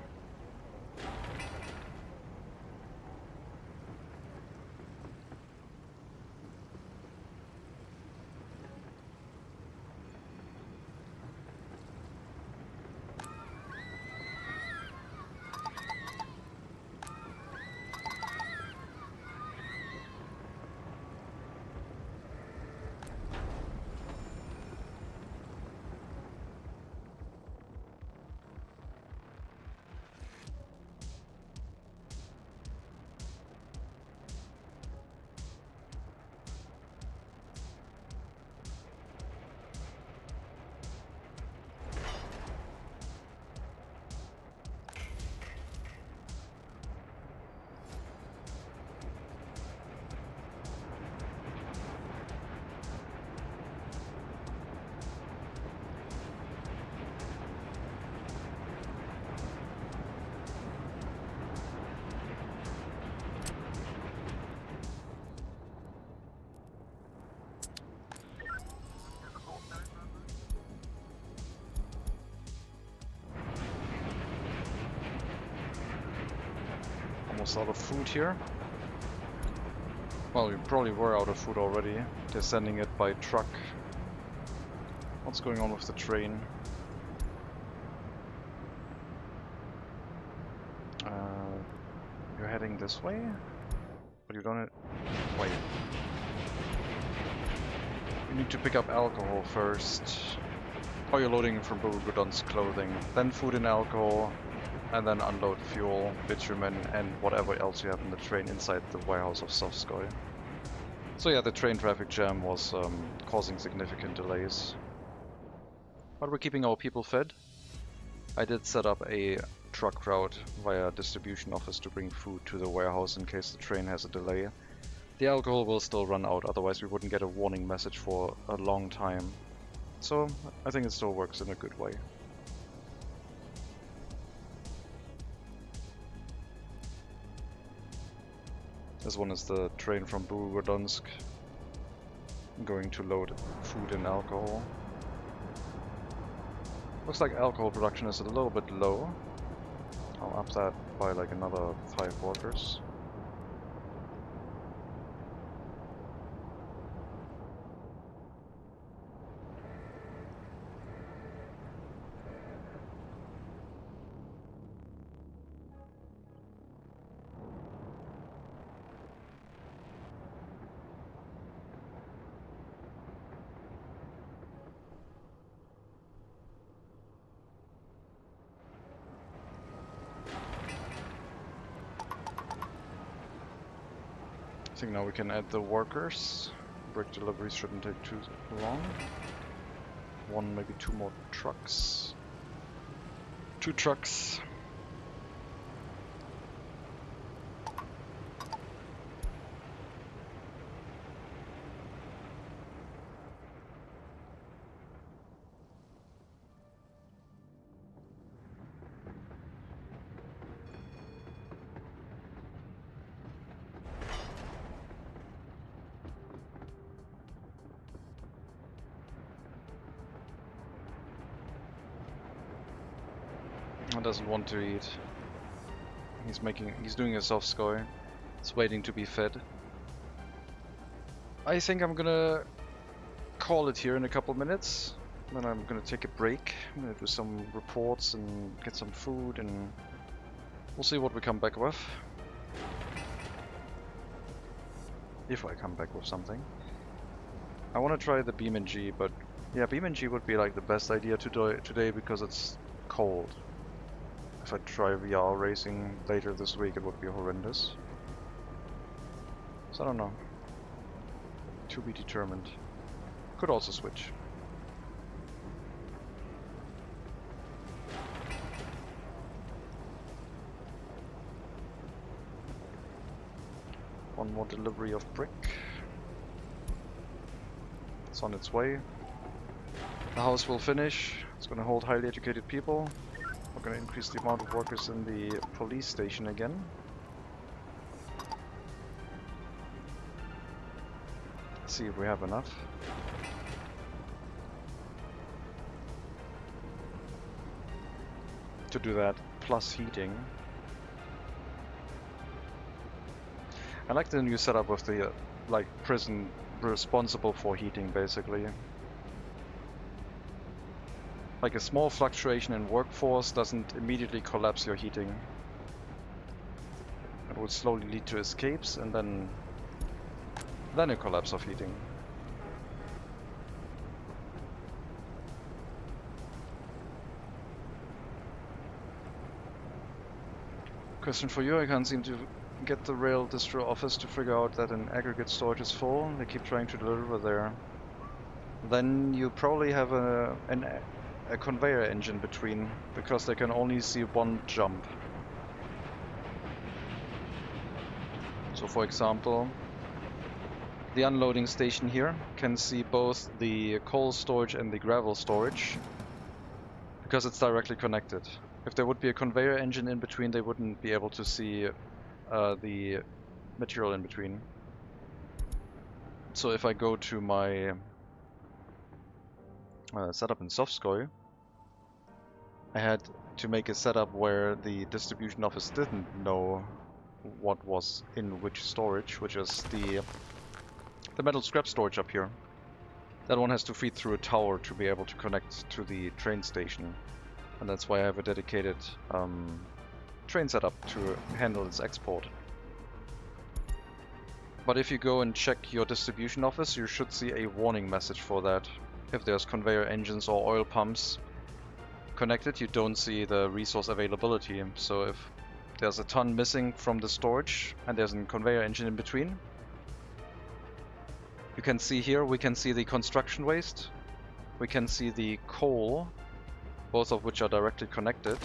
almost out of food here. Well, we probably were out of food already. They're sending it by truck. What's going on with the train? You're heading this way? But you don't... Wait. You need to pick up alcohol first. Oh, you're loading from Bogodon's clothing. Then food and alcohol. And then unload fuel, bitumen, and whatever else you have in the train inside the warehouse of Sovskoy. So yeah, the train traffic jam was causing significant delays. But we're keeping our people fed. I did set up a truck route via distribution office to bring food to the warehouse in case the train has a delay. The alcohol will still run out, otherwise we wouldn't get a warning message for a long time. So I think it still works in a good way. This one is the train from Bogodonsk going to load food and alcohol. Looks like alcohol production is a little bit low. I'll up that by like another 5 workers. I think now we can add the workers. Brick deliveries shouldn't take too long. 1, maybe 2 more trucks. 2 trucks. Doesn't want to eat. He's doing a soft score. It's waiting to be fed. I think I'm gonna call it here in a couple minutes. Then I'm gonna take a break. I'm gonna do some reports and get some food, and we'll see what we come back with. If I come back with something. I want to try the BeamNG, but yeah, BeamNG would be like the best idea today because it's cold. If I try VR racing later this week, it would be horrendous. So I don't know. To be determined. Could also switch. One more delivery of brick. It's on its way. The house will finish. It's going to hold highly educated people. We're going to increase the amount of workers in the police station again. Let's see if we have enough. To do that, plus heating. I like the new setup with the like prison responsible for heating, basically. Like a small fluctuation in workforce doesn't immediately collapse your heating. It would slowly lead to escapes and then a collapse of heating. Question for you, I can't seem to get the rail distro office to figure out that an aggregate storage is full. They keep trying to deliver there. Then you probably have a conveyor engine between, because they can only see one jump. So for example, the unloading station here can see both the coal storage and the gravel storage because it's directly connected. If there would be a conveyor engine in between, they wouldn't be able to see the material in between. So if I go to my setup in Sovskoy, I had to make a setup where the distribution office didn't know what was in which storage, which is the metal scrap storage up here. That one has to feed through a tower to be able to connect to the train station, and that's why I have a dedicated train setup to handle its export. But if you go and check your distribution office, you should see a warning message for that. If there's conveyor engines or oil pumps connected, you don't see the resource availability. So if there's a ton missing from the storage and there's a conveyor engine in between, you can see here, we can see the construction waste, we can see the coal, both of which are directly connected.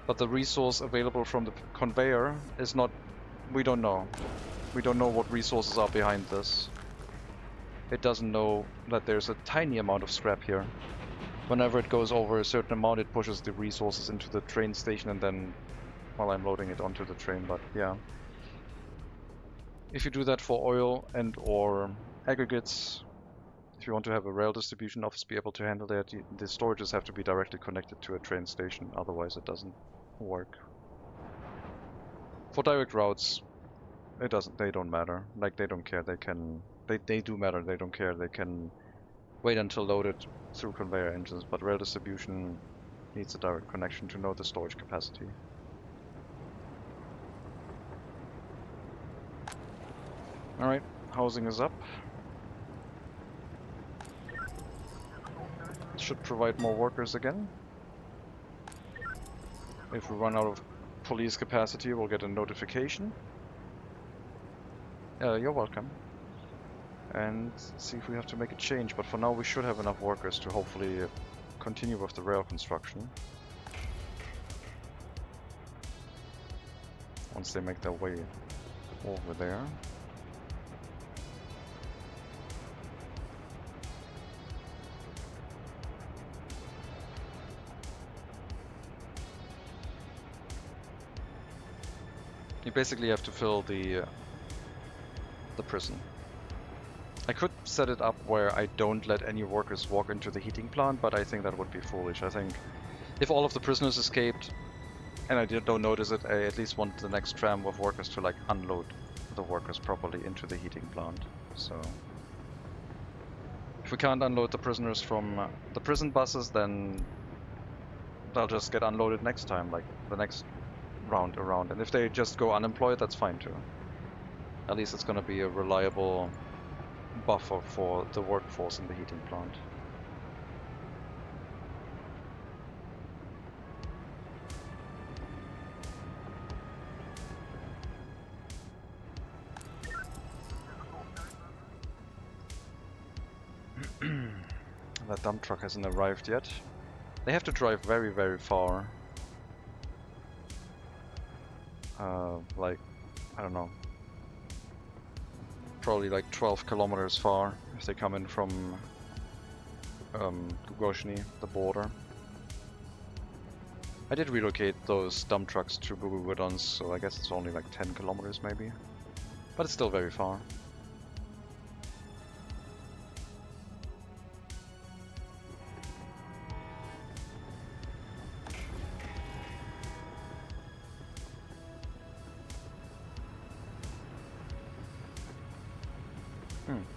But the resource available from the conveyor is not, we don't know. We don't know what resources are behind this. It doesn't know that there's a tiny amount of scrap here. Whenever it goes over a certain amount, it pushes the resources into the train station and then, well, I'm loading it onto the train, but yeah. If you do that for oil and or aggregates, if you want to have a rail distribution office be able to handle that, the storages have to be directly connected to a train station, otherwise it doesn't work. For direct routes, they don't matter. Like, they don't care. They do matter. They don't care. They can wait until loaded through conveyor engines, but rail distribution needs a direct connection to know the storage capacity. Alright, housing is up. It should provide more workers again. If we run out of police capacity, we'll get a notification. You're welcome. And see if we have to make a change, but for now we should have enough workers to hopefully continue with the rail construction. Once they make their way over there. You basically have to fill the prison. I could set it up where I don't let any workers walk into the heating plant, but I think that would be foolish. I think if all of the prisoners escaped and I don't notice it, I at least want the next tram with workers to like unload the workers properly into the heating plant. So if we can't unload the prisoners from the prison buses, then they'll just get unloaded next time, like the next round around. And if they just go unemployed, that's fine too. At least it's going to be a reliable buffer for the workforce in the heating plant. That dump truck hasn't arrived yet. They have to drive very, very far. Like, I don't know. Probably like 12 kilometers far if they come in from Gugoshny, the border. I did relocate those dump trucks to Gugugodons, so I guess it's only like 10 kilometers maybe. But it's still very far.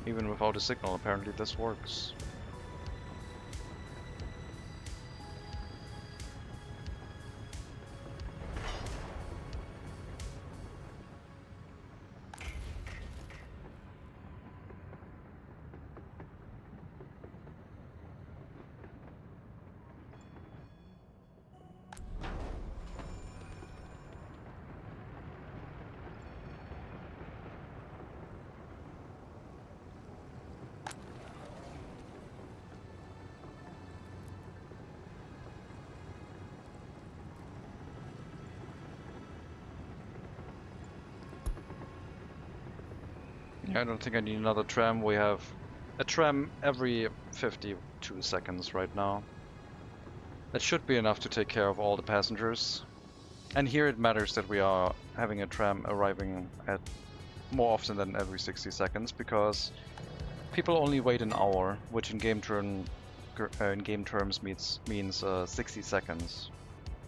Even without a signal, apparently this works. Yeah, I don't think I need another tram. We have a tram every 52 seconds right now. That should be enough to take care of all the passengers. And here it matters that we are having a tram arriving at more often than every 60 seconds, because people only wait an hour, which in game terms means 60 seconds.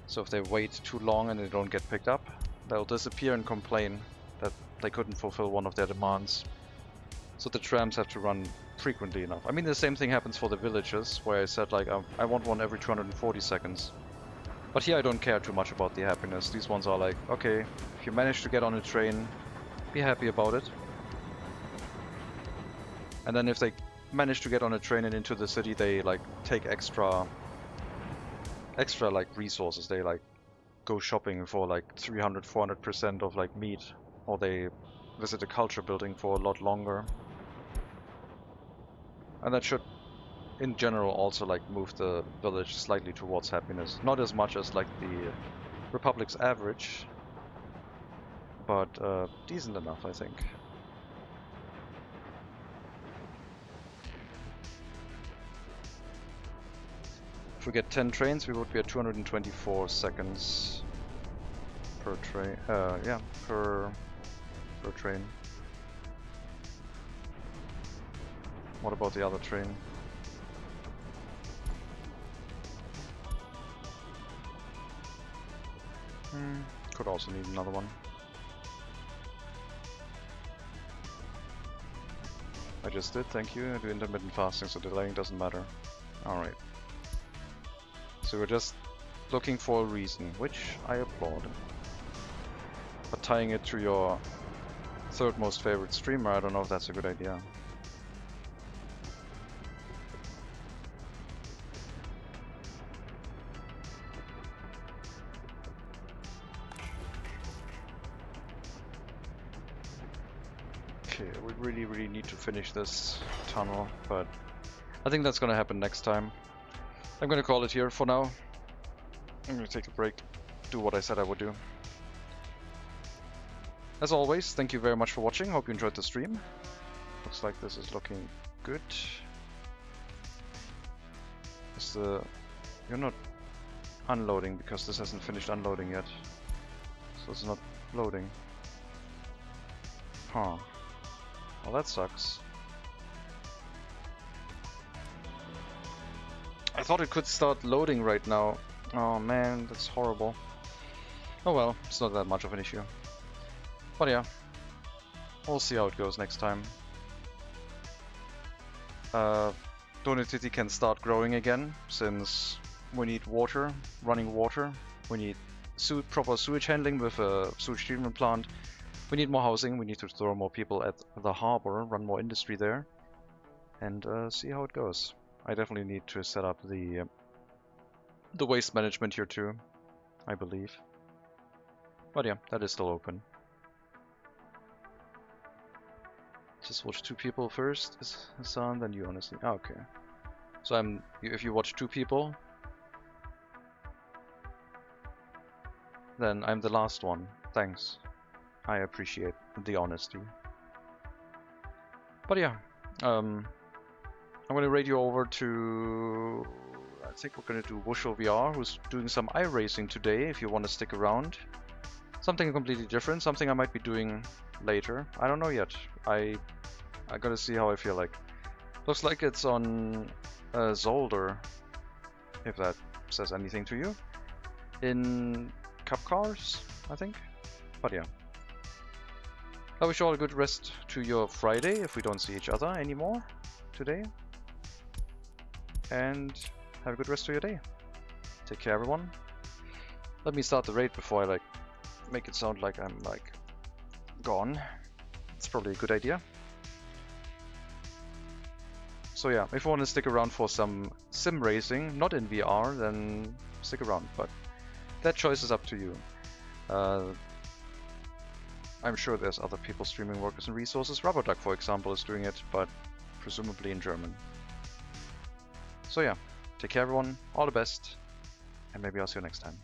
So if they wait too long and they don't get picked up, they'll disappear and complain that they couldn't fulfill one of their demands. So the trams have to run frequently enough. I mean, the same thing happens for the villages, where I said like I want one every 240 seconds. But here I don't care too much about the happiness. These ones are like, okay, if you manage to get on a train, be happy about it. And then if they manage to get on a train and into the city, they like take extra like resources. They like go shopping for like 300-400% of like meat, or they visit a culture building for a lot longer. And that should in general also like move the village slightly towards happiness. Not as much as like the Republic's average, but decent enough, I think. If we get 10 trains, we would be at 224 seconds per train. Yeah, per train. What about the other train? Could also need another one. I just did, thank you. I do intermittent fasting, so delaying doesn't matter. Alright. So we're just looking for a reason, which I applaud. But tying it to your third most favorite streamer, I don't know if that's a good idea. Okay, we really need to finish this tunnel, but I think that's gonna happen next time. I'm gonna call it here for now. I'm gonna take a break, do what I said I would do. As always, thank you very much for watching. Hope you enjoyed the stream. Looks like this is looking good. You're not unloading because this hasn't finished unloading yet. So it's not loading. Huh. Well, that sucks. I thought it could start loading right now. Oh man, that's horrible. Oh well, it's not that much of an issue. But yeah, we'll see how it goes next time. Donutity can start growing again, since we need water, running water. We need proper sewage handling with a sewage treatment plant. We need more housing, we need to throw more people at the harbor, run more industry there, and see how it goes. I definitely need to set up the waste management here too, I believe. But yeah, that is still open. Just watch 2 people first, Hassan, then you honestly. Oh, okay. So if you watch 2 people, then I'm the last one. Thanks. I appreciate the honesty. But yeah, I'm gonna radio over to, I think we're gonna do Wusho VR, who's doing some iRacing today, if you want to stick around. Something completely different, something I might be doing later. I don't know yet. I gotta see how I feel like. Looks like it's on Zolder, if that says anything to you. In Cup Cars, I think. But yeah. I wish you all a good rest to your Friday, if we don't see each other anymore today. And have a good rest of your day. Take care, everyone. Let me start the raid before I make it sound like I'm gone. It's probably a good idea. So yeah, if you want to stick around for some sim racing, not in VR, then stick around. But that choice is up to you. I'm sure there's other people streaming Workers and Resources. Rubberduck, for example, is doing it, but presumably in German. So yeah, take care everyone, all the best, and maybe I'll see you next time.